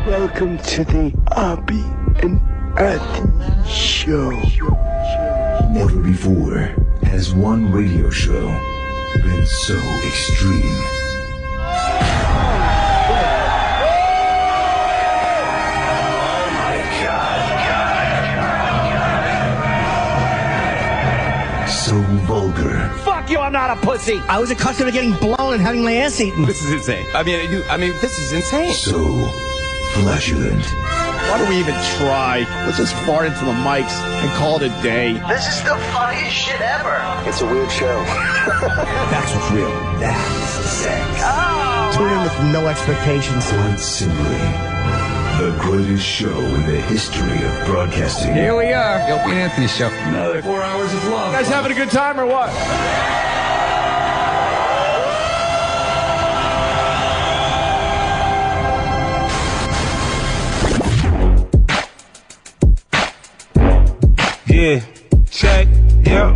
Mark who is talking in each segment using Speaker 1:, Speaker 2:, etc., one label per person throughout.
Speaker 1: Welcome to the Opie and Anthony Show.
Speaker 2: Never before has one radio show been so extreme. Oh my God. So vulgar.
Speaker 3: Fuck you, I'm not a pussy. I was accustomed to getting blown and having my ass eaten.
Speaker 4: This is insane. I mean, this is insane.
Speaker 2: So flatulent.
Speaker 5: Why do we even try? Let's just fart into the mics and call it a day.
Speaker 6: This is the funniest shit ever.
Speaker 1: It's a weird show.
Speaker 2: That's what's real. That's sex.
Speaker 6: Oh,
Speaker 3: Tune in with no expectations.
Speaker 2: Quite simply, the greatest show in the history of broadcasting.
Speaker 4: Here we are, the Opie and Anthony Show.
Speaker 2: Another 4 hours of love.
Speaker 5: You guys having a good time or what?
Speaker 7: Yeah, check, yeah,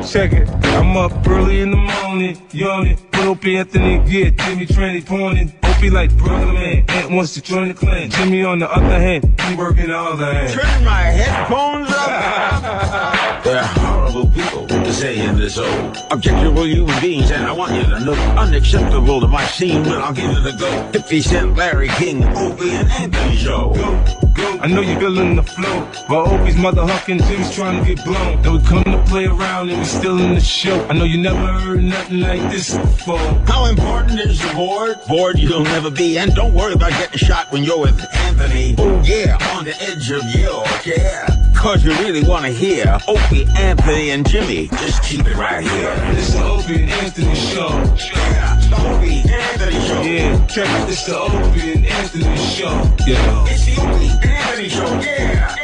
Speaker 7: check it. I'm up early in the morning, yawning. Put Opie Anthony, yeah, Jimmy Tranny pointing. Opie like brother man, Aunt wants to join the clan. Jimmy on the other hand, he working the other hand.
Speaker 6: turn my headphones up.
Speaker 8: There are horrible people to say in this old objectionable human beings, and I want you to know unacceptable to my scene, but I'll give it a go. 50 Cent, Larry King, Opie and Anthony Show.
Speaker 7: Go. I know you're feeling the flow, while Opie's mother hucking, Jim's trying to get blown. Then we come to play around and we still in the show. I know you never heard nothing like this before.
Speaker 8: How important is the board? Bored you'll never be, and don't worry about getting shot when you're with Anthony. Oh yeah, on the edge of your chair. Cause you really want to hear Opie, Anthony, and Jimmy. Just keep it right here.
Speaker 7: This the Opie and Anthony Show.
Speaker 8: Yeah, the Opie, Anthony Show.
Speaker 7: Yeah, check it. This the Opie and Anthony Show. Yeah.
Speaker 8: It's the Opie, Anthony Show. Yeah.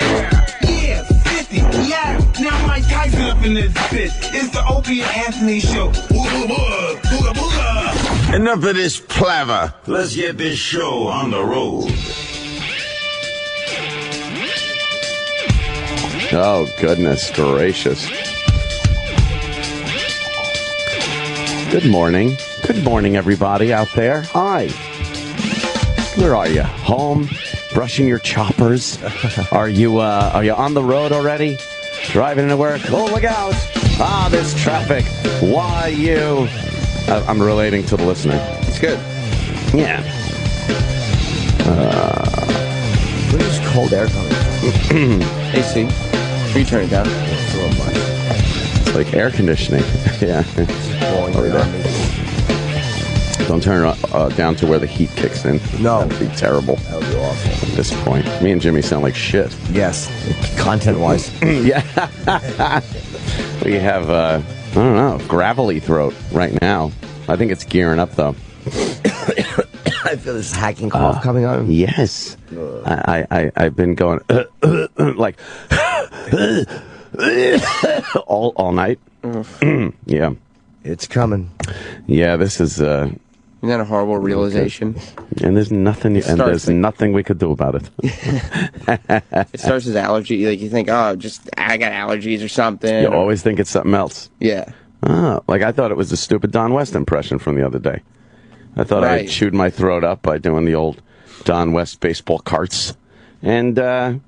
Speaker 7: Yeah, 50, yeah. Now Mike Tyson up in this bitch. It's the Opie and Anthony Show. Booga, booga, booga, booga.
Speaker 8: Enough of this palaver. Let's get this show on the road.
Speaker 5: Oh, goodness gracious. Good morning. Good morning, everybody out there. Hi. Where are you? Home? Brushing your choppers? Are you on the road already? Driving into work? Oh, look out. Ah, there's traffic. Why you? I'm relating to the listener.
Speaker 4: It's good.
Speaker 5: Yeah.
Speaker 3: Where's this cold air coming from?
Speaker 4: AC. Will you turn it down?
Speaker 3: It's a little much.
Speaker 5: It's like air conditioning. Yeah.
Speaker 3: Blowing right on me.
Speaker 5: Don't turn it down to where the heat kicks in.
Speaker 3: No.
Speaker 5: That'd be terrible.
Speaker 3: That would be awful.
Speaker 5: At this point. Me and Jimmy sound like shit.
Speaker 3: Yes. Content-wise.
Speaker 5: Yeah. We have, I don't know, gravelly throat right now. I think it's gearing up, though.
Speaker 3: I feel this hacking cough coming on.
Speaker 5: Yes. I've been going, like, all night. Yeah.
Speaker 3: It's coming.
Speaker 5: Yeah, this is,
Speaker 4: Isn't that a horrible realization?
Speaker 5: and there's nothing, nothing we could do about it.
Speaker 4: It starts as allergy. Like you think, oh, just I got allergies or something.
Speaker 5: You always think it's something else.
Speaker 4: Yeah.
Speaker 5: Like I thought it was a stupid Don West impression from the other day. I thought I chewed my throat up by doing the old Don West baseball carts. And I'm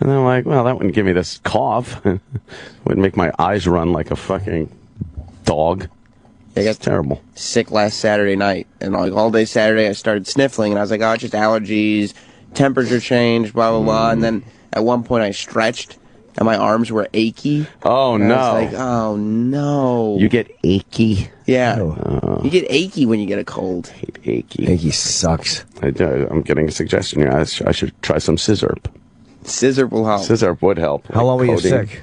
Speaker 5: like, well, that wouldn't give me this cough. Wouldn't make my eyes run like a fucking dog.
Speaker 4: I got
Speaker 5: terrible.
Speaker 4: Sick last Saturday night, and like all day Saturday I started sniffling, and I was like, oh, it's just allergies, temperature change, blah, blah, blah. And then at one point I stretched, and my arms were achy.
Speaker 5: Oh,
Speaker 4: and
Speaker 5: no.
Speaker 4: I was like, oh, no.
Speaker 5: You get achy?
Speaker 4: Yeah. You get achy when you get a cold.
Speaker 5: I hate achy.
Speaker 3: Achy sucks.
Speaker 5: I'm getting a suggestion here. I should try some Scissorp.
Speaker 4: Scissor will help.
Speaker 5: Scissorp would help.
Speaker 3: How long were you sick?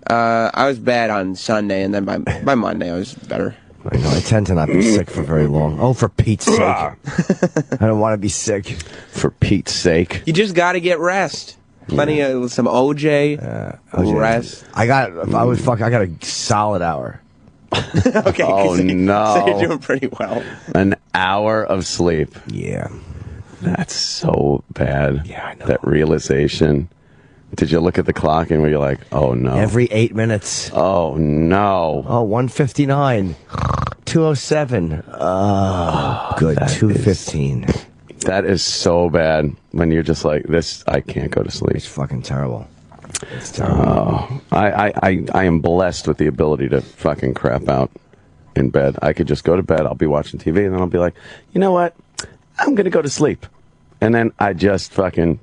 Speaker 4: I was bad on Sunday, and then by Monday I was better.
Speaker 3: I tend to not be sick for very long. Oh, for Pete's sake. I don't want to be sick.
Speaker 5: For Pete's sake.
Speaker 4: You just got to get rest. Plenty of some OJ, rest.
Speaker 3: I got a solid hour.
Speaker 4: Okay.
Speaker 5: Oh, no.
Speaker 4: So you're doing pretty well.
Speaker 5: An hour of sleep.
Speaker 3: Yeah.
Speaker 5: That's so bad.
Speaker 3: Yeah, I know.
Speaker 5: That realization. Did you look at the clock and were you like, oh, no.
Speaker 3: Every 8 minutes.
Speaker 5: Oh, no.
Speaker 3: Oh, 1:59. 2:07. Oh, good. 2:15.
Speaker 5: That is so bad when you're just like, this, I can't go to sleep.
Speaker 3: It's fucking terrible. It's terrible.
Speaker 5: Oh, I am blessed with the ability to fucking crap out in bed. I could just go to bed, I'll be watching TV, and then I'll be like, you know what? I'm going to go to sleep. And then I just fucking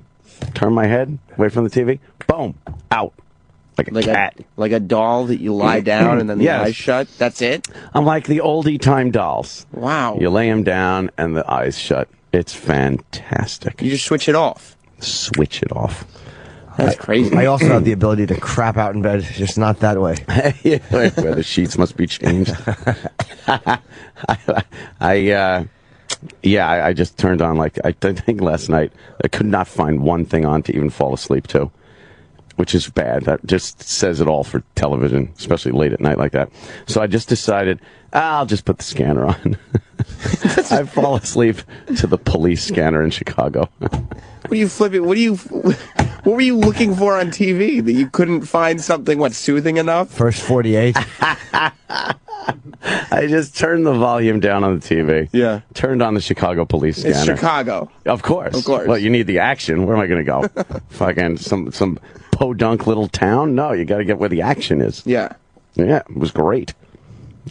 Speaker 5: turn my head away from the TV, boom, out. Like a cat.
Speaker 4: Like a doll that you lie down and then the eyes shut? That's it?
Speaker 5: I'm like the oldie time dolls.
Speaker 4: Wow.
Speaker 5: You lay them down and the eyes shut. It's fantastic.
Speaker 4: You just switch it off.
Speaker 5: Switch it off.
Speaker 4: That's crazy.
Speaker 3: I also have the ability to crap out in bed, just not that way.
Speaker 5: Where the sheets must be changed. I just turned on, like, I think last night, I could not find one thing on to even fall asleep to, which is bad. That just says it all for television, especially late at night like that. So I just decided, I'll just put the scanner on. I fall asleep to the police scanner in Chicago.
Speaker 4: What are you flipping? What were you looking for on TV that you couldn't find something, soothing enough?
Speaker 3: First 48.
Speaker 5: I just turned the volume down on the TV.
Speaker 4: Yeah.
Speaker 5: Turned on the Chicago police scanner.
Speaker 4: It's Chicago.
Speaker 5: Of course.
Speaker 4: Of course.
Speaker 5: Well, you need the action. Where am I going to go? Fucking some podunk little town? No, you got to get where the action is.
Speaker 4: Yeah.
Speaker 5: Yeah, it was great.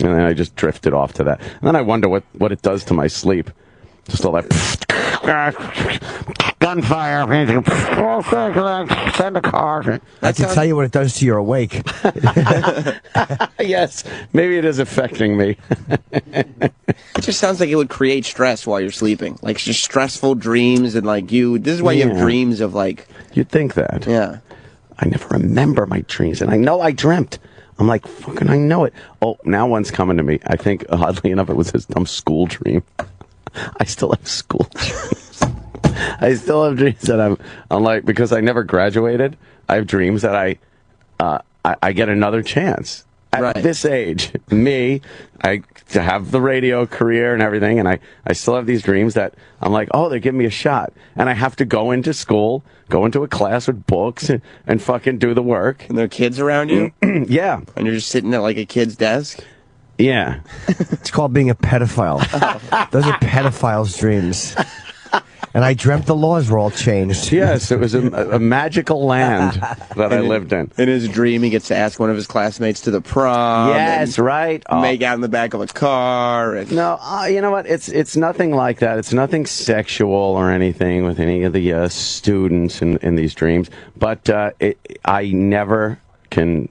Speaker 5: And then I just drifted off to that. And then I wonder what it does to my sleep. Just all that gunfire. Send a car.
Speaker 3: I can tell you what it does to your awake.
Speaker 5: Yes, maybe it is affecting me.
Speaker 4: It just sounds like it would create stress while you're sleeping. Like just stressful dreams and this is why you have dreams of
Speaker 5: You'd think that.
Speaker 4: Yeah.
Speaker 5: I never remember my dreams, and I know I dreamt. I'm like, fucking, I know it. Oh, now one's coming to me. I think, oddly enough, it was his dumb school dream. I still have school dreams. I still have dreams that I'm like, because I never graduated, I have dreams that I get another chance. At this age, I have the radio career and everything, and I still have these dreams that I'm like, oh, they're giving me a shot. And I have to go into school, go into a class with books, and fucking do the work.
Speaker 4: And there are kids around you?
Speaker 5: Yeah.
Speaker 4: And you're just sitting at a kid's desk?
Speaker 5: Yeah.
Speaker 3: It's called being a pedophile. Those are pedophiles' dreams. And I dreamt the laws were all changed.
Speaker 5: Yes, it was a magical land that I lived in.
Speaker 4: In his dream, he gets to ask one of his classmates to the prom.
Speaker 5: Yes, right.
Speaker 4: Make out in the back of a car.
Speaker 5: No, you know what? It's nothing like that. It's nothing sexual or anything with any of the students in these dreams. But I never can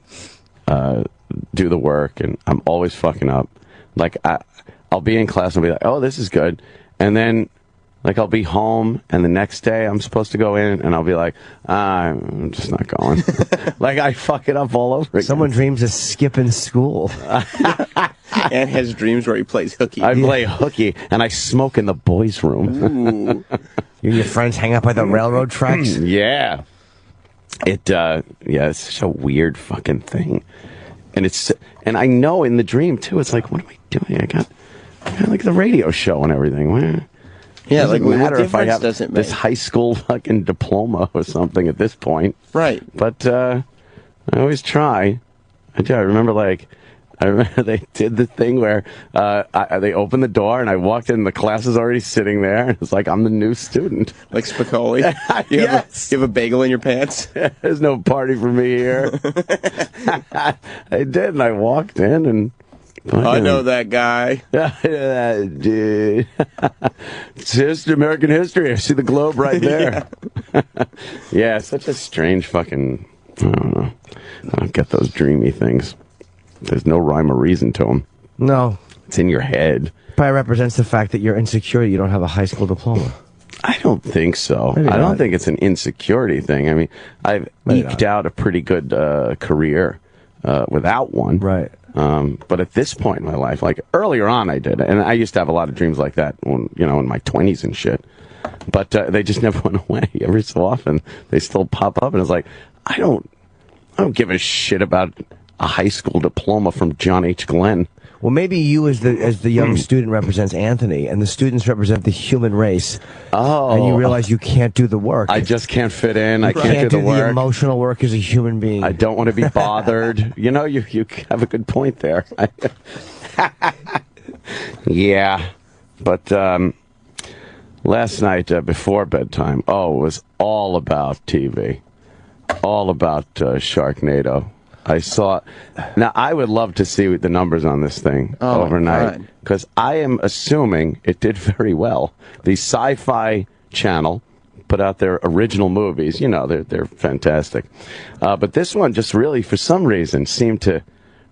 Speaker 5: do the work, and I'm always fucking up. Like, I'll be in class and I'll be like, oh, this is good. And then... I'll be home, and the next day I'm supposed to go in, and I'll be like, I'm just not going. I fuck it up all over again.
Speaker 3: Someone dreams of skipping school.
Speaker 4: And has dreams where he plays hooky.
Speaker 5: I play hooky, and I smoke in the boys' room.
Speaker 3: You and your friends hang out by the railroad tracks?
Speaker 5: Yeah. It's such a weird fucking thing. And I know in the dream, too, it's like, what am I doing? I got the radio show and everything.
Speaker 4: Yeah,
Speaker 5: doesn't matter if I have
Speaker 4: this
Speaker 5: high school fucking diploma or something at this point.
Speaker 4: Right.
Speaker 5: But I always try. I do. I remember they did the thing where they opened the door and I walked in and the class is already sitting there. And it's like I'm the new student.
Speaker 4: Like Spicoli?
Speaker 5: Yes.
Speaker 4: You have a bagel in your pants?
Speaker 5: There's no party for me here. I did, and I walked in and...
Speaker 4: I know that guy.
Speaker 5: Dude. It's American history. I see the globe right there. Yeah, it's such a strange fucking... I don't know. I don't get those dreamy things. There's no rhyme or reason to them.
Speaker 3: No.
Speaker 5: It's in your head.
Speaker 3: Probably represents the fact that you're insecure you don't have a high school diploma.
Speaker 5: I don't think so.
Speaker 3: Maybe
Speaker 5: I don't
Speaker 3: not.
Speaker 5: think it's an insecurity thing. I mean, I've eked out a pretty good career without one.
Speaker 3: Right.
Speaker 5: But at this point in my life, earlier on I did, and I used to have a lot of dreams like that when, in my 20s and shit. But they just never went away. Every so often, they still pop up, and it's like, I don't give a shit about a high school diploma from John H. Glenn.
Speaker 3: Well, maybe you as the young student represents Anthony, and the students represent the human race.
Speaker 5: Oh.
Speaker 3: And you realize you can't do the work.
Speaker 5: I just can't fit in.
Speaker 3: You
Speaker 5: I can't do the work.
Speaker 3: the emotional work as a human being.
Speaker 5: I don't want to be bothered. You have a good point there. Yeah. But Last night before bedtime, it was all about TV. All about Sharknado. I saw. Now, I would love to see the numbers on this thing overnight, because I am assuming it did very well. The Sci-Fi Channel put out their original movies. You know, they're fantastic. But this one just really, for some reason, seemed to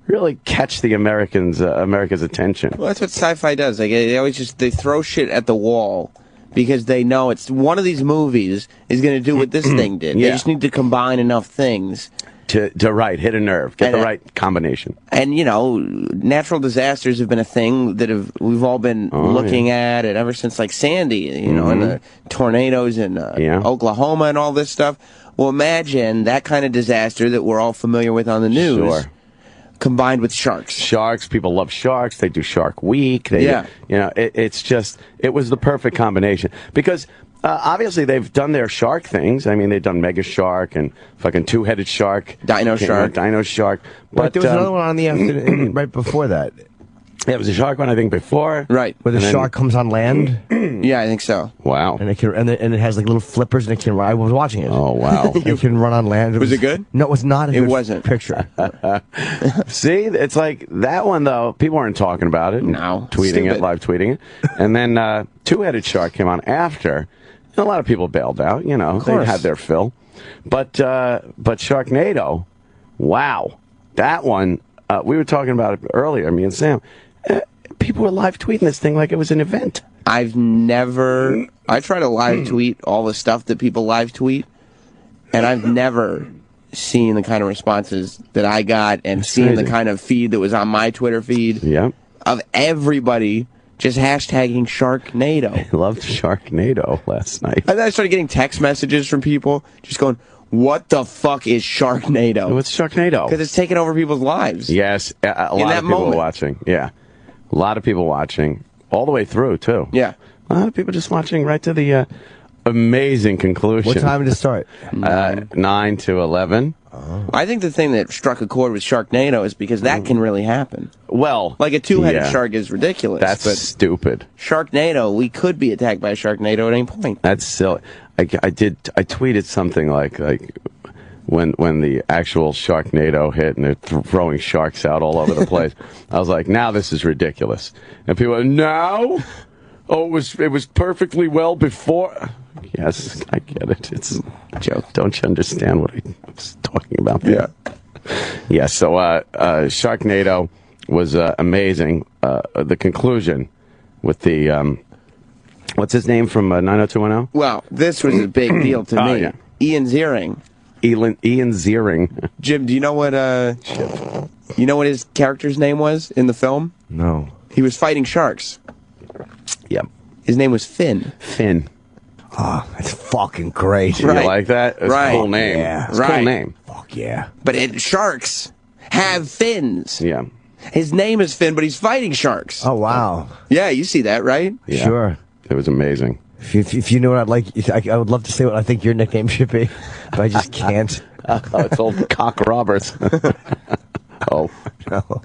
Speaker 5: really catch the Americans' attention.
Speaker 4: Well, that's what Sci-Fi does. Like, they throw shit at the wall, because they know it's one of these movies is going to do what this thing did.
Speaker 5: Yeah.
Speaker 4: They just need to combine enough things
Speaker 5: to hit a nerve, get the right combination.
Speaker 4: And, you know, natural disasters have been a thing that we've all been looking at it ever since, like, Sandy, you know, and the tornadoes in Oklahoma and all this stuff. Well, imagine that kind of disaster that we're all familiar with on the news.
Speaker 5: Sure.
Speaker 4: Combined with sharks.
Speaker 5: Sharks, people love sharks. They do Shark Week. You know, it was the perfect combination. Because obviously they've done their shark things. I mean, they've done Mega Shark and fucking Two-Headed Shark.
Speaker 4: Dino Shark.
Speaker 3: But there was another one on the afternoon right before that.
Speaker 5: Yeah, it was a shark one, I think, before.
Speaker 4: Right.
Speaker 3: Where the shark comes on land.
Speaker 4: Yeah, I think so.
Speaker 5: Wow.
Speaker 3: And it has like little flippers, and it can run. I was watching it.
Speaker 5: Oh, wow.
Speaker 3: It can run on land.
Speaker 4: Was it good?
Speaker 3: No, it was not a
Speaker 4: It
Speaker 3: good
Speaker 4: wasn't.
Speaker 3: picture.
Speaker 5: See, it's like that one, though. People weren't talking about it.
Speaker 4: No.
Speaker 5: Tweeting it, live tweeting it. And then Two-Headed Shark came on after. And a lot of people bailed out, you know. They had their fill. But Sharknado, wow. That one, we were talking about it earlier, me and Sam. People were live tweeting this thing like it was an event.
Speaker 4: I try to live tweet all the stuff that people live tweet, and I've never seen the kind of responses that I got and seen the kind of feed that was on my Twitter feed of everybody just hashtagging Sharknado.
Speaker 5: I loved Sharknado last night.
Speaker 4: And then I started getting text messages from people just going, what the fuck is Sharknado?
Speaker 5: What's Sharknado?
Speaker 4: Because it's taking over people's lives.
Speaker 5: Yes, a lot of people were watching. Yeah. A lot of people watching, all the way through, too.
Speaker 4: Yeah.
Speaker 5: A lot of people just watching right to the amazing conclusion.
Speaker 3: What time did it start?
Speaker 5: 9 to 11.
Speaker 4: I think the thing that struck a chord with Sharknado is because that can really happen.
Speaker 5: Well,
Speaker 4: like a two-headed shark is ridiculous.
Speaker 5: That's stupid.
Speaker 4: Sharknado, we could be attacked by a Sharknado at any point.
Speaker 5: That's silly. I tweeted something like when the actual Sharknado hit and they're throwing sharks out all over the place. I was like, now this is ridiculous. And people are, now? Oh, it was perfectly well before. Yes, I get it. It's a joke. Don't you understand what I was talking about?
Speaker 4: Yeah.
Speaker 5: Yeah, so Sharknado was amazing. The conclusion with the, what's his name from 90210?
Speaker 4: Well, this was a big deal to me.
Speaker 5: Yeah.
Speaker 4: Ian Ziering.
Speaker 5: Ian Ziering.
Speaker 4: Jim, do you know what his character's name was in the film?
Speaker 3: No.
Speaker 4: He was fighting sharks.
Speaker 5: Yep.
Speaker 4: His name was Finn.
Speaker 5: Finn.
Speaker 3: Oh, that's fucking great.
Speaker 5: You like that? It's a cool name.
Speaker 3: Yeah.
Speaker 5: It's a cool name.
Speaker 3: Fuck yeah.
Speaker 4: But sharks have fins.
Speaker 5: Yeah.
Speaker 4: His name is Finn, but he's fighting sharks.
Speaker 3: Oh, wow.
Speaker 4: Yeah, you see that, right?
Speaker 5: Yeah.
Speaker 3: Sure.
Speaker 5: It was amazing.
Speaker 3: If you know what I'd like, I would love to say what I think your nickname should be, but I just can't.
Speaker 5: It's old Cock Roberts. Oh.
Speaker 3: No.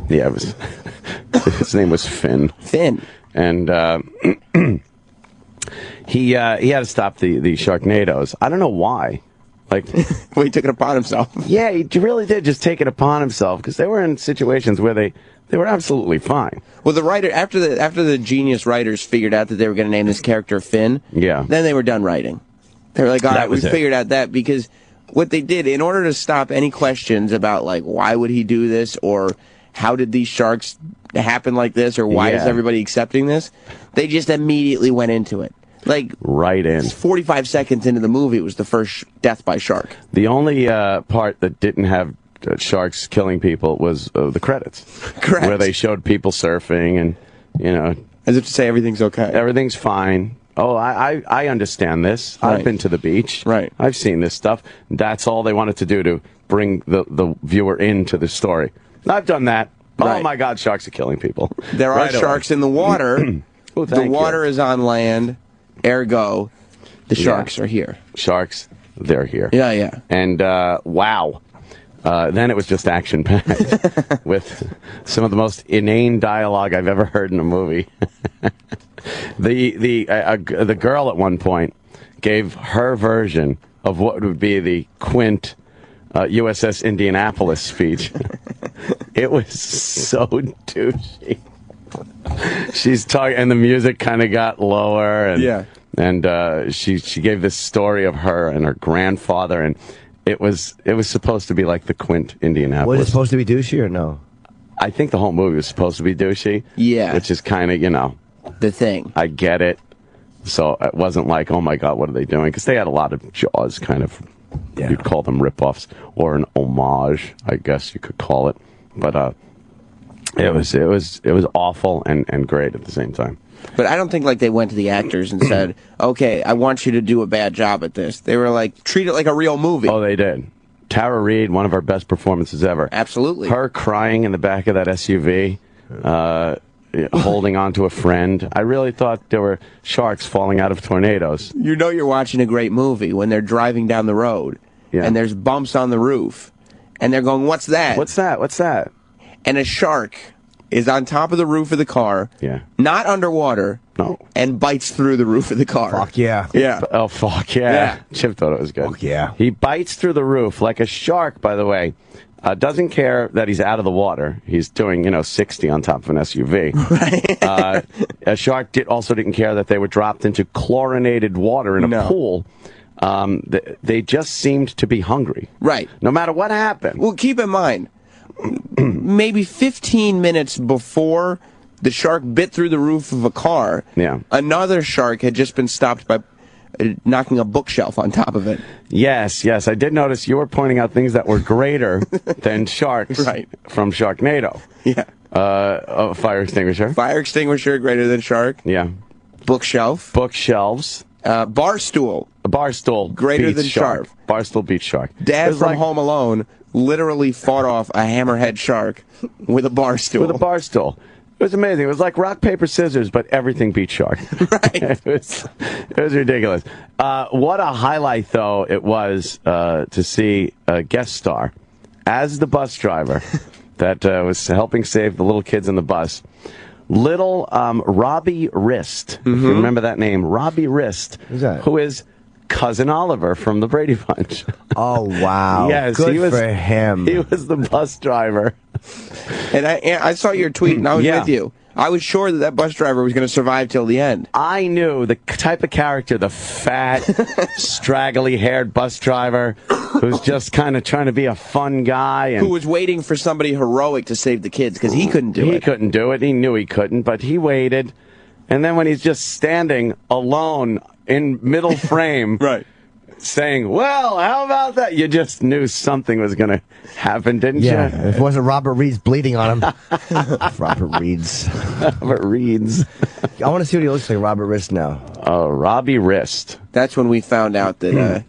Speaker 5: Yeah, it was. His name was Finn.
Speaker 4: Finn.
Speaker 5: And he had to stop the Sharknadoes. I don't know why. Like,
Speaker 4: well, he took it upon himself.
Speaker 5: Yeah, he really did just take it upon himself, because they were in situations where they were absolutely fine.
Speaker 4: Well, the writer, after the genius writers figured out that they were going to name this character Finn, then they were done writing. They were like, all right, we figured out that, because what they did, in order to stop any questions about, like, why would he do this, or how did these sharks happen like this, or why is everybody accepting this, they just immediately went into it. Like,
Speaker 5: right in.
Speaker 4: 45 seconds into the movie, it was the first death by shark.
Speaker 5: The only part that didn't have sharks killing people was the credits.
Speaker 4: Correct.
Speaker 5: Where they showed people surfing and, you know.
Speaker 4: As if to say everything's okay.
Speaker 5: Everything's fine. Oh, I understand this. Right. I've been to the beach.
Speaker 4: Right.
Speaker 5: I've seen this stuff. That's all they wanted to do, to bring the viewer into the story. I've done that.
Speaker 4: Right.
Speaker 5: Oh, my God, sharks are killing people.
Speaker 4: There are sharks in the water.
Speaker 5: Oh,
Speaker 4: the water is on land. Ergo, the sharks are here.
Speaker 5: Sharks, they're here.
Speaker 4: Yeah, yeah.
Speaker 5: And, wow. Then it was just action-packed with some of the most inane dialogue I've ever heard in a movie. The girl at one point gave her version of what would be the Quint USS Indianapolis speech. It was so douchey. She's talking, and the music kind of got lower, and she gave this story of her and her grandfather, and it was supposed to be like the Quint Indianapolis.
Speaker 3: Was it supposed to be douchey or no?
Speaker 5: I think the whole movie was supposed to be douchey.
Speaker 4: Yeah,
Speaker 5: which is kind of
Speaker 4: the thing.
Speaker 5: I get it. So it wasn't like, oh my God, what are they doing? Because they had a lot of Jaws kind of. Yeah. You'd call them ripoffs or an homage, I guess you could call it. But it was awful and great at the same time.
Speaker 4: But I don't think like they went to the actors and said, "Okay, I want you to do a bad job at this." They were like, treat it like a real movie.
Speaker 5: Oh, they did. Tara Reid, one of our best performances ever.
Speaker 4: Absolutely.
Speaker 5: Her crying in the back of that SUV, holding on to a friend. I really thought there were sharks falling out of tornadoes.
Speaker 4: You know you're watching a great movie when they're driving down the road and there's bumps on the roof and they're going, "What's that?
Speaker 5: What's that? What's that?"
Speaker 4: And a shark is on top of the roof of the car, not underwater, and bites through the roof of the car.
Speaker 3: Fuck yeah.
Speaker 4: Yeah.
Speaker 5: Oh, fuck yeah. Chip thought it was good.
Speaker 3: Fuck yeah.
Speaker 5: He bites through the roof like a shark, by the way. Doesn't care that he's out of the water. He's doing, 60 on top of an SUV. Right. A shark also didn't care that they were dropped into chlorinated water in a pool. They just seemed to be hungry.
Speaker 4: Right.
Speaker 5: No matter what happened.
Speaker 4: Well, keep in mind, maybe 15 minutes before the shark bit through the roof of a car, another shark had just been stopped by knocking a bookshelf on top of it.
Speaker 5: Yes, I did notice you were pointing out things that were greater than sharks from Sharknado.
Speaker 4: Yeah.
Speaker 5: A fire extinguisher.
Speaker 4: Fire extinguisher greater than shark.
Speaker 5: Yeah.
Speaker 4: Bookshelf.
Speaker 5: Bookshelves.
Speaker 4: Bar stool.
Speaker 5: A bar stool
Speaker 4: greater than shark.
Speaker 5: Bar stool beats shark.
Speaker 4: Dad from Home Alone literally fought off a hammerhead shark with a bar stool.
Speaker 5: With a bar stool. It was amazing. It was like rock, paper, scissors, but everything beat shark.
Speaker 4: Right.
Speaker 5: It was ridiculous. What a highlight, though, it was to see a guest star as the bus driver that was helping save the little kids in the bus. Little Robbie Wrist. If you remember that name, Robbie Wrist.
Speaker 3: Who's that?
Speaker 5: Who is Cousin Oliver from the Brady Bunch.
Speaker 3: Oh, wow.
Speaker 5: Yes,
Speaker 3: Good for him.
Speaker 5: He was the bus driver.
Speaker 4: And I saw your tweet, and I was with you. I was sure that bus driver was going to survive till the end.
Speaker 5: I knew the type of character, the fat, straggly-haired bus driver who's just kind of trying to be a fun guy. And
Speaker 4: who was waiting for somebody heroic to save the kids, because he couldn't do it.
Speaker 5: He couldn't do it. He knew he couldn't, but he waited. And then when he's just standing alone in middle frame, saying, "Well, how about that?" You just knew something was going to happen, didn't you?
Speaker 3: Yeah, if it wasn't Robert Reed's bleeding on him. Robert Reed's.
Speaker 5: Robert Reed's.
Speaker 3: I want to see what he looks like, Robert Wrist, now.
Speaker 5: Oh, Robbie Wrist.
Speaker 4: That's when we found out that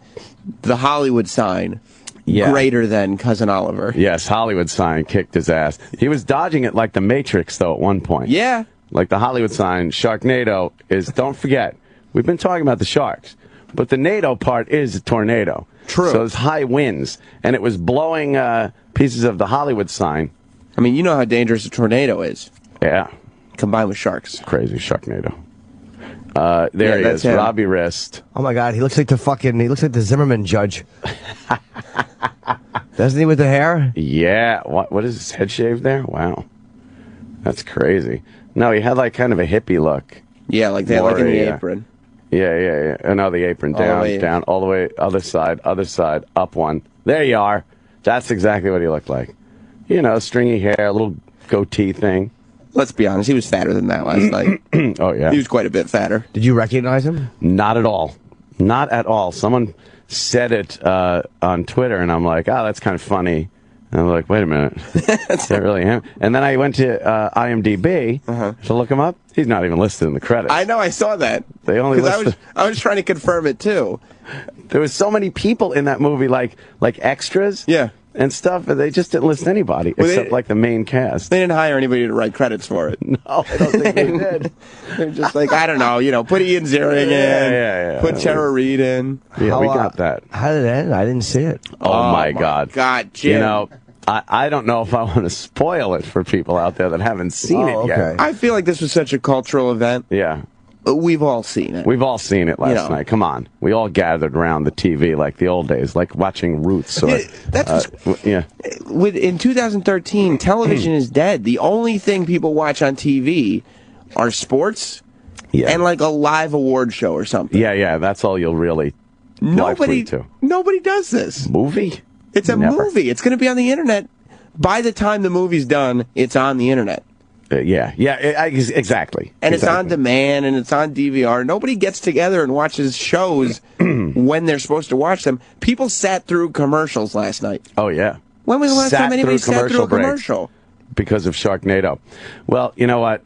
Speaker 4: the Hollywood sign, greater than Cousin Oliver.
Speaker 5: Yes, Hollywood sign kicked his ass. He was dodging it like the Matrix, though, at one point.
Speaker 4: Yeah.
Speaker 5: Like the Hollywood sign, Sharknado is, don't forget, we've been talking about the sharks. But the NATO part is a tornado.
Speaker 4: True.
Speaker 5: So it's high winds, and it was blowing pieces of the Hollywood sign.
Speaker 4: I mean, you know how dangerous a tornado is.
Speaker 5: Yeah.
Speaker 4: Combined with sharks.
Speaker 5: Crazy Sharknado. There he is, Robbie Wrist.
Speaker 3: Oh my God, he looks like he looks like the Zimmerman judge. Doesn't he with the hair?
Speaker 5: Yeah. What is his head shaved there? Wow. That's crazy. No, he had like kind of a hippie look.
Speaker 4: Yeah, like they had like in the apron.
Speaker 5: Yeah. And now the apron down, all the way, other side, up one. There you are. That's exactly what he looked like. Stringy hair, a little goatee thing.
Speaker 4: Let's be honest, he was fatter than that last night.
Speaker 5: Oh, yeah.
Speaker 4: He was quite a bit fatter.
Speaker 3: Did you recognize him?
Speaker 5: Not at all. Not at all. Someone said it on Twitter, and I'm like, oh, that's kind of funny. And I'm like, wait a minute. Is that really him? And then I went to IMDb to look him up. He's not even listed in the credits.
Speaker 4: I know, I saw that.
Speaker 5: They only listed...
Speaker 4: I was trying to confirm it, too.
Speaker 5: There was so many people in that movie, like extras.
Speaker 4: Yeah.
Speaker 5: and stuff, and they just didn't list anybody except like the main cast.
Speaker 4: They didn't hire anybody to write credits for it.
Speaker 5: No, I don't think they did.
Speaker 4: They're just like, I don't know, put Ian Ziering in,
Speaker 5: yeah.
Speaker 4: put Tara Reid in.
Speaker 5: Yeah, we got that.
Speaker 3: How did it end? I didn't see it.
Speaker 5: Oh my God.
Speaker 4: God, Jim.
Speaker 5: I don't know if I want to spoil it for people out there that haven't seen it yet.
Speaker 4: I feel like this was such a cultural event.
Speaker 5: Yeah.
Speaker 4: We've all seen it.
Speaker 5: We've all seen it last night. Come on. We all gathered around the TV like the old days, like watching Roots. Or,
Speaker 4: in 2013, television is dead. The only thing people watch on TV are sports and like a live award show or something.
Speaker 5: Yeah. That's all you'll really
Speaker 4: Nobody does this.
Speaker 5: Movie?
Speaker 4: It's a movie. It's going to be on the internet. By the time the movie's done, it's on the internet.
Speaker 5: Exactly.
Speaker 4: And it's on demand, and it's on DVR. Nobody gets together and watches shows when they're supposed to watch them. People sat through commercials last night.
Speaker 5: Oh, yeah.
Speaker 4: When was the last time anybody sat through a commercial?
Speaker 5: Because of Sharknado. Well, you know what?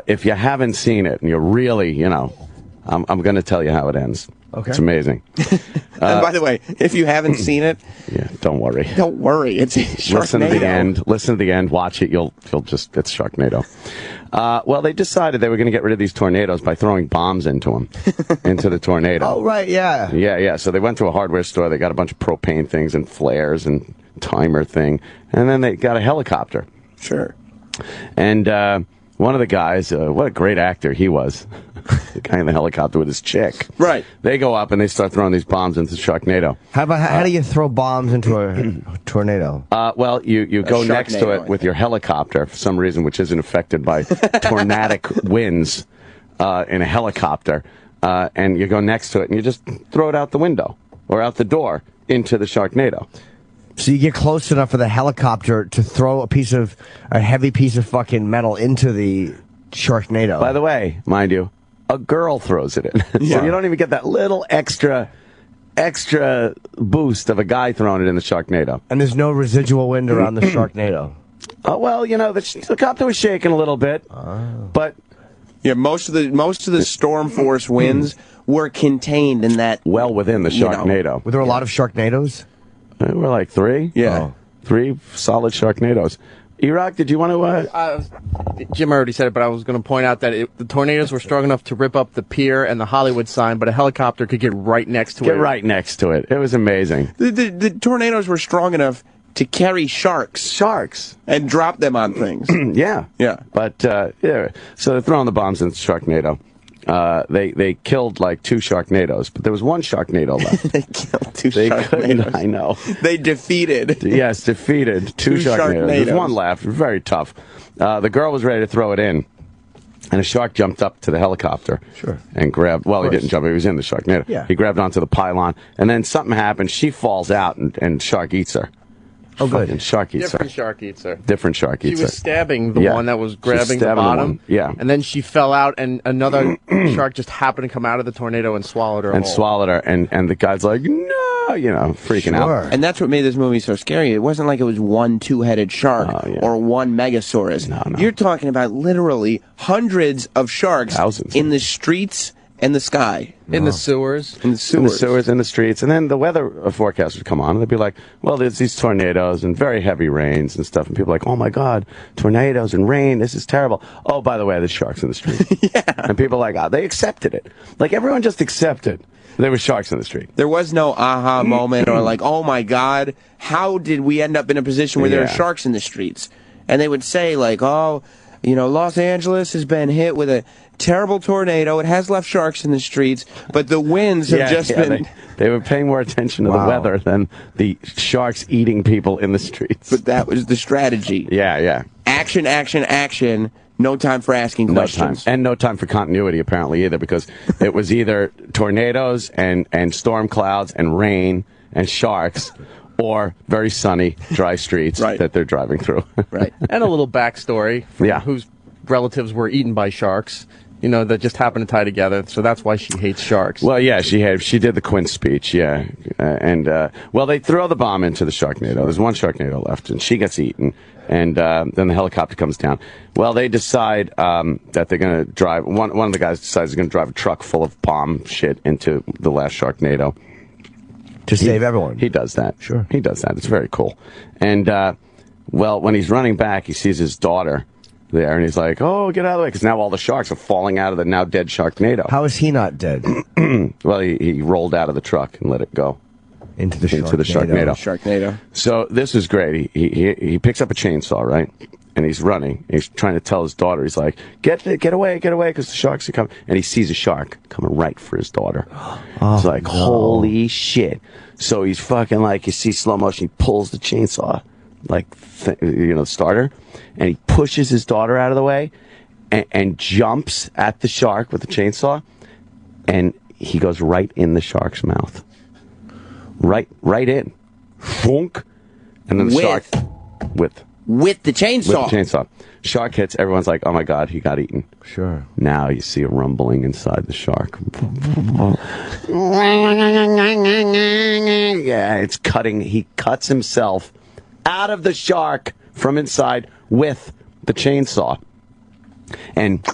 Speaker 5: If you haven't seen it, and you're really, I'm going to tell you how it ends. Okay. It's amazing.
Speaker 4: And by the way, if you haven't seen it,
Speaker 5: don't worry.
Speaker 4: Don't worry. It's Sharknado.
Speaker 5: Listen to the end. Watch it. It's Sharknado. Well, they decided they were going to get rid of these tornadoes by throwing bombs into them, into the tornado.
Speaker 3: Oh, right, yeah.
Speaker 5: Yeah. So they went to a hardware store. They got a bunch of propane things and flares and timer thing, and then they got a helicopter.
Speaker 4: Sure.
Speaker 5: And one of the guys, what a great actor he was. The guy in the helicopter with his chick.
Speaker 4: Right.
Speaker 5: They go up and they start throwing these bombs into Sharknado.
Speaker 3: How do you throw bombs into a tornado?
Speaker 5: Well, you go next to it with your helicopter for some reason, which isn't affected by tornadic winds in a helicopter. And you go next to it and you just throw it out the window or out the door into the Sharknado.
Speaker 3: So you get close enough for the helicopter to throw a heavy piece of fucking metal into the Sharknado.
Speaker 5: By the way, mind you, a girl throws it in. So you don't even get that little extra boost of a guy throwing it in the Sharknado.
Speaker 3: And there's no residual wind around the Sharknado.
Speaker 5: Well, the copter was shaking a little bit, but
Speaker 4: most of the storm force winds were contained in that
Speaker 5: well within the Sharknado.
Speaker 3: Were there a lot of Sharknadoes?
Speaker 5: There were like 3.
Speaker 4: Yeah.
Speaker 5: 3 solid Sharknadoes. E-Rock, did you want to...
Speaker 9: Jim already said it, but I was going to point out that the tornadoes were strong enough to rip up the pier and the Hollywood sign, but a helicopter could get right next to it.
Speaker 5: Get right next to it. It was amazing.
Speaker 4: The tornadoes were strong enough to carry sharks. And drop them on things.
Speaker 5: Yeah. But, so they're throwing the bombs into Sharknado. They killed like 2 Sharknadoes, but there was 1 Sharknado left.
Speaker 4: They killed 2 Sharknadoes.
Speaker 5: I know.
Speaker 4: They defeated.
Speaker 5: Yes, defeated 2 Sharknadoes. There's 1 left. Very tough. The girl was ready to throw it in, and a shark jumped up to the helicopter.
Speaker 3: Sure.
Speaker 5: And grabbed, well, he didn't jump, he was in the Sharknado.
Speaker 3: Yeah.
Speaker 5: He grabbed onto the pylon, and then something happened. She falls out, and shark eats her.
Speaker 3: Oh, good.
Speaker 5: Fucking shark eats her.
Speaker 9: Different shark eats her.
Speaker 5: Different shark eats her.
Speaker 9: She was stabbing the one that was grabbing the bottom.
Speaker 5: Yeah.
Speaker 9: And then she fell out, and another shark just happened to come out of the tornado and swallowed her whole.
Speaker 5: And the guy's like, no, freaking out.
Speaker 4: And that's what made this movie so scary. It wasn't like it was 1 two-headed shark or 1 Megasaurus.
Speaker 5: No.
Speaker 4: You're talking about literally hundreds of sharks in the streets and the sky.
Speaker 9: In the sewers.
Speaker 5: In the sewers, in the streets. And then the weather forecast would come on, and they'd be like, well, there's these tornadoes and very heavy rains and stuff. And people are like, oh, my God, tornadoes and rain, this is terrible. Oh, by the way, there's sharks in the street. And people are like, they accepted it. Like, everyone just accepted there were sharks in the street.
Speaker 4: There was no aha moment or like, oh, my God, how did we end up in a position where there are sharks in the streets? And they would say, like, oh, Los Angeles has been hit with a terrible tornado. It has left sharks in the streets, but the winds have just been...
Speaker 5: They were paying more attention to the weather than the sharks eating people in the streets.
Speaker 4: But that was the strategy.
Speaker 5: Yeah.
Speaker 4: Action, action, action. No time for asking questions.
Speaker 5: And no time for continuity, apparently, either, because it was either tornadoes and storm clouds and rain and sharks, or very sunny, dry streets that they're driving through.
Speaker 4: Right.
Speaker 9: And a little backstory from whose relatives were eaten by sharks, that just happened to tie together. So that's why she hates sharks.
Speaker 5: Well, yeah, she did the Quinn speech, well, they throw the bomb into the Sharknado. There's 1 Sharknado left, and she gets eaten. And then the helicopter comes down. Well, they decide that they're going to drive. One of the guys decides he's going to drive a truck full of bomb shit into the last Sharknado.
Speaker 3: To save everyone.
Speaker 5: He does that.
Speaker 3: Sure.
Speaker 5: He does that. It's very cool. And, well, when he's running back, he sees his daughter there, and he's like, oh, get out of the way, because now all the sharks are falling out of the now dead Sharknado.
Speaker 3: How is he not dead?
Speaker 5: Well, he rolled out of the truck and let it go.
Speaker 3: Into the Sharknado.
Speaker 5: So this is great. He picks up a chainsaw, right? And he's running. He's trying to tell his daughter, he's like, get away, because the sharks are coming. And he sees a shark coming right for his daughter. He's like, holy shit. So he's fucking like, you see slow motion, he pulls the chainsaw, like, the starter, and he pushes his daughter out of the way and jumps at the shark with the chainsaw, and he goes right in the shark's mouth. Right in. Funk. And then the shark...
Speaker 4: With the chainsaw.
Speaker 5: With the chainsaw. Shark hits, everyone's like, oh my God, he got eaten.
Speaker 3: Sure.
Speaker 5: Now you see a rumbling inside the shark. Yeah, it's cutting. He cuts himself out of the shark from inside with the chainsaw. And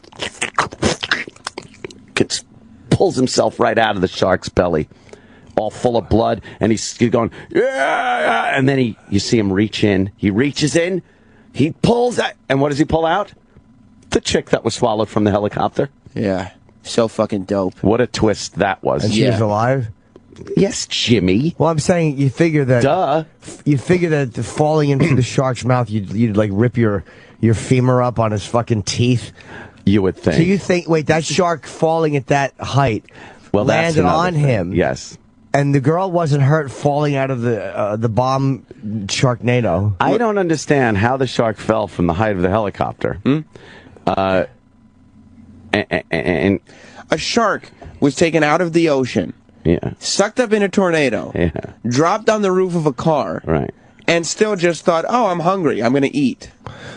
Speaker 5: pulls himself right out of the shark's belly. All full of blood, and he's going, yeah, and then you see him reach in. He reaches in, he pulls out, and what does he pull out? The chick that was swallowed from the helicopter.
Speaker 4: Yeah, so fucking dope.
Speaker 5: What a twist that was.
Speaker 3: And she was alive?
Speaker 5: Yes, Jimmy.
Speaker 3: Well, I'm saying you figure that...
Speaker 5: Duh.
Speaker 3: You figure that falling into the shark's mouth, you'd like rip your femur up on his fucking teeth.
Speaker 5: You would think.
Speaker 3: So you think, wait, that shark falling at that height landed on him.
Speaker 5: Yes.
Speaker 3: And the girl wasn't hurt falling out of the bomb Sharknado.
Speaker 5: I don't understand how the shark fell from the height of the helicopter. And
Speaker 4: a shark was taken out of the ocean, sucked up in a tornado, dropped on the roof of a car, and still just thought, "Oh, I'm hungry. I'm going to eat."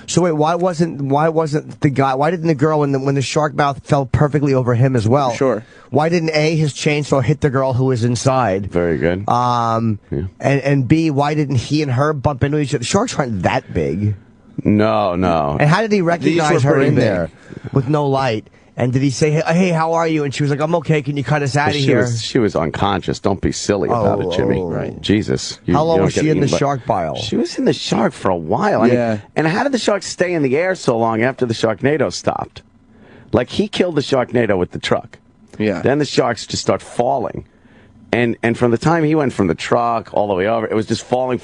Speaker 3: So wait, why wasn't the guy? Why didn't the girl when the shark mouth fell perfectly over him as well?
Speaker 4: Sure.
Speaker 3: Why didn't A, his chainsaw hit the girl who was inside?
Speaker 5: Very good.
Speaker 3: And B, why didn't he and her bump into each other? Sharks aren't that big.
Speaker 5: No.
Speaker 3: And how did he recognize her in there with no light? And did he say, "Hey, how are you?" And she was like, "I'm okay. Can you cut us out of here?"
Speaker 5: She was unconscious. Don't be silly about it, Jimmy.
Speaker 3: Right.
Speaker 5: Jesus.
Speaker 3: How long was she in the shark pile?
Speaker 5: She was in the shark for a while. I mean, and how did the shark stay in the air so long after the Sharknado stopped? Like, he killed the Sharknado with the truck.
Speaker 4: Yeah.
Speaker 5: Then the sharks just start falling. And from the time he went from the truck all the way over, it was just falling.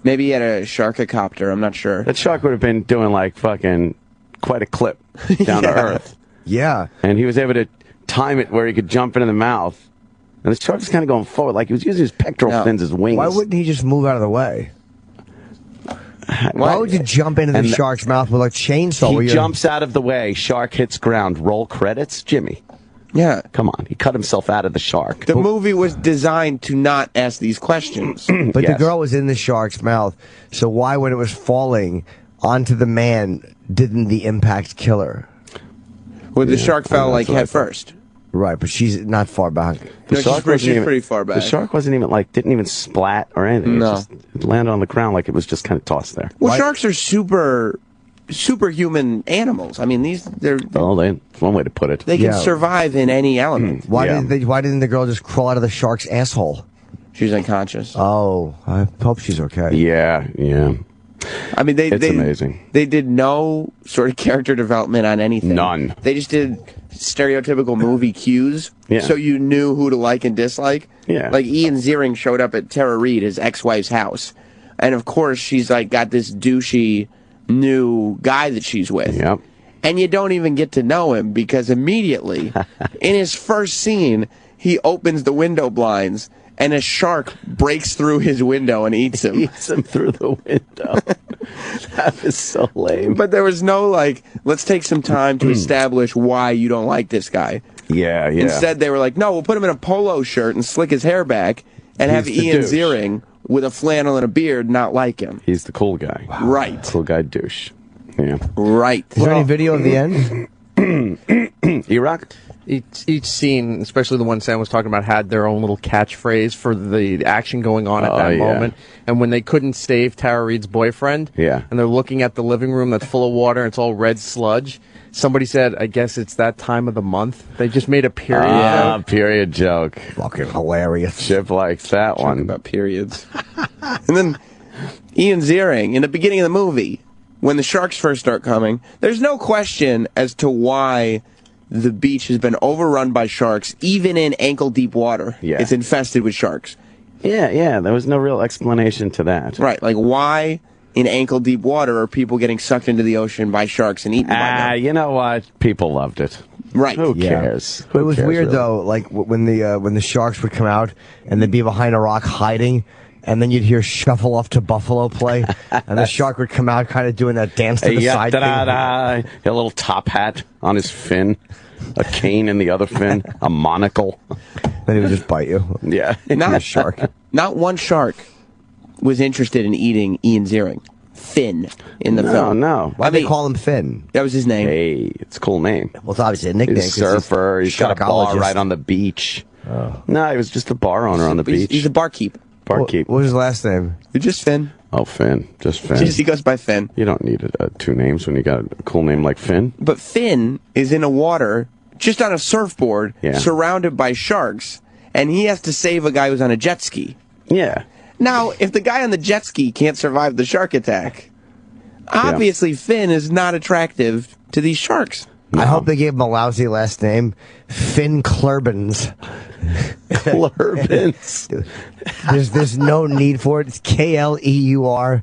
Speaker 4: Maybe he had a sharkocopter. I'm not sure.
Speaker 5: That shark would have been doing, like, fucking quite a clip down to earth.
Speaker 3: Yeah.
Speaker 5: And he was able to time it where he could jump into the mouth. And the shark was kind of going forward, like he was using his pectoral fins as wings.
Speaker 3: Why wouldn't he just move out of the way? Why would you jump into the shark's mouth with a chainsaw?
Speaker 5: He jumps out of the way. Shark hits ground. Roll credits, Jimmy.
Speaker 4: Yeah.
Speaker 5: Come on. He cut himself out of the shark.
Speaker 4: The movie was designed to not ask these questions.
Speaker 3: But the girl was in the shark's mouth. So why, when it was falling onto the man, didn't the impact kill her?
Speaker 4: Well, the shark fell like head first.
Speaker 3: Right, but she's not far back.
Speaker 4: No, she's pretty far back.
Speaker 5: The shark wasn't even didn't even splat or anything.
Speaker 4: No.
Speaker 5: It landed on the ground like it was just kind of tossed there.
Speaker 4: Well, sharks are superhuman animals. I mean, they're
Speaker 5: one way to put it.
Speaker 4: They can survive in any element.
Speaker 3: Why didn't the girl just crawl out of the shark's asshole?
Speaker 4: She's unconscious.
Speaker 3: Oh, I hope she's okay.
Speaker 5: Yeah.
Speaker 4: I mean,
Speaker 5: it's amazing.
Speaker 4: They did no sort of character development on anything.
Speaker 5: None.
Speaker 4: They just did stereotypical movie cues, so you knew who to like and dislike.
Speaker 5: Yeah.
Speaker 4: Like Ian Ziering showed up at Tara Reid, his ex-wife's house, and of course she's like got this douchey new guy that she's with.
Speaker 5: Yep.
Speaker 4: And you don't even get to know him because immediately, in his first scene, he opens the window blinds. And a shark breaks through his window and eats him.
Speaker 5: Eats him through the window. That is so lame.
Speaker 4: But there was no, let's take some time to establish why you don't like this guy.
Speaker 5: Yeah.
Speaker 4: Instead, they were like, no, we'll put him in a polo shirt and slick his hair back and have Ian Ziering with a flannel and a beard not like him.
Speaker 5: He's the cool guy.
Speaker 4: Wow. Right.
Speaker 5: Cool guy douche. Yeah.
Speaker 4: Right.
Speaker 3: Is there any video of the end?
Speaker 5: Iraq?
Speaker 9: Each scene, especially the one Sam was talking about, had their own little catchphrase for the action going on at that moment. And when they couldn't save Tara Reid's boyfriend, and they're looking at the living room that's full of water and it's all red sludge, Somebody said, I guess it's that time of the month. They just made a period joke.
Speaker 5: Period joke.
Speaker 3: Fucking hilarious.
Speaker 5: Chip likes that
Speaker 4: Talking
Speaker 5: one.
Speaker 4: about periods. And then Ian Ziering, in the beginning of the movie, when the sharks first start coming, there's no question as to why the beach has been overrun by sharks, even in ankle-deep water.
Speaker 5: Yeah.
Speaker 4: It's infested with sharks.
Speaker 5: Yeah, there was no real explanation to that.
Speaker 4: Right, like why in ankle-deep water are people getting sucked into the ocean by sharks and eaten by them?
Speaker 5: You know what? People loved it.
Speaker 4: Right.
Speaker 5: Who cares?
Speaker 3: But it was
Speaker 5: Who cares,
Speaker 3: weird
Speaker 5: really?
Speaker 3: though, like when the sharks would come out and they'd be behind a rock hiding, and then you'd hear "Shuffle Off to Buffalo" play, and the shark would come out, kind of doing that dance to the side thing.
Speaker 5: A little top hat on his fin, a cane in the other fin, a monocle.
Speaker 3: Then he would just bite you.
Speaker 5: Yeah,
Speaker 4: Not
Speaker 3: a shark.
Speaker 4: Not one shark was interested in eating Ian Ziering. Finn in the film.
Speaker 5: No.
Speaker 3: Why'd they call him Finn?
Speaker 4: That was his name.
Speaker 5: Hey, it's a cool name.
Speaker 3: Well, it's obviously a nickname.
Speaker 5: He's a surfer. He's got a bar
Speaker 3: sharkologist.
Speaker 5: right on the beach. No, he was just a bar owner on the beach.
Speaker 4: He's a barkeep.
Speaker 5: Barkeep.
Speaker 3: What was his last name?
Speaker 4: Just Finn.
Speaker 5: Oh, Finn. Just Finn.
Speaker 4: He goes by Finn.
Speaker 5: You don't need two names when you got a cool name like Finn.
Speaker 4: But Finn is in the water, just on a surfboard,
Speaker 5: Yeah.
Speaker 4: surrounded by sharks, and he has to save a guy who's on a jet ski.
Speaker 5: Yeah.
Speaker 4: Now, if the guy on the jet ski can't survive the shark attack, obviously Finn is not attractive to these sharks.
Speaker 3: I hope they gave him a lousy last name, Finn Klerbens.
Speaker 5: Klerbens.
Speaker 3: There's no need for it. It's Kleurbens.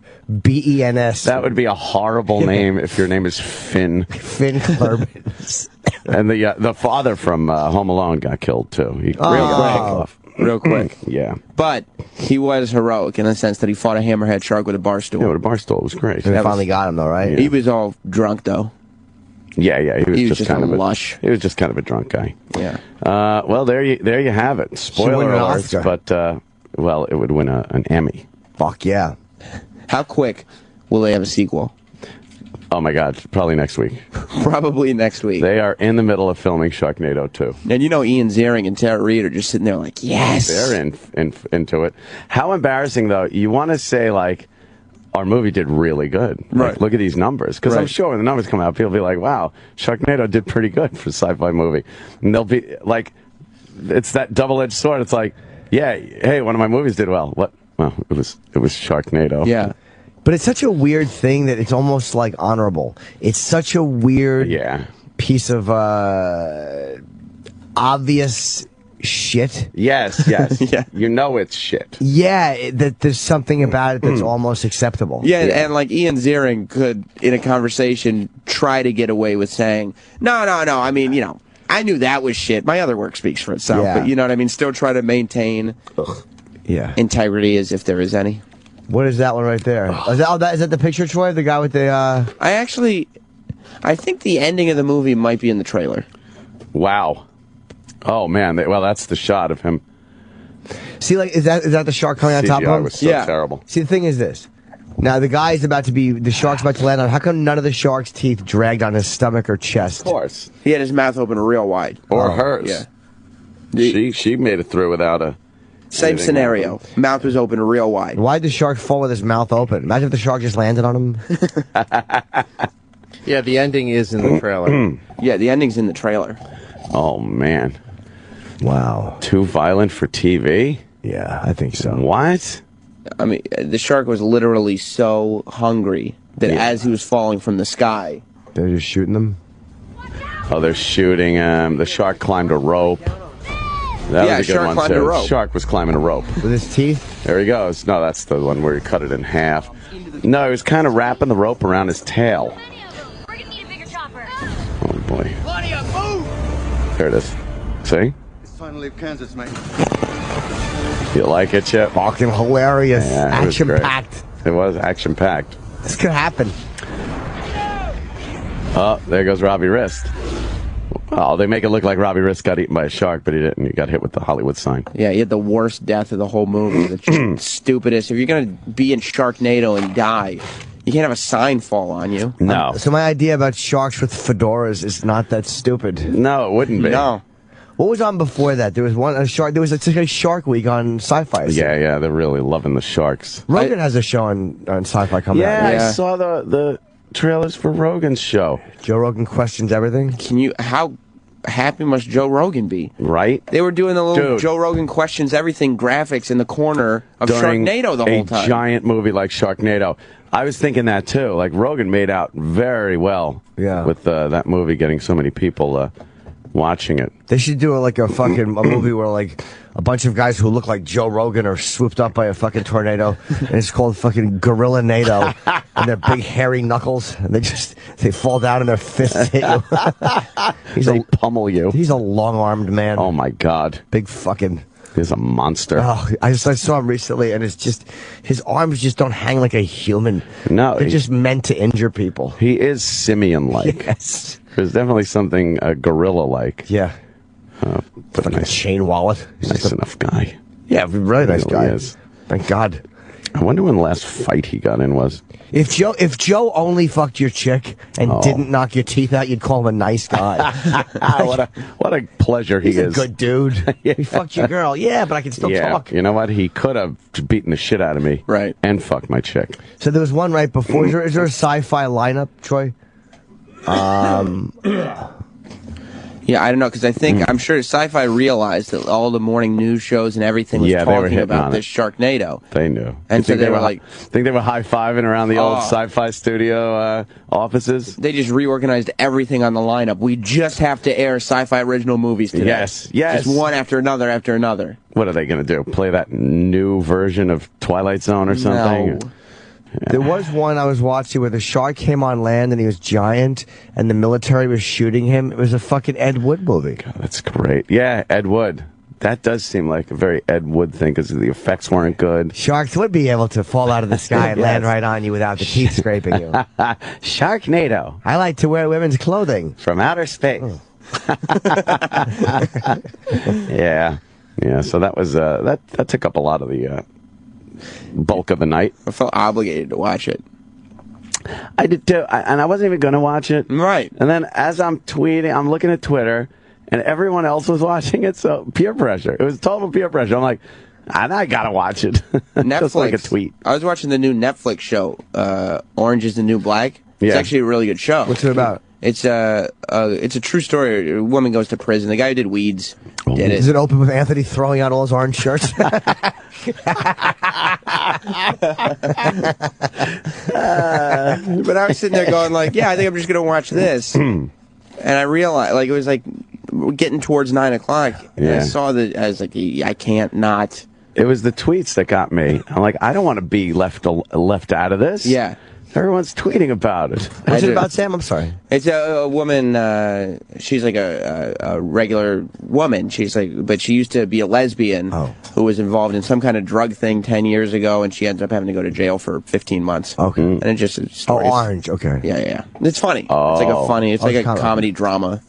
Speaker 5: That would be a horrible name if your name is Finn.
Speaker 3: Finn Klerbens.
Speaker 5: And the father from Home Alone got killed too. He
Speaker 4: Real quick.
Speaker 5: Yeah.
Speaker 4: But he was heroic in the sense that he fought a hammerhead shark with a bar stool.
Speaker 5: Yeah, with a bar stool. It was great.
Speaker 3: They finally got him though, right?
Speaker 5: Yeah.
Speaker 4: He was all drunk though.
Speaker 5: Yeah. He was
Speaker 4: just
Speaker 5: kind
Speaker 4: a
Speaker 5: of
Speaker 4: lush.
Speaker 5: He was just kind of a drunk guy.
Speaker 4: Yeah.
Speaker 5: Well, there you have it. Spoiler
Speaker 3: win an
Speaker 5: alerts,
Speaker 3: Oscar.
Speaker 5: but well, it would win an Emmy.
Speaker 3: Fuck yeah.
Speaker 4: How quick will they have a sequel?
Speaker 5: Oh my God, probably next week.
Speaker 4: Probably next week.
Speaker 5: They are in the middle of filming Sharknado 2.
Speaker 4: And you know Ian Ziering and Tara Reid are just sitting there like, yes.
Speaker 5: They're into it. How embarrassing though. You want to say like, our movie did really good.
Speaker 4: Right.
Speaker 5: Like, look at these numbers. Because I'm sure when the numbers come out, people will be like, wow, Sharknado did pretty good for a sci-fi movie. And they'll be like, it's that double-edged sword. It's like, yeah, hey, one of my movies did well. What? Well, it was Sharknado.
Speaker 4: Yeah.
Speaker 3: But it's such a weird thing that it's almost like honorable. It's such a weird piece of obvious shit.
Speaker 5: Yes.
Speaker 4: Yeah.
Speaker 5: You know it's shit.
Speaker 3: Yeah, that there's something about it that's almost acceptable.
Speaker 4: Yeah, and like Ian Ziering could, in a conversation, try to get away with saying, no, I mean, you know, I knew that was shit. My other work speaks for itself.
Speaker 3: Yeah.
Speaker 4: But you know what I mean? Still try to maintain integrity as if there is any.
Speaker 3: What is that one right there? Is that the picture, Troy? The guy with the...
Speaker 4: I think the ending of the movie might be in the trailer.
Speaker 5: Wow. Oh, man. Well, that's the shot of him.
Speaker 3: See, like, is that the shark coming on top of him?
Speaker 5: Was so terrible.
Speaker 3: See, the thing is this. Now, the shark's about to land on. How come none of the shark's teeth dragged on his stomach or chest?
Speaker 5: Of course.
Speaker 4: He had his mouth open real wide.
Speaker 5: Or hers.
Speaker 4: Yeah.
Speaker 5: She made it through without a...
Speaker 4: Same scenario. Mouth was open real wide.
Speaker 3: Why'd the shark fall with his mouth open? Imagine if the shark just landed on him.
Speaker 9: Yeah, the ending is in the trailer.
Speaker 4: Yeah, the ending's in the trailer.
Speaker 5: Oh, man.
Speaker 3: Wow.
Speaker 5: Too violent for TV?
Speaker 3: Yeah, I think so.
Speaker 5: What?
Speaker 4: I mean, the shark was literally so hungry that as he was falling from the sky...
Speaker 3: They're just shooting them?
Speaker 5: Oh, they're shooting him. The shark climbed a rope. That was a good
Speaker 4: shark
Speaker 5: one,
Speaker 4: climbed
Speaker 5: too.
Speaker 4: a rope.
Speaker 5: Shark was climbing a rope.
Speaker 3: With his teeth?
Speaker 5: There he goes. No, that's the one where he cut it in half. No, he was kind of wrapping the rope around his tail. Oh, boy. There it is. See?
Speaker 10: It's time to leave Kansas, mate.
Speaker 5: You like it, Chip?
Speaker 3: Fucking hilarious.
Speaker 5: Yeah,
Speaker 3: Action-packed.
Speaker 5: It was action-packed.
Speaker 3: This could happen.
Speaker 5: Oh, there goes Robbie Wrist. Oh, they make it look like Robbie Wrist got eaten by a shark, but he didn't. He got hit with the Hollywood sign.
Speaker 4: Yeah, he had the worst death of the whole movie. The stupidest. If you're going to be in Sharknado and die, you can't have a sign fall on you.
Speaker 5: No.
Speaker 3: So my idea about sharks with fedoras is not that stupid.
Speaker 5: No, it wouldn't be.
Speaker 4: No.
Speaker 3: What was on before that? There was a Shark Week on Sci-Fi.
Speaker 5: Yeah, they're really loving the sharks.
Speaker 3: Rogan has a show on Sci-Fi coming out.
Speaker 5: Yeah, I saw the trailers for Rogan's show.
Speaker 3: Joe Rogan questions everything.
Speaker 4: How happy must Joe Rogan be?
Speaker 5: Right?
Speaker 4: They were doing the little Joe Rogan questions everything graphics in the corner of Sharknado the whole time.
Speaker 5: A giant movie like Sharknado. I was thinking that too. Like Rogan made out very well with that movie getting so many people watching it.
Speaker 3: They should do a movie where like a bunch of guys who look like Joe Rogan are swooped up by a fucking tornado, and it's called fucking Gorilla Nado, and they're big hairy knuckles, and they fall down and their fists hit you.
Speaker 5: They pummel you.
Speaker 3: He's a long-armed man.
Speaker 5: Oh my God.
Speaker 3: Big fucking.
Speaker 5: He's a monster.
Speaker 3: Oh, I saw him recently, and it's just his arms just don't hang like a human.
Speaker 5: No,
Speaker 3: they're just meant to injure people.
Speaker 5: He is simian-like.
Speaker 3: Yes,
Speaker 5: there's definitely something gorilla-like.
Speaker 3: Yeah,
Speaker 5: but a nice
Speaker 3: chain wallet.
Speaker 5: Nice enough guy.
Speaker 3: Yeah, really nice guy.
Speaker 5: Is.
Speaker 3: Thank God.
Speaker 5: I wonder when the last fight he got in was.
Speaker 3: If Joe only fucked your chick and didn't knock your teeth out, you'd call him a nice guy.
Speaker 5: What a pleasure he is.
Speaker 3: He's a good dude. He fucked your girl. Yeah, but I can still talk.
Speaker 5: You know what? He could have beaten the shit out of me.
Speaker 4: Right.
Speaker 5: And fucked my chick.
Speaker 3: So there was one right before. Is there a sci-fi lineup, Troy?
Speaker 4: Yeah, I don't know, because I'm sure Sci-Fi realized that all the morning news shows and everything was talking about this Sharknado.
Speaker 5: They knew.
Speaker 4: And so they were like...
Speaker 5: Think they were high-fiving around the old Sci-Fi studio offices?
Speaker 4: They just reorganized everything on the lineup. We just have to air Sci-Fi original movies today.
Speaker 5: Yes.
Speaker 4: Just one after another after another.
Speaker 5: What are they going to do? Play that new version of Twilight Zone or something?
Speaker 4: No.
Speaker 3: There was one I was watching where the shark came on land and he was giant and the military was shooting him. It was a fucking Ed Wood movie.
Speaker 5: God, that's great. Yeah, Ed Wood. That does seem like a very Ed Wood thing because the effects weren't good.
Speaker 3: Sharks would be able to fall out of the sky and land right on you without the teeth scraping you.
Speaker 5: Sharknado.
Speaker 3: I like to wear women's clothing.
Speaker 5: From outer space. Yeah. Yeah, so that was, that took up a lot of the bulk of the night.
Speaker 4: I felt obligated to watch it.
Speaker 5: I did too, and I wasn't even going to watch it.
Speaker 4: Right.
Speaker 5: And then as I'm tweeting, I'm looking at Twitter, and everyone else was watching it, so peer pressure. It was total peer pressure. I'm like, I got to watch it.
Speaker 4: Netflix.
Speaker 5: Just like a tweet.
Speaker 4: I was watching the new Netflix show, Orange is the New Black. It's actually a really good show.
Speaker 3: What's it about?
Speaker 4: It's a true story. A woman goes to prison. The guy who did Weeds did it.
Speaker 3: Does it open with Anthony throwing out all his orange shirts?
Speaker 4: But I was sitting there going like, yeah, I think I'm just going to watch this. And I realized, like, it was like getting towards 9 o'clock. And I saw that. I was like, I can't not.
Speaker 5: It was the tweets that got me. I'm like, I don't want to be left out of this.
Speaker 4: Yeah.
Speaker 5: Everyone's tweeting about it.
Speaker 3: What's it about, Sam? I'm sorry.
Speaker 4: It's a woman. She's like a regular woman. She's like, but she used to be a lesbian who was involved in some kind of drug thing 10 years ago, and she ends up having to go to jail for 15 months.
Speaker 3: Okay.
Speaker 4: And it just stories.
Speaker 3: Orange. Okay.
Speaker 4: Yeah. It's funny. It's like a funny. It's like a comedy drama,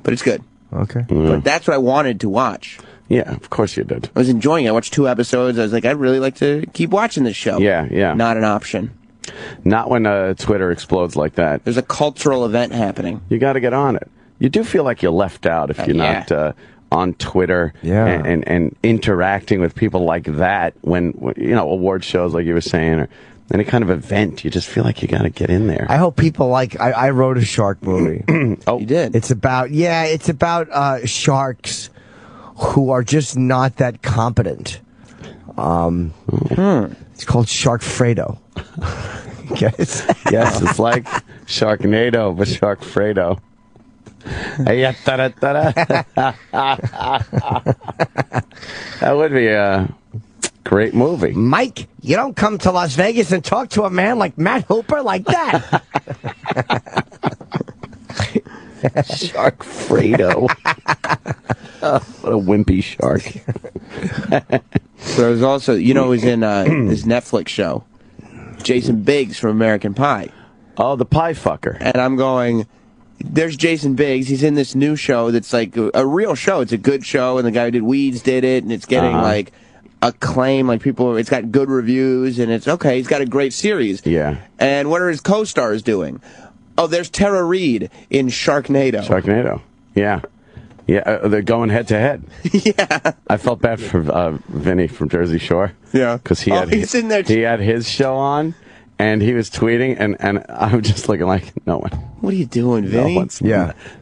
Speaker 4: but it's good.
Speaker 3: Okay.
Speaker 4: But that's what I wanted to watch.
Speaker 5: Yeah, of course you did.
Speaker 4: I was enjoying it. I watched 2 episodes. I was like, I'd really like to keep watching this show.
Speaker 5: Yeah.
Speaker 4: Not an option.
Speaker 5: Not when Twitter explodes like that.
Speaker 4: There's a cultural event happening.
Speaker 5: You got to get on it. You do feel like you're left out if you're not on Twitter and interacting with people like that when award shows like you were saying or any kind of event. You just feel like you got to get in there.
Speaker 3: I hope people like. I wrote a shark movie.
Speaker 5: Oh,
Speaker 4: you did?
Speaker 3: It's about sharks who are just not that competent. It's called Sharkfredo. Yes,
Speaker 5: it's like Sharknado, but Sharkfredo. That would be a great movie.
Speaker 3: Mike, you don't come to Las Vegas and talk to a man like Matt Hooper like that.
Speaker 5: Sharkfredo. What a wimpy shark.
Speaker 4: There was also, it was in this Netflix show, Jason Biggs from American Pie.
Speaker 5: Oh, the pie fucker.
Speaker 4: And I'm going, there's Jason Biggs. He's in this new show that's like a real show. It's a good show, and the guy who did Weeds did it, and it's getting like acclaim. Like it's got good reviews, and it's okay. He's got a great series.
Speaker 5: Yeah.
Speaker 4: And what are his co-stars doing? Oh, there's Tara Reid in Sharknado.
Speaker 5: Yeah. Yeah, they're going head to head.
Speaker 4: Yeah.
Speaker 5: I felt bad for Vinny from Jersey Shore.
Speaker 4: Yeah.
Speaker 5: Because
Speaker 4: he's in there too.
Speaker 5: He had his show on, And he was tweeting, and I'm just looking like, no one.
Speaker 4: What are you doing, Vinny?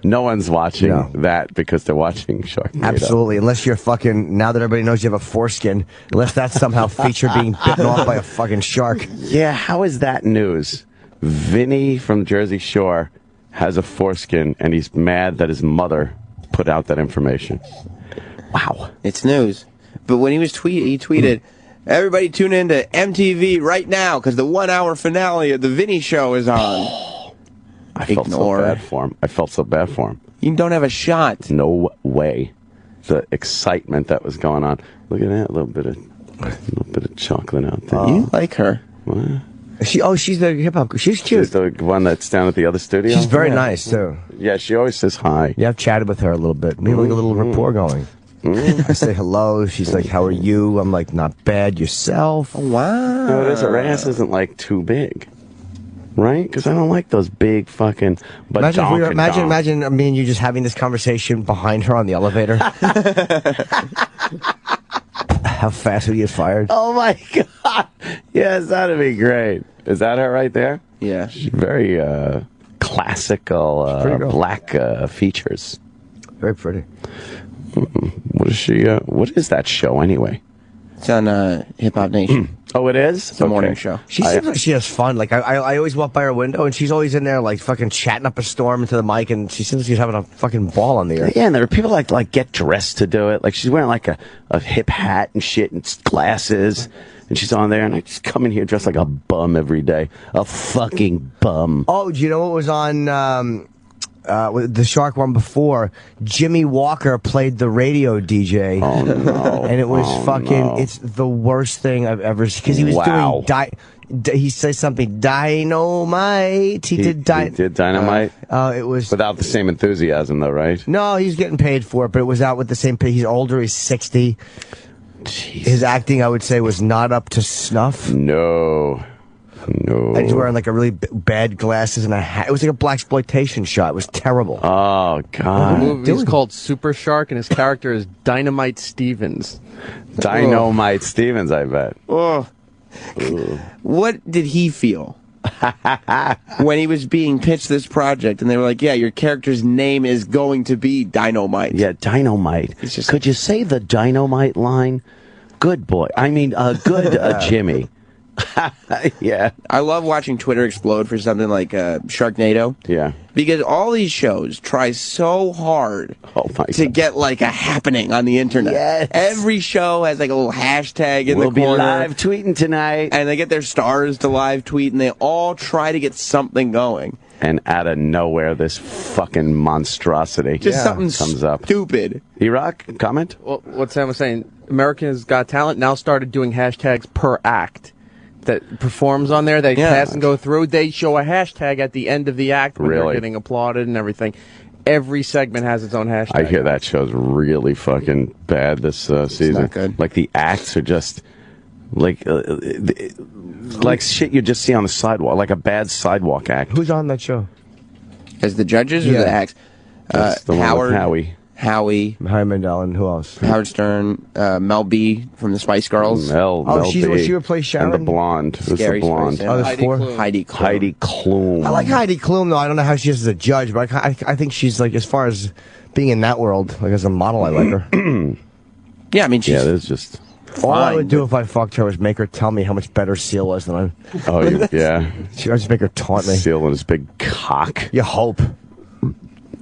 Speaker 5: No one's watching that because they're watching Sharknado.
Speaker 3: Absolutely, unless you're fucking, now that everybody knows you have a foreskin, unless that's somehow featured being bitten off by a fucking shark.
Speaker 5: Yeah, how is that news? Vinny from Jersey Shore has a foreskin, and he's mad that his mother put out that information. Wow.
Speaker 4: It's news. But when he was he tweeted, everybody tune in to MTV right now because the 1 hour finale of the Vinny Show is on.
Speaker 5: I felt so bad for him. I felt so bad for him.
Speaker 4: You don't have a shot.
Speaker 5: No way. The excitement that was going on. Look at that, a little bit of chocolate out there.
Speaker 4: You like her?
Speaker 5: What?
Speaker 3: She's the hip hop. She's cute.
Speaker 5: She's the one that's down at the other studio.
Speaker 3: She's very nice too.
Speaker 5: Yeah, she always says hi.
Speaker 3: Yeah, I've chatted with her a little bit. We have like a little rapport going. I say hello. She's like, "How are you?" I'm like, "Not bad. Yourself?"
Speaker 4: Oh, wow.
Speaker 5: No, it is. Her ass isn't like too big, right? Because I don't like those big fucking. But
Speaker 3: imagine me and you just having this conversation behind her on the elevator. How fast would you get fired?
Speaker 5: Oh my god! Yes, that'd be great. Is that her right there?
Speaker 4: Yeah.
Speaker 5: She's very classical black features.
Speaker 3: Very pretty.
Speaker 5: What is she? What is that show anyway?
Speaker 4: It's on Hip Hop Nation.
Speaker 5: Oh, it is?
Speaker 4: It's a morning show.
Speaker 3: She seems like she has fun. Like I always walk by her window, and she's always in there, like fucking chatting up a storm into the mic, and she seems like she's having a fucking ball on the air.
Speaker 5: Yeah, and there are people like get dressed to do it. Like she's wearing like a hip hat and shit and glasses, and she's on there, and I just come in here dressed like a bum every day, a fucking bum.
Speaker 3: Oh, do you know what was on? The Shark one before, Jimmy Walker played the radio DJ.
Speaker 5: Oh no!
Speaker 3: And it was it's the worst thing I've ever seen because he was doing he says something dynamite. He did
Speaker 5: dynamite.
Speaker 3: It was
Speaker 5: without the same enthusiasm though, right?
Speaker 3: No, he's getting paid for it, but it was out with the same. He's older. He's 60. Jesus. His acting, I would say, was not up to snuff.
Speaker 5: No.
Speaker 3: And he's wearing like a really bad glasses and a hat. It was like a blaxploitation shot. It was terrible.
Speaker 5: Oh god!
Speaker 9: The movie is called Super Shark, and his character is Dynamite Stevens.
Speaker 5: Dynamite Stevens, I bet.
Speaker 4: Oh. What did he feel when he was being pitched this project, and they were like, "Yeah, your character's name is going to be Dynamite."
Speaker 5: Yeah, Dynamite. Could you say the Dynamite line? Good boy. I mean, good Jimmy. Yeah.
Speaker 4: I love watching Twitter explode for something like Sharknado.
Speaker 5: Yeah.
Speaker 4: Because all these shows try so hard to get like a happening on the internet.
Speaker 5: Yes.
Speaker 4: Every show has like a little hashtag in the corner.
Speaker 5: We'll be live tweeting tonight.
Speaker 4: And they get their stars to live tweet, and they all try to get something going.
Speaker 5: And out of nowhere, this fucking monstrosity
Speaker 4: something
Speaker 5: comes up.
Speaker 4: Stupid.
Speaker 5: E-Rock, comment?
Speaker 9: Well, what Sam was saying, America's Got Talent now started doing hashtags per act that performs on there. They pass and go through. They show a hashtag at the end of the act when they're getting applauded and everything. Every segment has its own hashtag.
Speaker 5: I hear that show's really fucking bad this season.
Speaker 4: Not good.
Speaker 5: Like the acts are just like shit you just see on the sidewalk, like a bad sidewalk act.
Speaker 3: Who's on that show?
Speaker 4: As the judges or the acts?
Speaker 5: That's the
Speaker 4: Howard,
Speaker 5: one with
Speaker 4: Howie
Speaker 3: Mandel, and who else?
Speaker 4: Howard Stern, Mel B from the Spice Girls.
Speaker 5: Mel B.
Speaker 3: She replaced Sharon?
Speaker 5: And the blonde. Who's the
Speaker 4: Scary
Speaker 5: blonde?
Speaker 4: Spice,
Speaker 3: Oh, there's four?
Speaker 4: Heidi Klum.
Speaker 5: Heidi Klum.
Speaker 3: I like Heidi Klum, though. I don't know how she is as a judge, but I think she's, like, as far as being in that world, like, as a model, I like her.
Speaker 4: Yeah, I mean, she's...
Speaker 5: Yeah, there's just...
Speaker 3: All I would do if I fucked her was make her tell me how much better Seal was than I.
Speaker 5: Oh, yeah.
Speaker 3: I'd just make her taunt me.
Speaker 5: Seal and his big cock.
Speaker 3: You hope.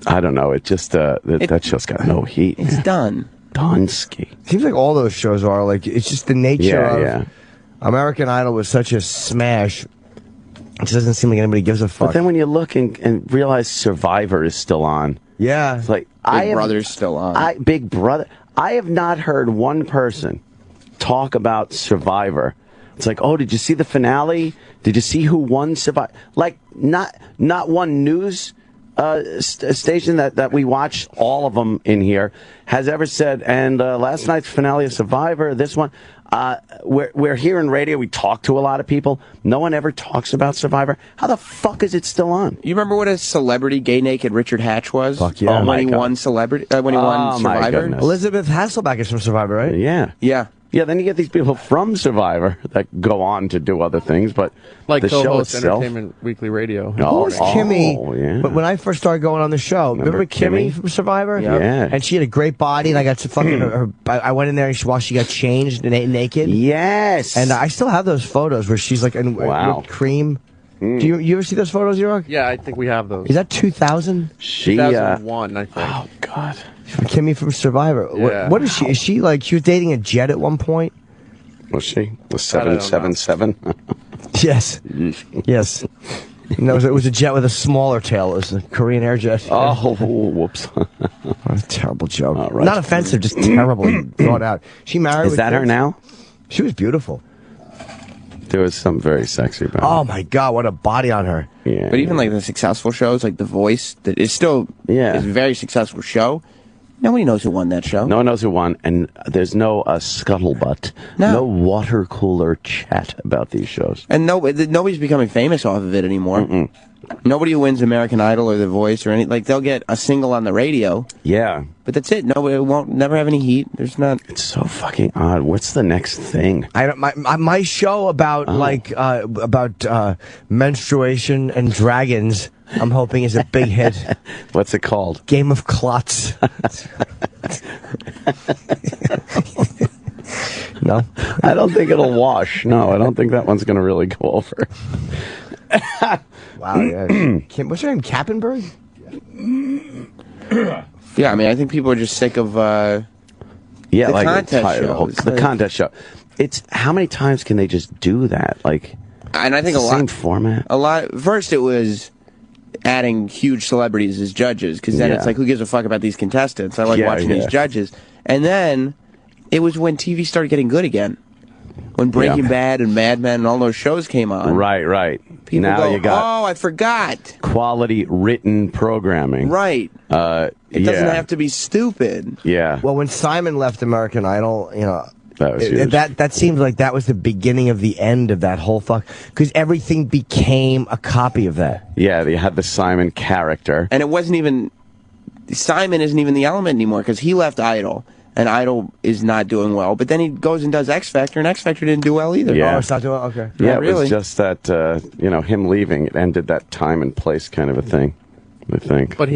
Speaker 5: I don't know. It just that show's got no heat.
Speaker 4: It's done.
Speaker 5: Donsky.
Speaker 3: Seems like all those shows are like it's just the nature of American Idol was such a smash. It just doesn't seem like anybody gives a fuck.
Speaker 5: But then when you look and realize Survivor is still on,
Speaker 3: it's
Speaker 5: like
Speaker 4: Big Brother's still on.
Speaker 5: Big Brother. I have not heard one person talk about Survivor. It's like, oh, did you see the finale? Did you see who won Survivor? Like not one news station that we watch, all of them in here, has ever said, and last night's finale of Survivor, this one, we're here in radio, we talk to a lot of people, no one ever talks about Survivor. How the fuck is it still on?
Speaker 4: You remember what a celebrity gay naked Richard Hatch was?
Speaker 3: Fuck yeah.
Speaker 4: When he won Survivor?
Speaker 5: Goodness.
Speaker 3: Elizabeth Hasselbeck is from Survivor, right?
Speaker 5: Yeah.
Speaker 4: Yeah.
Speaker 5: Yeah, then you get these people from Survivor that go on to do other things, but
Speaker 9: like
Speaker 5: the show
Speaker 9: co-host
Speaker 5: itself.
Speaker 9: Entertainment Weekly Radio.
Speaker 3: Who was Kimmy?
Speaker 5: Yeah.
Speaker 3: But when I first started going on the show, remember Kimmy from Survivor?
Speaker 5: Yeah.
Speaker 3: And she had a great body, and I got to fucking I went in there while she got changed naked.
Speaker 5: Yes.
Speaker 3: And I still have those photos where she's like in whipped cream. Do you ever see those photos, York?
Speaker 9: Yeah, I think we have those.
Speaker 3: Is that 2000?
Speaker 9: 2001, I think.
Speaker 5: Oh God.
Speaker 3: Kimmy from Survivor.
Speaker 9: Yeah.
Speaker 3: What is she? Is she like she was dating a jet at one point?
Speaker 5: Was she? The 777?
Speaker 3: Yes. Yes. No, it was a jet with a smaller tail. It was a Korean Air jet.
Speaker 5: Oh, whoops.
Speaker 3: What a terrible joke.
Speaker 5: Right.
Speaker 3: Not offensive, just terribly thought out. She married.
Speaker 5: Is that her now?
Speaker 3: She was beautiful.
Speaker 5: There was something very sexy about her.
Speaker 3: Oh my God, what a body on her.
Speaker 5: Yeah.
Speaker 4: But even like the successful shows, like The Voice, that is still is a very successful show. Nobody knows who won that show.
Speaker 5: No one knows who won, and there's no scuttlebutt, no water cooler chat about these shows.
Speaker 4: And nobody's becoming famous off of it anymore. Nobody who wins American Idol or The Voice or anything, like they'll get a single on the radio.
Speaker 5: Yeah.
Speaker 4: But that's it. Nobody won't never have any heat. There's not.
Speaker 5: It's so fucking odd. What's the next thing?
Speaker 3: My show about menstruation and dragons, I'm hoping is a big hit.
Speaker 5: What's it called?
Speaker 3: Game of Clots. No?
Speaker 5: I don't think it'll wash. No, I don't think that one's going to really go over.
Speaker 3: Wow, yeah. What's her name? Kappenberg?
Speaker 4: Yeah, I mean, I think people are just sick of the contest shows.
Speaker 5: The contest show. It's how many times can they just do that? Like,
Speaker 4: and I think
Speaker 5: same format.
Speaker 4: A lot. First, it was adding huge celebrities as judges, because then it's like, who gives a fuck about these contestants? I like watching these judges. And then it was when TV started getting good again. When Breaking Bad and Mad Men and all those shows came on.
Speaker 5: Right.
Speaker 4: People
Speaker 5: now
Speaker 4: go,
Speaker 5: you got
Speaker 4: oh, I forgot.
Speaker 5: Quality written programming.
Speaker 4: Right. It doesn't have to be stupid.
Speaker 5: Yeah.
Speaker 3: Well, when Simon left American Idol, you know,
Speaker 5: that was huge.
Speaker 3: That seems like that was the beginning of the end of that whole because everything became a copy of that.
Speaker 5: Yeah, they had the Simon character.
Speaker 4: And it wasn't even, Simon isn't even the element anymore, because he left Idol. And Idol is not doing well, but then he goes and does X Factor, and X Factor didn't do well either.
Speaker 3: Yeah. Oh, it's not doing well? Okay.
Speaker 5: Yeah,
Speaker 4: really.
Speaker 5: It was just that, him leaving, it ended that time and place kind of a thing, I think.
Speaker 9: But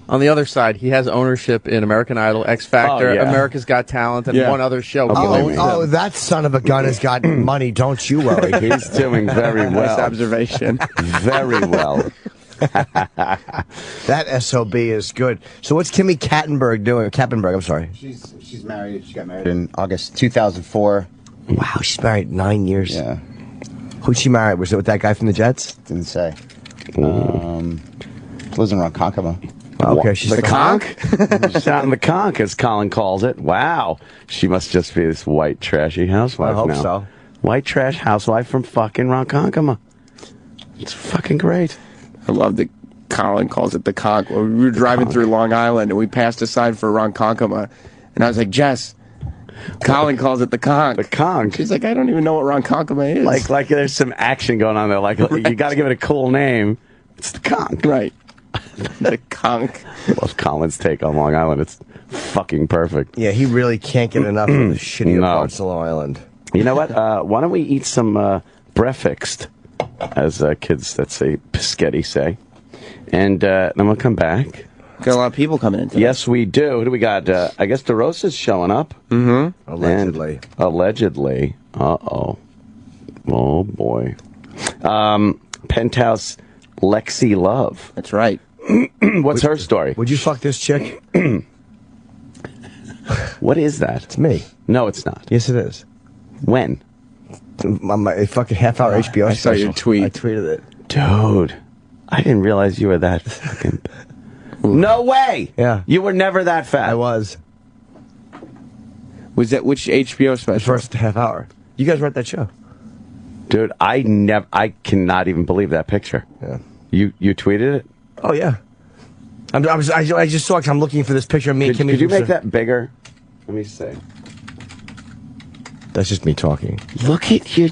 Speaker 9: on the other side, he has ownership in American Idol, X Factor, America's Got Talent, and one other show.
Speaker 3: Oh, that son of a gun has got money, don't you worry.
Speaker 5: He's doing very well.
Speaker 4: Nice observation.
Speaker 5: Very well.
Speaker 3: That SOB is good. So what's Kimmy Kattenberg doing? Kappenberg, I'm sorry.
Speaker 10: She's married. She got married in August 2004.
Speaker 3: Wow, she's married 9 years.
Speaker 10: Yeah.
Speaker 3: Who'd she marry? Was it with that guy from the Jets?
Speaker 10: Didn't say. Lives in Ronkonkoma.
Speaker 3: Okay, she's
Speaker 5: the conch? She's out in the conch, as Colin calls it. Wow. She must just be this white, trashy housewife
Speaker 3: I hope
Speaker 5: now.
Speaker 3: so.
Speaker 5: White trash housewife from fucking Ronkonkoma. It's fucking great.
Speaker 4: I love that Colin calls it the conch. We were driving through Long Island, and we passed a sign for Ronkonkoma, and I was like, Jess, Colin calls it the conch.
Speaker 5: The conch.
Speaker 4: She's like, I don't even know what Ronkonkoma is.
Speaker 5: Like there's some action going on there. Like, you got to give it a cool name. It's the conch.
Speaker 4: Right. The conch.
Speaker 5: Love Colin's take on Long Island. It's fucking perfect.
Speaker 3: Yeah, he really can't get enough of the shittier parts of Long Island.
Speaker 5: You know what? Why don't we eat some breakfast, as kids that say Piscetti say, and then we'll come back.
Speaker 4: Got a lot of people coming in today.
Speaker 5: Yes, we do. Who do we got? I guess DeRosa's showing up.
Speaker 4: Mm-hmm.
Speaker 3: Allegedly.
Speaker 5: Allegedly. Uh-oh. Oh, boy. Penthouse Lexi Love.
Speaker 4: That's right.
Speaker 5: What's her story?
Speaker 3: Would you fuck this chick?
Speaker 5: What is that?
Speaker 3: It's me.
Speaker 5: No, it's not.
Speaker 3: Yes, it is.
Speaker 5: When?
Speaker 3: My fucking half-hour HBO
Speaker 4: I saw
Speaker 3: special.
Speaker 4: your tweet.
Speaker 3: I tweeted it.
Speaker 5: Dude, I didn't realize you were that fucking... No way!
Speaker 3: Yeah.
Speaker 5: You were never that fat.
Speaker 3: I was.
Speaker 4: Was that which HBO special?
Speaker 3: The first half hour. You guys were at that show.
Speaker 5: Dude, I cannot even believe that picture.
Speaker 3: Yeah.
Speaker 5: You tweeted it?
Speaker 3: Oh, yeah. I just saw it 'cause I'm looking for this picture of me and Kimmy.
Speaker 5: Could you make that bigger? Let me see.
Speaker 3: That's just me talking.
Speaker 5: Look at your...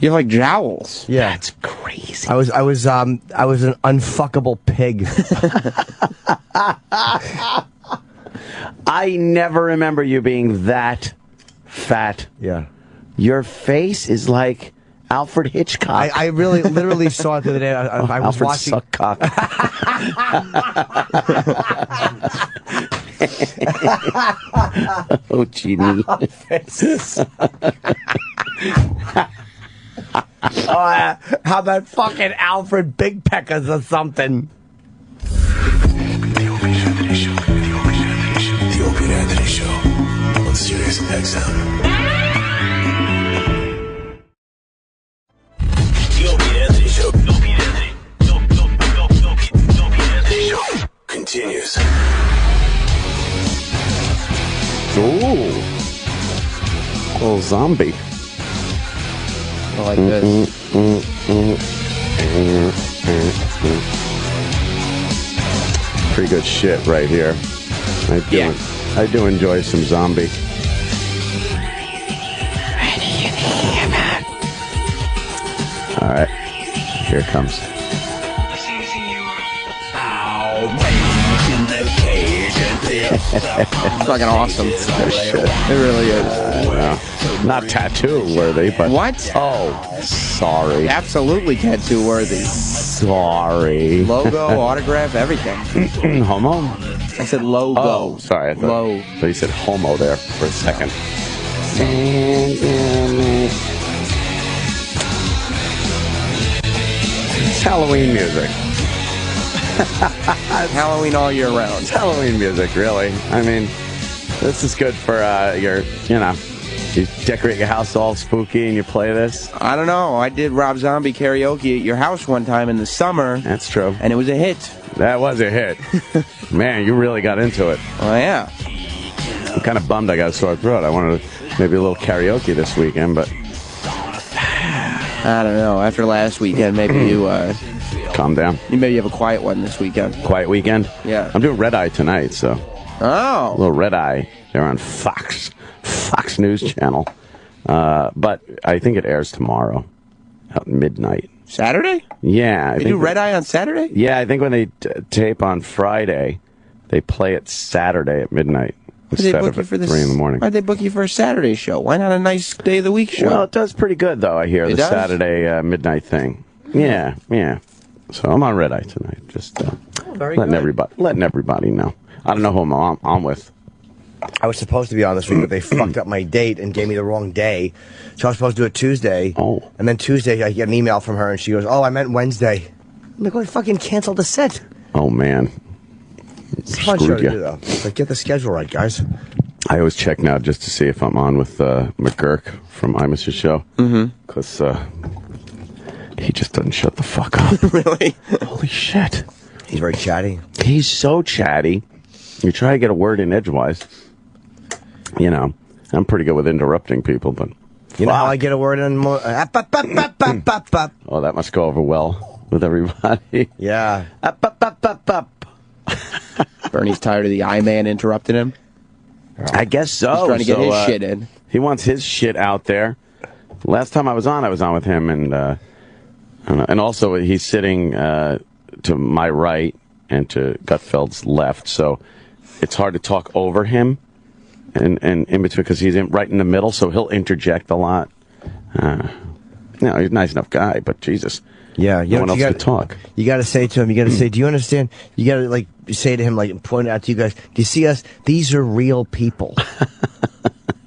Speaker 4: You have like jowls.
Speaker 3: Yeah.
Speaker 5: That's crazy.
Speaker 3: I was an unfuckable pig.
Speaker 5: I never remember you being that fat.
Speaker 3: Yeah.
Speaker 5: Your face is like Alfred Hitchcock.
Speaker 3: I really, literally saw it the other day. I was
Speaker 5: Alfred
Speaker 3: watching.
Speaker 5: Suckcock. Oh, Genie.
Speaker 3: How about fucking Alfred Big Peckers or something?
Speaker 2: The Opie and Anthony Show. The Opie and Anthony Show. On Sirius XM. The Opie and Anthony Show. Opie and Anthony. Opie and Anthony Show continues.
Speaker 5: Ooh. Little zombie.
Speaker 4: I like this.
Speaker 5: Pretty good shit right here. I do enjoy some zombie. All right, here it comes.
Speaker 4: It's fucking awesome. It really is.
Speaker 5: Not tattoo worthy, but
Speaker 4: what?
Speaker 5: Oh, sorry.
Speaker 4: Absolutely tattoo worthy.
Speaker 5: Sorry.
Speaker 4: Logo, autograph, everything.
Speaker 5: Homo?
Speaker 4: I said logo.
Speaker 5: Oh, sorry. I thought, so you said homo there for a second. It's Halloween music.
Speaker 4: Halloween all year round.
Speaker 5: It's Halloween music, really. I mean, this is good for your, you decorate your house all spooky and you play this.
Speaker 4: I don't know. I did Rob Zombie karaoke at your house one time in the summer.
Speaker 5: That's true.
Speaker 4: And it was a hit.
Speaker 5: That was a hit. Man, you really got into it.
Speaker 4: Oh, yeah.
Speaker 5: I'm kind of bummed I got a sore throat. I wanted maybe a little karaoke this weekend, but
Speaker 4: I don't know. After last weekend, maybe you
Speaker 5: calm down.
Speaker 4: Maybe you have a quiet one this weekend.
Speaker 5: Quiet weekend?
Speaker 4: Yeah.
Speaker 5: I'm doing Red Eye tonight, so.
Speaker 4: Oh.
Speaker 5: A little Red Eye. They're on Fox News Channel. But I think it airs tomorrow at midnight.
Speaker 4: Saturday?
Speaker 5: Yeah.
Speaker 4: They do Red Eye on Saturday?
Speaker 5: Yeah, I think when they tape on Friday, they play it Saturday at midnight instead of at 3 in the morning.
Speaker 4: Why'd they book you for a Saturday show? Why not a nice day of the week show?
Speaker 5: Well, it does pretty good, though, I hear, the Saturday midnight thing. Yeah. So I'm on Red Eye tonight. Just letting everybody know. I don't know who I'm on with.
Speaker 3: I was supposed to be on this week, but they fucked up my date and gave me the wrong day. So I was supposed to do it Tuesday.
Speaker 5: Oh.
Speaker 3: And then Tuesday, I get an email from her, and she goes, "Oh, I meant Wednesday." I'm like, "Well, I fucking canceled the set."
Speaker 5: Oh, man.
Speaker 3: It's a fun show to do, though. Like, get the schedule right, guys.
Speaker 5: I always check now just to see if I'm on with McGurk from I Miss Your Show. Because he just doesn't shut the fuck up.
Speaker 4: Really?
Speaker 5: Holy shit.
Speaker 3: He's very chatty.
Speaker 5: He's so chatty. You try to get a word in edgewise. I'm pretty good with interrupting people, but
Speaker 3: you know how I get a word in more?
Speaker 5: Oh, that must go over well with everybody.
Speaker 3: Yeah.
Speaker 4: Bernie's tired of the I-Man interrupting him.
Speaker 5: I guess so.
Speaker 4: He's trying to get his shit in.
Speaker 5: He wants his shit out there. Last time I was on with him, and also he's sitting to my right and to Gutfeld's left, so it's hard to talk over him and in between because he's right in the middle, so he'll interject a lot. He's a nice enough guy, but Jesus.
Speaker 3: Yeah,
Speaker 5: no one else to talk.
Speaker 3: You got to say to him, do you understand? You got to say to him, point out to you guys, do you see us? These are real people.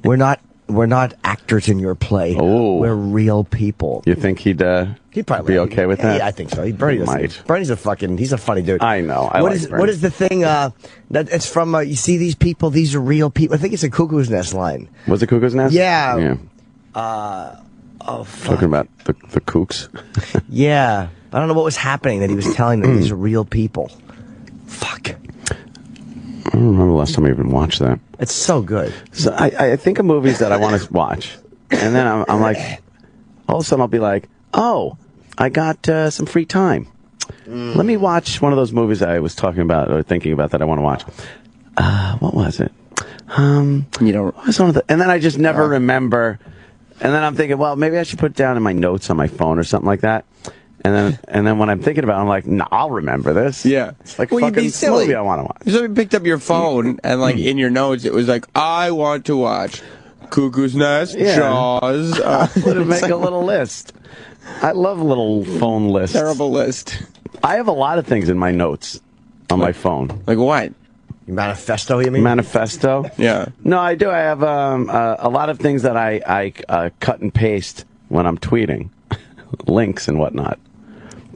Speaker 3: We're not actors in your play.
Speaker 5: Oh.
Speaker 3: We're real people.
Speaker 5: You think he'd
Speaker 3: probably
Speaker 5: be okay with that?
Speaker 3: Yeah, I think so. Bernie's he's a funny dude.
Speaker 5: I know.
Speaker 3: What is the thing? That it's from. You see these people? These are real people. I think it's a Cuckoo's Nest line.
Speaker 5: Was it Cuckoo's Nest?
Speaker 3: Yeah.
Speaker 5: Oh, fuck. Talking about the kooks.
Speaker 3: Yeah. I don't know what was happening that he was telling them these are real people. Fuck.
Speaker 5: I don't remember the last time I even watched that.
Speaker 3: It's so good.
Speaker 5: So I think of movies that I want to watch, and then I'm like, all of a sudden I'll be like, oh, I got some free time. Let me watch one of those movies I was talking about or thinking about that I want to watch. What was it? What was one of and then I just never remember. And then I'm thinking, well, maybe I should put it down in my notes on my phone or something like that. And then when I'm thinking about it, I'm like, no, I'll remember this.
Speaker 4: Yeah.
Speaker 5: It's like fucking movie I want to watch.
Speaker 4: If somebody picked up your phone and in your notes it was like, I want to watch Cuckoo's Nest, Jaws.
Speaker 5: Make a little list. I love little phone lists.
Speaker 4: Terrible list.
Speaker 5: I have a lot of things in my notes on my phone.
Speaker 4: Like what?
Speaker 3: Manifesto, you mean?
Speaker 5: Manifesto?
Speaker 4: Yeah.
Speaker 5: No, I do. I have a lot of things that I cut and paste when I'm tweeting. Links and whatnot.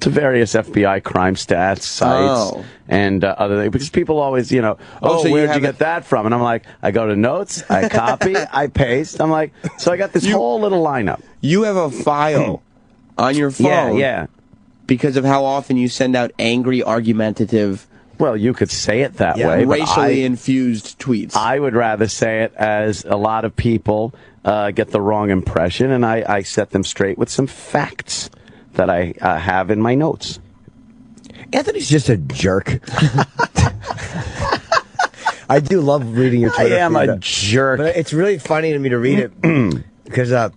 Speaker 5: To various FBI crime stats sites and other things. Because people always, so where'd you get that from? And I'm like, I go to notes, I copy, I paste. I'm like, so I got this whole little lineup.
Speaker 4: You have a file on your phone.
Speaker 5: Yeah.
Speaker 4: Because of how often you send out angry, argumentative...
Speaker 5: Well, you could say it that way.
Speaker 4: Racially infused tweets.
Speaker 5: I would rather say it as a lot of people get the wrong impression, and I set them straight with some facts that I have in my notes.
Speaker 3: Anthony's just a jerk. I do love reading your Twitter.
Speaker 5: I am a jerk.
Speaker 3: But it's really funny to me to read it because, I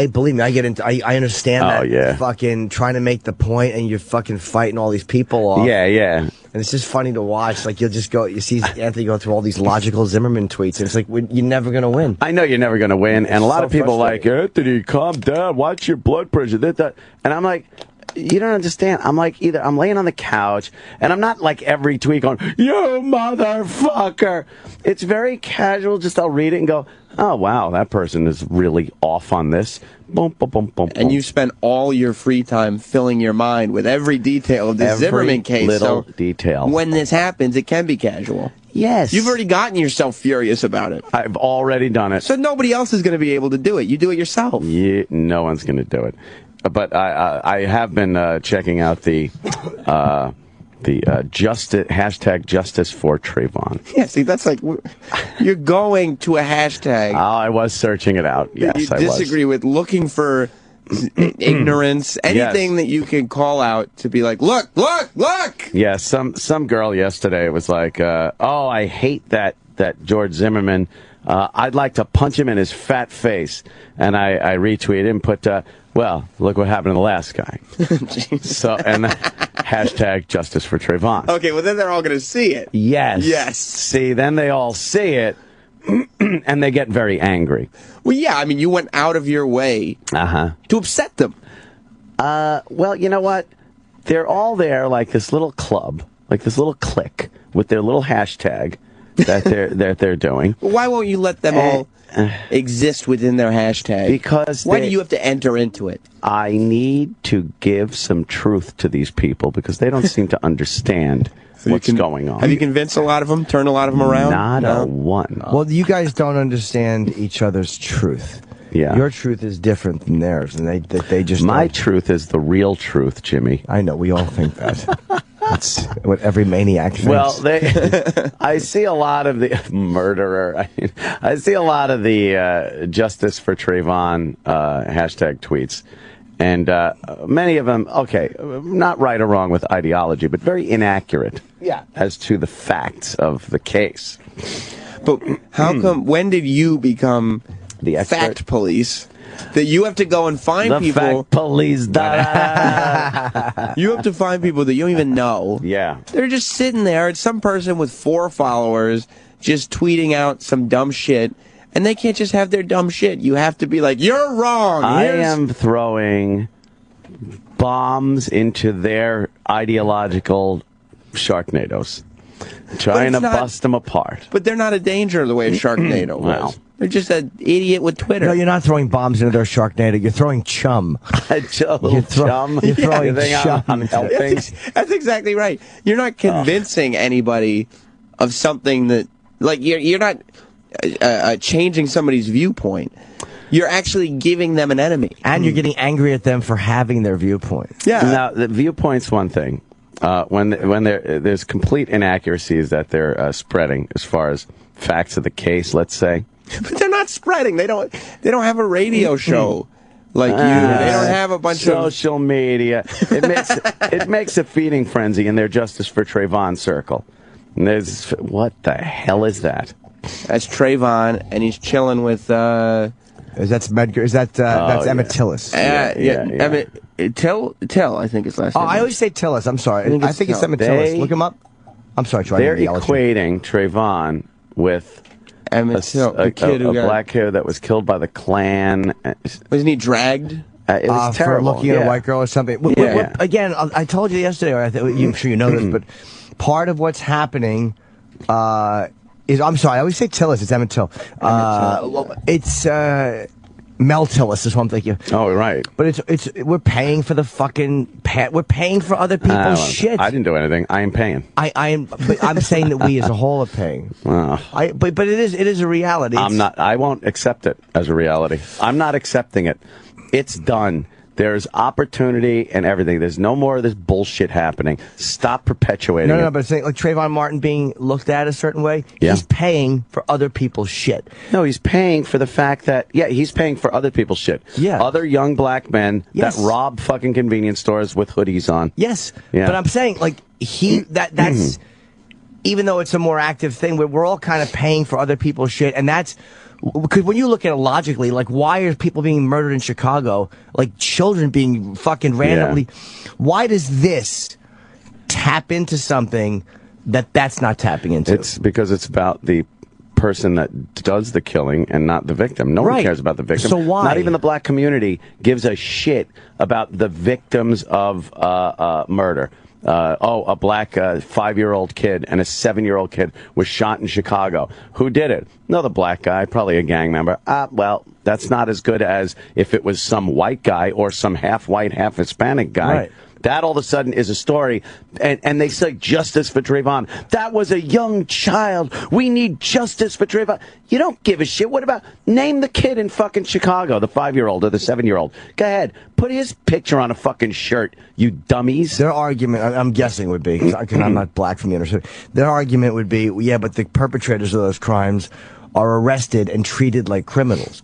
Speaker 3: believe me. I understand that fucking trying to make the point, and you're fucking fighting all these people off.
Speaker 5: Yeah.
Speaker 3: And it's just funny to watch. Like you see Anthony go through all these logical Zimmerman tweets, and it's like you're never gonna win.
Speaker 5: I know you're never gonna win, and a lot of people are like, Anthony, calm down, watch your blood pressure. That. And I'm like, you don't understand. I'm like, either I'm laying on the couch, and I'm not like every tweet going, you motherfucker. It's very casual. Just I'll read it and go, oh wow, that person is really off on this. Boom, boom, boom, boom.
Speaker 4: And you spend all your free time filling your mind with every detail of this Zimmerman case.
Speaker 5: Little detail.
Speaker 4: When this happens, it can be casual.
Speaker 5: Yes.
Speaker 4: You've already gotten yourself furious about it.
Speaker 5: I've already done it.
Speaker 4: So nobody else is going to be able to do it. You do it yourself.
Speaker 5: Yeah, no one's going to do it. But I have been checking out the hashtag Justice for Trayvon.
Speaker 4: Yeah, see, that's like you're going to a hashtag.
Speaker 5: Oh, I was searching it out. Yes,
Speaker 4: I disagree with looking for ignorance, anything that you can call out to be like, look.
Speaker 5: Yeah, some girl yesterday was like, I hate that George Zimmerman. I'd like to punch him in his fat face. And I retweeted and put, well, look what happened to the last guy. So, and hashtag Justice for Trayvon.
Speaker 4: Okay, well then they're all going to see it.
Speaker 5: Yes. See, then they all see it, and they get very angry.
Speaker 4: Well, yeah, I mean, you went out of your way to upset them.
Speaker 5: Well, you know what? They're all there like this little club, like this little clique with their little hashtag that they're doing.
Speaker 4: Why won't you let them all exist within their hashtag?
Speaker 5: Because
Speaker 4: why do you have to enter into it?
Speaker 5: I need to give some truth to these people because they don't seem to understand what's going on.
Speaker 4: Have you convinced a lot of them? Turned a lot of them around?
Speaker 5: Not a one.
Speaker 3: Well, you guys don't understand each other's truth.
Speaker 5: Yeah.
Speaker 3: Your truth is different than theirs, and they just
Speaker 5: My
Speaker 3: don't.
Speaker 5: truth is the real truth, Jimmy.
Speaker 3: I know, we all think that. That's what every maniac thinks.
Speaker 5: Well, I see a lot of the murderer. I see a lot of the Justice for Trayvon hashtag tweets. And many of them, not right or wrong with ideology, but very inaccurate as to the facts of the case.
Speaker 4: But how come, when did you become
Speaker 5: the
Speaker 4: fact police? That you have to go and find
Speaker 5: the
Speaker 4: people.
Speaker 5: Fact police.
Speaker 4: You have to find people that you don't even know.
Speaker 5: Yeah.
Speaker 4: They're just sitting there. It's some person with 4 followers just tweeting out some dumb shit. And they can't just have their dumb shit. You have to be like, you're wrong.
Speaker 5: I am throwing bombs into their ideological Sharknadoes. Trying to bust them apart.
Speaker 4: But they're not a danger the way a Sharknado was. They're just an idiot with Twitter.
Speaker 3: No, you're not throwing bombs into their Sharknado. You're throwing chum.
Speaker 5: You're
Speaker 3: throwing chum.
Speaker 5: I'm helping.
Speaker 4: That's exactly right. You're not convincing anybody of something that, like, you're not changing somebody's viewpoint. You're actually giving them an enemy.
Speaker 3: And you're getting angry at them for having their viewpoint.
Speaker 4: Yeah.
Speaker 5: Now, the viewpoint's one thing. When there's complete inaccuracies that they're spreading as far as facts of the case, let's say.
Speaker 4: But they're not spreading. They don't have a radio show like you. They don't have a bunch of
Speaker 5: social media. It makes a feeding frenzy in their Justice for Trayvon circle. And there's what the hell is that?
Speaker 4: That's Trayvon, and he's chilling with. That's
Speaker 3: Emmett Tillis.
Speaker 4: Emmett Till, I think his last name.
Speaker 3: I always say Tillis. I'm sorry. I think it's Emmett Tillis. Look him up. I'm sorry, Troy.
Speaker 5: They're equating Trayvon with
Speaker 4: Emmett Till, the kid who
Speaker 5: got black kid that was killed by the Klan.
Speaker 4: Wasn't he dragged?
Speaker 5: It was terrible.
Speaker 3: For looking at a white girl or something. Again, I told you yesterday, or I'm sure you know this, but part of what's happening is, I'm sorry, I always say Tillis, it's Emmett Till. It's Mel Tillis is what I'm thinking.
Speaker 5: Oh, right.
Speaker 3: But we're paying for the fucking, we're paying for other people's shit.
Speaker 5: I didn't do anything. I am paying.
Speaker 3: But I'm saying that we as a whole are paying. But it is a reality.
Speaker 5: I won't accept it as a reality. I'm not accepting it. It's done. There's opportunity and everything. There's no more of this bullshit happening. Stop perpetuating it.
Speaker 3: No, but saying like Trayvon Martin being looked at a certain way, he's paying for other people's shit.
Speaker 5: No, he's paying for the fact that, he's paying for other people's shit.
Speaker 3: Yeah.
Speaker 5: Other young black men that rob fucking convenience stores with hoodies on.
Speaker 3: Yes.
Speaker 5: Yeah.
Speaker 3: But I'm saying, like, that's, even though it's a more active thing, we're all kind of paying for other people's shit, and that's, because when you look at it logically, like, why are people being murdered in Chicago? Like, children being fucking randomly. Yeah. Why does this tap into something that's not tapping into?
Speaker 5: It's because it's about the person that does the killing and not the victim. No one cares about the victim.
Speaker 3: So why?
Speaker 5: Not even the black community gives a shit about the victims of murder. A black 5-year-old kid and a 7-year-old kid was shot in Chicago. Who did it? No, the black guy, probably a gang member. Well, that's not as good as if it was some white guy or some half-white, half-Hispanic guy.
Speaker 3: Right.
Speaker 5: That all of a sudden is a story, and they say justice for Trayvon. That was a young child. We need justice for Trayvon. You don't give a shit. What about, name the kid in fucking Chicago, the 5-year-old or the 7-year-old. Go ahead. Put his picture on a fucking shirt, you dummies.
Speaker 3: Their argument, I'm guessing, would be, because I'm not black from the inner city, their argument would be, but the perpetrators of those crimes are arrested and treated like criminals.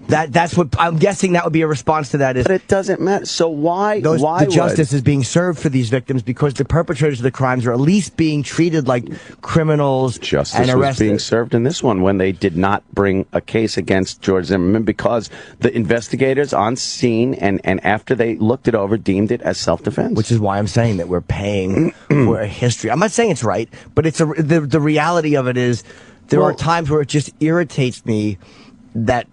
Speaker 3: That's what I'm guessing. That would be a response to that. But
Speaker 5: it doesn't matter. So why
Speaker 3: the justice is being served for these victims because the perpetrators of the crimes are at least being treated like criminals
Speaker 5: justice
Speaker 3: and arrested.
Speaker 5: Was being served in this one when they did not bring a case against George Zimmerman because the investigators on scene and after they looked it over deemed it as self-defense.
Speaker 3: Which is why I'm saying that we're paying for a history. I'm not saying it's right, but it's the reality of it is there are times where it just irritates me that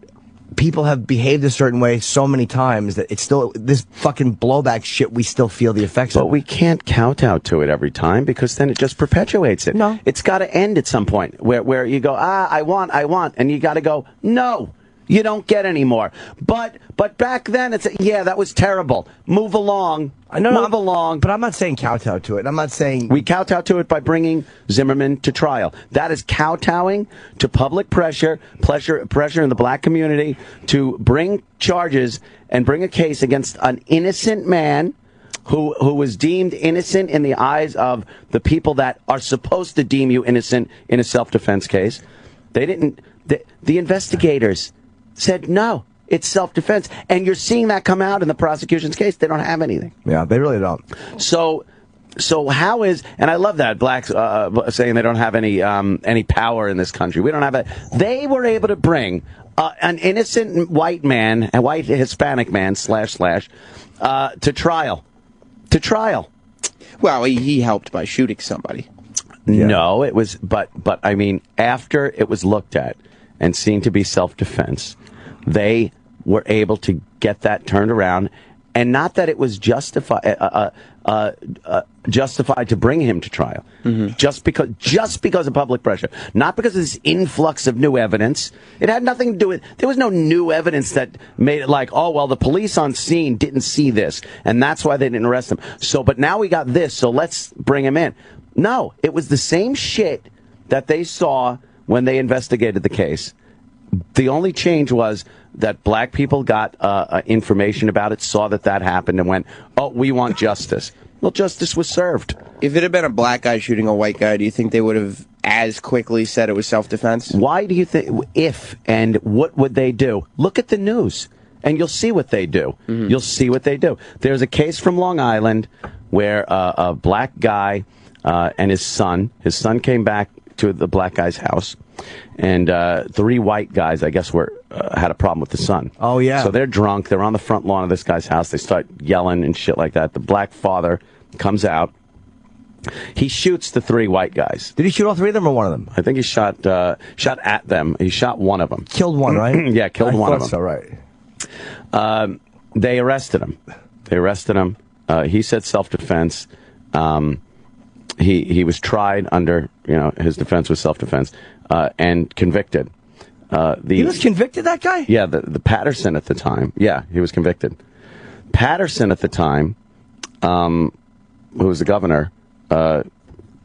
Speaker 3: people have behaved a certain way so many times that it's still this fucking blowback shit we still feel the effects of.
Speaker 5: But we can't kowtow to it every time because then it just perpetuates it.
Speaker 3: No.
Speaker 5: It's got to end at some point where you go, I want, and you got to go, no. You don't get any more. But back then, that was terrible. Move along. Move along.
Speaker 3: But I'm not saying kowtow to it. I'm not saying...
Speaker 5: We kowtow to it by bringing Zimmerman to trial. That is kowtowing to public pressure in the black community to bring charges and bring a case against an innocent man who was deemed innocent in the eyes of the people that are supposed to deem you innocent in a self-defense case. They didn't... The investigators said, no, it's self-defense. And you're seeing that come out in the prosecution's case. They don't have anything.
Speaker 3: Yeah, they really don't.
Speaker 5: So how is, and I love that, blacks saying they don't have any power in this country. We don't have it. They were able to bring an innocent white man, a white Hispanic man, / to trial. To trial.
Speaker 4: Well, he helped by shooting somebody.
Speaker 5: Yeah. No, it was, but I mean, after it was looked at and seen to be self-defense, they were able to get that turned around, and not that it was justified to bring him to trial, just because of public pressure, not because of this influx of new evidence. It had nothing to do with. There was no new evidence that made it like, oh well, the police on scene didn't see this, and that's why they didn't arrest him. So, but now we got this, so let's bring him in. No, it was the same shit that they saw when they investigated the case. The only change was that black people got information about it, saw that happened, and went, oh, we want justice. Well, justice was served.
Speaker 4: If it had been a black guy shooting a white guy, do you think they would have as quickly said it was self-defense?
Speaker 5: Why do you think, and what would they do? Look at the news, and you'll see what they do. You'll see what they do. There's a case from Long Island where a black guy and his son came back to the black guy's house, and 3 white guys, I guess, had a problem with the son.
Speaker 3: Oh, yeah.
Speaker 5: So they're drunk. They're on the front lawn of this guy's house. They start yelling and shit like that. The black father comes out, He shoots the 3 white guys.
Speaker 3: Did he shoot all 3 of them or one of them?
Speaker 5: I think he shot at them. He shot one of them.
Speaker 3: Killed one, right?
Speaker 5: Yeah, killed one of them.
Speaker 3: So, right.
Speaker 5: They arrested him. He said self-defense. He was tried under, his defense was self-defense, and convicted.
Speaker 3: He was convicted, that guy?
Speaker 5: Yeah, the Patterson at the time. Yeah, he was convicted. Patterson at the time, who was the governor,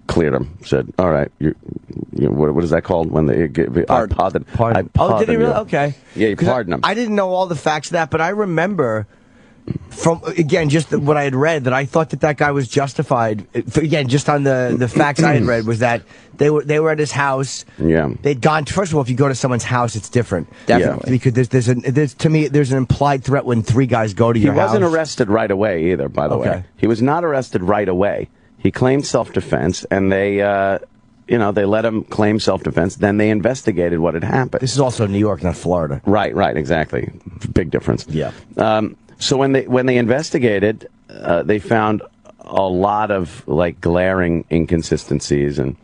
Speaker 5: cleared him. Said, "All right, what is that called when they pardon?
Speaker 3: Oh, did he really? Okay.
Speaker 5: Yeah, he pardoned him.
Speaker 3: I didn't know all the facts of that, but I remember from again just what I had read that I thought that guy was justified. Again, just on the facts I had read was that they were at his house.
Speaker 5: Yeah,
Speaker 3: they'd gone. First of all, if you go to someone's house, it's different.
Speaker 4: Definitely,
Speaker 3: because to me there's an implied threat when 3 guys go to your house.
Speaker 5: He wasn't arrested right away either. By the way, he was not arrested right away. He claimed self-defense, and they let him claim self-defense. Then they investigated what had happened.
Speaker 3: This is also New York, not Florida.
Speaker 5: Right, exactly. Big difference.
Speaker 3: Yeah.
Speaker 5: So when they investigated, they found a lot of glaring inconsistencies, and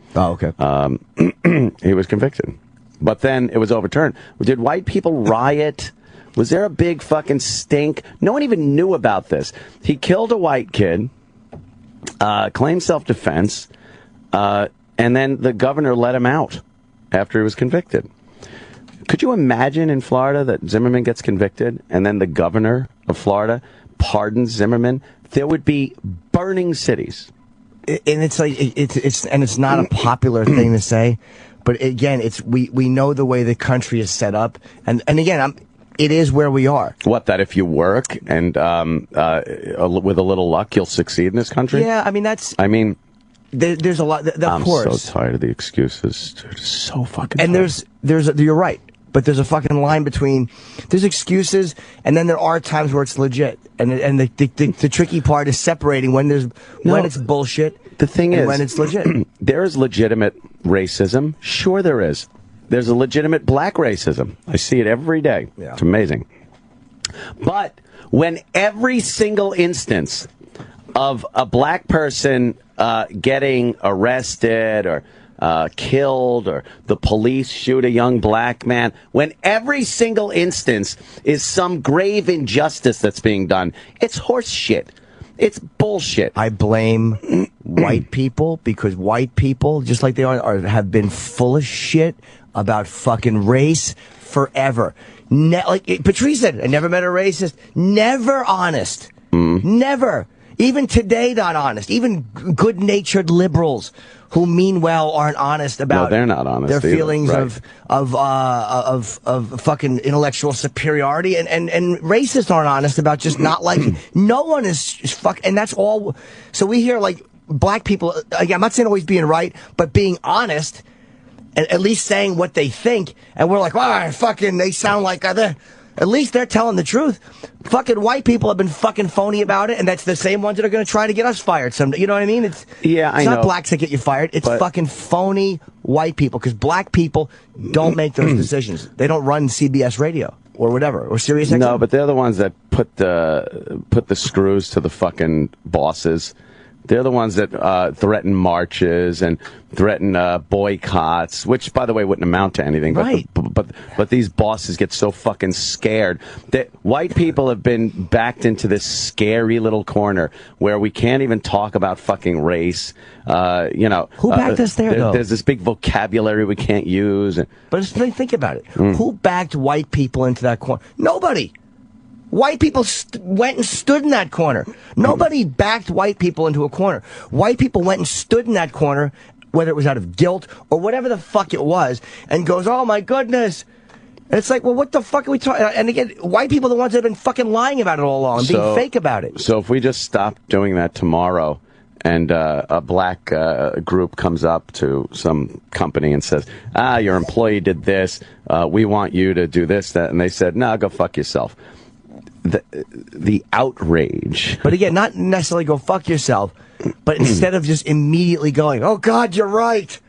Speaker 5: he was convicted. But then it was overturned. Did white people riot? Was there a big fucking stink? No one even knew about this. He killed a white kid. Claimed self-defense, and then the governor let him out after he was convicted. Could you imagine in Florida that Zimmerman gets convicted and then the governor of Florida pardons Zimmerman? There would be burning cities.
Speaker 3: And it's not a popular thing to say, but again, we know the way the country is set up, and again, it is where we are.
Speaker 5: What, that if you work and with a little luck, you'll succeed in this country?
Speaker 3: Yeah, there's a lot.
Speaker 5: I'm
Speaker 3: course.
Speaker 5: so tired of the excuses. It's so fucking.
Speaker 3: And
Speaker 5: tired.
Speaker 3: You're right, but there's a fucking line between there's excuses, and then there are times where it's legit. And the tricky part is separating when it's bullshit.
Speaker 5: The thing is,
Speaker 3: when it's legit.
Speaker 5: There is legitimate racism. Sure, there is. There's a legitimate black racism. I see it every day. Yeah. It's amazing. But when every single instance of a black person getting arrested or killed, or the police shoot a young black man, when every single instance is some grave injustice that's being done, it's horse shit. It's bullshit.
Speaker 3: I blame white people because white people, just like they have been full of shit about fucking race forever. Like Patrice said, I never met a racist. Never honest. Never. Even today, not honest. Even good-natured liberals who mean well aren't honest about.
Speaker 5: No, they're not honest.
Speaker 3: Their
Speaker 5: either.
Speaker 3: feelings
Speaker 5: right.
Speaker 3: of fucking intellectual superiority, and racists aren't honest about just not liking. No one is fuck, and that's all. So we hear black people. Again, I'm not saying always being right, but being honest. And at least saying what they think, and we're like, oh, fucking, they sound like at least they're telling the truth. Fucking white people have been fucking phony about it, and that's the same ones that are going to try to get us fired someday. You know what I mean? It's not blacks that get you fired. It's fucking phony white people, because black people don't make those decisions. They don't run CBS radio or whatever, or Sirius XM.
Speaker 5: No, but they're the ones that put the screws to the fucking bosses. They're the ones that threaten marches and threaten boycotts, which, by the way, wouldn't amount to anything.
Speaker 3: Right.
Speaker 5: But these bosses get so fucking scared that white people have been backed into this scary little corner where we can't even talk about fucking race.
Speaker 3: Who backed us there, though?
Speaker 5: There's this big vocabulary we can't use.
Speaker 3: But think about it. Who backed white people into that corner? Nobody. White people went and stood in that corner. Nobody backed white people into a corner. White people went and stood in that corner, whether it was out of guilt or whatever the fuck it was, and goes, oh my goodness. And it's like, well, what the fuck are we talking? And again, white people are the ones that have been fucking lying about it all along and being fake about it.
Speaker 5: So if we just stop doing that tomorrow, and a black group comes up to some company and says, your employee did this, we want you to do this, that, and they said, no, go fuck yourself. The outrage.
Speaker 3: But again, not necessarily go fuck yourself, but instead of just immediately going, oh God, you're right,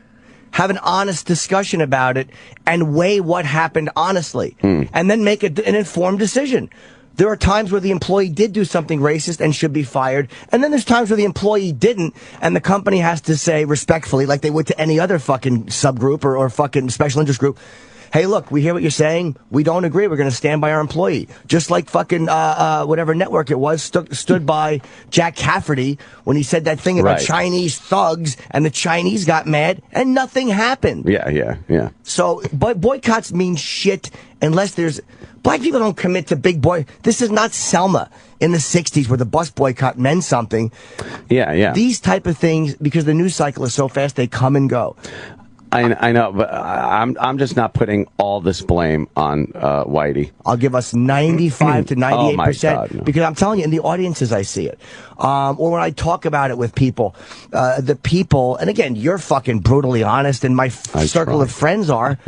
Speaker 3: have an honest discussion about it and weigh what happened honestly, and then make an informed decision. There are times where the employee did do something racist and should be fired. And then there's times where the employee didn't, and the company has to say respectfully, like they would to any other fucking subgroup or fucking special interest group, hey, look, we hear what you're saying. We don't agree. We're going to stand by our employee. Just like fucking whatever network it was stood by Jack Cafferty when he said that thing about Chinese thugs, and the Chinese got mad, and nothing happened.
Speaker 5: Yeah.
Speaker 3: So boycotts mean shit unless there's... Black people don't commit to big boy. This is not Selma in the 60s where the bus boycott meant something.
Speaker 5: Yeah.
Speaker 3: These type of things, because the news cycle is so fast, they come and go.
Speaker 5: I know, but I'm just not putting all this blame on Whitey.
Speaker 3: I'll give us 95 to 98%.
Speaker 5: Oh my God, no.
Speaker 3: Because I'm telling you, in the audiences I see it. Or when I talk about it with people, the people, and again, you're fucking brutally honest, and my circle of friends are.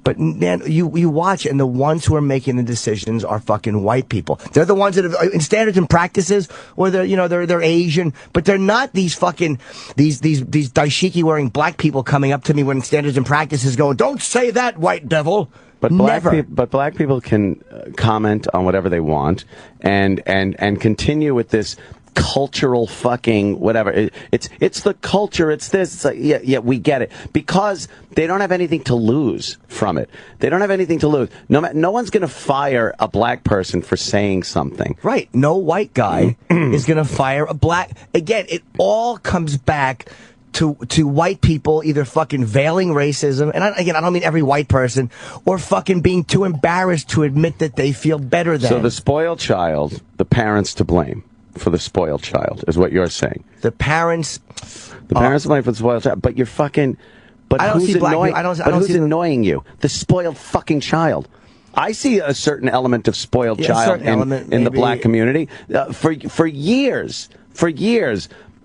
Speaker 3: But man, you watch, and the ones who are making the decisions are fucking white people. They're the ones that have, in standards and practices, or they're Asian, but they're not these fucking these daishiki wearing black people coming up to me when standards and practices going, don't say that, white devil.
Speaker 5: But black people can comment on whatever they want, and continue with this cultural fucking whatever. It's the culture. It's this. It's like, yeah, we get it, because they don't have anything to lose from it. They don't have anything to lose. No one's going to fire a black person for saying something.
Speaker 3: Right. No white guy is going to fire a black. Again, it all comes back to white people either fucking veiling racism, and I don't mean every white person, or fucking being too embarrassed to admit that they feel better than.
Speaker 5: So the spoiled child, the parents to blame for the spoiled child, is what you're saying.
Speaker 3: The parents
Speaker 5: to blame for the spoiled child, but you're fucking. But who's annoying? Who's annoying you? The spoiled fucking child. I see a certain element of spoiled child in the black community. For years,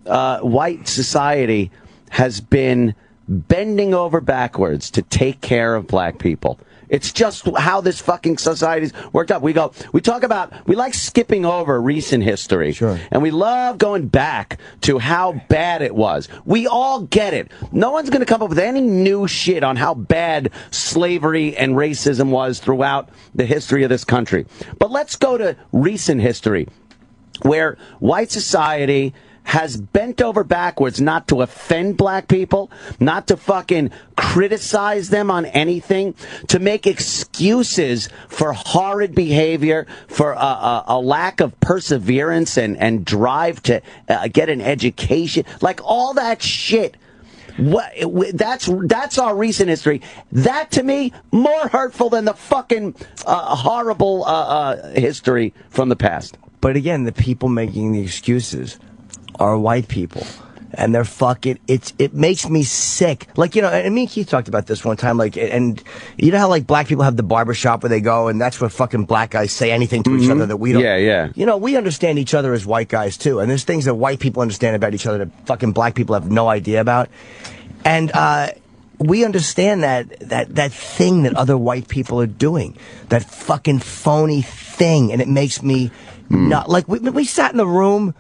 Speaker 5: white society has been bending over backwards to take care of black people. It's just how this fucking society's worked out. We like skipping over recent history.
Speaker 3: Sure.
Speaker 5: And we love going back to how bad it was. We all get it. No one's going to come up with any new shit on how bad slavery and racism was throughout the history of this country. But let's go to recent history, where white society has bent over backwards not to offend black people, not to fucking criticize them on anything, to make excuses for horrid behavior, for a lack of perseverance and drive to get an education, like all that shit. That's our recent history. That, to me, more hurtful than the fucking horrible history from the past.
Speaker 3: But again, the people making the excuses are white people, and they're fucking, it makes me sick. Like, and me and Keith talked about this one time, like, and you know how like black people have the barbershop where they go, and that's where fucking black guys say anything to each other that we don't.
Speaker 5: Yeah.
Speaker 3: We understand each other as white guys too, and there's things that white people understand about each other that fucking black people have no idea about. And we understand that thing that other white people are doing, that fucking phony thing, and it makes me not, like, we sat in the room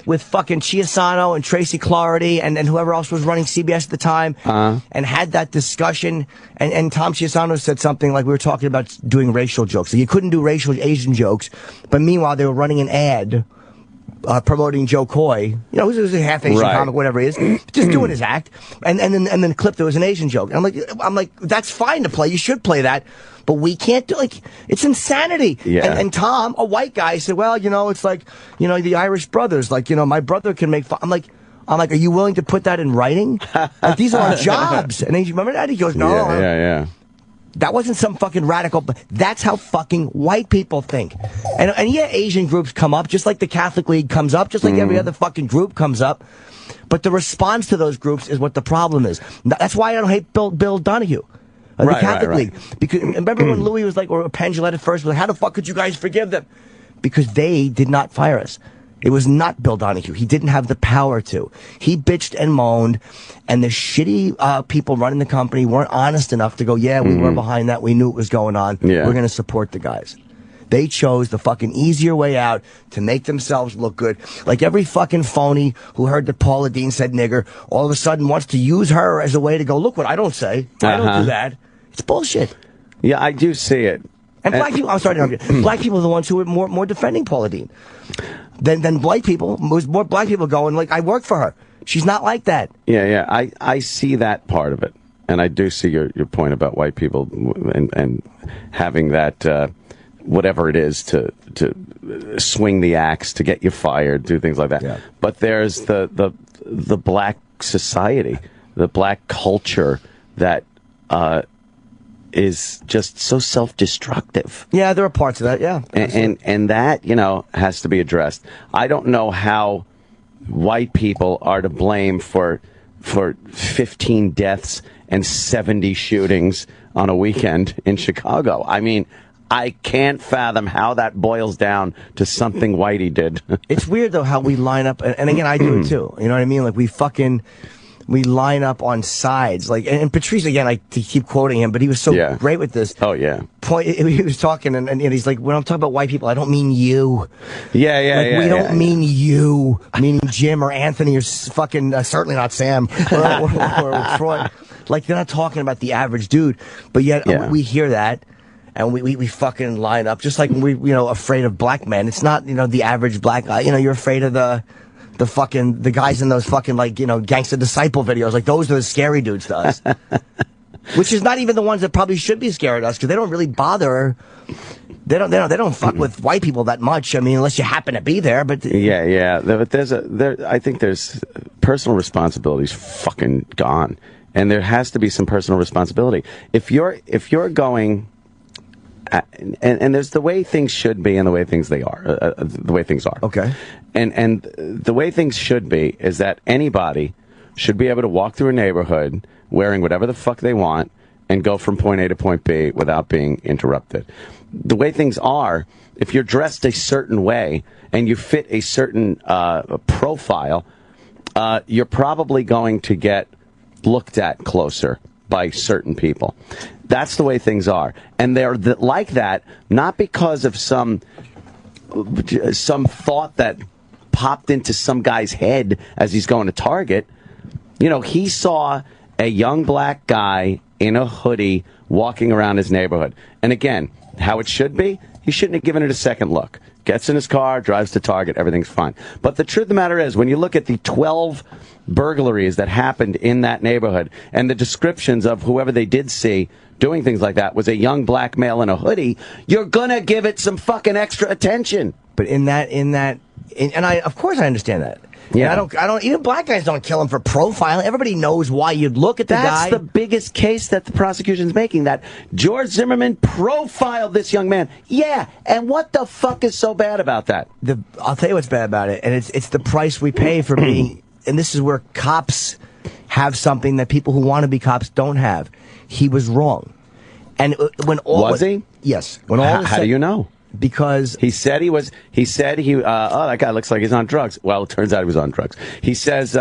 Speaker 3: with fucking Chiasano and Tracy Clarity and whoever else was running CBS at the time, and had that discussion, and Tom Chiasano said something like, we were talking about doing racial jokes. So you couldn't do racial Asian jokes, but meanwhile they were running an ad promoting Joe Coy, who's a half Asian comic, whatever he is, just doing his act, and then clip there was an Asian joke. And I'm like, that's fine to play. You should play that, but we can't do, like, it's insanity.
Speaker 5: Yeah.
Speaker 3: And Tom, a white guy, said, well, it's like, the Irish brothers, like, my brother can make fun. I'm like, are you willing to put that in writing? Like, these are our jobs. And then you remember that? He goes, no.
Speaker 5: Yeah.
Speaker 3: That wasn't some fucking radical, but that's how fucking white people think. And yeah, Asian groups come up, just like the Catholic League comes up, just like every other fucking group comes up. But the response to those groups is what the problem is. That's why I don't hate Bill Donahue. The Catholic League. Because remember when Louis was like, or Penn Jillette at first was like, how the fuck could you guys forgive them? Because they did not fire us. It was not Bill Donahue. He didn't have the power to. He bitched and moaned, and the shitty people running the company weren't honest enough to go, yeah, we were behind that. We knew it was going on.
Speaker 5: Yeah.
Speaker 3: We're going to support the guys. They chose the fucking easier way out to make themselves look good. Like every fucking phony who heard that Paula Deen said nigger all of a sudden wants to use her as a way to go, look what I don't say. I don't do that. It's bullshit.
Speaker 5: Yeah, I do see it.
Speaker 3: And black people, I'm sorry to interrupt you. Black people are the ones who are more defending Paula Deen than white people. There's more black people going, like, I work for her. She's not like that.
Speaker 5: Yeah. I see that part of it. And I do see your point about white people and having that, whatever it is to swing the axe to get you fired, do things like that. Yeah. But there's the black society, the black culture that, is just so self-destructive.
Speaker 3: Yeah, there are parts of that, yeah.
Speaker 5: And that, has to be addressed. I don't know how white people are to blame for 15 deaths and 70 shootings on a weekend in Chicago. I mean, I can't fathom how that boils down to something Whitey did. It's
Speaker 3: weird, though, how we line up, and again, I do it, too. You know what I mean? Like, we line up on sides. Like, and Patrice, again, I keep quoting him, but he was so great with this.
Speaker 5: Oh, yeah.
Speaker 3: He was talking, and he's like, when I'm talking about white people, I don't mean you.
Speaker 5: Yeah.
Speaker 3: We don't mean you, meaning Jim or Anthony or fucking, certainly not Sam or Troy. Like, they're not talking about the average dude, but yet we hear that. And we fucking line up, just like we, afraid of black men. It's not, the average black guy. You're afraid of the guys in those fucking, like, Gangsta Disciple videos. Like, those are the scary dudes to us. Which is not even the ones that probably should be scared of us, because they don't really bother. They don't fuck with white people that much. I mean, unless you happen to be there. But
Speaker 5: yeah. But I think there's personal responsibility's fucking gone, and there has to be some personal responsibility. If you're going. And there's the way things should be and the way things are.
Speaker 3: Okay.
Speaker 5: And the way things should be is that anybody should be able to walk through a neighborhood wearing whatever the fuck they want and go from point A to point B without being interrupted. The way things are, if you're dressed a certain way and you fit a certain profile, you're probably going to get looked at closer by certain people. That's the way things are. And they're like that, not because of some thought that popped into some guy's head as he's going to Target. He saw a young black guy in a hoodie walking around his neighborhood. And again, how it should be, he shouldn't have given it a second look. Gets in his car, drives to Target, everything's fine. But the truth of the matter is, when you look at the 12 burglaries that happened in that neighborhood and the descriptions of whoever they did see doing things like that was a young black male in a hoodie, you're gonna give it some fucking extra attention.
Speaker 3: But and of course I understand that. Yeah, and I don't. Even black guys don't kill him for profiling. Everybody knows why you'd look at the guy.
Speaker 5: That's the biggest case that the prosecution's making. That George Zimmerman profiled this young man. Yeah, and what the fuck is so bad about that?
Speaker 3: I'll tell you what's bad about it, and it's the price we pay for being. And this is where cops have something that people who want to be cops don't have. He was wrong, and when all
Speaker 5: was he?
Speaker 3: Yes.
Speaker 5: When all how do you know?
Speaker 3: Because
Speaker 5: he said he was. He said he. Oh, that guy looks like he's on drugs. Well, it turns out he was on drugs. He says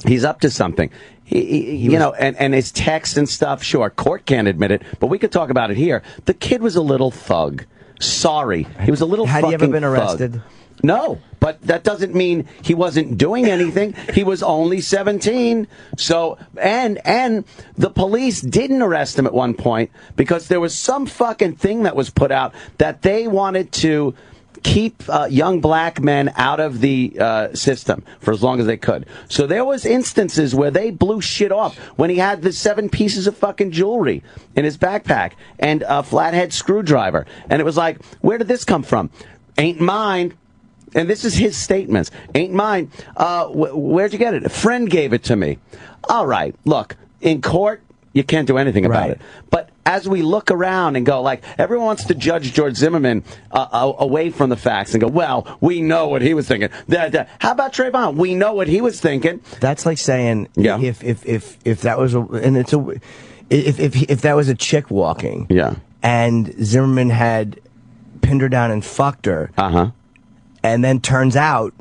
Speaker 5: he's up to something. And his text and stuff. Sure, court can't admit it, but we could talk about it here. The kid was a little thug. Sorry, he was a little.
Speaker 3: Had
Speaker 5: fucking
Speaker 3: he ever been arrested?
Speaker 5: Thug. No, but that doesn't mean he wasn't doing anything. He was only 17. So, and the police didn't arrest him at one point because there was some fucking thing that was put out that they wanted to keep young black men out of the system for as long as they could. So there was instances where they blew shit off when he had the 7 pieces of fucking jewelry in his backpack and a flathead screwdriver. And it was like, where did this come from? Ain't mine. And this is his statements. Ain't mine. Where'd you get it? A friend gave it to me. All right. Look, in court, you can't do anything about it. But as we look around and go, like, everyone wants to judge George Zimmerman away from the facts and go, well, we know what he was thinking. How about Trayvon? We know what he was thinking.
Speaker 3: That's like saying, if that was if that was a chick walking, and Zimmerman had pinned her down and fucked her, and then turns out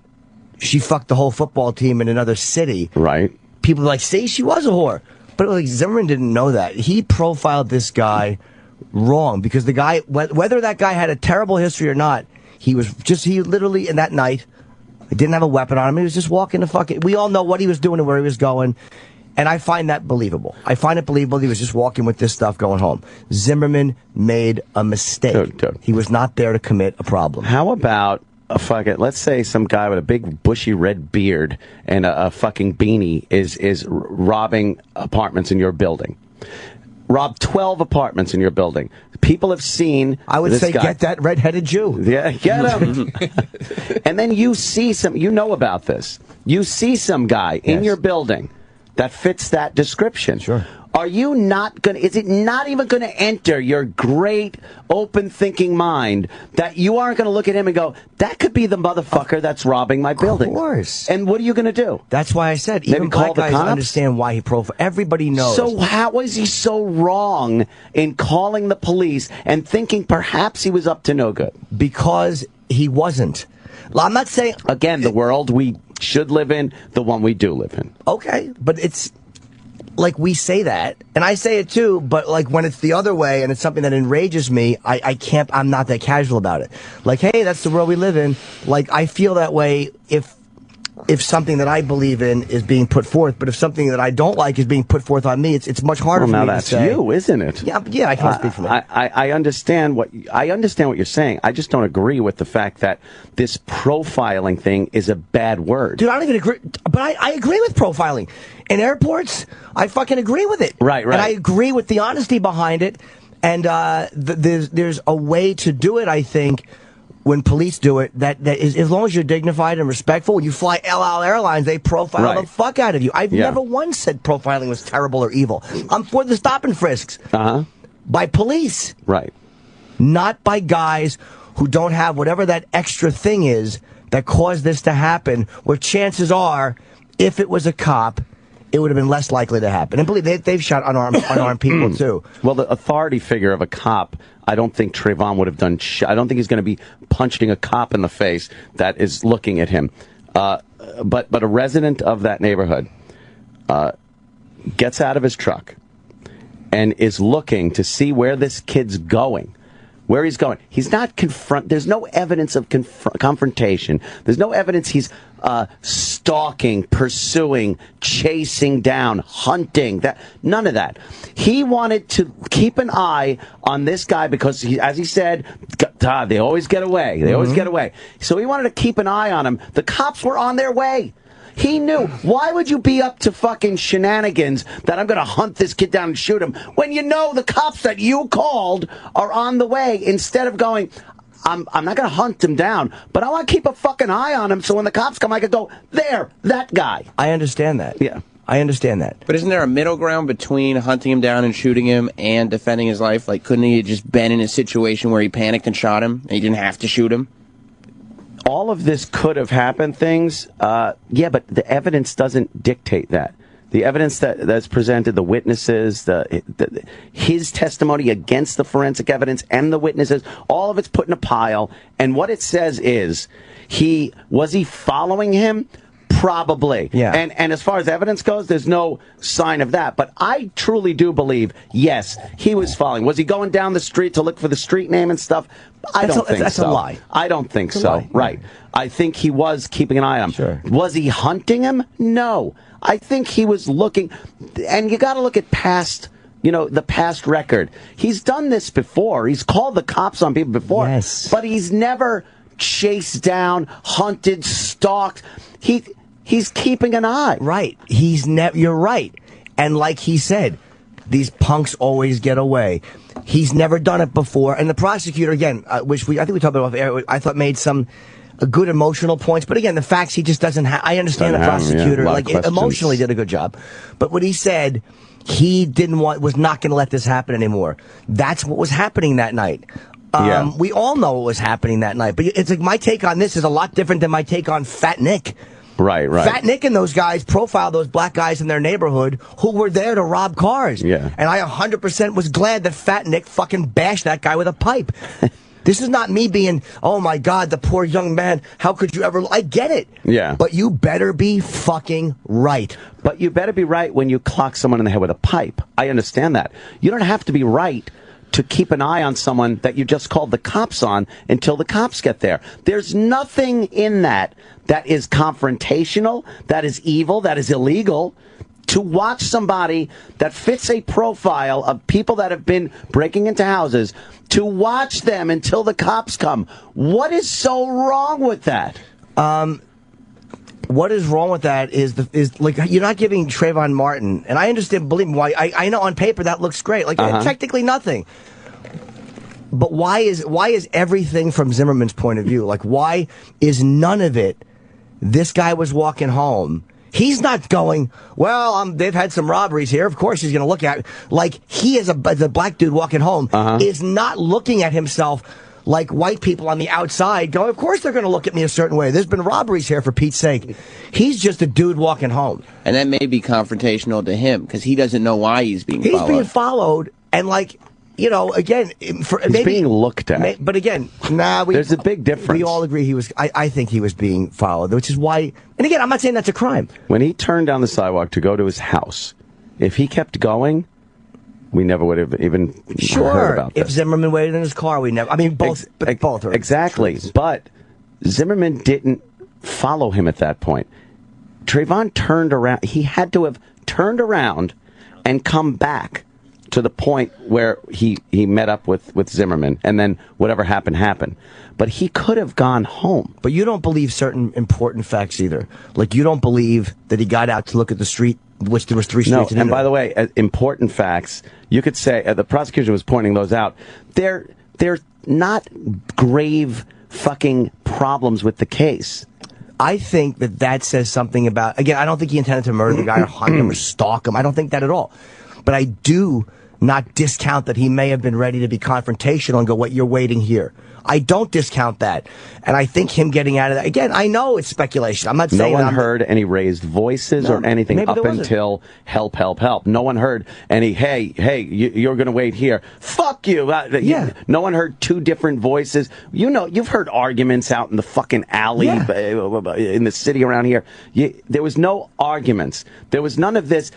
Speaker 3: she fucked the whole football team in another city.
Speaker 5: Right.
Speaker 3: People are like, say she was a whore. But like Zimmerman didn't know that. He profiled this guy wrong because the guy, whether that guy had a terrible history or not, he literally, in that night, he didn't have a weapon on him. He was just walking the fucking, we all know what he was doing and where he was going. And I find that believable. I find it believable he was just walking with this stuff going home. Zimmerman made a mistake. Dude. He was not there to commit a problem.
Speaker 5: How about, let's say some guy with a big bushy red beard and a fucking beanie is robbing apartments in your building. Robbed 12 apartments in your building. People have seen
Speaker 3: I would say, get that red-headed Jew.
Speaker 5: Yeah, get him. And then you see you know about this. You see some guy in your building that fits that description.
Speaker 3: Sure.
Speaker 5: Are you not going to, is it not even going to enter your great open thinking mind that you aren't going to look at him and go, that could be the motherfucker that's robbing my building?
Speaker 3: Of course.
Speaker 5: And what are you going to do?
Speaker 3: That's why I said, even black guys understand why he profiled. Everybody knows.
Speaker 5: So how was he so wrong in calling the police and thinking perhaps he was up to no good?
Speaker 3: Because he wasn't. I'm not saying...
Speaker 5: Again, the world we should live in, the one we do live in.
Speaker 3: Okay, but it's... Like, we say that, and I say it too, but like when it's the other way and it's something that enrages me, I'm not that casual about it. Like, hey, that's the world we live in. Like, I feel that way if something that I believe in is being put forth, but if something that I don't like is being put forth on me, it's much harder for me to say.
Speaker 5: Now that's you, isn't it?
Speaker 3: Yeah, I can't speak for me.
Speaker 5: I understand what you're saying. I just don't agree with the fact that this profiling thing is a bad word.
Speaker 3: Dude, I don't even agree, but I agree with profiling. In airports, I fucking agree with it.
Speaker 5: Right.
Speaker 3: And I agree with the honesty behind it, and there's a way to do it, I think, when police do it, that is, as long as you're dignified and respectful. When you fly El Al Airlines, they profile the fuck out of you. I've never once said profiling was terrible or evil. I'm for the stop and frisks. By police.
Speaker 5: Right.
Speaker 3: Not by guys who don't have whatever that extra thing is that caused this to happen, where chances are, if it was a cop, it would have been less likely to happen. And believe me, they've shot unarmed people too.
Speaker 5: Well, the authority figure of a cop, I don't think Trayvon would have done I don't think he's going to be punching a cop in the face that is looking at him. But a resident of that neighborhood gets out of his truck and is looking to see where this kid's going. Where he's going. He's not there's no evidence of confrontation. There's no evidence he's stalking, pursuing, chasing down, hunting. None of that. He wanted to keep an eye on this guy because, as he said, they always get away. They always get away. So he wanted to keep an eye on him. The cops were on their way. He knew. Why would you be up to fucking shenanigans that I'm going to hunt this kid down and shoot him when you know the cops that you called are on the way, instead of going, I'm not going to hunt him down, but I want to keep a fucking eye on him so when the cops come, I can go, there, that guy.
Speaker 3: I understand that.
Speaker 5: Yeah.
Speaker 3: I understand that.
Speaker 4: But isn't there a middle ground between hunting him down and shooting him and defending his life? Like, couldn't he have just been in a situation where he panicked and shot him and he didn't have to shoot him?
Speaker 5: All of this could have happened, things. Yeah, but the evidence doesn't dictate that. The evidence that's presented, the witnesses, his testimony against the forensic evidence and the witnesses, all of it's put in a pile. And what it says is, was he following him? Probably.
Speaker 3: Yeah.
Speaker 5: And as far as evidence goes, there's no sign of that. But I truly do believe, yes, he was following. Was he going down the street to look for the street name and stuff? I don't think so.
Speaker 3: That's a lie.
Speaker 5: I don't think so. Right. I think he was keeping an eye on him.
Speaker 3: Sure.
Speaker 5: Was he hunting him? No. I think he was looking, and you got to look at the past record. He's done this before. He's called the cops on people before.
Speaker 3: Yes.
Speaker 5: But he's never chased down, hunted, stalked. He's keeping an eye.
Speaker 3: Right. You're right. And like he said, these punks always get away. He's never done it before. And the prosecutor, again, I think we talked about off air, I thought made some good emotional points. But again, the facts he just doesn't have. I understand the prosecutor, emotionally did a good job. But what he said, he was not going to let this happen anymore. That's what was happening that night. We all know what was happening that night. But it's like, my take on this is a lot different than my take on Fat Nick.
Speaker 5: Right.
Speaker 3: Fat Nick and those guys profiled those black guys in their neighborhood who were there to rob cars.
Speaker 5: Yeah.
Speaker 3: And I 100% was glad that Fat Nick fucking bashed that guy with a pipe. This is not me being, oh my God, the poor young man, how could you ever, I get it.
Speaker 5: Yeah.
Speaker 3: But you better be fucking right.
Speaker 5: But you better be right when you clock someone in the head with a pipe. I understand that. You don't have to be right to keep an eye on someone that you just called the cops on until the cops get there. There's nothing in that is confrontational, that is evil, that is illegal. to watch somebody that fits a profile of people that have been breaking into houses, to watch them until the cops come. What is so wrong with that?
Speaker 3: What is wrong with that is like you're not giving Trayvon Martin, and I understand, believe me, why. I know on paper that looks great, like technically nothing. But why is everything from Zimmerman's point of view? Like, why is none of it? This guy was walking home. He's not going, well, they've had some robberies here. Of course he's going to look at it. Like, he is the black dude walking home is not looking at himself like white people on the outside going, of course they're going to look at me a certain way. There's been robberies here, for Pete's sake. He's just a dude walking home.
Speaker 4: And that may be confrontational to him because he doesn't know why he's being followed.
Speaker 3: He's being followed, and like, you know, again,
Speaker 5: he's being looked at.
Speaker 3: But again, there's
Speaker 5: a big difference.
Speaker 3: We all agree he was. I think he was being followed, which is why. And again, I'm not saying that's a crime.
Speaker 5: When he turned down the sidewalk to go to his house, if he kept going, we never would have even heard about this.
Speaker 3: If Zimmerman waited in his car, we never. I mean, both are
Speaker 5: exactly. But Zimmerman didn't follow him at that point. Trayvon turned around. He had to have turned around and come back to the point where he met up with Zimmerman, and then whatever happened. But he could have gone home.
Speaker 3: But you don't believe certain important facts either. Like, you don't believe that he got out to look at the street, which there was 3 streets.
Speaker 5: No, and by the way, important facts, you could say, the prosecution was pointing those out, they're not grave fucking problems with the case.
Speaker 3: I think that says something about, again, I don't think he intended to murder the guy or hunt him or stalk him. I don't think that at all. But I do not discount that he may have been ready to be confrontational and go, what, you're waiting here. I don't discount that. And I think him getting out of that, again, I know it's speculation. I'm not saying
Speaker 5: no one heard any raised voices or anything up until help. No one heard any, hey, you're going to wait here. Fuck you. No one heard 2 different voices. You know, you've heard arguments out in the fucking alley in the city around here. There was no arguments. There was none of this.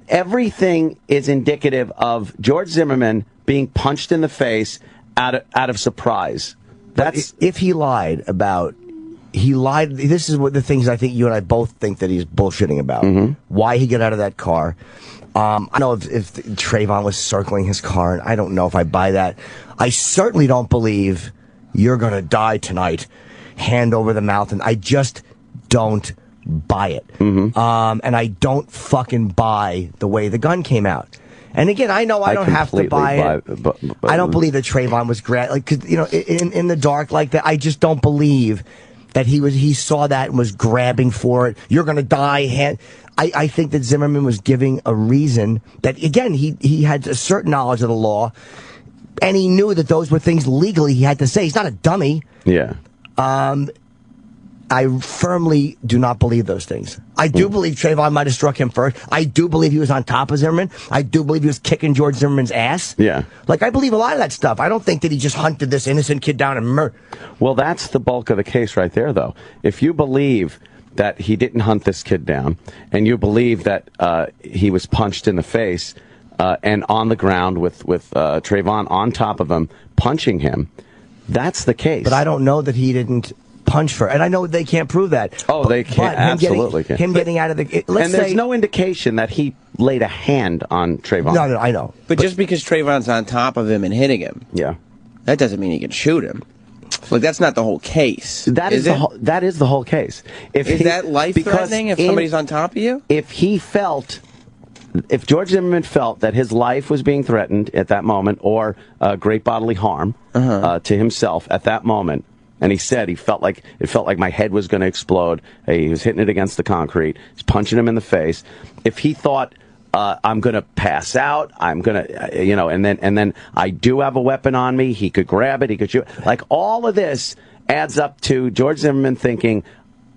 Speaker 5: Everything is indicative of George Zimmerman being punched in the face out of surprise.
Speaker 3: That's if he lied. This is what the things I think you and I both think that he's bullshitting about. Why he got out of that car. I don't know if Trayvon was circling his car, and I don't know if I buy that. I certainly don't believe you're going to die tonight, hand over the mouth, and I just don't buy it. And I don't fucking buy the way the gun came out. And again, I know I don't have to buy it. But I don't believe that Trayvon was cause, you know, in the dark like that. I just don't believe that he saw that and was grabbing for it. You're going to die. I think that Zimmerman was giving a reason that, again, he had a certain knowledge of the law, and he knew that those were things legally he had to say. He's not a dummy.
Speaker 5: Yeah.
Speaker 3: I firmly do not believe those things. I do believe Trayvon might have struck him first. I do believe he was on top of Zimmerman. I do believe he was kicking George Zimmerman's ass.
Speaker 5: Yeah.
Speaker 3: Like, I believe a lot of that stuff. I don't think that he just hunted this innocent kid down and murdered.
Speaker 5: Well, that's the bulk of the case right there, though. If you believe that he didn't hunt this kid down, and you believe that he was punched in the face and on the ground with Trayvon on top of him, punching him, that's the case.
Speaker 3: But I don't know that he didn't punch for, and I know they can't prove that.
Speaker 5: Oh, they can't. Absolutely can't.
Speaker 3: Him getting out of the.
Speaker 5: And there's no indication that he laid a hand on Trayvon.
Speaker 3: No, I know.
Speaker 4: But just because Trayvon's on top of him and hitting him, that doesn't mean he can shoot him. Like, that's not the whole case.
Speaker 5: That is the whole case.
Speaker 4: Is that life-threatening if somebody's on top of you?
Speaker 5: If George Zimmerman felt that his life was being threatened at that moment, or great bodily harm to himself at that moment, and he said it felt like my head was going to explode. He was hitting it against the concrete. He's punching him in the face. If he thought, I'm going to pass out, I'm going to, and then I do have a weapon on me, he could grab it, he could shoot. Like, all of this adds up to George Zimmerman thinking,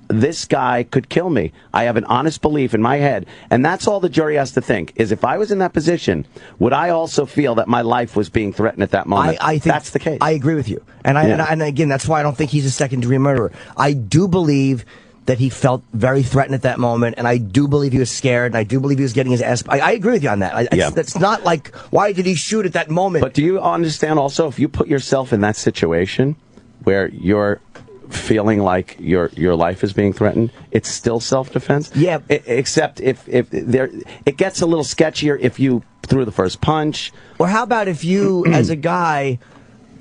Speaker 5: this guy could kill me. I have an honest belief in my head. And that's all the jury has to think, is if I was in that position, would I also feel that my life was being threatened at that moment?
Speaker 3: I think
Speaker 5: that's the case.
Speaker 3: I agree with you. And again, that's why I don't think he's a second-degree murderer. I do believe that he felt very threatened at that moment, and I do believe he was scared, and I do believe he was getting his ass. I agree with you on that. It's not like, why did he shoot at that moment?
Speaker 5: But do you understand also, if you put yourself in that situation where you're feeling like your life is being threatened, it's still self-defense.
Speaker 3: Yeah.
Speaker 5: Except if it gets a little sketchier if you threw the first punch.
Speaker 3: Or how about if you, as a guy,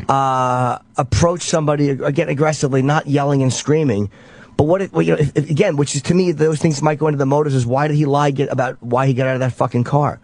Speaker 3: approach somebody again aggressively, not yelling and screaming, but again, which is to me, those things might go into the motives. Is why did he lie about why he got out of that fucking car?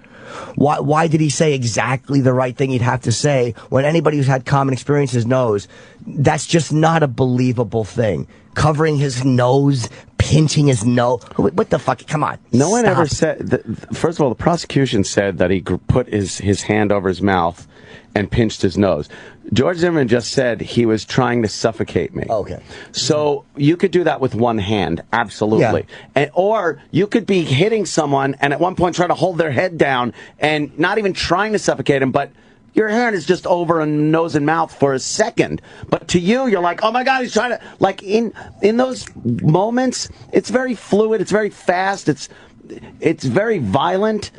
Speaker 3: Why did he say exactly the right thing he'd have to say when anybody who's had common experiences knows that's just not a believable thing? Covering his nose, pinching his nose. What the fuck? Come on.
Speaker 5: No one ever said. First of all, the prosecution said that he put his hand over his mouth and pinched his nose. George Zimmerman just said he was trying to suffocate me.
Speaker 3: Okay.
Speaker 5: So you could do that with one hand, absolutely.
Speaker 3: Yeah.
Speaker 5: Or you could be hitting someone and at one point try to hold their head down and not even trying to suffocate him, but your hand is just over a nose and mouth for a second. But to you, you're like, oh my God, he's trying to, like in those moments, it's very fluid, it's very fast, it's very violent.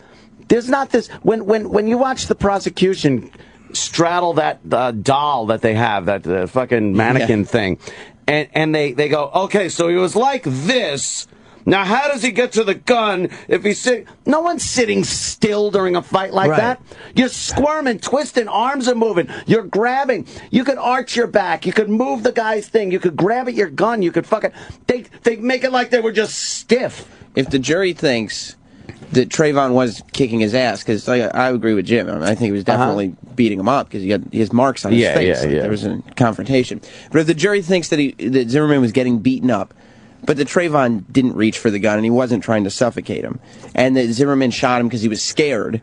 Speaker 5: There's not this, when you watch the prosecution straddle that doll that they have, that fucking mannequin thing, and they go, okay, so he was like this. Now, how does he get to the gun if he's sitting? No one's sitting still during a fight like that. You're squirming, twisting, arms are moving. You're grabbing. You could arch your back. You could move the guy's thing. You could grab at your gun. You could fucking... They make it like they were just stiff.
Speaker 4: If the jury thinks that Trayvon was kicking his ass, because I agree with Jim. I mean, I think he was definitely beating him up because he had his marks on his face. There was a confrontation. But if the jury thinks that Zimmerman was getting beaten up, but that Trayvon didn't reach for the gun and he wasn't trying to suffocate him, and that Zimmerman shot him because he was scared,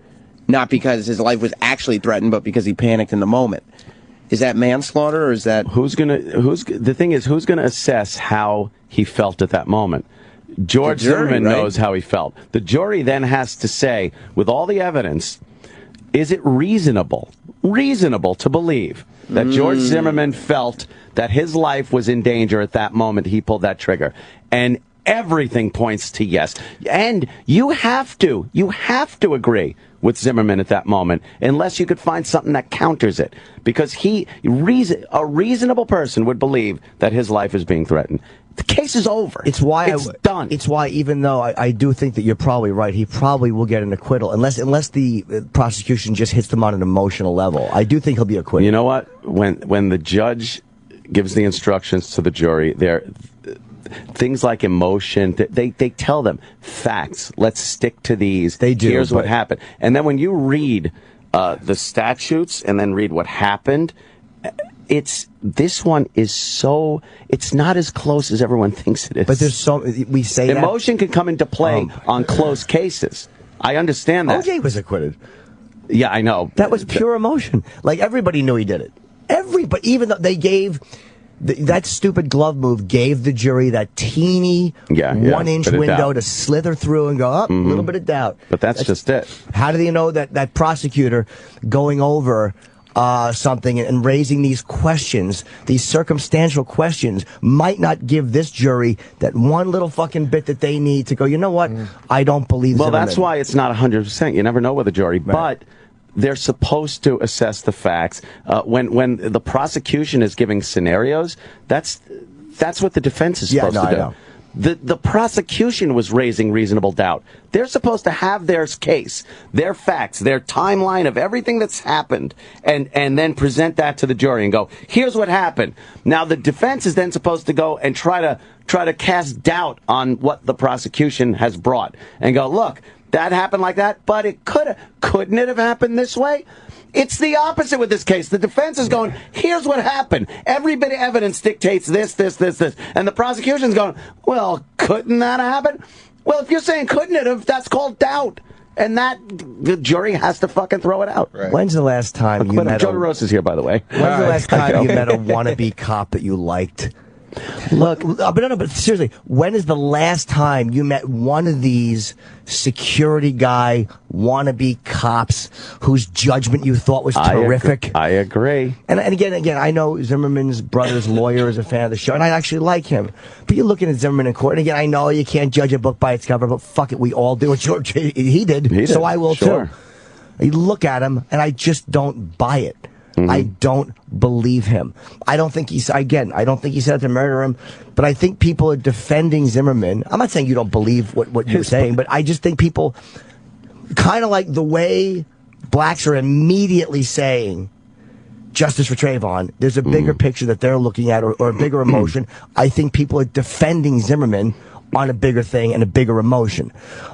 Speaker 4: not because his life was actually threatened, but because he panicked in the moment, is that manslaughter, or is that...
Speaker 5: The thing is, who's gonna assess how he felt at that moment? George Zimmerman knows how he felt. The jury then has to say, with all the evidence, is it reasonable to believe that George Zimmerman felt that his life was in danger at that moment he pulled that trigger? And everything points to yes. And you have to agree with Zimmerman at that moment, unless you could find something that counters it. Because a reasonable person would believe that his life is being threatened. The case is over.
Speaker 3: It's
Speaker 5: done.
Speaker 3: It's why, even though I do think that you're probably right, he probably will get an acquittal, unless the prosecution just hits them on an emotional level. I do think he'll be acquitted.
Speaker 5: You know what? When the judge gives the instructions to the jury, things like emotion, they tell them facts. Let's stick to these.
Speaker 3: They do.
Speaker 5: Here's what happened. And then when you read the statutes and then read what happened, this one is so, it's not as close as everyone thinks it is.
Speaker 3: But there's we say
Speaker 5: emotion can come into play on close cases. I understand that.
Speaker 3: OJ was acquitted.
Speaker 5: Yeah, I know.
Speaker 3: That was pure emotion. Like, everybody knew he did it. Everybody, even though they gave... that stupid glove move gave the jury that teeny 1-inch window to slither through and go up, a little bit of doubt.
Speaker 5: But that's just it.
Speaker 3: How do you know that prosecutor going over something and raising these questions, these circumstantial questions, might not give this jury that one little fucking bit that they need to go, you know what, I don't believe
Speaker 5: Well,
Speaker 3: Zimmerman.
Speaker 5: That's why it's not 100%. You never know with a jury. Right. But they're supposed to assess the facts. When the prosecution is giving scenarios, that's what the defense is supposed to do. I know. The prosecution was raising reasonable doubt. They're supposed to have their case, their facts, their timeline of everything that's happened, and then present that to the jury and go, here's what happened. Now the defense is then supposed to go and try to cast doubt on what the prosecution has brought and go, look, that happened like that, but couldn't it have happened this way? It's the opposite with this case. The defense is going, here's what happened. Every bit of evidence dictates this. And the prosecution's going, well, couldn't that happen? Well, if you're saying couldn't it have, that's called doubt. And the jury has to fucking throw it out.
Speaker 3: Right. When's the last time you met
Speaker 5: Joe DeRosa's here, by the way.
Speaker 3: When's the last time you met a wannabe cop that you liked? Look, but seriously, when is the last time you met one of these security guy wannabe cops whose judgment you thought was terrific?
Speaker 5: I agree.
Speaker 3: And again, I know Zimmerman's brother's lawyer is a fan of the show, and I actually like him. But you're looking at Zimmerman in court, and again, I know you can't judge a book by its cover, but fuck it, we all do. George, he did, so I will too. You look at him, and I just don't buy it. I don't believe him. I don't think he's, again, I don't think he said it to murder him, but I think people are defending Zimmerman. I'm not saying you don't believe what you're saying, but I just think people, kind of like the way blacks are immediately saying justice for Trayvon, there's a bigger picture that they're looking at, or a bigger emotion. I think people are defending Zimmerman on a bigger thing and a bigger emotion.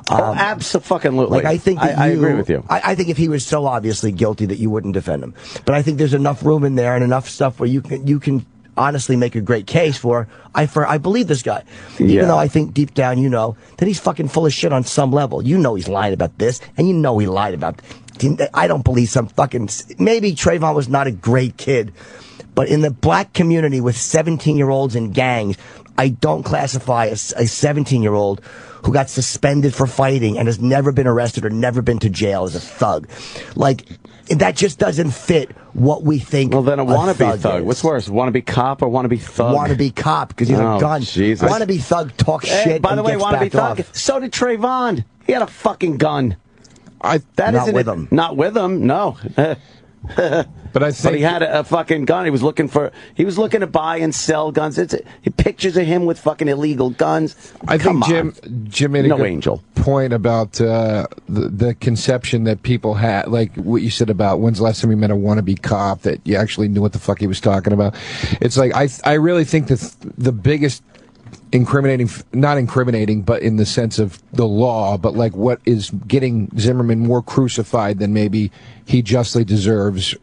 Speaker 5: Absolutely.
Speaker 3: Like, I think that
Speaker 5: I agree with you.
Speaker 3: I think if he was so obviously guilty that you wouldn't defend him. But I think there's enough room in there and enough stuff where you can honestly make a great case for I believe this guy. Even though I think deep down you know that he's fucking full of shit on some level. You know he's lying about this, and you know he lied about I don't believe some fucking... Maybe Trayvon was not a great kid, but in the black community with 17-year-olds in gangs, I don't classify a 17-year-old who got suspended for fighting and has never been arrested or never been to jail as a thug. Like, that just doesn't fit what we think.
Speaker 5: Well, then a wannabe thug.
Speaker 3: Is.
Speaker 5: What's worse, wannabe cop or wannabe thug?
Speaker 3: Wannabe cop, because he's a gun.
Speaker 5: Jesus.
Speaker 3: Wannabe thug talks shit.
Speaker 5: By the way, wannabe thug.
Speaker 3: Off.
Speaker 5: So did Trayvon. He had a fucking gun.
Speaker 3: Not with him.
Speaker 5: Not with him. No.
Speaker 11: But I think
Speaker 5: he had a fucking gun. He was looking to buy and sell guns. Pictures of him with fucking illegal guns.
Speaker 11: I think Jim made a good
Speaker 5: angel
Speaker 11: point about the conception that people had, like what you said about when's the last time you met a wannabe cop that you actually knew what the fuck he was talking about. It's like I really think that the biggest not incriminating, but in the sense of the law, but like what is getting Zimmerman more crucified than maybe he justly deserves,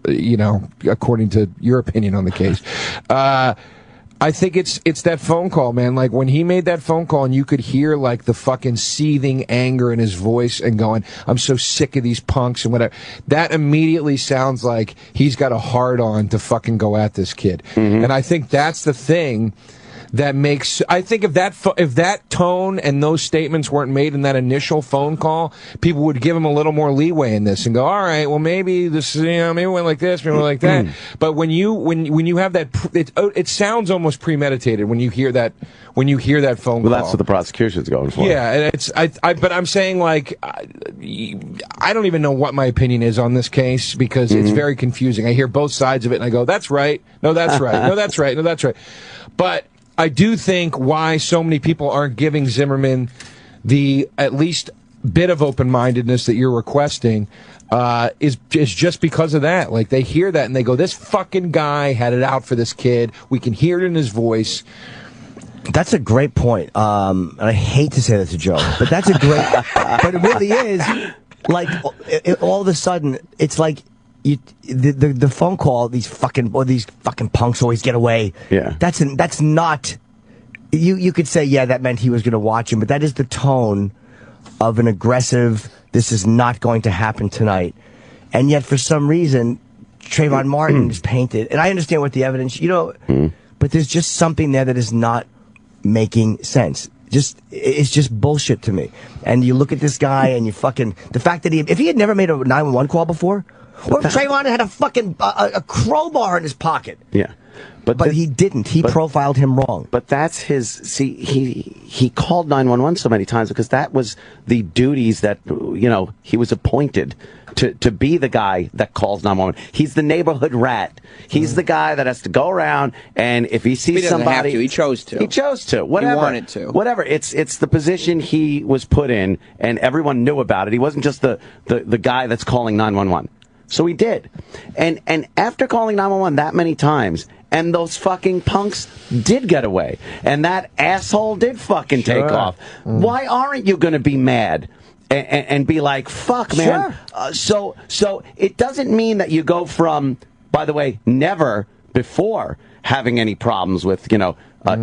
Speaker 11: according to your opinion on the case. I think it's that phone call, man. Like when he made that phone call and you could hear like the fucking seething anger in his voice and going, I'm so sick of these punks and whatever. That immediately sounds like he's got a hard on to fucking go at this kid. And I think that's the thing that makes, I think if that tone and those statements weren't made in that initial phone call, people would give him a little more leeway in this and go, all right, well maybe this, maybe it went like this, maybe it went like that. But when you have that, it sounds almost premeditated when you hear that phone call.
Speaker 5: Well, that's what the prosecution's going for.
Speaker 11: Yeah, and but I'm saying like, I don't even know what my opinion is on this case because it's very confusing. I hear both sides of it and I go, that's right, no, that's right, no, that's right, no, that's right. But I do think why so many people aren't giving Zimmerman the at least bit of open-mindedness that you're requesting is just because of that. Like, they hear that and they go, this fucking guy had it out for this kid. We can hear it in his voice.
Speaker 3: That's a great point. And I hate to say that's a joke, but that's a great... but it really is. Like, all of a sudden, it's like... The phone call, these fucking punks always get away.
Speaker 5: Yeah,
Speaker 3: that's not. You could say, yeah, that meant he was going to watch him, but that is the tone of an aggressive. This is not going to happen tonight, and yet for some reason, Trayvon Martin is painted, and I understand what the evidence, but there's just something there that is not making sense. It's just bullshit to me. And you look at this guy, and you fucking the fact that if he had never made a 911 call before. What if Trayvon had a fucking a crowbar in his pocket?
Speaker 5: Yeah.
Speaker 3: But he didn't. He profiled him wrong.
Speaker 5: But that's his... See, he called 911 so many times because that was the duties that, he was appointed to be the guy that calls 911. He's the neighborhood rat. He's the guy that has to go around, and if he sees somebody...
Speaker 4: Have to. He chose to.
Speaker 5: He chose to. Whatever.
Speaker 4: He wanted to.
Speaker 5: Whatever. It's the position he was put in, and everyone knew about it. He wasn't just the guy that's calling 911. So he did. And after calling 911 that many times, and those fucking punks did get away, and that asshole did fucking take off, why aren't you going to be mad and be like, fuck, man? Sure. So it doesn't mean that you go from, by the way, never before having any problems with,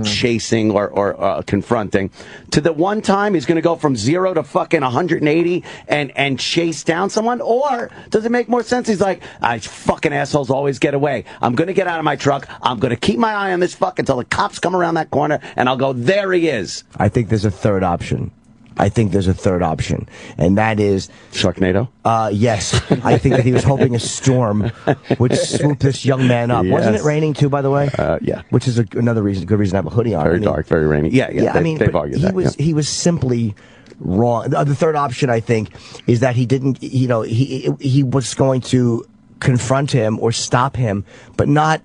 Speaker 5: chasing or confronting, to the one time he's going to go from 0 to fucking 180 and chase down someone? Or does it make more sense? He's like, fucking assholes always get away. I'm going to get out of my truck. I'm going to keep my eye on this fuck until the cops come around that corner, and I'll go, there he is.
Speaker 3: I think there's a third option. And that is...
Speaker 5: Sharknado?
Speaker 3: Yes. I think that he was hoping a storm would swoop this young man up. Yes. Wasn't it raining too, by the way?
Speaker 5: Yeah.
Speaker 3: Which is another good reason to have a hoodie on.
Speaker 5: Very dark, very rainy. Yeah. They've argued that.
Speaker 3: He was simply wrong. The third option, I think, is that he didn't, he was going to confront him or stop him, but not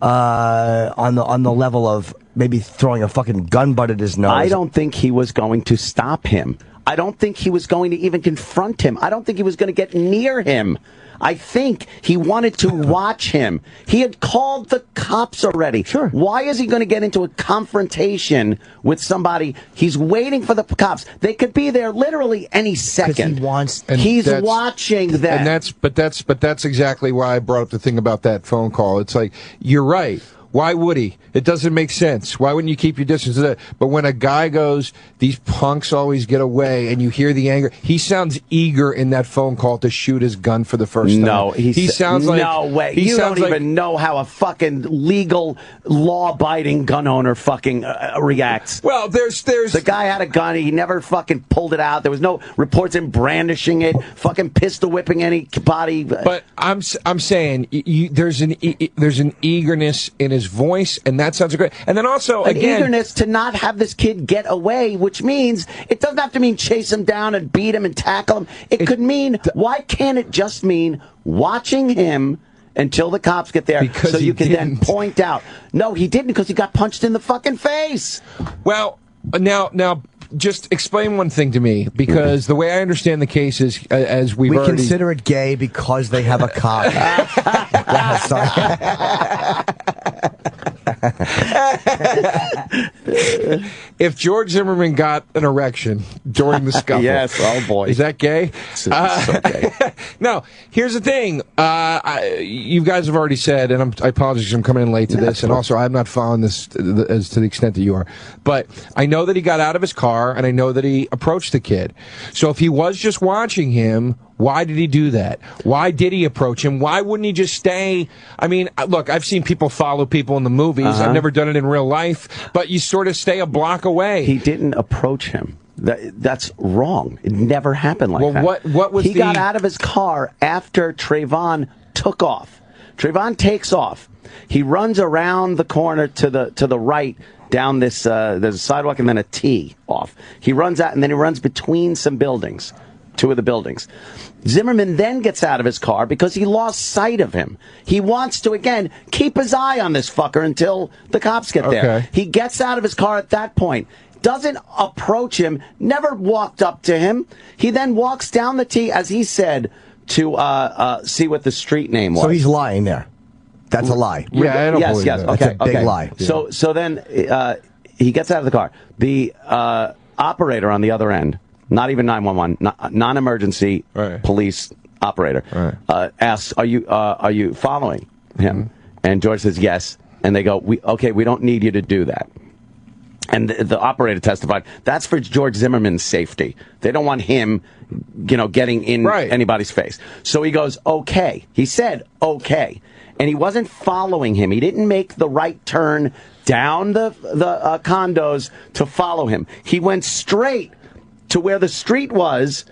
Speaker 3: on the level of maybe throwing a fucking gun butt at his nose.
Speaker 5: I don't think he was going to stop him. I don't think he was going to even confront him. I don't think he was going to get near him. I think he wanted to watch him. He had called the cops already.
Speaker 3: Sure.
Speaker 5: Why is he going to get into a confrontation with somebody? He's waiting for the cops. They could be there literally any second.
Speaker 3: He wants.
Speaker 5: He's watching them.
Speaker 11: And that's exactly why I brought up the thing about that phone call. It's like, you're right. Why would he? It doesn't make sense. Why wouldn't you keep your distance? But when a guy goes, these punks always get away, and you hear the anger, he sounds eager in that phone call to shoot his gun for the first time.
Speaker 5: No,
Speaker 11: he sounds like...
Speaker 5: No way. You don't even know how a fucking legal, law-abiding gun owner fucking reacts.
Speaker 11: Well, there's...
Speaker 5: The guy had a gun. He never fucking pulled it out. There was no reports of him brandishing it, fucking pistol whipping anybody.
Speaker 11: But I'm saying there's an eagerness in his voice, and that sounds great. And then also, again,
Speaker 5: eagerness to not have this kid get away, which means it doesn't have to mean chase him down and beat him and tackle him. It could mean, why can't it just mean watching him until the cops get there,
Speaker 11: because
Speaker 5: so you can then point out, no, he didn't, because he got punched in the fucking face.
Speaker 11: Well, now. Just explain one thing to me, because the way I understand the case is, as we
Speaker 3: consider it gay because they have a cock. Sorry.
Speaker 11: If George Zimmerman got an erection during the scuffle,
Speaker 5: yes, oh boy,
Speaker 11: is that gay?
Speaker 5: So gay.
Speaker 11: No. Here's the thing. You guys have already said, and I apologize, I'm coming in late to this, and also I'm not following this as to the extent that you are. But I know that he got out of his car, and I know that he approached the kid. So if he was just watching him, why did he do that? Why did he approach him? Why wouldn't he just stay? I mean, look, I've seen people follow people in the movies. I've never done it in real life, but you sort of stay a block away.
Speaker 5: He didn't approach him. That's wrong. It never happened like that.
Speaker 11: What was
Speaker 5: he got out of his car after Trayvon took off. Trayvon takes off. He runs around the corner to the right down this there's a sidewalk and then a T off. He runs out and then he runs between some buildings, two of the buildings. Zimmerman then gets out of his car because he lost sight of him. He wants to, again, keep his eye on this fucker until the cops get there.
Speaker 11: Okay.
Speaker 5: He gets out of his car at that point, doesn't approach him, never walked up to him. He then walks down the T, as he said, to see what the street name was.
Speaker 3: So he's lying there. That's a lie.
Speaker 11: Yeah, I don't believe that.
Speaker 5: Okay,
Speaker 3: that's a big lie.
Speaker 5: Yeah. So then he gets out of the car. The operator on the other end, not even 911, non-emergency police operator, asks, "Are you following him?" And George says, "Yes." And they go, "We don't need you to do that." And the operator testified, that's for George Zimmerman's safety. They don't want him, getting in anybody's face. So he goes, "Okay." He said, "Okay." And he wasn't following him. He didn't make the right turn down the condos to follow him. He went straight to where the street was,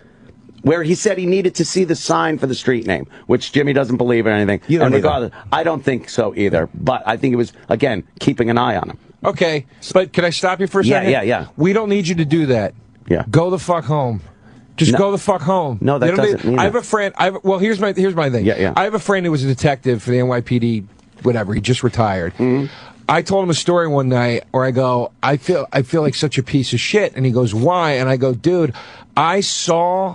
Speaker 5: where he said he needed to see the sign for the street name, which Jimmy doesn't believe or anything.
Speaker 3: You don't
Speaker 5: regardless, I don't think so either. But I think it was, again, keeping an eye on him.
Speaker 11: Okay, but can I stop you for a second?
Speaker 5: Yeah.
Speaker 11: We don't need you to do that.
Speaker 5: Yeah.
Speaker 11: Go the fuck home. Just go the fuck home.
Speaker 5: No, that doesn't mean
Speaker 11: I have a friend. Well, here's my thing.
Speaker 5: Yeah.
Speaker 11: I have a friend who was a detective for the NYPD. Whatever. He just retired. I told him a story one night where I go, I feel like such a piece of shit. And he goes, "Why?" And I go, "Dude, I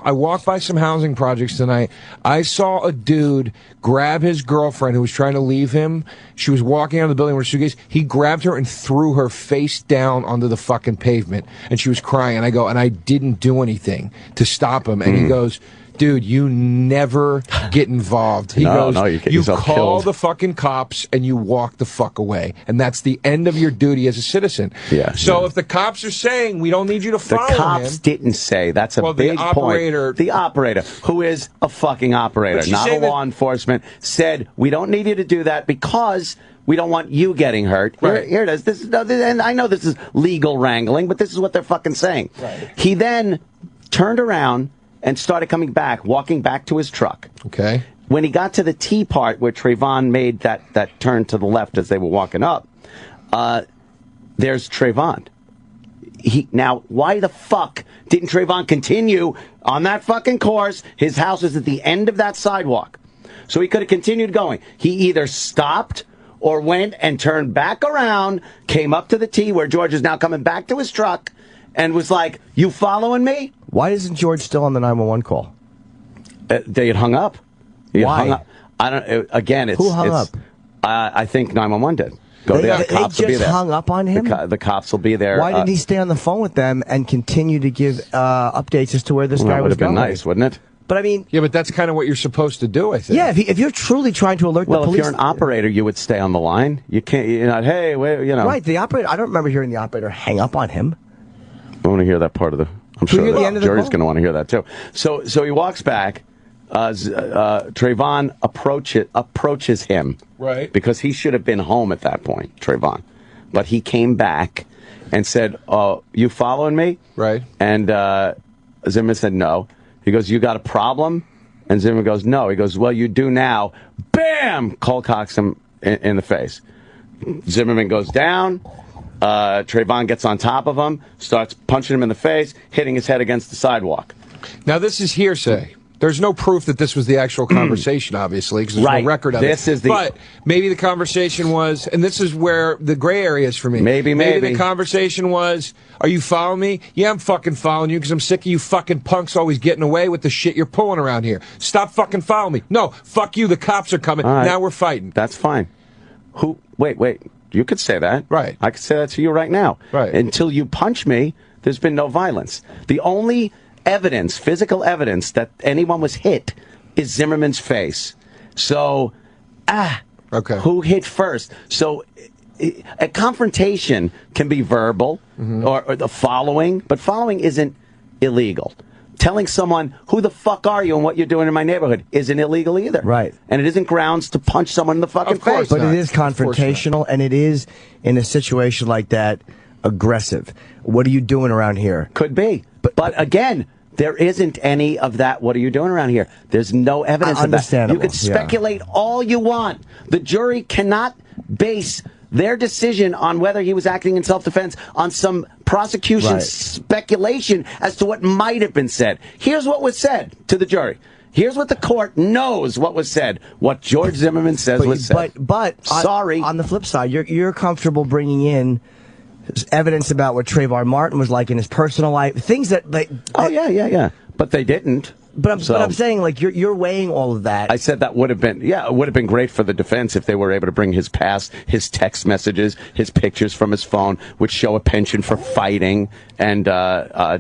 Speaker 11: walked by some housing projects tonight. I saw a dude grab his girlfriend who was trying to leave him. She was walking out of the building with her suitcase. He grabbed her and threw her face down onto the fucking pavement. And she was crying. And I go, and I didn't do anything to stop him." And he goes, "Dude, you never get involved." He goes, "You call the fucking cops and you walk the fuck away. And that's the end of your duty as a citizen."
Speaker 5: Yeah.
Speaker 11: So if the cops are saying, "We don't need you to follow him."
Speaker 5: The cops didn't say. That's a big point. The operator, who is a fucking operator, not a law enforcement, said, "We don't need you to do that because we don't want you getting hurt."
Speaker 11: Right.
Speaker 5: Here it is. And I know this is legal wrangling, but this is what they're fucking saying.
Speaker 3: Right.
Speaker 5: He then turned around and started walking back to his truck.
Speaker 11: Okay.
Speaker 5: When he got to the T part where Trayvon made that turn to the left as they were walking up, there's Trayvon. Now, why the fuck didn't Trayvon continue on that fucking course? His house is at the end of that sidewalk. So he could have continued going. He either stopped or went and turned back around, came up to the T where George is now coming back to his truck, and was like, "You following me?"
Speaker 3: Why isn't George still on the 911 call?
Speaker 5: They had hung up.
Speaker 3: Why?
Speaker 5: Hung up. I don't. Again, it's
Speaker 3: who hung up?
Speaker 5: I think 911 did. Go there. The cops will be there.
Speaker 3: Hung up on him.
Speaker 5: The cops will be there.
Speaker 3: Why didn't he stay on the phone with them and continue to give updates as to where this guy was going?
Speaker 5: That would have been nice, wouldn't it?
Speaker 3: But I mean,
Speaker 11: yeah, but that's kind of what you're supposed to do, I think.
Speaker 3: Yeah, if you're truly trying to alert the police.
Speaker 5: Well, if you're an operator, you would stay on the line. You can't. You're not. Hey, wait, you know.
Speaker 3: Right. The operator. I don't remember hearing the operator hang up on him.
Speaker 5: I want to hear that part of the. I'm sure the jury's going to want to hear that too. So he walks back. Trayvon approaches him,
Speaker 11: right?
Speaker 5: Because he should have been home at that point, Trayvon, but he came back and said, "Oh, you following me?"
Speaker 11: Right.
Speaker 5: And Zimmerman said, "No." He goes, "You got a problem?" And Zimmerman goes, "No." He goes, "Well, you do now." Bam! Cold cocks him in the face. Zimmerman goes down. Trayvon gets on top of him, starts punching him in the face, hitting his head against the sidewalk.
Speaker 11: Now, this is hearsay. There's no proof that this was the actual conversation, obviously, because there's no record of it. But maybe the conversation was, and this is where the gray area is for me.
Speaker 5: Maybe.
Speaker 11: the conversation was, are you following me? Yeah, I'm fucking following you because I'm sick of you fucking punks always getting away with the shit you're pulling around here. Stop fucking following me. No, fuck you. The cops are coming.
Speaker 5: Right.
Speaker 11: Now we're fighting.
Speaker 5: That's fine. Wait. You could say that.
Speaker 11: Right.
Speaker 5: I could say that to you right now.
Speaker 11: Right.
Speaker 5: Until you punch me, there's been no violence. The only evidence, physical evidence, that anyone was hit is Zimmerman's face. So,
Speaker 11: okay.
Speaker 5: Who hit first? So, a confrontation can be verbal or the following, but following isn't illegal. Telling someone, who the fuck are you and what you're doing in my neighborhood isn't illegal either.
Speaker 3: Right.
Speaker 5: And it isn't grounds to punch someone in the fucking face.
Speaker 3: But it is confrontational, and it is, in a situation like that, aggressive. What are you doing around here?
Speaker 5: Could be. But again, there isn't any of that. What are you doing around here? There's no evidence of that. You can speculate all you want. The jury cannot base their decision on whether he was acting in self-defense on some prosecution speculation as to what might have been said. Here's what was said to the jury. Here's what the court knows what was said. What George Zimmerman says was said.
Speaker 3: But
Speaker 5: sorry.
Speaker 3: On the flip side, you're comfortable bringing in evidence about what Trayvon Martin was like in his personal life, things that
Speaker 5: yeah. But they didn't.
Speaker 3: But I'm saying, like, you're weighing all of that.
Speaker 5: I said that would have been great for the defense if they were able to bring his past, his text messages, his pictures from his phone, which show a penchant for fighting, and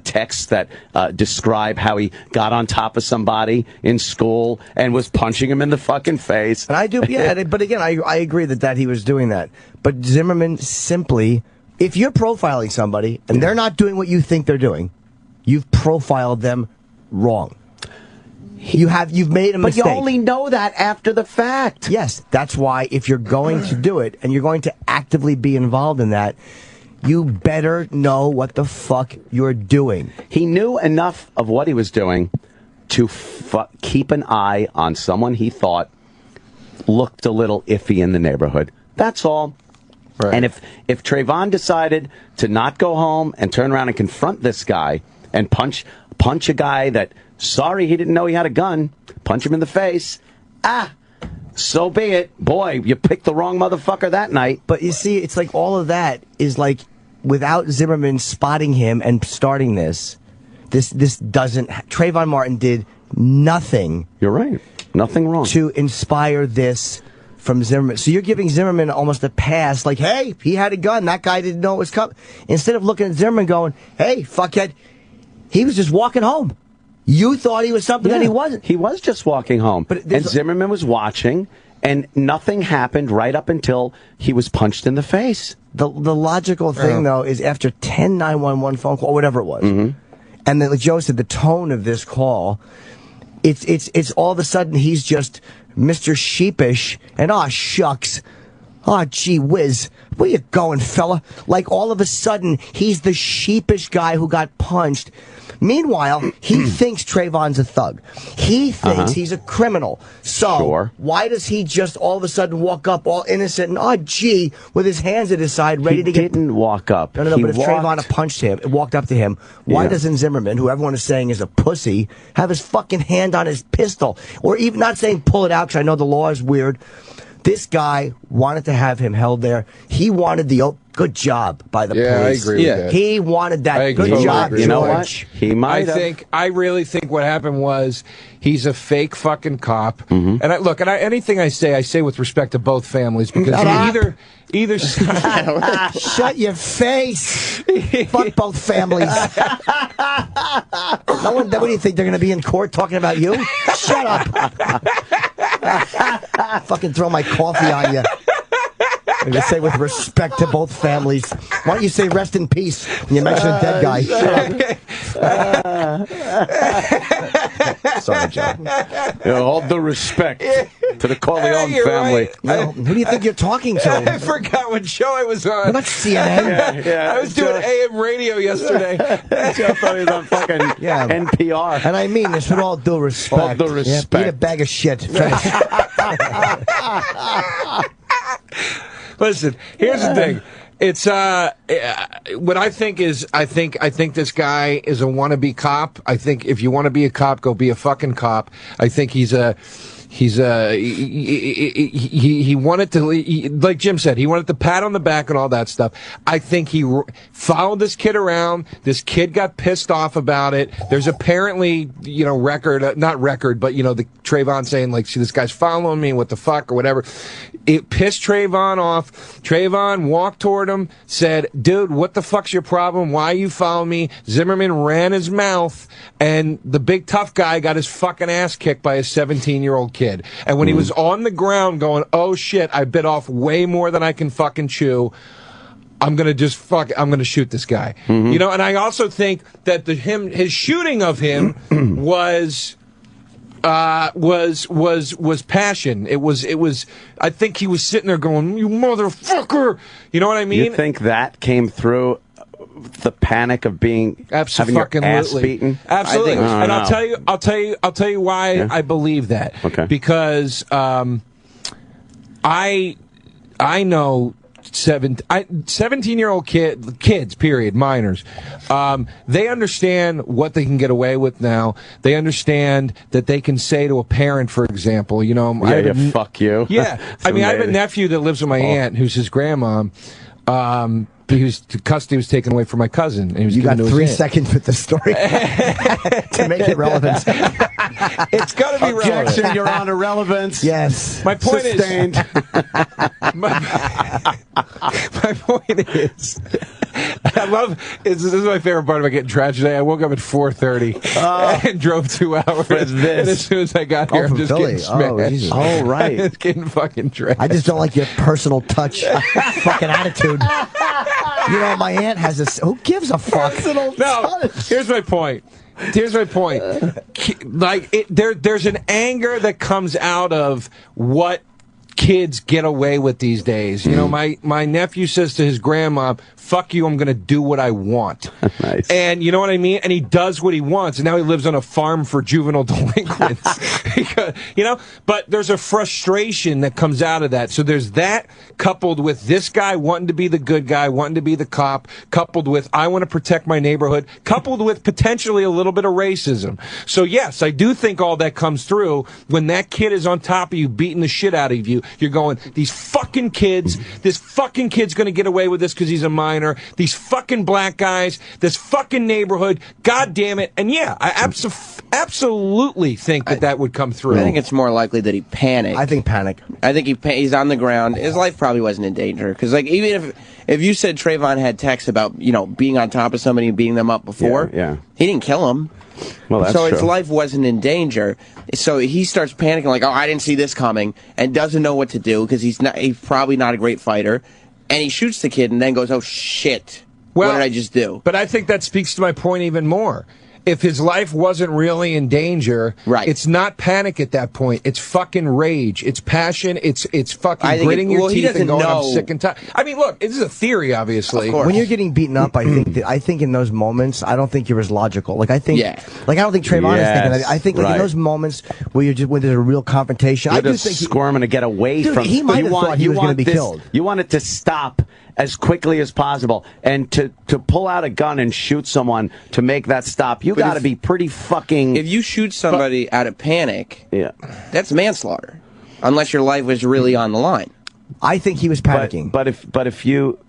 Speaker 5: texts that describe how he got on top of somebody in school and was punching him in the fucking face.
Speaker 3: And I do, yeah. But again, I agree that he was doing that. But Zimmerman simply, if you're profiling somebody and they're not doing what you think they're doing, you've profiled them wrong. You've made a mistake.
Speaker 5: But you only know that after the fact.
Speaker 3: Yes, that's why if you're going to do it and you're going to actively be involved in that, you better know what the fuck you're doing.
Speaker 5: He knew enough of what he was doing to keep an eye on someone he thought looked a little iffy in the neighborhood. That's all. Right. And if Trayvon decided to not go home and turn around and confront this guy and punch a guy that, sorry, he didn't know he had a gun, punch him in the face, so be it. Boy, you picked the wrong motherfucker that night.
Speaker 3: But you see, it's like all of that is like, without Zimmerman spotting him and starting this doesn't, Trayvon Martin did nothing.
Speaker 5: You're right. Nothing wrong.
Speaker 3: To inspire this from Zimmerman. So you're giving Zimmerman almost a pass, like, hey, he had a gun, that guy didn't know it was coming. Instead of looking at Zimmerman going, hey, fuckhead, he was just walking home. You thought he was something that he wasn't.
Speaker 5: He was just walking home. And Zimmerman was watching, and nothing happened right up until he was punched in the face.
Speaker 3: The logical thing, though, is after 10 911 phone call, or whatever it was, and then, like Joe said, the tone of this call, it's all of a sudden he's just Mr. Sheepish, and shucks. Gee whiz. Where you going, fella? Like, all of a sudden, he's the sheepish guy who got punched. Meanwhile, he thinks Trayvon's a thug. He thinks he's a criminal. So why does he just all of a sudden walk up all innocent and, oh, gee, with his hands at his side, ready to get...
Speaker 5: He didn't walk up.
Speaker 3: No, but if Trayvon had punched him, walked up to him, why doesn't Zimmerman, who everyone is saying is a pussy, have his fucking hand on his pistol? Or even not saying pull it out, because I know the law is weird. This guy wanted to have him held there. He wanted the good job by the police.
Speaker 11: I agree with that.
Speaker 3: He wanted that. Good job, George.
Speaker 5: You know what? He might have.
Speaker 11: I really think what happened was he's a fake fucking cop. And anything I say with respect to both families, because either side.
Speaker 3: Shut your face. Fuck both families. What do you think, they're going to be in court talking about you? Shut up. Fucking throw my coffee on you. I'm going to say with respect to both families. Why don't you say rest in peace when you mention a dead guy? Shut up. Sorry, John.
Speaker 5: All the respect to the Corleone family.
Speaker 3: Right. No, who do you think you're talking to?
Speaker 11: I forgot what show I was on.
Speaker 3: Well, not CNN.
Speaker 11: I was doing AM radio yesterday.
Speaker 5: Joe thought he was on fucking NPR.
Speaker 3: And I mean this with all due respect.
Speaker 5: All due respect.
Speaker 3: Eat a bag of shit.
Speaker 11: Listen, here's the thing. It's what I think is I think this guy is a wannabe cop. I think if you want to be a cop, go be a fucking cop. I think he wanted to, like Jim said, he wanted the pat on the back and all that stuff. I think he followed this kid around. This kid got pissed off about it. There's apparently, the Trayvon saying, like, see, this guy's following me, what the fuck, or whatever. It pissed Trayvon off. Trayvon walked toward him, said, dude, what the fuck's your problem? Why are you following me? Zimmerman ran his mouth, and the big tough guy got his fucking ass kicked by a 17-year-old kid. And when he was on the ground going, oh shit, I bit off way more than I can fucking chew, I'm gonna shoot this guy. And I also think that his shooting of him was passion. It was I think he was sitting there going, you motherfucker. You know what I mean?
Speaker 5: You think that came through the panic of having your ass beaten?
Speaker 11: Absolutely. And I'll tell you why I believe that.
Speaker 5: Okay.
Speaker 11: Because I know 17-year-old kids, period, minors, they understand what they can get away with now. They understand that they can say to a parent, for example,
Speaker 5: fuck you.
Speaker 11: Yeah. I mean, I have a nephew that lives with my aunt, who's his grandma. Custody was taken away from my cousin. And he was
Speaker 3: you got 3 seconds with the story to make it relevant.
Speaker 11: It's got to be relevant.
Speaker 5: Objection, Your Honor, relevance.
Speaker 3: Yes.
Speaker 11: My point
Speaker 5: Sustained.
Speaker 11: My point is, this is my favorite part about getting trash today. I woke up at 4:30 and drove 2 hours. And as soon as I got here, I'm just getting smashed.
Speaker 5: Oh, right.
Speaker 11: It's getting fucking trash.
Speaker 3: I just don't like your personal touch fucking attitude. My aunt has this. Who gives a fuck?
Speaker 11: Here's my point. There's an anger that comes out of what kids get away with these days. My nephew says to his grandma, fuck you, I'm going to do what I want.
Speaker 5: Nice.
Speaker 11: And you know what I mean? And he does what he wants. And now he lives on a farm for juvenile delinquents. But there's a frustration that comes out of that. So there's that coupled with this guy wanting to be the good guy, wanting to be the cop, coupled with I want to protect my neighborhood, coupled with potentially a little bit of racism. So yes, I do think all that comes through when that kid is on top of you, beating the shit out of you. You're going, these fucking kids, this fucking kid's going to get away with this because he's a minor. These fucking black guys, this fucking neighborhood, god damn it. And yeah, I absolutely think that would come through.
Speaker 4: I think it's more likely that he panicked.
Speaker 3: I think panic.
Speaker 4: I think he's on the ground. His life probably wasn't in danger. Because even if you said Trayvon had texts about, being on top of somebody and beating them up before, he didn't kill him.
Speaker 5: Well, that's
Speaker 4: so
Speaker 5: true.
Speaker 4: his life wasn't in danger. So he starts panicking like, oh, I didn't see this coming, and doesn't know what to do because he's probably not a great fighter. And he shoots the kid and then goes, oh, shit, what did I just do?
Speaker 11: But I think that speaks to my point even more. if his life wasn't really in danger, it's not panic at that point. It's fucking rage. It's passion. It's fucking gritting your teeth and going, I'm sick and tired. I mean, look, this is a theory, obviously.
Speaker 3: When you're getting beaten up, I think in those moments, I don't think you're as logical. Like I think, like I don't think Trayvon is thinking that. I think like in those moments where when there's a real confrontation,
Speaker 5: You're
Speaker 3: I do
Speaker 5: just
Speaker 3: think
Speaker 5: squirming to get away from.
Speaker 3: He might have thought he was going to be killed.
Speaker 5: You want it to stop as quickly as possible, and to pull out a gun and shoot someone to make that stop. You got to be pretty fucking.
Speaker 4: If you shoot somebody out of panic, that's manslaughter, unless your life was really on the line.
Speaker 3: I think he was panicking.
Speaker 5: But if you.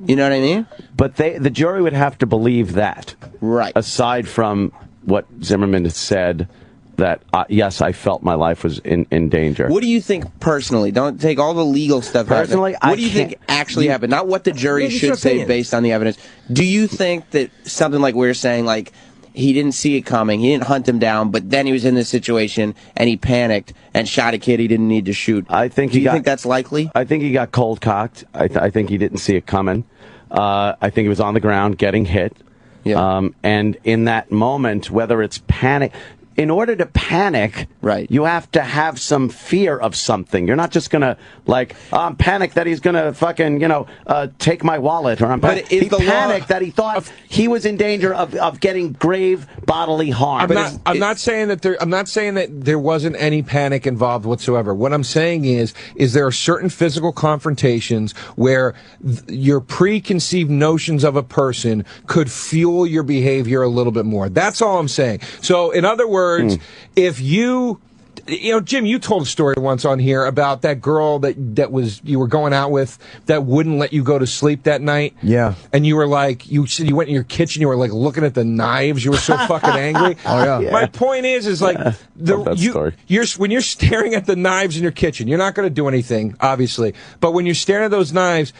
Speaker 4: You know what I mean?
Speaker 5: But the jury would have to believe that.
Speaker 4: Right.
Speaker 5: Aside from what Zimmerman had said, that, yes, I felt my life was in danger.
Speaker 4: What do you think personally? Don't take all the legal stuff
Speaker 5: personally,
Speaker 4: out of it. What do you think actually happened? Not what the jury should say based on the evidence. Do you think that something like we're saying, like, he didn't see it coming, he didn't hunt him down, but then he was in this situation and he panicked and shot a kid he didn't need to shoot?
Speaker 5: Do you
Speaker 4: think that's likely?
Speaker 5: I think he got cold-cocked. I think he didn't see it coming. I think he was on the ground getting hit.
Speaker 4: Yeah.
Speaker 5: And in that moment, whether it's panic... In order to panic, you have to have some fear of something. You're not just going to, like, I'm panicked that he's going to fucking, take my wallet. Or I'm panicked. He panicked that he thought he was in danger of getting grave bodily harm.
Speaker 11: I'm not saying that there wasn't any panic involved whatsoever. What I'm saying is there are certain physical confrontations where your preconceived notions of a person could fuel your behavior a little bit more. That's all I'm saying. So, in other words, if you Jim, you told a story once on here about that girl that you were going out with that wouldn't let you go to sleep that night.
Speaker 3: Yeah.
Speaker 11: And you were like, you said you went in your kitchen, you were like looking at the knives, you were so fucking angry.
Speaker 3: Oh yeah.
Speaker 11: My point is like when you're staring at the knives in your kitchen, you're not going to do anything, obviously. But when you're staring at those knives,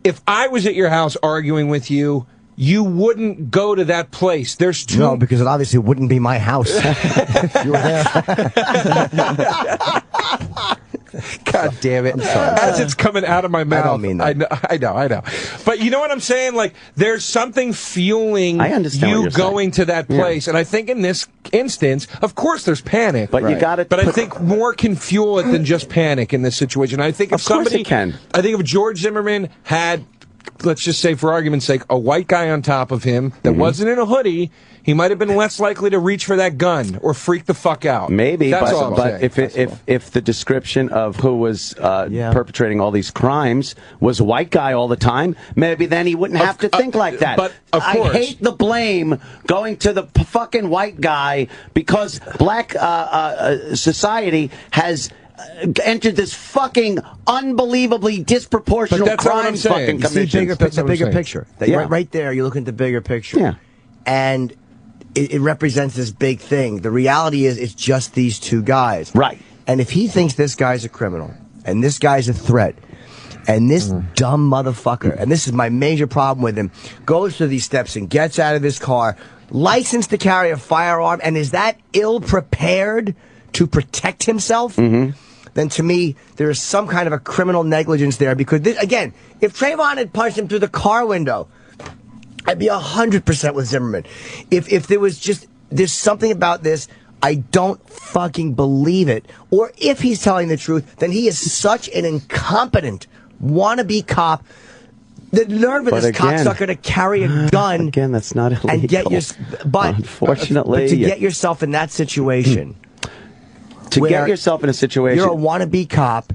Speaker 11: if I was at your house arguing with you, you wouldn't go to that place. There's two.
Speaker 3: No, because it obviously wouldn't be my house. You were there.
Speaker 11: God damn it. As it's coming out of my mouth.
Speaker 3: I don't mean that.
Speaker 11: I know. But you know what I'm saying? Like, there's something fueling you going to that place. Yeah. And I think in this instance, of course there's panic.
Speaker 5: But you got it.
Speaker 11: But I think more can fuel it than just panic in this situation. I think if somebody can. I think if George Zimmerman had, let's just say for argument's sake, a white guy on top of him that wasn't in a hoodie, he might have been less likely to reach for that gun or freak the fuck out.
Speaker 5: Maybe,
Speaker 11: that's all
Speaker 5: but if the description of who was perpetrating all these crimes was a white guy all the time, maybe then he wouldn't have to think like that.
Speaker 11: But of course,
Speaker 5: I hate the blame going to the fucking white guy because black society has entered this fucking unbelievably disproportionate crimes fucking commission.
Speaker 3: The bigger picture. Right there, you look at the bigger picture.
Speaker 5: Yeah.
Speaker 3: And it represents this big thing. The reality is it's just these two guys.
Speaker 5: Right.
Speaker 3: And if he thinks this guy's a criminal, and this guy's a threat, and this dumb motherfucker, and this is my major problem with him, goes through these steps and gets out of his car, licensed to carry a firearm, and is that ill-prepared to protect himself, then to me, there is some kind of a criminal negligence there. Because, again, if Trayvon had punched him through the car window, I'd be 100% with Zimmerman. If there was just, there's something about this, I don't fucking believe it. Or if he's telling the truth, then he is such an incompetent wannabe cop. The nerve of this cocksucker to carry a gun.
Speaker 5: Again, that's not illegal.
Speaker 3: And get
Speaker 5: unfortunately,
Speaker 3: but to get yourself in that situation.
Speaker 5: To get yourself in a situation.
Speaker 3: You're a wannabe cop,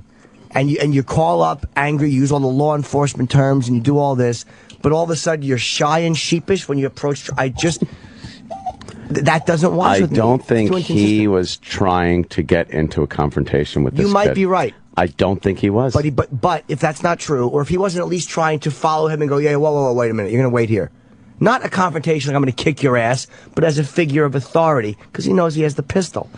Speaker 3: and you call up angry, you use all the law enforcement terms, and you do all this. But all of a sudden, you're shy and sheepish when you approach. That doesn't wash with me.
Speaker 5: I don't think he was trying to get into a confrontation with this kid.
Speaker 3: You might be right.
Speaker 5: I don't think he was.
Speaker 3: But if that's not true, or if he wasn't at least trying to follow him and go, whoa, wait a minute, you're going to wait here. Not a confrontation like I'm going to kick your ass, but as a figure of authority, because he knows he has the pistol.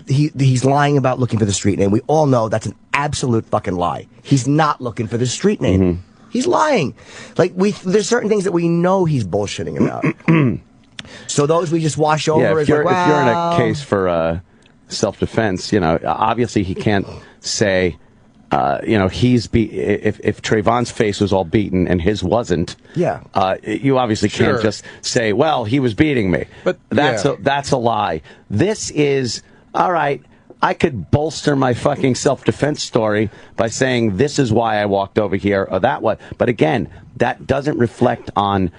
Speaker 3: He's lying about looking for the street name. We all know that's an absolute fucking lie. He's not looking for the street name. He's lying. Like, there's certain things that we know he's bullshitting about. So those we just wash over as like,
Speaker 5: if you're in a case for self-defense, obviously he can't say, if Trayvon's face was all beaten and his wasn't, you obviously can't just say, well, he was beating me. But that's a lie. This is, all right, I could bolster my fucking self-defense story by saying this is why I walked over here or that one. But again, that doesn't reflect on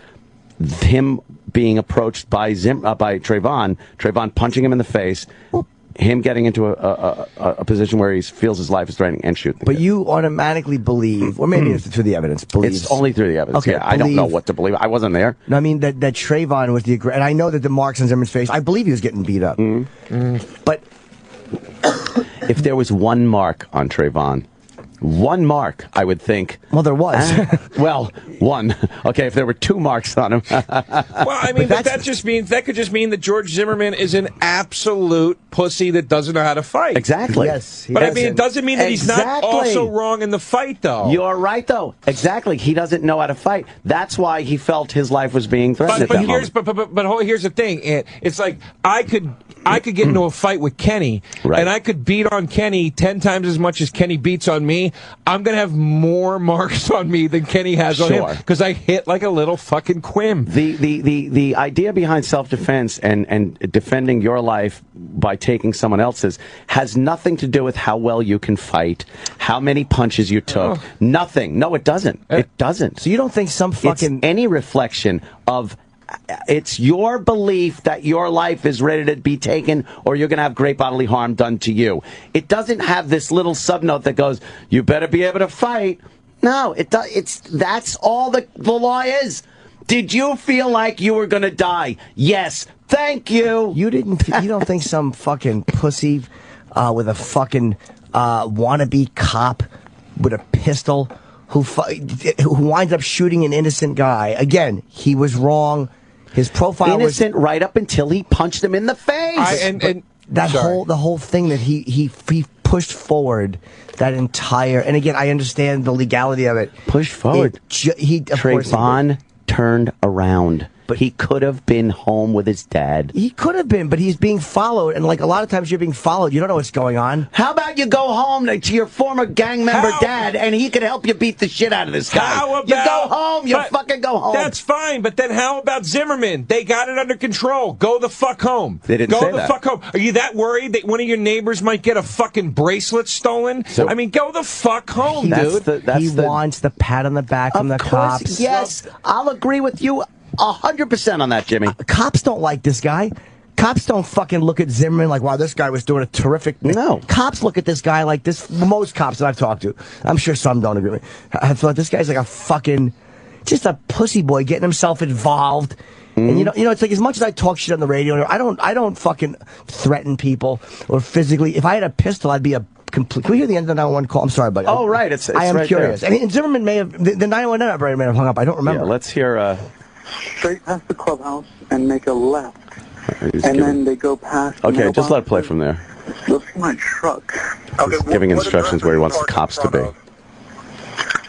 Speaker 5: him being approached by Trayvon punching him in the face, him getting into a position where he feels his life is threatening and shooting.
Speaker 3: But you automatically believe, or maybe it's through the evidence.
Speaker 5: It's only through the evidence. Okay, I don't know what to believe. I wasn't there.
Speaker 3: No, I mean that Trayvon was the and I know that the marks on Zimmerman's face. I believe he was getting beat up. But
Speaker 5: if there was one mark on Trayvon. One mark, I would think.
Speaker 3: Well, there was.
Speaker 5: Well, one. Okay, if there were 2 marks on him.
Speaker 12: Well, I mean, but that could just mean that George Zimmerman is an absolute pussy that doesn't know how to fight.
Speaker 5: Exactly.
Speaker 3: Yes.
Speaker 12: But I mean, it doesn't mean that he's not also wrong in the fight, though.
Speaker 5: You're right, though. Exactly. He doesn't know how to fight. That's why he felt his life was being threatened.
Speaker 12: But here's the thing. It's like I could get into a fight with Kenny, and I could beat on Kenny 10 times as much as Kenny beats on me. I'm going to have more marks on me than Kenny has on him because I hit like a little fucking Quim.
Speaker 5: The idea behind self-defense and defending your life by taking someone else's has nothing to do with how well you can fight, how many punches you took. Nothing. No, it doesn't. It doesn't.
Speaker 3: So you don't think it's
Speaker 5: any reflection of... It's your belief that your life is ready to be taken or you're going to have great bodily harm done to you. It doesn't have this little subnote that goes, you better be able to fight. No, that's all the law is. Did you feel like you were going to die? Yes. Thank you.
Speaker 3: You don't think some fucking pussy with a fucking wannabe cop with a pistol who winds up shooting an innocent guy. Again, he was wrong. His profile was
Speaker 5: innocent right up until he punched him in the face.
Speaker 3: The whole thing that he pushed forward that entire. And again, I understand the legality of it.
Speaker 5: Push forward. Trayvon turned around. But he could have been home with his dad.
Speaker 3: He could have been, but he's being followed. And like a lot of times you're being followed. You don't know what's going on.
Speaker 5: How about you go home to your former gang member dad and he can help you beat the shit out of this guy? You go home. You fucking go home.
Speaker 12: That's fine. But then how about Zimmerman? They got it under control. Go the fuck home.
Speaker 5: They didn't say that.
Speaker 12: Go the fuck home. Are you that worried that one of your neighbors might get a fucking bracelet stolen? I mean, go the fuck home, dude.
Speaker 3: He wants the pat on the back from the cops.
Speaker 5: Yes, I'll agree with you 100% on that, Jimmy.
Speaker 3: Cops don't like this guy. Cops don't fucking look at Zimmerman like, wow, this guy was doing a terrific thing.
Speaker 5: No.
Speaker 3: Cops look at this guy like this. Most cops that I've talked to, I'm sure some don't agree with me, I thought this guy's like a fucking, just a pussy boy getting himself involved. And you know, it's like as much as I talk shit on the radio, I don't fucking threaten people or physically. If I had a pistol, I'd be a complete. Can we hear the end of the 911 call? I'm sorry, buddy.
Speaker 5: Oh, right.
Speaker 3: I am
Speaker 5: right
Speaker 3: curious.
Speaker 5: There.
Speaker 3: I mean, Zimmerman may have, the 911 operator may have hung up. I don't remember.
Speaker 5: Yeah, let's hear.
Speaker 13: Straight past the clubhouse and make a left. Then they go past.
Speaker 5: Okay, just let it play from there.
Speaker 13: Go see my truck.
Speaker 5: He's giving instructions where he wants the cops to be.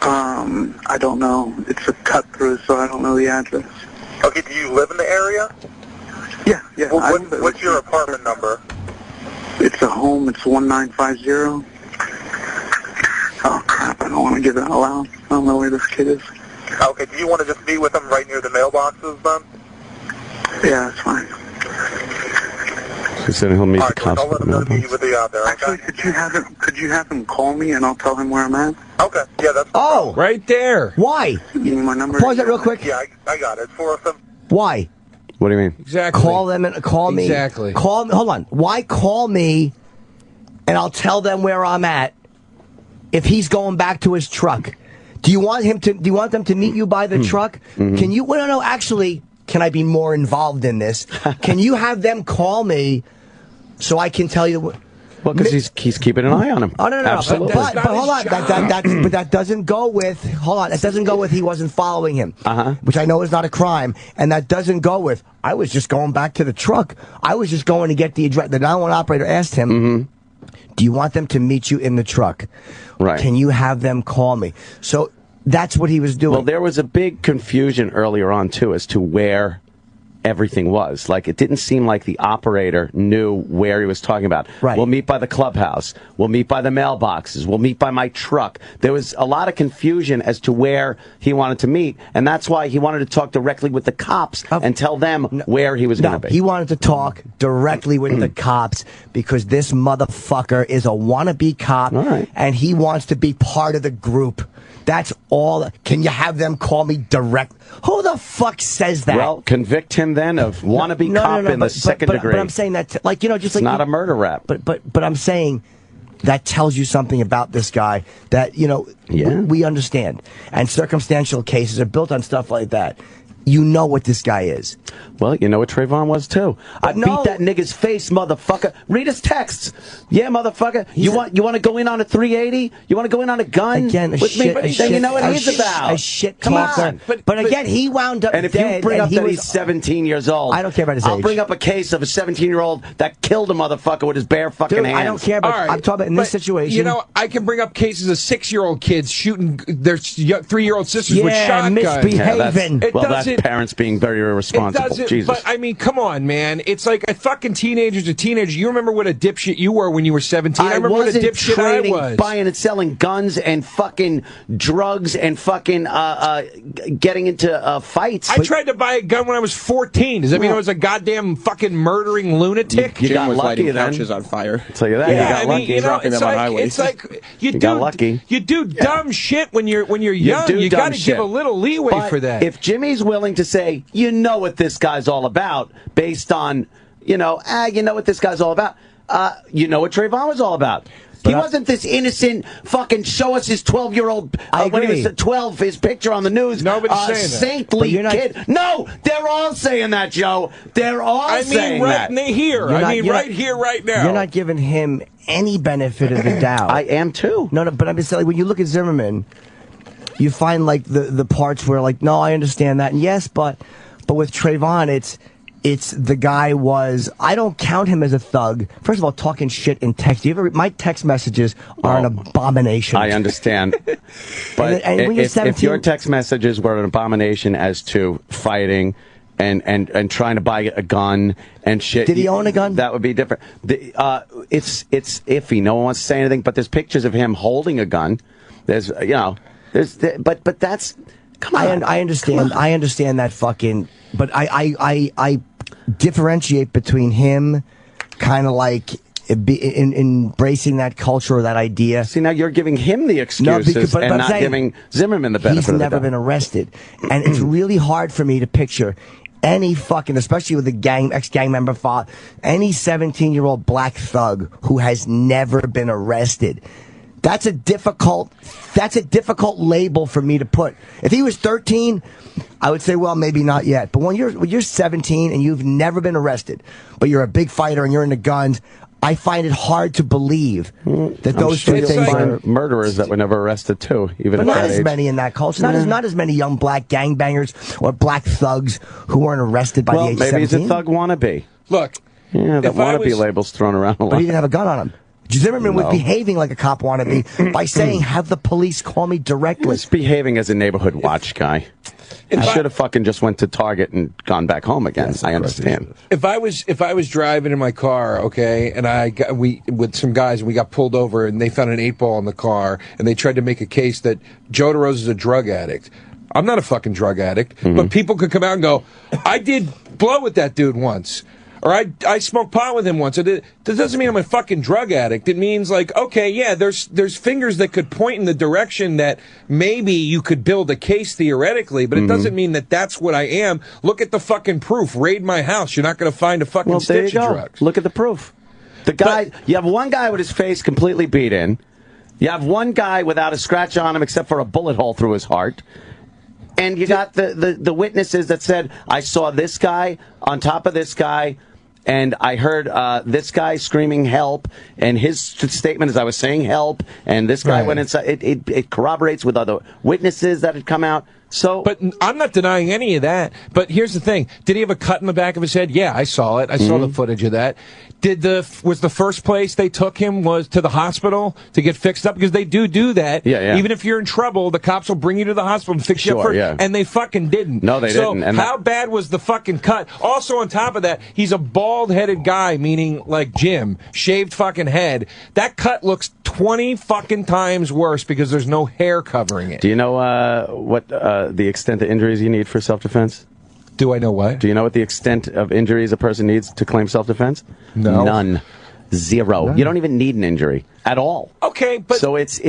Speaker 13: I don't know. It's a cut through, so I don't know the address.
Speaker 14: Okay, do you live in the area?
Speaker 13: Yeah.
Speaker 14: Well, what's your apartment number?
Speaker 13: It's a home. It's 1950. Oh crap! I don't want to give it out loud. I don't know where this kid is.
Speaker 14: Okay, do you want to just be with him right near the mailboxes then?
Speaker 13: Yeah, that's fine.
Speaker 5: He said he'll meet the cops.
Speaker 14: I'll let him know to meet you with you out there. Okay?
Speaker 13: Actually, could you have him call me and I'll tell him where I'm at?
Speaker 14: Okay, yeah, that's.
Speaker 3: Oh,
Speaker 12: right there.
Speaker 3: Why?
Speaker 13: Give me my number.
Speaker 3: Pause that real quick.
Speaker 14: Yeah, I got it. 407.
Speaker 3: Why?
Speaker 5: What do you mean?
Speaker 12: Exactly.
Speaker 3: Call them and call me.
Speaker 12: Exactly.
Speaker 3: Call me. Hold on. Why call me? And I'll tell them where I'm at. If he's going back to his truck. Do you want them to meet you by the truck? Can you? Well, no. Actually, can I be more involved in this? Can you have them call me so I can tell you?
Speaker 5: Well, because he's keeping an eye on him.
Speaker 3: Oh no.
Speaker 5: Absolutely.
Speaker 3: But hold on. But that doesn't go with. Hold on. That doesn't go with he wasn't following him. Which I know is not a crime, and that doesn't go with. I was just going back to the truck. I was just going to get the address. The 911 operator asked him. Do you want them to meet you in the truck?
Speaker 5: Right.
Speaker 3: Can you have them call me? So that's what he was doing.
Speaker 5: Well, there was a big confusion earlier on, too, as to where everything was. Like, it didn't seem like the operator knew where he was talking about.
Speaker 3: Right.
Speaker 5: We'll meet by the clubhouse. We'll meet by the mailboxes. We'll meet by my truck. There was a lot of confusion as to where he wanted to meet, and that's why he wanted to talk directly with the cops and tell them where he was going to be.
Speaker 3: He wanted to talk directly with the cops because this motherfucker is a wannabe cop, and he wants to be part of the group. That's all. Can you have them call me direct? Who the fuck says that?
Speaker 5: Well, convict him then of wannabe cop in the second degree.
Speaker 3: But I'm saying that, just like
Speaker 5: it's not a murder rap.
Speaker 3: But I'm saying that tells you something about this guy that we understand. And circumstantial cases are built on stuff like that. You know what this guy is.
Speaker 5: Well, you know what Trayvon was too. I beat that nigga's face, motherfucker. Read his texts. Yeah, motherfucker. You want to go in on a 380? You want to go in on a gun?
Speaker 3: Again,
Speaker 5: you know what he's about.
Speaker 3: A shit
Speaker 5: Come
Speaker 3: talker.
Speaker 5: on.
Speaker 3: But again, he wound up
Speaker 5: and if
Speaker 3: dead.
Speaker 5: you bring up that he's 17 years old,
Speaker 3: I don't care about his age.
Speaker 5: I'll bring up a case of a 17-year-old that killed a motherfucker with his bare fucking hands.
Speaker 3: I don't care about. I'm talking about in this situation.
Speaker 12: You know, I can bring up cases of 6-year-old kids shooting their 3-year-old sisters with shotguns.
Speaker 3: Misbehaving.
Speaker 5: That's parents being very irresponsible. Jesus.
Speaker 12: But I mean, come on, man. It's like a fucking teenager's a teenager. You remember what a dipshit you were when you were 17? I remember what a dipshit I was.
Speaker 5: Buying and selling guns and fucking drugs and fucking getting into fights.
Speaker 12: I tried to buy a gun when I was 14. Does that mean I was a goddamn fucking murdering lunatic?
Speaker 5: You got
Speaker 4: was
Speaker 5: lucky
Speaker 4: lighting
Speaker 5: then.
Speaker 4: couches on fire.
Speaker 5: I'll tell you that.
Speaker 12: Yeah,
Speaker 5: you got lucky.
Speaker 4: dropping them on highways.
Speaker 12: It's like you
Speaker 5: got lucky.
Speaker 12: You do dumb shit when you're young. You got to give a little leeway for that.
Speaker 5: If Jimmy's willing to say, you know what this guy's all about, based on, you know what this guy's all about, you know what Trayvon was all about. He wasn't this innocent fucking show us his 12-year-old when he was 12, his picture on the news.
Speaker 12: Nobody's saying that.
Speaker 5: Saintly kid. No, they're all saying that, Joe. They're all saying that.
Speaker 12: Right here, right now.
Speaker 3: You're not giving him any benefit of the doubt.
Speaker 5: I am too.
Speaker 3: No, but I'm just saying, when you look at Zimmerman, you find like the parts where like, no, I understand that, and yes, but with Trayvon, it's the guy was. I don't count him as a thug. First of all, talking shit in text. My text messages are an abomination.
Speaker 5: I understand, but
Speaker 3: and when you're 17,
Speaker 5: if your text messages were an abomination as to fighting and trying to buy a gun and shit,
Speaker 3: did he own a gun?
Speaker 5: That would be different. It's iffy. No one wants to say anything, but there's pictures of him holding a gun. There's but that's. Come on.
Speaker 3: I understand. I understand that fucking. But I differentiate between him, kind of like embracing that culture or that idea.
Speaker 5: See, now you're giving him the excuses but not giving Zimmerman the benefit of the doubt.
Speaker 3: He's never been arrested, and it's really hard for me to picture any fucking, especially with a ex-gang member father, any 17-year-old black thug who has never been arrested. That's a difficult label for me to put. If he was 13, I would say, well, maybe not yet. But when you're 17 and you've never been arrested, but you're a big fighter and you're into guns, I find it hard to believe that those two things are
Speaker 5: murderers that were never arrested too. Even
Speaker 3: but
Speaker 5: at
Speaker 3: not
Speaker 5: that
Speaker 3: as
Speaker 5: age.
Speaker 3: many in that culture. Not as many young black gangbangers or black thugs who weren't arrested by the age of 17.
Speaker 5: Maybe he's a thug wannabe.
Speaker 12: Look,
Speaker 5: the wannabe label's thrown around a lot.
Speaker 3: But he didn't have a gun on him. Zimmerman was behaving like a cop wannabe by saying, have the police call me directly.
Speaker 5: He's behaving as a neighborhood watch guy. I should have fucking just went to Target and gone back home again. I understand.
Speaker 12: If I was driving in my car, okay, and we with some guys, and we got pulled over, and they found an 8-ball in the car, and they tried to make a case that Joe DeRosa is a drug addict. I'm not a fucking drug addict, but people could come out and go, I did blow with that dude once. Or I smoked pot with him once. That doesn't mean I'm a fucking drug addict. It means like, okay, yeah, there's fingers that could point in the direction that maybe you could build a case theoretically, but it doesn't mean that that's what I am. Look at the fucking proof. Raid my house. You're not going to find a fucking stitch of drugs.
Speaker 5: Look at the proof. The guy, you have one guy with his face completely beat in. You have one guy without a scratch on him except for a bullet hole through his heart. And you got the witnesses that said, I saw this guy on top of this guy, and I heard this guy screaming help, and his statement is I was saying help, and this guy went inside. It corroborates with other witnesses that had come out. So,
Speaker 12: but I'm not denying any of that. But here's the thing: did he have a cut in the back of his head? Yeah, I saw it. I saw the footage of that. Was the first place they took him was to the hospital to get fixed up? Because they do that.
Speaker 5: Yeah.
Speaker 12: Even if you're in trouble, the cops will bring you to the hospital and fix you up first.
Speaker 5: Yeah.
Speaker 12: And they fucking didn't.
Speaker 5: No, they didn't. And
Speaker 12: how bad was the fucking cut? Also, on top of that, he's a bald-headed guy, meaning like Jim, shaved fucking head. That cut looks 20 fucking times worse because there's no hair covering it.
Speaker 5: Do you know what the extent of injuries you need for self-defense?
Speaker 12: Do I know what?
Speaker 5: Do you know what the extent of injuries a person needs to claim self-defense?
Speaker 12: No.
Speaker 5: None. Zero.
Speaker 12: None.
Speaker 5: You don't even need an injury at all.
Speaker 12: Okay, but...
Speaker 5: So it's...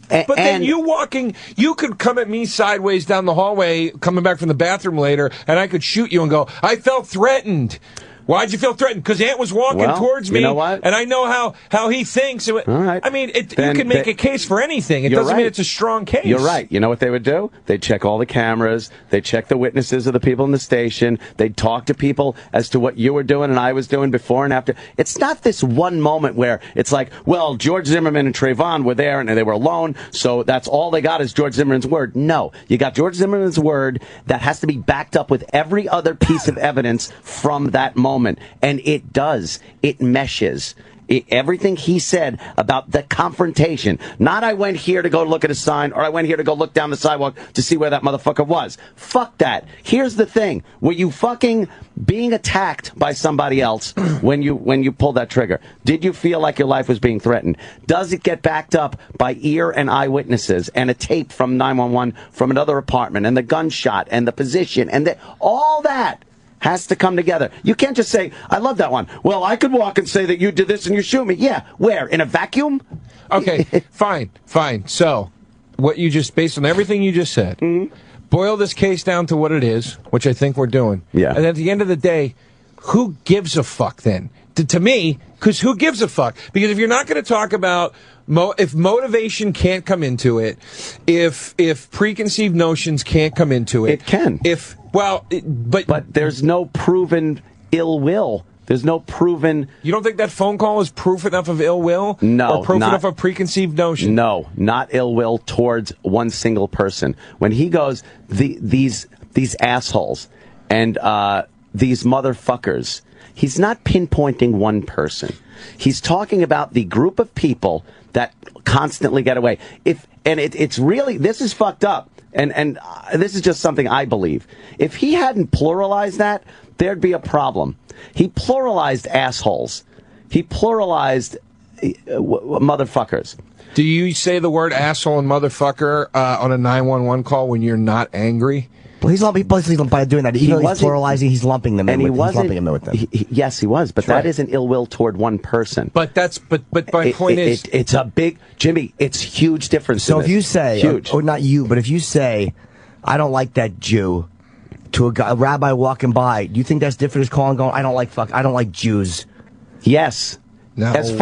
Speaker 12: But then you could come at me sideways down the hallway, coming back from the bathroom later, and I could shoot you and go, I felt threatened. Why'd you feel threatened? Because Ant was walking towards me,
Speaker 5: you know what?
Speaker 12: And I know how he thinks. All
Speaker 5: right.
Speaker 12: I mean, you can make a case for anything. It doesn't mean it's a strong case.
Speaker 5: You're right. You know what they would do? They'd check all the cameras. They'd check the witnesses of the people in the station. They'd talk to people as to what you were doing and I was doing before and after. It's not this one moment where it's like, well, George Zimmerman and Trayvon were there and they were alone, so that's all they got is George Zimmerman's word. No. You got George Zimmerman's word that has to be backed up with every other piece of evidence from that moment. And it does. It meshes. Everything he said about the confrontation. Not I went here to go look at a sign or I went here to go look down the sidewalk to see where that motherfucker was. Fuck that. Here's the thing. Were you fucking being attacked by somebody else when you pulled that trigger? Did you feel like your life was being threatened? Does it get backed up by ear and eyewitnesses and a tape from 911 from another apartment and the gunshot and the position and all that? Has to come together. You can't just say, I love that one. Well, I could walk and say that you did this and you shoot me. Yeah. Where? In a vacuum?
Speaker 12: Okay, fine. So, what you just, based on everything you just said, boil this case down to what it is, which I think we're doing.
Speaker 5: Yeah.
Speaker 12: And at the end of the day, who gives a fuck then? To me, because who gives a fuck? Because if you're not going to talk about if motivation can't come into it, if preconceived notions can't come into it,
Speaker 5: it can.
Speaker 12: But
Speaker 5: there's no proven ill will. There's no proven.
Speaker 12: You don't think that phone call is proof enough of ill will?
Speaker 5: No,
Speaker 12: or proof enough of preconceived notion?
Speaker 5: No, not ill will towards one single person. When he goes, these assholes and these motherfuckers. He's not pinpointing one person. He's talking about the group of people that constantly get away. It's really, this is fucked up. And this is just something I believe. If he hadn't pluralized that, there'd be a problem. He pluralized assholes. He pluralized motherfuckers.
Speaker 12: Do you say the word asshole and motherfucker on a 911 call when you're not angry?
Speaker 3: Well, he's by doing that. Even though he's pluralizing, he's lumping them in with them.
Speaker 5: Yes, he was, but that isn't ill will toward one person.
Speaker 12: But my point is,
Speaker 5: it's a big Jimmy. It's huge difference.
Speaker 3: So if you say, or not you, but if you say, I don't like that Jew, to a rabbi walking by, do you think that's different as calling going, I don't like Jews?
Speaker 5: Yes.
Speaker 3: No.
Speaker 5: As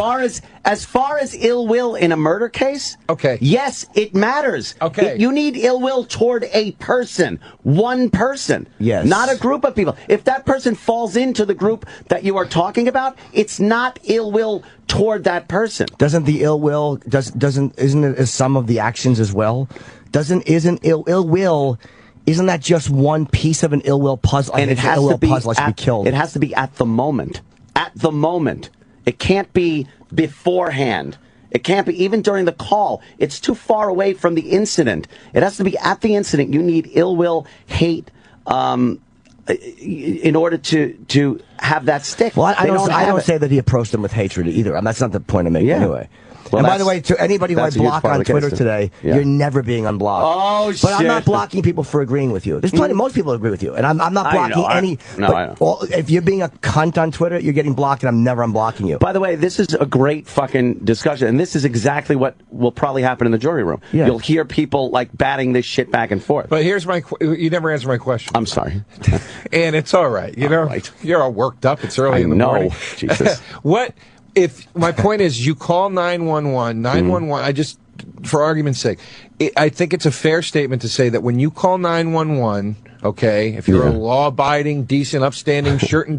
Speaker 5: far as ill will in a murder case,
Speaker 12: okay.
Speaker 5: Yes, it matters.
Speaker 12: Okay.
Speaker 5: You need ill will toward a person, one person.
Speaker 3: Yes.
Speaker 5: Not a group of people. If that person falls into the group that you are talking about, it's not ill will toward that person.
Speaker 3: Doesn't the ill will isn't it some of the actions as well? Isn't ill will? Isn't that just one piece of an ill will puzzle?
Speaker 5: And it has to be
Speaker 3: puzzle should be killed.
Speaker 5: It has to be at the moment. At the moment. It can't be beforehand. It can't be even during the call. It's too far away from the incident. It has to be at the incident. You need ill will, hate, in order to have that stick.
Speaker 3: Well, I don't say that he approached them with hatred either. That's not the point I'm making anyway. Well, and by the way, to anybody who I block on Twitter today, you're never being unblocked.
Speaker 5: Oh, shit.
Speaker 3: But I'm not blocking people for agreeing with you. There's plenty, most people agree with you. And I'm not blocking any. If you're being a cunt on Twitter, you're getting blocked, and I'm never unblocking you.
Speaker 5: By the way, this is a great fucking discussion. And this is exactly what will probably happen in the jury room. Yeah. You'll hear people like batting this shit back and forth.
Speaker 12: But here's you never answered my question.
Speaker 5: I'm sorry.
Speaker 12: And it's all right. You know, you're all worked up. It's early in the morning.
Speaker 5: Jesus.
Speaker 12: If my point is, you call 911, for argument's sake, I think it's a fair statement to say that when you call 911, okay, if you're a law-abiding, decent, upstanding, suit and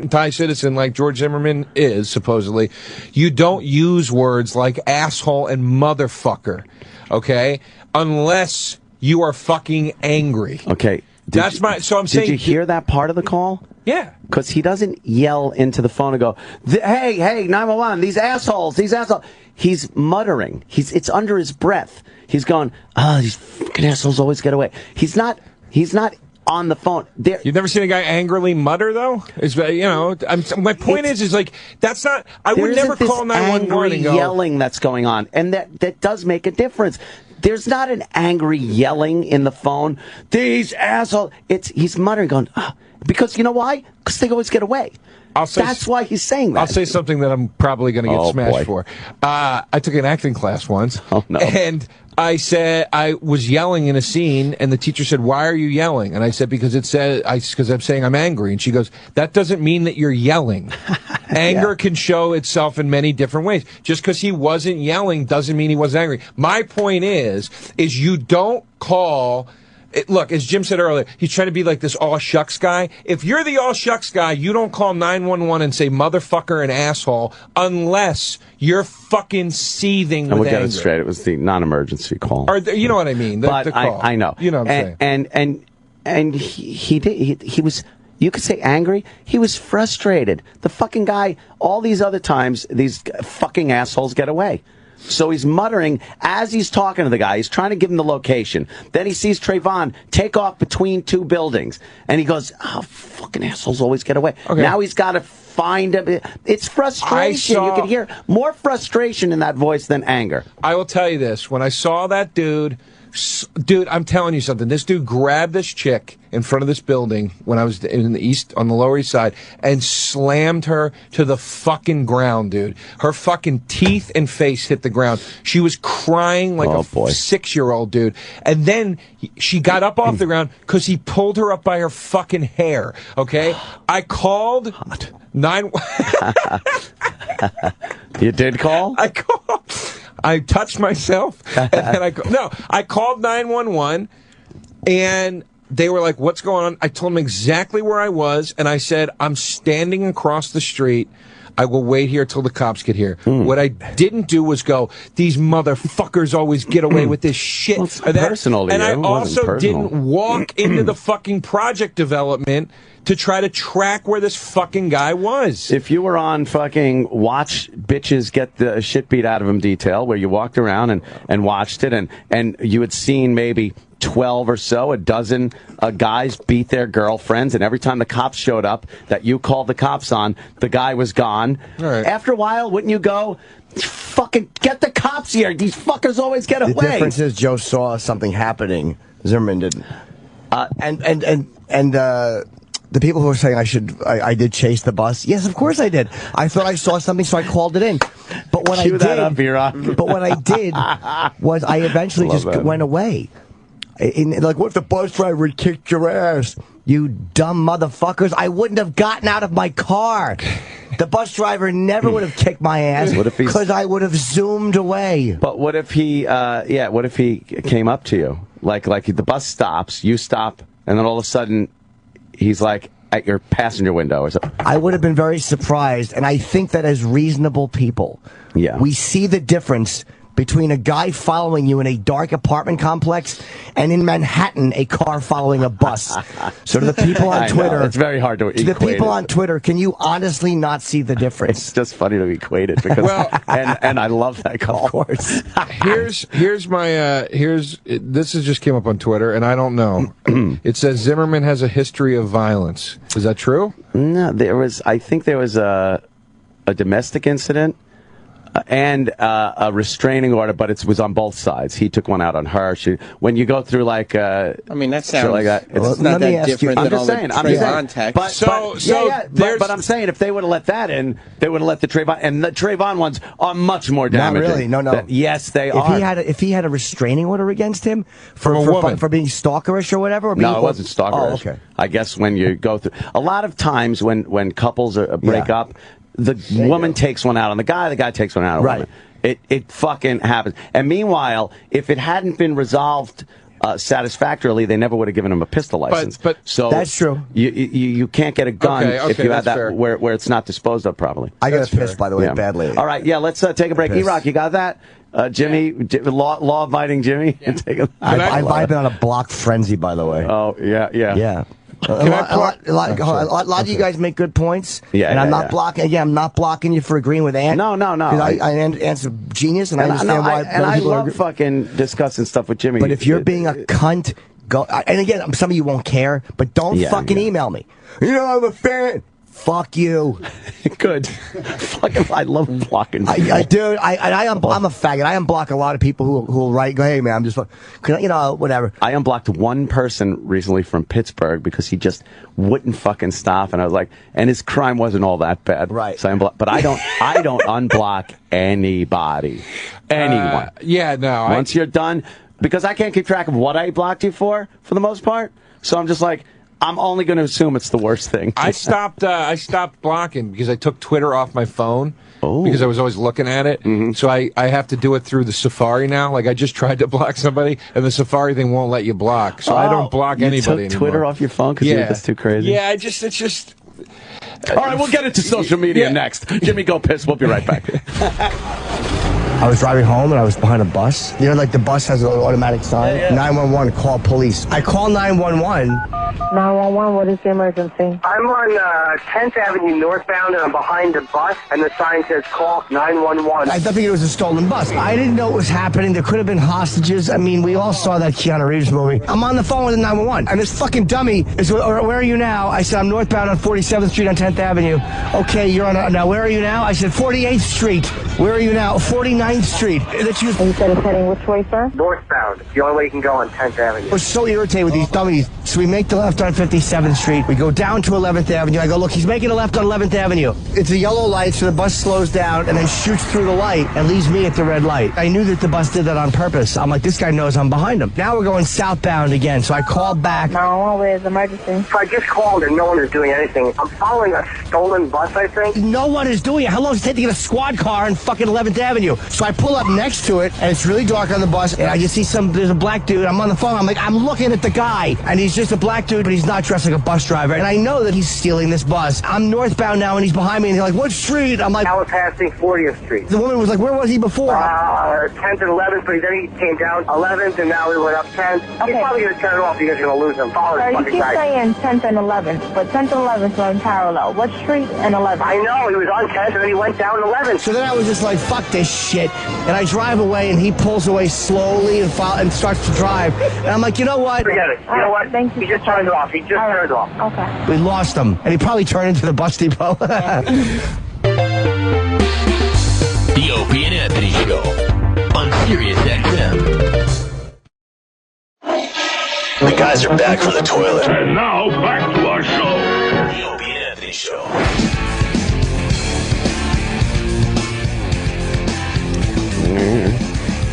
Speaker 12: tie citizen like George Zimmerman is, supposedly, you don't use words like asshole and motherfucker, okay, unless you are fucking angry.
Speaker 5: Okay. Did you hear that part of the call?
Speaker 12: Yeah.
Speaker 5: Because he doesn't yell into the phone and go, hey, 911, these assholes. He's muttering. It's under his breath. He's going, these fucking assholes always get away. He's not on the phone.
Speaker 12: You've never seen a guy angrily mutter, though? My point is like, that's not, I would never call 911 and go.
Speaker 5: Yelling that's going on. And that does make a difference. There's not an angry yelling in the phone. These assholes. He's muttering, going, because you know why? Because they always get away. That's why he's saying that.
Speaker 12: I'll say something that I'm probably going to get smashed for. I took an acting class once.
Speaker 5: Oh, no.
Speaker 12: And I said, I was yelling in a scene, and the teacher said, why are you yelling? And I said, because I'm saying I'm angry. And she goes, that doesn't mean that you're yelling. Anger can show itself in many different ways. Just because he wasn't yelling doesn't mean he wasn't angry. My point is you don't call... Look, as Jim said earlier, he's trying to be like this all shucks guy. If you're the all shucks guy, you don't call 911 and say motherfucker and asshole unless you're fucking seething with
Speaker 5: anger.
Speaker 12: anger.
Speaker 5: We'll get it straight. It was the non-emergency call.
Speaker 12: You know what I mean?
Speaker 5: The
Speaker 12: call.
Speaker 5: I know.
Speaker 12: You know what I'm saying?
Speaker 5: And he was. You could say angry. He was frustrated. The fucking guy. All these other times, these fucking assholes get away. So he's muttering as he's talking to the guy. He's trying to give him the location. Then he sees Trayvon take off between two buildings. And he goes, fucking assholes always get away. Okay. Now he's got to find him. It's frustration. You can hear more frustration in that voice than anger.
Speaker 12: I will tell you this. When I saw that dude, I'm telling you something. This dude grabbed this chick in front of this building when I was in the on the Lower East Side and slammed her to the fucking ground, dude. Her fucking teeth and face hit the ground. She was crying like a 6-year-old, dude. And then she got up off the ground because he pulled her up by her fucking hair, okay? I called 911.
Speaker 5: You did call?
Speaker 12: I called. I touched myself, and then I called 911, and they were like, what's going on? I told them exactly where I was, and I said, I'm standing across the street. I will wait here till the cops get here. What I didn't do was go, these motherfuckers always get away with this shit.
Speaker 5: Well, it's personal to you.
Speaker 12: I also didn't walk into the fucking project development to try to track where this fucking guy was.
Speaker 5: If you were on fucking watch bitches get the shit beat out of them detail, where you walked around and watched it, and you had seen maybe 12 or so, a dozen guys beat their girlfriends, and every time the cops showed up that you called the cops on, the guy was gone.
Speaker 12: Right.
Speaker 5: After a while, wouldn't you go, fucking get the cops here? These fuckers always get away.
Speaker 3: The difference is Joe saw something happening. Zimmerman didn't. The people who are saying I did chase the bus. Yes, of course I did. I thought I saw something, so I called it in. But what I did was I eventually just went away. Like, what if the bus driver would kick your ass? You dumb motherfuckers. I wouldn't have gotten out of my car. The bus driver never would have kicked my ass because I would have zoomed away.
Speaker 5: But what if he, what if he came up to you? Like the bus stops, you stop, and then all of a sudden, he's like at your passenger window or something.
Speaker 3: I would have been very surprised, and I think that as reasonable people, we see the difference between a guy following you in a dark apartment complex and in Manhattan a car following a bus. So to the people on Twitter,
Speaker 5: it's very hard to equate.
Speaker 3: To the people on Twitter, can you honestly not see the difference?
Speaker 5: It's just funny to equate it because, and I love that call.
Speaker 3: Of course.
Speaker 12: Here's my this just came up on Twitter, and I don't know. It says Zimmerman has a history of violence. Is that true?
Speaker 5: No, I think there was a domestic incident. And a restraining order, but it was on both sides. He took one out on her. When you go through that sounds
Speaker 4: like that. It's not that different than all the Trayvon text.
Speaker 5: But I'm saying if they would have let that in, they would have let the Trayvon, and the Trayvon ones are much more damaging.
Speaker 3: Not really. No.
Speaker 5: Yes, they are.
Speaker 3: If he had a restraining order against him for being stalkerish or whatever.
Speaker 5: No, it wasn't stalkerish.
Speaker 3: Oh, okay.
Speaker 5: I guess when you go through a lot of times when couples break up. The woman takes one out on the guy takes one out on the woman. It fucking happens. And meanwhile, if it hadn't been resolved satisfactorily, they never would have given him a pistol license.
Speaker 12: But
Speaker 5: so
Speaker 3: that's true.
Speaker 5: You can't get a gun if you have that where it's not disposed of properly.
Speaker 3: I got pissed, by the way, badly.
Speaker 5: All right, let's take a break. E-Rock, you got that? Jimmy, law-abiding Jimmy.
Speaker 3: Yeah. I've been on a block frenzy, by the way.
Speaker 5: Oh, yeah.
Speaker 3: A lot of you guys make good points.
Speaker 5: Yeah,
Speaker 3: and I'm not blocking. Again, I'm not blocking you for agreeing with Ant.
Speaker 5: No.
Speaker 3: I answer genius, and I understand why.
Speaker 5: And I love fucking discussing stuff with Jimmy.
Speaker 3: But if you're being a cunt, go. And again, some of you won't care, but don't fucking email me. You know, I'm a fan. Fuck you.
Speaker 5: Good. Fucking, I love blocking.
Speaker 3: I'm a faggot. I unblock a lot of people who will write, go, hey, man, I'm just, whatever.
Speaker 5: I unblocked one person recently from Pittsburgh because he just wouldn't fucking stop. And I was like, and his crime wasn't all that bad.
Speaker 3: Right.
Speaker 5: So I unblocked, but I don't unblock anybody. Anyone.
Speaker 11: Once
Speaker 5: you're done, because I can't keep track of what I blocked you for the most part. So I'm just like, I'm only going to assume it's the worst thing.
Speaker 12: I stopped blocking because I took Twitter off my phone because I was always looking at it.
Speaker 5: Mm-hmm.
Speaker 12: So I have to do it through the Safari now. Like I just tried to block somebody, and the Safari thing won't let you block. So I don't block anybody
Speaker 5: took Twitter
Speaker 12: anymore.
Speaker 5: off your phone because that's too crazy?
Speaker 12: Yeah, it's just...
Speaker 5: All right, we'll get into social media next. Jimmy, go piss. We'll be right back.
Speaker 3: I was driving home and I was behind a bus. You know, like the bus has an automatic sign. 911, call police. I call 911.
Speaker 15: 911, what is the emergency?
Speaker 16: I'm on 10th Avenue northbound and I'm behind a bus and the sign says call 911.
Speaker 3: I thought it was a stolen bus. I didn't know what was happening. There could have been hostages. I mean, we all saw that Keanu Reeves movie. I'm on the phone with the 911 and this fucking dummy is, where are you now? I said, I'm northbound on 47th Street on 10th Avenue. Okay, you're on, now where are you now? I said, 48th Street. Where are you now? 49th Street.
Speaker 15: And you said it's heading which way, sir?
Speaker 16: Northbound. It's the only way you can go on 10th Avenue.
Speaker 3: I was so irritated with these dummies. So we make the left on 57th Street. We go down to 11th Avenue. I go, look, he's making a left on 11th Avenue. It's a yellow light, so the bus slows down and then shoots through the light and leaves me at the red light. I knew that the bus did that on purpose. I'm like, this guy knows I'm behind him. Now we're going southbound again, so I call back.
Speaker 15: No, where's the emergency?
Speaker 16: So I just called and no one is doing anything. I'm following a stolen bus, I think.
Speaker 3: No one is doing it. How long does it take to get a squad car in fucking 11th Avenue? So I pull up next to it, and it's really dark on the bus, and I just see there's a black dude. I'm on the phone. I'm like, I'm looking at the guy, and he's just a black dude, but he's not dressed like a bus driver. And I know that he's stealing this bus. I'm northbound now, and he's behind me, and he's like, what street? I'm like,
Speaker 16: I was passing 40th Street.
Speaker 3: The woman was like, where was he before?
Speaker 16: 10th and 11th, but then he came down 11th, and now he went up 10th. Okay. He's probably going to turn it off because you're going to lose him. Follow this
Speaker 15: you
Speaker 16: fucking
Speaker 15: keep
Speaker 16: guy.
Speaker 15: saying 10th and 11th, but 10th and 11th are in parallel. What street and 11th?
Speaker 16: I know, he was on 10th, and then he went down 11th.
Speaker 3: So then I was just like, fuck this shit. And I drive away, and he pulls away slowly and starts to drive. And I'm like, you know what?
Speaker 16: Forget it. You know what?
Speaker 15: Thank you.
Speaker 16: He just turned it off. He just turned it off.
Speaker 15: Okay.
Speaker 3: We lost him. And he probably turned into the bus depot.
Speaker 2: The Opie and Anthony Show on Sirius XM. The guys are back from the toilet.
Speaker 8: And now, back to our show.
Speaker 2: The Opie and Anthony Show.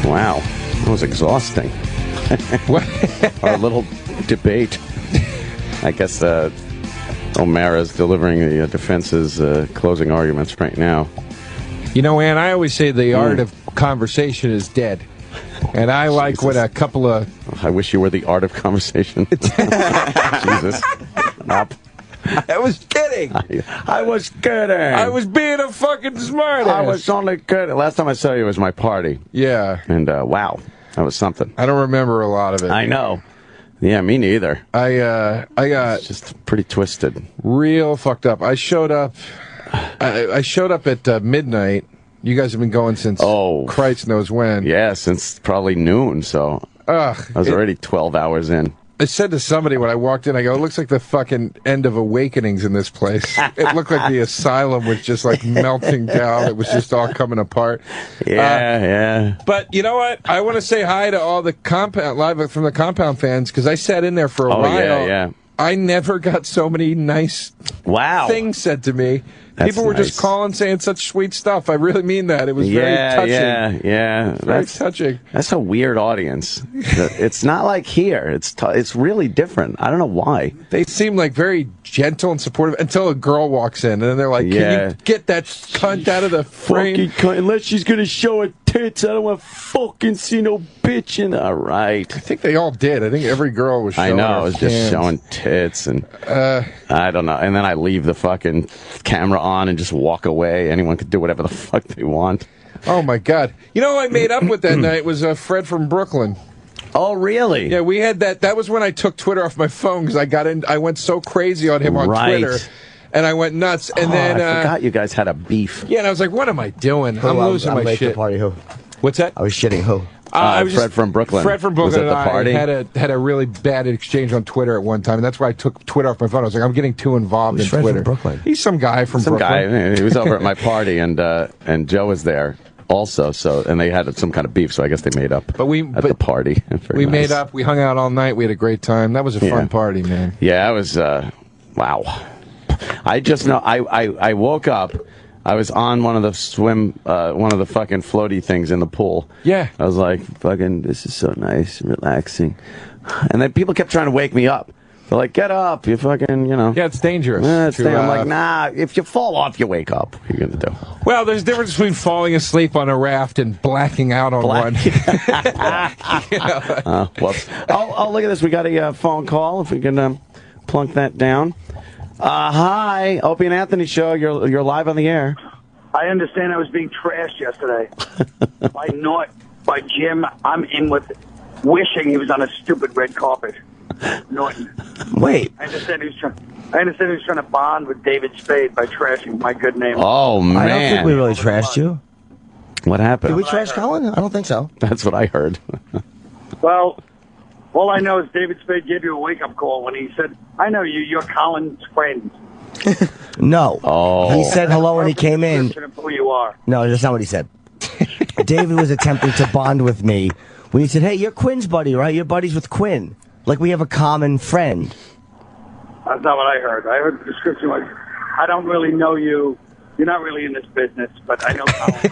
Speaker 5: Wow, that was exhausting. Our little debate. I guess O'Mara's delivering the defense's closing arguments right now.
Speaker 11: You know, Ann, I always say the art of conversation is dead. And I like what a couple of...
Speaker 5: I wish you were the art of conversation. Jesus. Nope.
Speaker 12: I was kidding.
Speaker 5: I was kidding.
Speaker 12: I was being a fucking smartass.
Speaker 5: I was only kidding. Last time I saw you was my party.
Speaker 11: Yeah.
Speaker 5: And wow, that was something.
Speaker 11: I don't remember a lot of it.
Speaker 5: I know. Yeah, me neither.
Speaker 11: I got
Speaker 5: it's just pretty twisted.
Speaker 11: Real fucked up. I showed up at midnight. You guys have been going since Christ knows when.
Speaker 5: Yeah, since probably noon, so I was already 12 hours in.
Speaker 11: I said to somebody when I walked in, I go, it looks like the fucking end of Awakenings in this place. It looked like the asylum was just like melting down. It was just all coming apart.
Speaker 5: Yeah.
Speaker 11: But you know what? I want to say hi to all the live from the Compound fans because I sat in there for a while.
Speaker 5: Yeah.
Speaker 11: I never got so many nice things said to me.
Speaker 5: That's
Speaker 11: People were just calling, saying such sweet stuff. I really mean that. It was very touching.
Speaker 5: Yeah.
Speaker 11: Very touching.
Speaker 5: That's a weird audience. It's not like here. It's really different. I don't know why.
Speaker 11: They seem like very gentle and supportive until a girl walks in, and then they're like, "Can you get that cunt out of the frame?"
Speaker 5: Unless she's gonna show her tits, I don't want to fucking see no bitch in. All right.
Speaker 11: I think they all did. I think every girl was showing
Speaker 5: I was just showing tits, and I don't know. And then I leave the fucking camera on and just walk away. Anyone could do whatever the fuck they want.
Speaker 11: Oh my God! You know who I made up with that night was Fred from Brooklyn.
Speaker 5: Oh, really?
Speaker 11: Yeah, we had that. That was when I took Twitter off my phone because I went so crazy on him on Twitter, and I went nuts. And then
Speaker 5: I forgot you guys had a beef.
Speaker 11: Yeah, and I was like, "What am I doing? I'm losing my shit."
Speaker 3: Party who?
Speaker 11: What's that?
Speaker 3: I was shitting who?
Speaker 11: I was
Speaker 5: Fred from Brooklyn.
Speaker 11: Fred from Brooklyn
Speaker 5: was at the party.
Speaker 11: I had a really bad exchange on Twitter at one time, and that's why I took Twitter off my phone. I was like, I'm getting too involved in
Speaker 3: Fred
Speaker 11: Twitter.
Speaker 3: From Brooklyn?
Speaker 11: He's some guy from Brooklyn.
Speaker 5: Some guy. He was over at my party, and Joe was there also. And they had some kind of beef. So I guess they made up. At the party.
Speaker 11: We made up. We hung out all night. We had a great time. That was a fun party, man.
Speaker 5: Yeah, it was. Wow. I just know. I woke up. I was on one of the fucking floaty things in the pool.
Speaker 11: Yeah.
Speaker 5: I was like, fucking, this is so nice and relaxing. And then people kept trying to wake me up. They're like, get up, you fucking, you know.
Speaker 11: Yeah, it's dangerous.
Speaker 5: I'm like, nah, if you fall off, you wake up. What are you going to do?
Speaker 11: Well, there's a difference between falling asleep on a raft and blacking out on one.
Speaker 5: Whoops. Oh, look at this. We got a phone call. If we can plunk that down. Hi, Opie and Anthony show. You're live on the air.
Speaker 17: I understand I was being trashed yesterday by Jim. I'm in with wishing he was on a stupid red carpet. Norton.
Speaker 3: Wait.
Speaker 17: I understand he was trying to bond with David Spade by trashing my good name.
Speaker 5: Oh man!
Speaker 3: I don't think we really trashed you.
Speaker 5: What happened?
Speaker 3: Did we trash Colin? I don't think so.
Speaker 5: That's what I heard.
Speaker 17: Well, all I know is David Spade gave you a wake-up call when he said, I know you, you're Colin's friend.
Speaker 3: No.
Speaker 5: Oh.
Speaker 3: He said hello when he came in.
Speaker 17: Of who you are.
Speaker 3: No, that's not what he said. David was attempting to bond with me when he said, hey, you're Quinn's buddy, right? You're buddies with Quinn. Like we have a common friend.
Speaker 17: That's not what I heard. I heard the description like, I don't really know you. You're not really in this business, but I know Colin.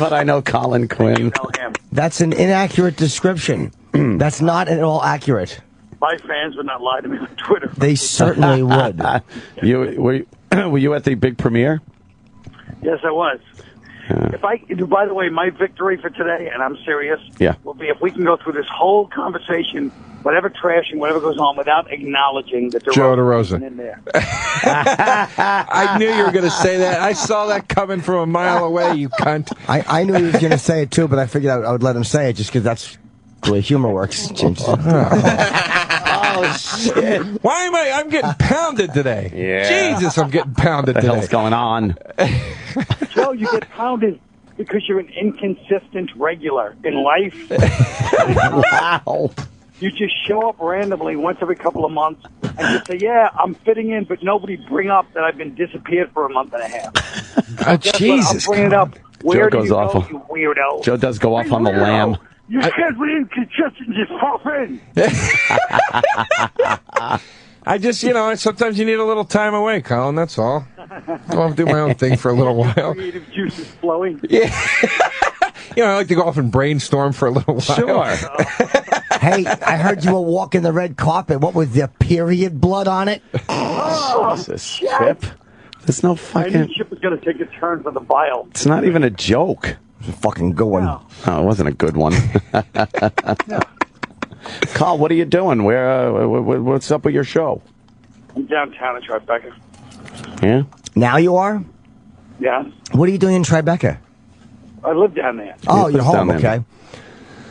Speaker 5: But I know Colin Quinn.
Speaker 17: You know him.
Speaker 3: That's an inaccurate description. That's not at all accurate.
Speaker 17: My fans would not lie to me on Twitter.
Speaker 3: They certainly would.
Speaker 5: Were you at the big premiere?
Speaker 17: Yes, I was. By the way, my victory for today, and I'm serious, will be if we can go through this whole conversation, whatever trashing, whatever goes on, without acknowledging that DeRosa in there.
Speaker 11: I knew you were going to say that. I saw that coming from a mile away, you cunt.
Speaker 3: I knew he was going to say it too, but I figured I would let him say it just because that's the way humor works.
Speaker 5: Oh, shit.
Speaker 11: Why am I'm getting pounded today.
Speaker 5: Yeah.
Speaker 11: Jesus, I'm getting pounded today.
Speaker 5: What the hell's going on?
Speaker 17: Joe, you get pounded because you're an inconsistent regular in life.
Speaker 5: Wow.
Speaker 17: You just show up randomly once every couple of months and just say, yeah, I'm fitting in, but nobody bring up that I've been disappeared for a month and a half.
Speaker 11: Jesus.
Speaker 17: I'm bringing it up. Where
Speaker 5: Joe
Speaker 17: do
Speaker 5: goes
Speaker 17: you
Speaker 5: off.
Speaker 17: go, you weirdo?
Speaker 5: Joe does go off on the lamb.
Speaker 17: You can't be inconsistent, just pop in.
Speaker 11: I just, sometimes you need a little time away, Colin, that's all. I'll do my own thing for a little while.
Speaker 17: Creative juices flowing.
Speaker 11: Yeah. I like to go off and brainstorm for a little while.
Speaker 5: Sure.
Speaker 3: Hey, I heard you were walking the red carpet. What was there, period blood on it?
Speaker 5: Jesus, Chip. There's no
Speaker 17: I
Speaker 5: fucking...
Speaker 17: knew Chip was going to take a turn for the bile.
Speaker 5: It's not even a joke.
Speaker 3: It's a fucking good one.
Speaker 17: No.
Speaker 5: Oh, it wasn't a good one. Carl, what are you doing? What's up with your show?
Speaker 17: I'm downtown in Tribeca.
Speaker 5: Yeah?
Speaker 3: Now you are?
Speaker 17: Yeah.
Speaker 3: What are you doing in Tribeca?
Speaker 17: I live down there.
Speaker 3: Oh, you're home,
Speaker 5: down there.
Speaker 3: okay.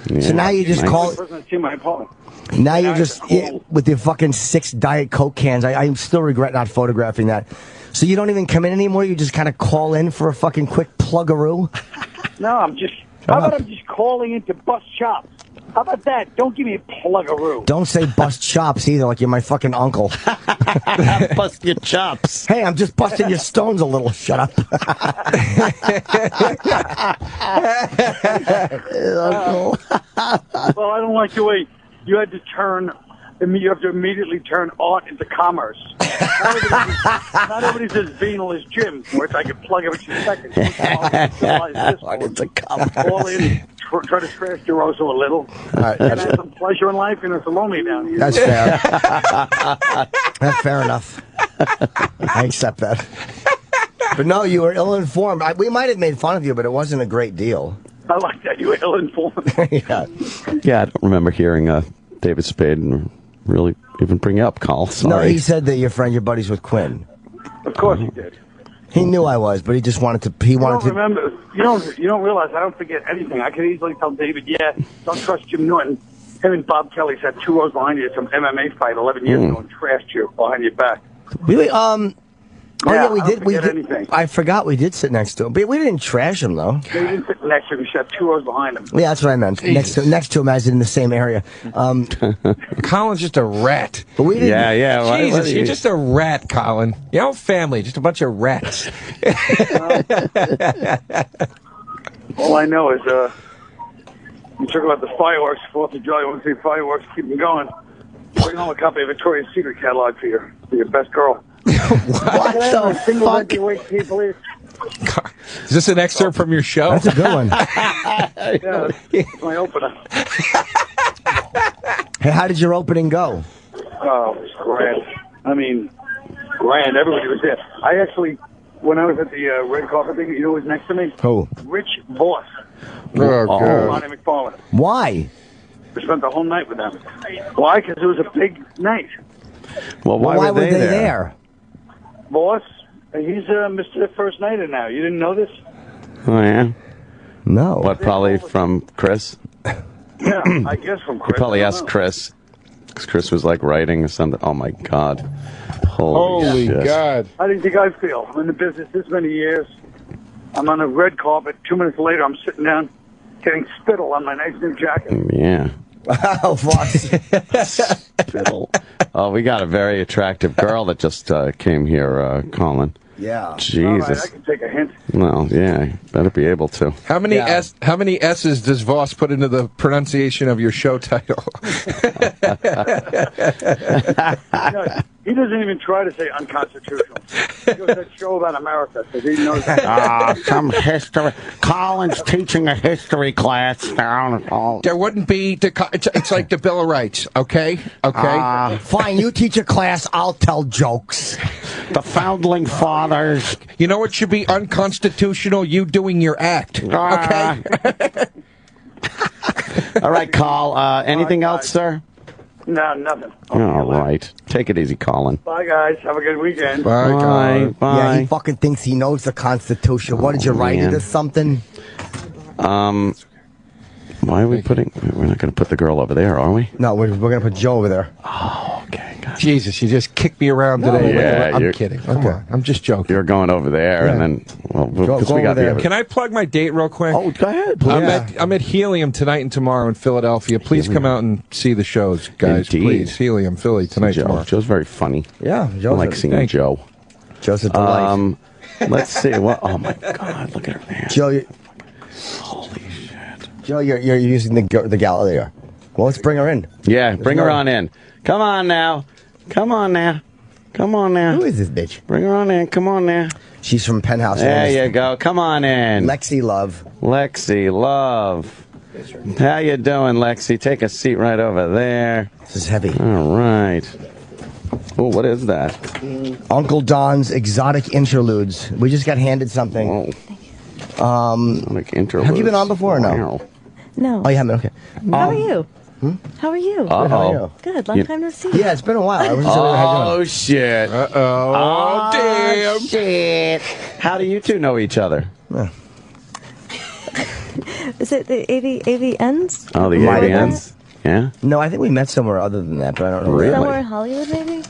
Speaker 5: Yeah.
Speaker 3: So now you just
Speaker 5: Nice.
Speaker 3: call
Speaker 17: The person that's in my apartment.
Speaker 3: Now you're just with your fucking 6 Diet Coke cans. I still regret not photographing that. So you don't even come in anymore? You just kind of call in for a fucking quick plug-a-roo?
Speaker 17: No, I'm just... How about I'm just calling in to bust chops? How about that? Don't give me a plug-a-roo.
Speaker 3: Don't say bust chops either, like you're my fucking uncle.
Speaker 5: Bust your chops.
Speaker 3: Hey, I'm just busting your stones a little. Shut up.
Speaker 17: Well, I don't like the way you had to turn... You have to immediately turn art into commerce. Not everybody says venal is Jim, where it's I can plug every 2 seconds.
Speaker 5: Art into commerce.
Speaker 17: Call in, try to trash DeRosa a little.
Speaker 3: All right,
Speaker 17: and have some pleasure in life, and it's lonely down here.
Speaker 3: That's fair. That's fair enough. I accept that. But no, you were ill-informed. We might have made fun of you, but it wasn't a great deal.
Speaker 17: I like that. You were ill-informed.
Speaker 3: Yeah.
Speaker 5: Yeah, I don't remember hearing David Spade and really even bring up Carl. Sorry.
Speaker 3: No, he said that your buddies with Quinn.
Speaker 17: Of course he did.
Speaker 3: He knew I was, but he just wanted to. He wanted to.
Speaker 17: Remember, you don't realize I don't forget anything. I could easily tell David, don't trust Jim Norton. Him and Bob Kelly sat 2 rows behind you at some MMA fight 11 years ago and trashed you behind your back.
Speaker 3: Really? We did.
Speaker 17: Anything.
Speaker 3: I forgot we did sit next to him, but we didn't trash him though.
Speaker 17: No, you didn't sit next to him. You sat 2 rows behind him.
Speaker 3: Yeah, that's what I meant. Next to him, as in the same area.
Speaker 12: Colin's just a rat.
Speaker 3: But we didn't.
Speaker 5: Yeah.
Speaker 12: Jesus, you're just a rat, Colin. Your whole family, just a bunch of rats.
Speaker 17: All I know is you talk about the fireworks, 4th of July. You want to see fireworks? Keep them going. Bring home a copy of Victoria's Secret catalog for your best girl.
Speaker 3: What the fuck?
Speaker 12: Is this an excerpt from your show?
Speaker 3: That's a good one.
Speaker 17: Yeah, that's my opener.
Speaker 3: Hey, how did your opening go?
Speaker 17: Oh, it was grand. I mean, grand. Everybody was there. I actually, when I was at the red carpet thing, you know who was next to me?
Speaker 3: Who?
Speaker 17: Rich Voss.
Speaker 11: Oh, God.
Speaker 17: Ronnie McFarlane.
Speaker 3: Why?
Speaker 17: We spent the whole night with them. Why? Because it was a big night.
Speaker 5: Well, why were they there?
Speaker 17: Boss, he's Mr. First Nighter now. You didn't know this?
Speaker 5: Oh, yeah?
Speaker 3: No.
Speaker 5: What, probably from Chris?
Speaker 17: Yeah, I guess from Chris.
Speaker 5: You probably asked Chris. Because Chris was like writing or something. Oh, my God. Holy shit.
Speaker 11: God.
Speaker 17: How do you think I feel? I'm in the business this many years. I'm on a red carpet. 2 minutes later, I'm sitting down getting spittle on my nice new jacket.
Speaker 5: Yeah.
Speaker 3: Wow, Voss.
Speaker 5: Spittle. Oh, we got a very attractive girl that just came here, Colin.
Speaker 3: Yeah.
Speaker 5: Jesus.
Speaker 17: All right, I can take a hint.
Speaker 5: Well, yeah, better be able to.
Speaker 12: How many S's does Voss put into the pronunciation of your show title?
Speaker 17: He doesn't even try to say unconstitutional. He goes that show about America, because he knows that.
Speaker 5: Some history. Colin's teaching a history class down at all.
Speaker 12: There wouldn't be. It's like the Bill of Rights, okay? Okay?
Speaker 3: Fine, you teach a class, I'll tell jokes.
Speaker 5: The founding fathers.
Speaker 12: You know what should be unconstitutional? You doing your act, okay?
Speaker 5: All right, Carl. Anything else, sir?
Speaker 17: No, nothing.
Speaker 5: All right. Take it easy, Colin.
Speaker 17: Bye, guys. Have a good weekend.
Speaker 12: Bye, Colin.
Speaker 5: Bye.
Speaker 3: Yeah, he fucking thinks he knows the Constitution. What, did you write it or something?
Speaker 5: Why are we putting... We're not going to put the girl over there, are we?
Speaker 3: No, we're going to put Joe over there.
Speaker 5: Oh, okay. Gotcha.
Speaker 12: Jesus, you just kicked me around today.
Speaker 5: Yeah,
Speaker 12: I'm kidding. Come on. I'm just joking.
Speaker 5: You're going over there, and then... Well, because we got the...
Speaker 12: Can I plug my date real quick?
Speaker 5: Oh, go ahead.
Speaker 12: I'm at Helium tonight and tomorrow in Philadelphia. Please come out and see the shows, guys.
Speaker 5: Indeed.
Speaker 12: Please. Helium, Philly, tonight, tomorrow.
Speaker 5: Joe's very funny.
Speaker 3: Yeah,
Speaker 5: I
Speaker 3: Joe's
Speaker 5: like seeing Joe.
Speaker 3: Joe's a delight.
Speaker 5: Let's see. What? Oh, my God. Look at her, man.
Speaker 3: Joe,
Speaker 5: Holy shit.
Speaker 3: Joe, you're using the gallery there. Well, let's bring her in.
Speaker 5: Yeah, bring her on in. Come on now. Come on now. Come on now.
Speaker 3: Who is this bitch?
Speaker 5: Bring her on in. Come on now.
Speaker 3: She's from Penthouse.
Speaker 5: There you go. Come on in.
Speaker 3: Lexi Love.
Speaker 5: Lexi Love. How you doing, Lexi? Take a seat right over there.
Speaker 3: This is heavy.
Speaker 5: All right. Oh, what is that?
Speaker 3: Uncle Don's Exotic Interludes. We just got handed something.
Speaker 5: Oh. Like Interludes.
Speaker 3: Have you been on before or no?
Speaker 5: Wow.
Speaker 18: No.
Speaker 3: Oh, you haven't? Okay.
Speaker 18: How are you? How are you?
Speaker 3: Good, how are you?
Speaker 18: Good. Long time no see.
Speaker 3: Yeah, it's been a while. I was
Speaker 5: Oh, shit.
Speaker 12: Oh, damn.
Speaker 5: Shit. How do you two know each other?
Speaker 18: Is it the AVNs?
Speaker 5: Oh, the AVNs? Yeah?
Speaker 3: No, I think we met somewhere other than that, but I don't know.
Speaker 5: Really?
Speaker 18: Somewhere in Hollywood, maybe?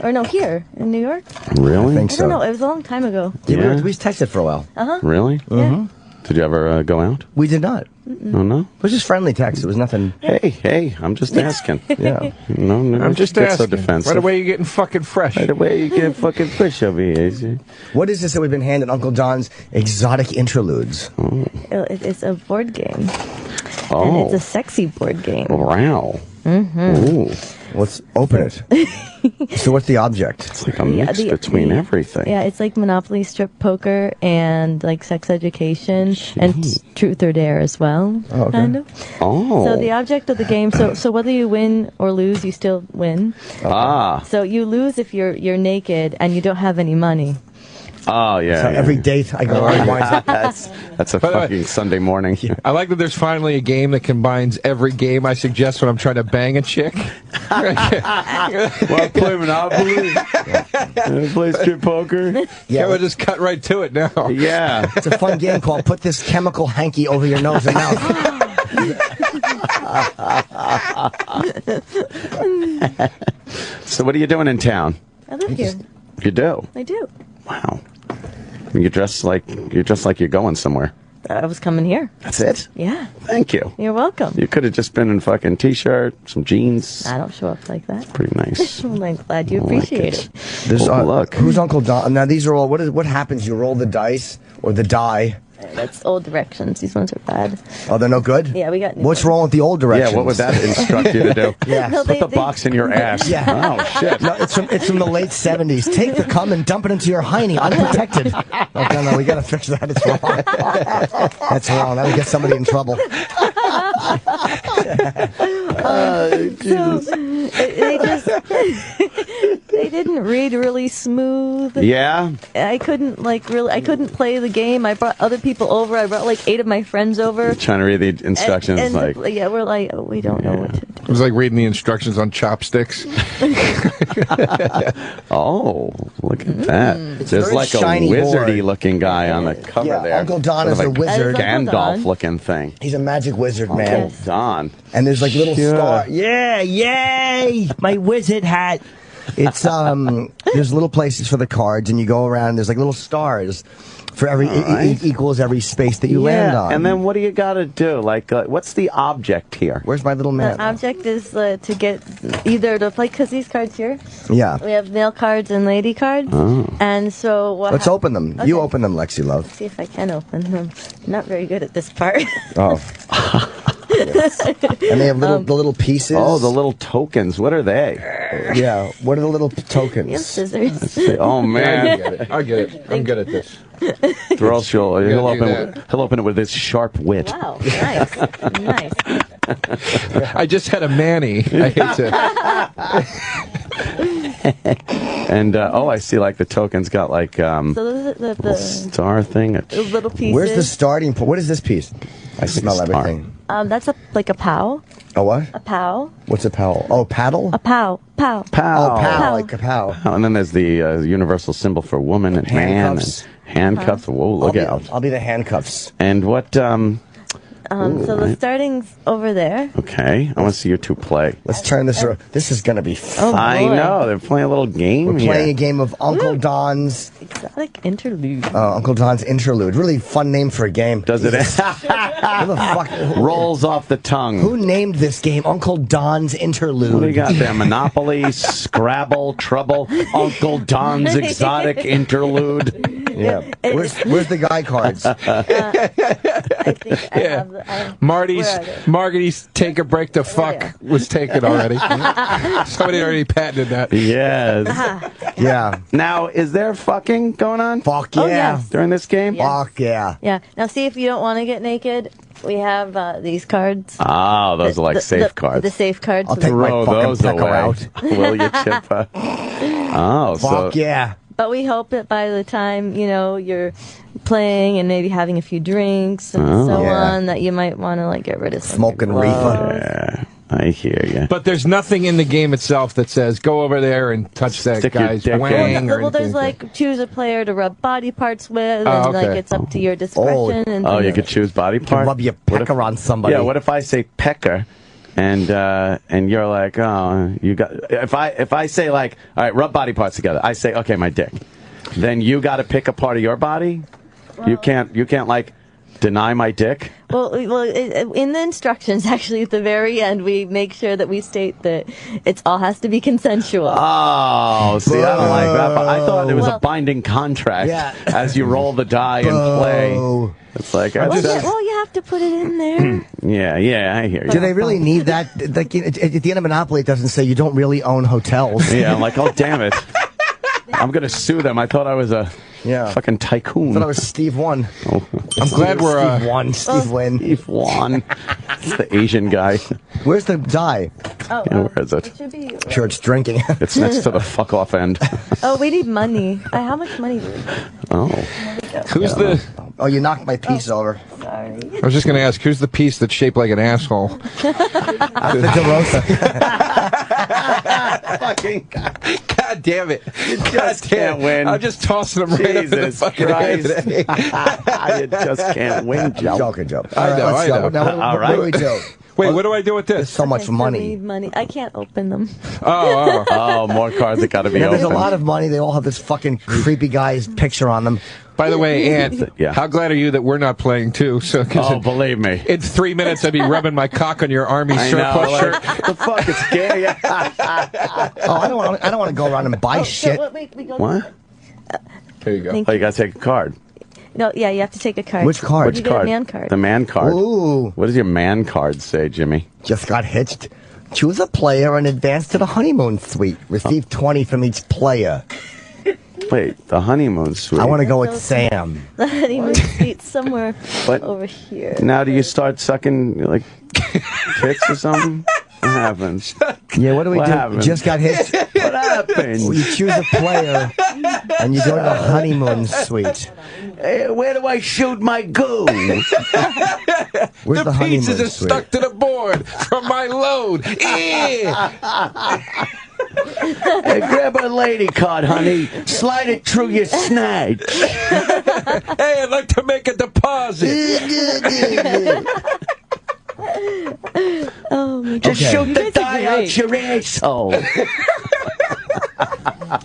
Speaker 18: Or no, here in New York?
Speaker 5: Really?
Speaker 3: I think
Speaker 18: I
Speaker 3: so.
Speaker 18: don't know. It was a long time ago.
Speaker 3: Yeah, we texted for a while.
Speaker 18: Uh-huh.
Speaker 5: Really?
Speaker 18: Yeah.
Speaker 5: Did you ever go out?
Speaker 3: We did not.
Speaker 5: Oh, no?
Speaker 3: It was just friendly text. It was nothing.
Speaker 5: Hey, I'm just asking.
Speaker 3: Yeah.
Speaker 5: No,
Speaker 12: I'm just
Speaker 5: get
Speaker 12: asking.
Speaker 5: so defensive.
Speaker 12: Right away, you're getting fucking fresh.
Speaker 5: Right away, you get fucking fresh over here.
Speaker 3: What is this that we've been handed? Uncle John's Exotic Interludes.
Speaker 5: Oh.
Speaker 18: It's a board game.
Speaker 5: Oh.
Speaker 18: And it's a sexy board game.
Speaker 5: Wow.
Speaker 18: Mm-hmm.
Speaker 5: Ooh.
Speaker 3: Let's open it. So what's the object?
Speaker 5: It's like a mix between everything.
Speaker 18: Yeah, it's like Monopoly, strip poker, and like sex education, and truth or dare as well, kind of.
Speaker 5: Oh.
Speaker 18: So the object of the game, so whether you win or lose, you still win.
Speaker 5: Ah.
Speaker 18: So you lose if you're naked and you don't have any money.
Speaker 5: Oh, yeah.
Speaker 3: So every date I go on winds up.
Speaker 5: That's a
Speaker 11: By the way,
Speaker 5: fucking Sunday morning.
Speaker 11: I like that there's finally a game that combines every game I suggest when I'm trying to bang a chick.
Speaker 5: Well, I play Monopoly. I play strip poker.
Speaker 11: Yeah, we'll just cut right to it now.
Speaker 5: Yeah.
Speaker 3: It's a fun game called Put This Chemical Hanky Over Your Nose and Mouth.
Speaker 5: So what are you doing in town?
Speaker 18: I live here.
Speaker 5: You do?
Speaker 18: I do.
Speaker 5: Wow. You're dressed like you're going somewhere.
Speaker 18: I was coming here.
Speaker 5: That's it?
Speaker 18: Yeah.
Speaker 5: Thank you.
Speaker 18: You're welcome.
Speaker 5: You could have just been in fucking t-shirt, some jeans.
Speaker 18: I don't show up like that.
Speaker 5: Pretty nice.
Speaker 18: I'm glad you appreciate it.
Speaker 3: There's,
Speaker 5: look.
Speaker 3: Who's Uncle Don? Now these are all. What happens? You roll the dice or the die.
Speaker 18: That's old directions. These ones are bad.
Speaker 3: Oh, they're no good?
Speaker 18: Yeah, we got new
Speaker 3: What's
Speaker 18: ones.
Speaker 3: wrong with the old directions?
Speaker 5: Yeah, what would that instruct you to do?
Speaker 3: Yeah.
Speaker 18: No,
Speaker 5: Put the box in your ass.
Speaker 3: Yeah.
Speaker 5: Oh, shit.
Speaker 3: No, it's from the late 70s. Take the cum and dump it into your hiney, unprotected. No, we gotta fix that. It's wrong. That's wrong. That would get somebody in trouble.
Speaker 18: They didn't read really smooth.
Speaker 5: Yeah?
Speaker 18: I couldn't play the game. I brought other people over. I brought like 8 of my friends over.
Speaker 5: Trying to read the instructions
Speaker 18: And
Speaker 5: like...
Speaker 18: we're like, oh, we don't know what to do.
Speaker 11: It was like reading the instructions on chopsticks.
Speaker 5: Oh, look at that.
Speaker 3: It's
Speaker 5: There's
Speaker 3: very
Speaker 5: like a
Speaker 3: shiny
Speaker 5: wizardy-looking guy on the cover
Speaker 3: Yeah,
Speaker 5: there.
Speaker 3: Uncle Don
Speaker 5: Sort
Speaker 3: is
Speaker 5: of
Speaker 3: a wizard.
Speaker 18: That is Uncle Don.
Speaker 5: Gandalf-looking thing.
Speaker 3: He's a magic wizard, man.
Speaker 5: Uncle Don.
Speaker 3: And there's like little
Speaker 5: Sure.
Speaker 3: star. Yeah, yay! My wizard hat. It's there's little places for the cards, and you go around. There's like little stars for every
Speaker 5: right.
Speaker 3: equals every space that you land on.
Speaker 5: And then what do you got to do? Like, what's the object here?
Speaker 3: Where's my little man?
Speaker 18: The object is to get either to play, because these cards here,
Speaker 3: Yeah.
Speaker 18: we have male cards and lady cards.
Speaker 5: Oh.
Speaker 18: And so what
Speaker 3: Let's open them.
Speaker 18: Okay.
Speaker 3: You open them, Lexi Love.
Speaker 18: See if I can open them. I'm not very good at this part.
Speaker 3: Oh. And they have the little pieces.
Speaker 5: Oh, the little tokens. What are they?
Speaker 3: Yeah. What are the little tokens?
Speaker 18: You have scissors.
Speaker 5: Oh, man.
Speaker 11: I get it. I'm good at this.
Speaker 5: Or else he'll
Speaker 11: that.
Speaker 5: open it with his sharp wit.
Speaker 18: Wow, nice. Nice.
Speaker 11: I just had a Manny. I hate to.
Speaker 5: And I see like the tokens got like
Speaker 18: So those are
Speaker 5: little star thing.
Speaker 18: the little pieces.
Speaker 3: Where's the starting point? What is this piece? I smell
Speaker 5: star.
Speaker 3: everything.
Speaker 18: That's like a pow.
Speaker 3: A what?
Speaker 18: A pow.
Speaker 3: What's a powell? Oh, paddle?
Speaker 18: A pow. Pow.
Speaker 5: Pow.
Speaker 3: Oh, pow,
Speaker 18: Pow.
Speaker 3: like a pow.
Speaker 5: Oh, and then there's the universal symbol for woman and
Speaker 3: Handcuffs.
Speaker 5: man. And handcuffs. Whoa, look out.
Speaker 3: I'll be the handcuffs.
Speaker 5: And what,
Speaker 18: So the starting's over there.
Speaker 5: okay, I want to see you two play.
Speaker 3: Let's turn this around. This is going to be fun.
Speaker 18: Oh,
Speaker 5: I
Speaker 18: boy.
Speaker 5: know, they're playing a little game
Speaker 3: We're
Speaker 5: here.
Speaker 3: playing a game of Uncle Don's
Speaker 18: Exotic interlude.
Speaker 3: Uncle Don's Interlude. Really fun name for a game.
Speaker 5: Does it?
Speaker 3: Who the fuck?
Speaker 5: Rolls off the tongue.
Speaker 3: Who named this game Uncle Don's Interlude?
Speaker 5: What do you got there? Monopoly, Scrabble, Trouble, Uncle Don's Exotic Interlude.
Speaker 3: Yeah. Where's the guy cards?
Speaker 18: I think I have
Speaker 11: Marty's
Speaker 18: where are they?
Speaker 11: Marty's take a break to fuck
Speaker 18: yeah.
Speaker 11: was taken already. Somebody already patented that.
Speaker 5: Yes.
Speaker 3: Yeah.
Speaker 5: Now, is there fucking going on?
Speaker 3: Fuck yeah.
Speaker 18: Oh, yes.
Speaker 5: During this game?
Speaker 3: Fuck yeah.
Speaker 18: Yeah. Now, see if you don't want to get naked. We have these cards.
Speaker 5: Oh, those are like safe cards.
Speaker 18: The safe cards.
Speaker 3: I'll take my
Speaker 5: Throw
Speaker 3: fucking
Speaker 5: those
Speaker 3: pecker
Speaker 5: away.
Speaker 3: out.
Speaker 5: Will you, Chippa? Oh,
Speaker 3: Fuck yeah.
Speaker 18: But we hope that by the time, you're playing and maybe having a few drinks and so
Speaker 3: Yeah.
Speaker 18: on, that you might want to get rid of some
Speaker 3: Smoking
Speaker 18: of your
Speaker 3: reefer.
Speaker 18: clothes.
Speaker 5: Yeah, I hear you.
Speaker 11: But there's nothing in the game itself that says go over there and touch that
Speaker 5: Stick your
Speaker 11: guy's
Speaker 5: dick in.
Speaker 11: wang or
Speaker 18: Well, there's
Speaker 11: anything.
Speaker 18: like choose a player to rub body parts with, and
Speaker 11: Oh, okay.
Speaker 18: like it's up to your discretion. And
Speaker 5: Oh, you
Speaker 18: things
Speaker 5: could choose body
Speaker 3: You can
Speaker 5: part?
Speaker 3: rub your pecker on somebody.
Speaker 5: Yeah, what if I say pecker and you're like, oh, you got if I say like, all right, rub body parts together. I say, okay, my dick. Then you got to pick a part of your body? You can't like deny my dick?
Speaker 18: Well, in the instructions, actually, at the very end, we make sure that we state that it's all has to be consensual.
Speaker 5: Oh, see, I don't like that. But I thought it was a
Speaker 18: Well-
Speaker 5: binding contract
Speaker 3: Yeah.
Speaker 5: as you roll the die and play. It's like,
Speaker 18: Well, you have to put it in there.
Speaker 5: yeah, I hear you.
Speaker 3: Do they really need that? Like at the end of Monopoly, it doesn't say you don't really own hotels.
Speaker 5: Yeah, I'm like, oh, damn it. I'm going to sue them. I thought I was a
Speaker 3: Yeah.
Speaker 5: Fucking tycoon.
Speaker 3: I thought it was Steve One.
Speaker 5: Oh.
Speaker 12: I'm glad we're
Speaker 3: Steve One. Steve Win.
Speaker 5: Steve Wan. It's the Asian guy.
Speaker 3: Where's the die?
Speaker 18: Oh,
Speaker 5: Where is it?
Speaker 18: It should be.
Speaker 3: Sure, it's drinking.
Speaker 5: It's next to the fuck off end.
Speaker 18: Oh, we need money. How much money do we need?
Speaker 5: Oh.
Speaker 12: Who's the...
Speaker 3: Oh, you knocked my piece over.
Speaker 18: Sorry.
Speaker 11: I was just going to ask, who's the piece that's shaped like an asshole?
Speaker 3: That's the DeRosa.
Speaker 5: Fucking
Speaker 12: God damn it.
Speaker 5: You just can't win.
Speaker 12: I'm just tossing them right over the
Speaker 5: Jesus
Speaker 12: fucking
Speaker 5: Christ.
Speaker 12: head.
Speaker 5: You just can't win, Joe.
Speaker 3: Joking, Joe.
Speaker 12: I know,
Speaker 3: let's
Speaker 12: I
Speaker 3: go.
Speaker 12: know.
Speaker 3: Now, what do we do?
Speaker 12: Wait, what do I do with this?
Speaker 3: So much
Speaker 18: So we
Speaker 3: money.
Speaker 18: need money. I can't open them.
Speaker 5: Oh, more cards that got to be
Speaker 3: Yeah,
Speaker 5: opened.
Speaker 3: there's a lot of money. They all have this fucking creepy guy's picture on them.
Speaker 12: By the way, Aunt,
Speaker 5: Yeah.
Speaker 12: how glad are you that we're not playing too? So,
Speaker 5: believe me.
Speaker 12: In 3 minutes, I'd be rubbing my cock on your army
Speaker 5: I
Speaker 12: surplus
Speaker 5: know,
Speaker 12: shirt.
Speaker 5: like, the fuck, it's gay.
Speaker 3: Oh, I don't want to go around and buy shit.
Speaker 18: So, wait, we go.
Speaker 5: What?
Speaker 12: There you go.
Speaker 18: Thank
Speaker 5: Oh, you got to take a card.
Speaker 18: No, yeah, you have to take a card.
Speaker 3: Which card?
Speaker 18: You get a man card.
Speaker 5: The man card.
Speaker 3: Ooh.
Speaker 5: What does your man card say, Jimmy?
Speaker 3: Just got hitched. Choose a player and advance to the honeymoon suite. Receive 20 from each player.
Speaker 5: Wait, the honeymoon suite.
Speaker 3: I want to go with Sam.
Speaker 18: The honeymoon suite somewhere
Speaker 5: But
Speaker 18: over here.
Speaker 5: now do you start sucking, like, tits or something? What happens?
Speaker 3: Yeah, what do we
Speaker 5: What
Speaker 3: do?
Speaker 5: happened?
Speaker 3: Just got hitched.
Speaker 5: What happened?
Speaker 3: You choose a player and you go to the honeymoon suite.
Speaker 5: Hey, where do I shoot my goo?
Speaker 3: Where's the honeymoon
Speaker 12: pieces are
Speaker 3: suite?
Speaker 12: stuck to the board from my load.
Speaker 5: Hey, grab a lady card, honey. Slide it through your snatch.
Speaker 12: Hey, I'd like to make a deposit.
Speaker 18: Oh my God.
Speaker 5: Just
Speaker 3: Okay.
Speaker 5: shoot
Speaker 18: You
Speaker 5: the
Speaker 18: guys are
Speaker 5: die
Speaker 18: great.
Speaker 5: out your asshole.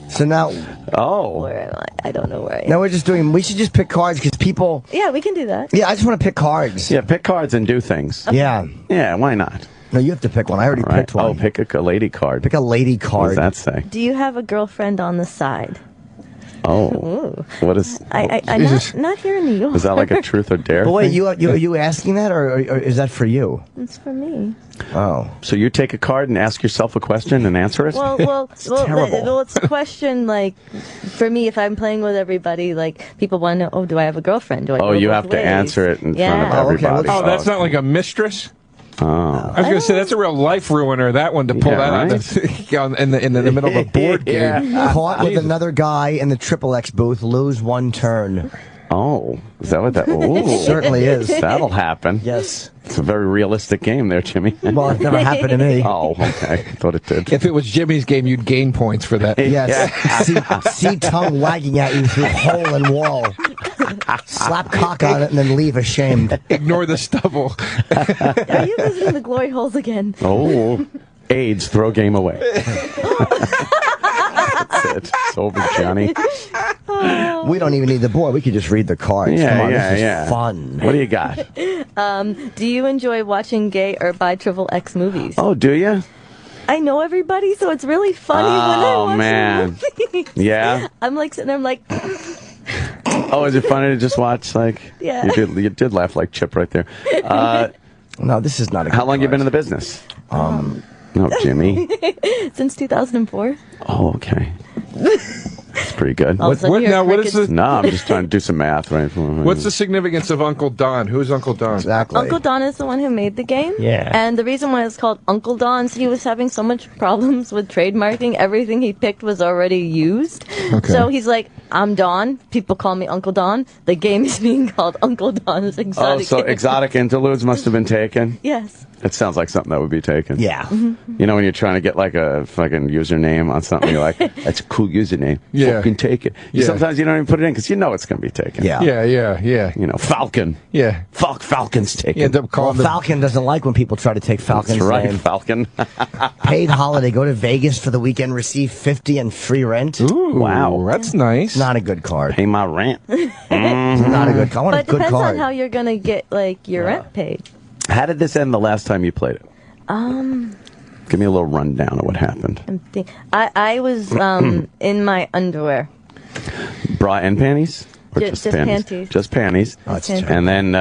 Speaker 3: So now,
Speaker 18: Where am I? I don't know where I am.
Speaker 3: now we're just doing. We should just pick cards because people.
Speaker 18: Yeah, we can do that.
Speaker 3: Yeah, I just want to pick cards.
Speaker 5: Yeah, pick cards and do things.
Speaker 3: Yeah.
Speaker 5: Yeah, why not?
Speaker 3: No, you have to pick one. I already
Speaker 5: All right.
Speaker 3: picked one.
Speaker 5: Oh, pick a lady card.
Speaker 3: Pick a lady
Speaker 5: What does
Speaker 3: card.
Speaker 5: that say?
Speaker 18: Do you have a girlfriend on the side?
Speaker 5: Oh,
Speaker 18: Ooh.
Speaker 5: what is?
Speaker 18: I not here in New York.
Speaker 5: Is that like a truth or dare?
Speaker 3: But wait,
Speaker 5: thing?
Speaker 3: are you asking that, or is that for you?
Speaker 18: It's for me.
Speaker 3: Oh.
Speaker 5: So you take a card and ask yourself a question and answer it?
Speaker 18: Well,
Speaker 3: terrible.
Speaker 18: it's a question like for me if I'm playing with everybody. Like people want to know, oh, do I have a girlfriend? Do I?
Speaker 5: Oh,
Speaker 18: go
Speaker 5: you
Speaker 18: both
Speaker 5: have to
Speaker 18: ways?
Speaker 5: answer it in front of
Speaker 3: Oh, okay,
Speaker 5: everybody.
Speaker 3: well,
Speaker 12: Oh, that's not like a mistress?
Speaker 5: Oh.
Speaker 12: I was going to say, that's a real life ruiner, that one, to pull
Speaker 5: Yeah,
Speaker 12: that out in the middle of a board game.
Speaker 3: Caught with another guy in the Triple X booth, lose one turn.
Speaker 5: Oh, is that what that? Oh,
Speaker 3: Certainly is.
Speaker 5: That'll happen.
Speaker 3: Yes.
Speaker 5: It's a very realistic game there, Jimmy.
Speaker 3: Well, it's never happened to me.
Speaker 5: Oh, okay. I thought it did.
Speaker 11: If it was Jimmy's game, you'd gain points for that.
Speaker 3: Yes. See tongue wagging at you through hole in wall. Slap cock on it and then leave ashamed.
Speaker 11: Ignore the stubble.
Speaker 18: Are you visiting the glory holes again?
Speaker 5: Oh, AIDS, throw game away. That's it. It's over, Johnny.
Speaker 3: We don't even need the board. We could just read the cards.
Speaker 5: Yeah,
Speaker 3: Come on,
Speaker 5: yeah,
Speaker 3: this is
Speaker 5: yeah.
Speaker 3: fun.
Speaker 5: What do you got?
Speaker 18: Do you enjoy watching gay or bi Triple X movies?
Speaker 5: Oh, do you?
Speaker 18: I know everybody, so it's really funny when I
Speaker 5: Oh,
Speaker 18: watch
Speaker 5: man.
Speaker 18: movies.
Speaker 5: Yeah?
Speaker 18: I'm like sitting there, I'm like,
Speaker 5: Oh, is it funny to just watch? Like,
Speaker 18: Yeah.
Speaker 5: You did laugh like Chip right there.
Speaker 3: No, this is not a good
Speaker 5: How long you
Speaker 3: card.
Speaker 5: been in the business? No, Jimmy.
Speaker 18: since 2004.
Speaker 5: Oh, okay. That's pretty good.
Speaker 18: All of a sudden you hear
Speaker 12: what is
Speaker 18: crickets.
Speaker 12: the
Speaker 5: No, I'm just trying to do some math, right?
Speaker 12: what's the significance of Uncle Don? Who's Uncle Don?
Speaker 3: Exactly.
Speaker 18: Uncle Don is the one who made the game.
Speaker 3: Yeah.
Speaker 18: And the reason why it's called Uncle Don's, he was having so much problems with trademarking. Everything he picked was already used.
Speaker 11: Okay.
Speaker 18: So he's like, I'm Don. People call me Uncle Don. The game is being called Uncle Don's
Speaker 5: Oh,
Speaker 18: Exotic.
Speaker 5: so exotic interludes must have been taken?
Speaker 18: Yes.
Speaker 5: It sounds like something that would be taken.
Speaker 3: Yeah.
Speaker 5: You know when you're trying to get like a fucking username on something, you're like, that's a cool username.
Speaker 11: Yeah.
Speaker 5: Fucking take it.
Speaker 11: Yeah.
Speaker 5: Sometimes you don't even put it in because you know it's going to be taken.
Speaker 3: Yeah.
Speaker 11: Yeah.
Speaker 5: You know, Falcon.
Speaker 11: Yeah.
Speaker 5: Fuck, Falcon's taken.
Speaker 11: You end up calling the
Speaker 3: Falcon doesn't like when people try to take Falcon's
Speaker 5: That's right,
Speaker 3: name.
Speaker 5: Falcon.
Speaker 3: Paid holiday. Go to Vegas for the weekend. Receive 50 and free rent.
Speaker 11: Ooh,
Speaker 5: Wow.
Speaker 11: that's nice.
Speaker 3: Not a good card.
Speaker 5: Pay my rent.
Speaker 3: Not a good card. I want
Speaker 18: But
Speaker 3: a
Speaker 18: it
Speaker 3: good
Speaker 18: depends
Speaker 3: card.
Speaker 18: on how you're going to get, like, your rent paid.
Speaker 5: How did this end the last time you played it? Give me a little rundown of what happened.
Speaker 18: I was in my underwear.
Speaker 5: Bra and panties? Or
Speaker 18: Just panties.
Speaker 5: Just panties.
Speaker 18: Oh, that's Just
Speaker 5: and then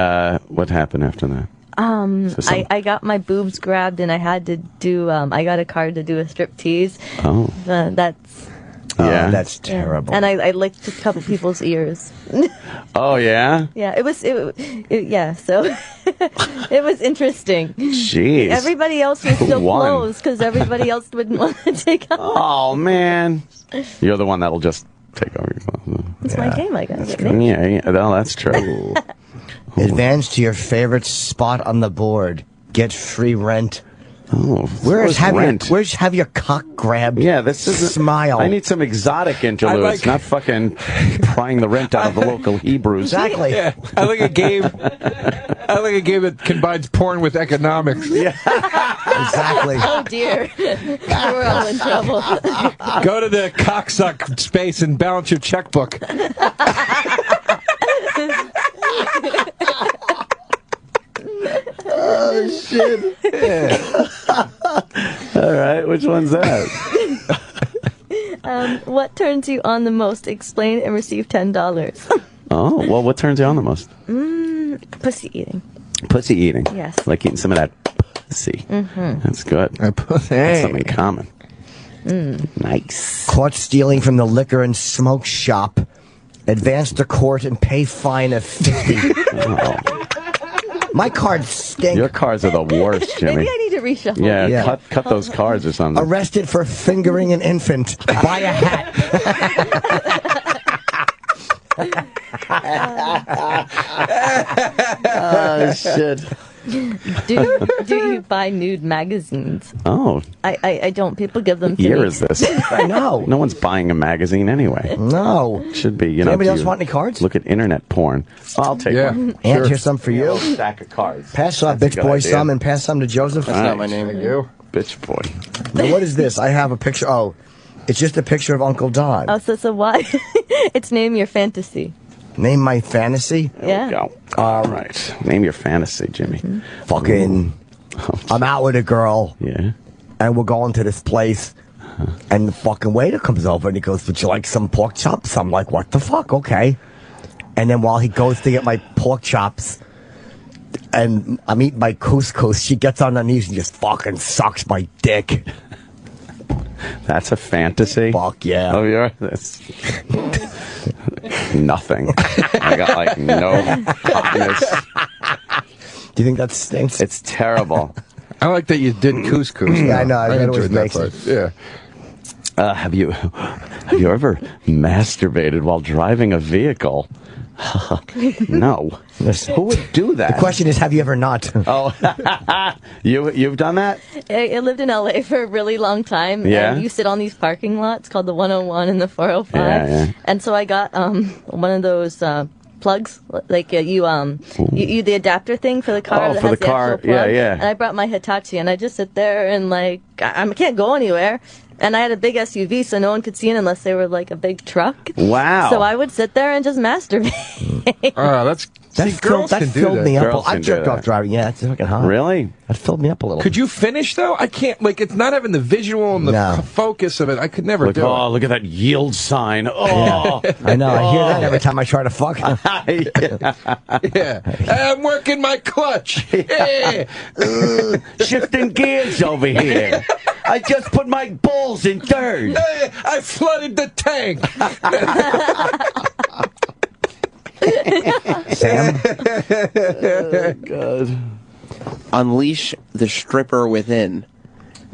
Speaker 5: what happened after that?
Speaker 18: I got my boobs grabbed and I had to do I got a card to do a strip tease.
Speaker 5: Oh.
Speaker 18: That's
Speaker 5: Yeah.
Speaker 3: That's terrible.
Speaker 18: And I licked a couple people's ears.
Speaker 5: Oh, yeah?
Speaker 18: Yeah, it was, yeah, so it was interesting.
Speaker 5: Jeez.
Speaker 18: Everybody else was still
Speaker 5: One.
Speaker 18: closed because everybody else wouldn't want to take off.
Speaker 5: Oh, man. You're the one that'll just take over your clothes.
Speaker 18: It's my game, I guess.
Speaker 5: Yeah, no, that's true.
Speaker 3: Advance to your favorite spot on the board. Get free rent.
Speaker 5: Oh,
Speaker 3: where's have your cock grabbed?
Speaker 5: Yeah, this is
Speaker 3: smile.
Speaker 5: I need some exotic interludes, not fucking prying the rent out of the local Hebrews.
Speaker 3: Exactly.
Speaker 12: Yeah, I like a game. I like a game that combines porn with economics.
Speaker 5: Yeah,
Speaker 3: exactly.
Speaker 18: Oh dear, we're all in trouble.
Speaker 12: Go to the cocksuck space and balance your checkbook.
Speaker 5: Oh, shit. Yeah. All right, which one's that?
Speaker 18: What turns you on the most? Explain and receive $10.
Speaker 5: Oh, well, what turns you on the most?
Speaker 18: Pussy eating.
Speaker 5: Pussy eating.
Speaker 18: Yes.
Speaker 5: Like eating some of that pussy.
Speaker 18: Mm-hmm.
Speaker 5: That's good. That's something common. Nice.
Speaker 3: Caught stealing from the liquor and smoke shop. Advance to court and pay fine of $50. My cards stink.
Speaker 5: Your cards are the worst, Jimmy.
Speaker 18: Maybe I need to reshuffle.
Speaker 5: Yeah, cut those cards or something.
Speaker 3: Arrested for fingering an infant. Buy a hat.
Speaker 5: Oh, shit.
Speaker 18: Do you buy nude magazines?
Speaker 5: Oh.
Speaker 18: I don't. People give them to
Speaker 5: What year
Speaker 18: me.
Speaker 5: is this?
Speaker 3: I know.
Speaker 5: No one's buying a magazine anyway.
Speaker 3: No.
Speaker 5: It should be,
Speaker 3: Does anybody else want any cards?
Speaker 5: Look at internet porn. I'll take one.
Speaker 3: Aunt, here's some for you.
Speaker 5: Stack of cards.
Speaker 3: Pass off
Speaker 5: That's a
Speaker 3: bitch
Speaker 5: good
Speaker 3: boy
Speaker 5: idea.
Speaker 3: some and pass some to Joseph.
Speaker 4: That's not my name.
Speaker 12: You.
Speaker 5: Bitch boy.
Speaker 3: Now, what is this? I have a picture. Oh, it's just a picture of Uncle Don.
Speaker 18: Oh, so why? It's name your fantasy.
Speaker 3: Name my fantasy?
Speaker 18: Yeah.
Speaker 5: Go. All right. Name your fantasy, Jimmy.
Speaker 3: Fucking. I'm out with a girl.
Speaker 5: Yeah.
Speaker 3: And we're going to this place. And the fucking waiter comes over and he goes, "Would you like some pork chops?" I'm like, "What the fuck? Okay." And then while he goes to get my pork chops, and I'm eating my couscous, she gets on her knees and just fucking sucks my dick.
Speaker 5: That's a fantasy?
Speaker 3: Fuck yeah.
Speaker 5: Oh, yeah? That's nothing. I got like no hotness.
Speaker 3: Do you think that stinks?
Speaker 5: It's terrible.
Speaker 11: I like that you did couscous.
Speaker 3: Yeah, I know. I bet it was
Speaker 11: enjoyed that
Speaker 3: amazing.
Speaker 11: part. Yeah.
Speaker 5: Have you ever masturbated while driving a vehicle? No. Who would do that?
Speaker 3: The question is, have you ever not?
Speaker 5: Oh, you've done that?
Speaker 18: I lived in LA for a really long time.
Speaker 5: Yeah?
Speaker 18: And you sit on these parking lots called the 101 and the 405.
Speaker 5: Yeah.
Speaker 18: And so I got one of those plugs, like you the adapter thing for the car.
Speaker 5: Oh,
Speaker 18: that
Speaker 5: for
Speaker 18: has
Speaker 5: the car.
Speaker 18: actual plug.
Speaker 5: Yeah.
Speaker 18: And I brought my Hitachi, and I just sit there and like I can't go anywhere. And I had a big SUV, so no one could see it unless they were like a big truck.
Speaker 5: Wow.
Speaker 18: So I would sit there and just masturbate.
Speaker 11: Oh, that
Speaker 3: filled me up.
Speaker 5: Girls
Speaker 3: I
Speaker 5: can do
Speaker 3: jerked
Speaker 5: that.
Speaker 3: off driving. Yeah, it's fucking hot.
Speaker 5: Really?
Speaker 3: That filled me up a little.
Speaker 12: Could you finish though? I can't. Like, it's not having the visual and the focus of it. I could never
Speaker 5: Like,
Speaker 12: do
Speaker 5: oh,
Speaker 12: it.
Speaker 5: look at that yield sign. Oh,
Speaker 3: I know. I hear that every time I try to fuck.
Speaker 12: Yeah. I'm working my clutch. Yeah.
Speaker 5: Shifting gears over here. I just put my balls in third.
Speaker 12: Hey, I flooded the tank.
Speaker 3: Sam?
Speaker 5: Oh, God.
Speaker 4: Unleash the stripper within.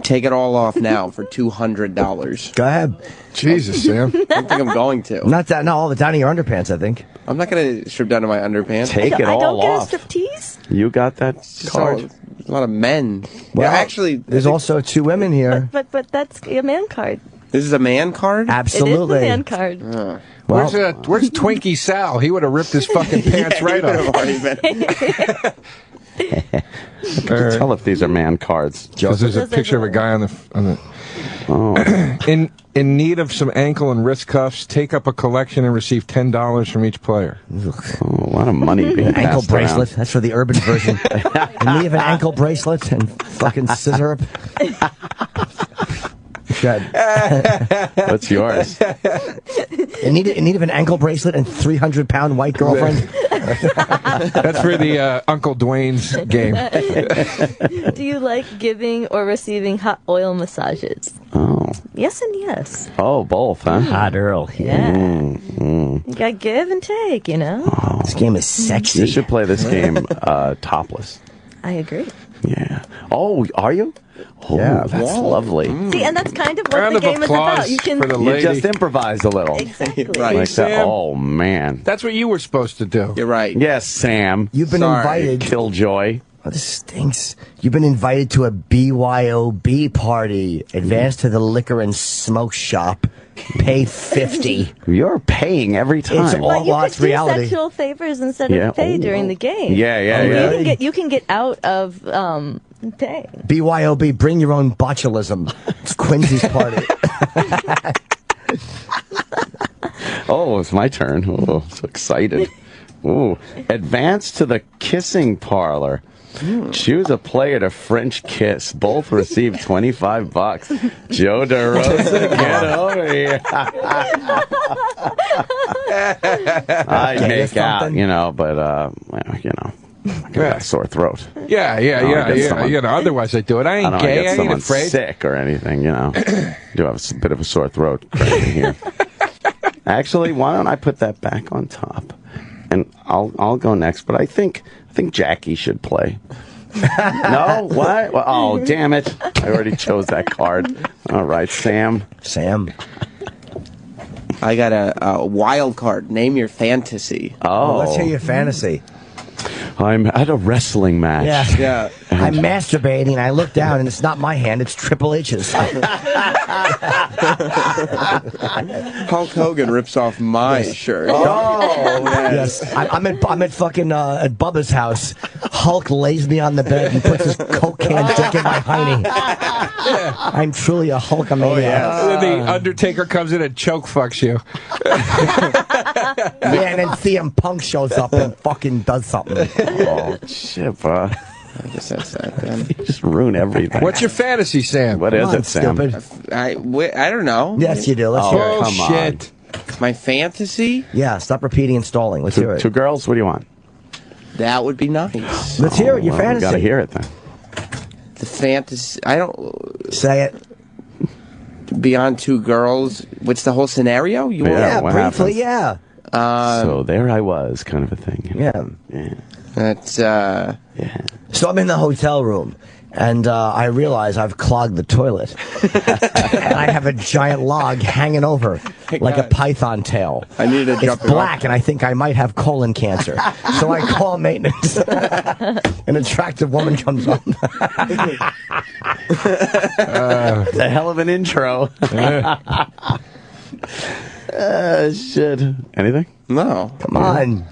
Speaker 4: Take it all off now for $200.
Speaker 3: Go ahead.
Speaker 11: Jesus, Sam.
Speaker 4: I don't think I'm going to.
Speaker 3: Not that. No, all the down to your underpants. I think.
Speaker 4: I'm not going to strip down to my underpants.
Speaker 5: Take it
Speaker 18: I
Speaker 5: all
Speaker 18: don't get a
Speaker 5: off.
Speaker 18: striptease.
Speaker 5: You got that card?
Speaker 4: A lot of men.
Speaker 3: Well,
Speaker 4: yeah, actually,
Speaker 3: there's also 2 women here.
Speaker 18: But that's a man card.
Speaker 4: This is a man card?
Speaker 3: Absolutely.
Speaker 18: It is a man card.
Speaker 12: Where's Twinkie Sal? He would have ripped his fucking pants right off.
Speaker 5: Tell if these are man cards.
Speaker 11: Because there's a picture of a guy on the.
Speaker 5: Oh.
Speaker 11: In need of some ankle and wrist cuffs, take up a collection and receive $10 from each player.
Speaker 5: Oh, a lot of money being
Speaker 3: An ankle
Speaker 5: passed around.
Speaker 3: bracelet. That's for the urban version. In need of an ankle bracelet and fucking scissor. Good.
Speaker 5: What's yours?
Speaker 3: In need of an ankle bracelet and 300-pound white girlfriend.
Speaker 11: That's for the Uncle Dwayne's game.
Speaker 18: Do you like giving or receiving hot oil massages?
Speaker 5: Oh.
Speaker 18: Yes and yes.
Speaker 5: Oh, both, huh?
Speaker 3: Hot Earl.
Speaker 18: Yeah.
Speaker 5: Mm.
Speaker 18: You got give and take, you know?
Speaker 5: Oh,
Speaker 3: this game is sexy.
Speaker 5: You should play this game topless.
Speaker 18: I agree.
Speaker 5: Yeah. Oh, are you? Oh,
Speaker 3: Yeah.
Speaker 5: that's lovely.
Speaker 18: See, and that's kind of what
Speaker 12: Round
Speaker 18: the
Speaker 12: of
Speaker 18: game is
Speaker 12: applause
Speaker 18: about. You can
Speaker 12: for the
Speaker 5: You
Speaker 12: lady.
Speaker 5: just improvise a little.
Speaker 18: exactly.
Speaker 4: Right.
Speaker 5: Like that.
Speaker 12: Sam.
Speaker 5: Oh, man.
Speaker 12: That's what you were supposed to do.
Speaker 4: You're right.
Speaker 5: Yes, Sam.
Speaker 3: You've been
Speaker 4: Sorry.
Speaker 3: invited.
Speaker 5: Killjoy.
Speaker 3: Oh, this stinks. You've been invited to a BYOB party. Advance to the liquor and smoke shop. Pay $50.
Speaker 5: You're paying every time.
Speaker 3: It's all
Speaker 18: But you
Speaker 3: lost
Speaker 18: could do
Speaker 3: reality.
Speaker 18: sexual favors instead
Speaker 5: Yeah.
Speaker 18: of pay during the game.
Speaker 5: Yeah, yeah, yeah.
Speaker 18: You can get out of paying.
Speaker 3: BYOB, bring your own botulism. It's Quincy's party.
Speaker 5: Oh, it's my turn. Oh, so excited. Ooh. Advance to the kissing parlor. Choose a player to French kiss. Both receive $25. Joe DeRosa, get over here. I make out, you know, but, well, you know, I got a sore throat.
Speaker 12: Yeah. You know, otherwise I do it. I
Speaker 5: I
Speaker 12: ain't
Speaker 5: don't
Speaker 12: gay.
Speaker 5: get
Speaker 12: I ain't
Speaker 5: someone
Speaker 12: afraid.
Speaker 5: sick or anything, you know. Do have a bit of a sore throat currently here. Actually, why don't I put that back on top, and I'll go next. But I think Jackie should play. No, what? Well, oh, damn it! I already chose that card. All right, Sam.
Speaker 4: I got a wild card. Name your fantasy.
Speaker 5: Oh,
Speaker 3: Let's hear your fantasy.
Speaker 5: I'm at a wrestling match.
Speaker 4: Yeah.
Speaker 3: I'm masturbating. I look down, and it's not my hand. It's Triple H's.
Speaker 4: Hulk Hogan rips off my shirt.
Speaker 3: Oh, yes. I'm at fucking at Bubba's house. Hulk lays me on the bed and puts his Coke can dick in my hiney. I'm truly a Hulkamaniac.
Speaker 12: Oh, yeah. And then the Undertaker comes in and choke fucks you.
Speaker 3: Yeah, and then CM Punk shows up and fucking does something.
Speaker 5: Oh, shit, bro.
Speaker 4: I guess that's that then.
Speaker 5: You just ruin everything.
Speaker 12: What's your fantasy, Sam?
Speaker 5: What is it, Sam?
Speaker 3: Stupid.
Speaker 4: I don't know.
Speaker 3: Yes, you do. Let's hear it.
Speaker 5: Come on.
Speaker 12: Shit.
Speaker 4: My fantasy?
Speaker 3: Yeah, stop repeating and stalling. Let's hear it.
Speaker 5: Two girls? What do you want?
Speaker 4: That would be nice.
Speaker 3: Let's hear it. Your fantasy.
Speaker 5: Got to hear it then.
Speaker 4: The fantasy. I don't.
Speaker 3: Say it.
Speaker 4: Beyond two girls. What's the whole scenario? You
Speaker 3: Yeah,
Speaker 5: what
Speaker 3: briefly,
Speaker 5: happens?
Speaker 3: yeah.
Speaker 5: So there I was, kind of a thing.
Speaker 3: Yeah.
Speaker 4: That's
Speaker 5: Yeah.
Speaker 3: So I'm in the hotel room, and I realize I've clogged the toilet. And I have a giant log hanging over, like a python tail.
Speaker 4: I need to jump
Speaker 3: It's black, and I think I might have colon cancer. So I call maintenance. An attractive woman comes up.
Speaker 5: It's a hell of an intro. Shit. Anything?
Speaker 4: No.
Speaker 3: Come on.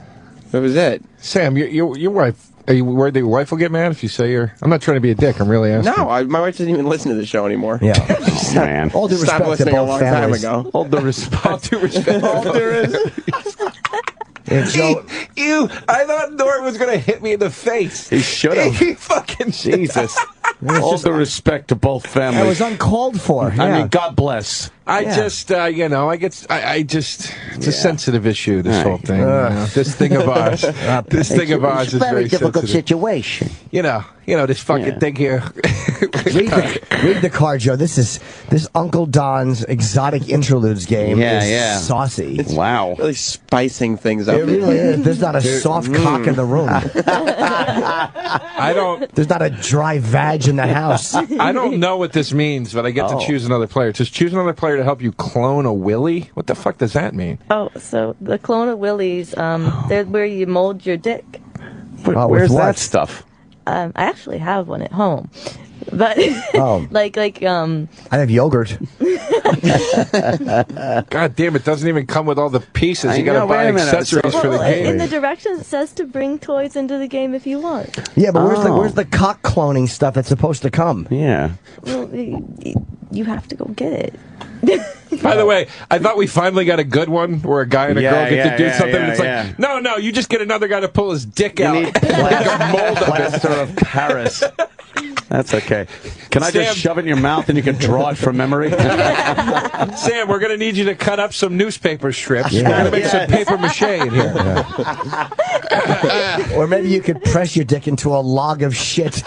Speaker 4: That was it.
Speaker 12: Sam, your wife. Are you worried that your wife will get mad if you say you're... I'm not trying to be a dick. I'm really asking.
Speaker 4: No, my wife doesn't even listen to the show anymore.
Speaker 3: Yeah.
Speaker 5: Oh, man.
Speaker 3: All due
Speaker 4: Stopped
Speaker 3: respect to
Speaker 4: listening a
Speaker 3: both
Speaker 4: long
Speaker 3: families.
Speaker 4: time ago.
Speaker 5: All the respect.
Speaker 12: All due respect.
Speaker 5: All there is.
Speaker 3: Yeah, Joe,
Speaker 12: You, I thought Norm was going to hit me in the face.
Speaker 5: He should have.
Speaker 12: He fucking...
Speaker 5: Jesus. All the respect to both families.
Speaker 3: it was uncalled for. Yeah.
Speaker 5: I mean, God bless.
Speaker 12: I just, you know, it's a sensitive issue, this whole thing. You know? This thing of ours. This thing of ours is very
Speaker 3: difficult
Speaker 12: sensitive.
Speaker 3: situation.
Speaker 12: You know, this fucking thing here.
Speaker 3: Read the card, Joe. This Uncle Don's exotic interludes game is saucy.
Speaker 5: Wow.
Speaker 4: Really spicing things up.
Speaker 3: It really is. There's not a soft cock in the room.
Speaker 12: I don't.
Speaker 3: There's not a dry vag in the house.
Speaker 12: I don't know what this means, but I get to choose another player. Just choose another player to help you clone a Willy? What the fuck does that mean?
Speaker 18: Oh, so the clone of Willies, they're where you mold your dick.
Speaker 5: Where's that stuff?
Speaker 18: I actually have one at home. But like
Speaker 3: I have yogurt.
Speaker 12: God damn, it doesn't even come with all the pieces. You
Speaker 5: I
Speaker 12: gotta
Speaker 5: know,
Speaker 12: buy
Speaker 5: wait a minute.
Speaker 12: accessories for the game.
Speaker 18: in the directions it says to bring toys into the game if you want.
Speaker 3: Yeah, but where's the cock cloning stuff that's supposed to come?
Speaker 5: Yeah.
Speaker 18: Well, you have to go get it.
Speaker 12: By the way, I thought we finally got a good one where a guy and a girl get to do something. And it's like, no, you just get another guy to pull his dick out.
Speaker 5: Need plaster of Paris. That's okay. Can I just shove it in your mouth and you can draw it from memory?
Speaker 12: Sam, we're going to need you to cut up some newspaper strips. We're going to make some paper mache in here.
Speaker 3: Or maybe you could press your dick into a log of shit.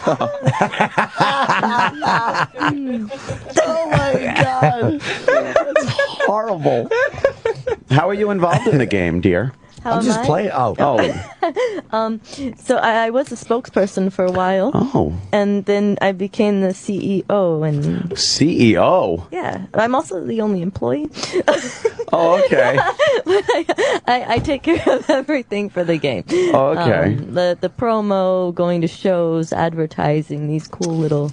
Speaker 3: Oh my God.
Speaker 5: That's horrible. How are you involved in the game, dear?
Speaker 18: How
Speaker 3: I'm just playing.
Speaker 18: So I was a spokesperson for a while.
Speaker 5: Oh.
Speaker 18: And then I became the CEO. And
Speaker 5: CEO?
Speaker 18: yeah, I'm also the only employee.
Speaker 5: Oh, okay.
Speaker 18: But I take care of everything for the game.
Speaker 5: Oh, okay.
Speaker 18: The promo, going to shows, advertising, these cool little...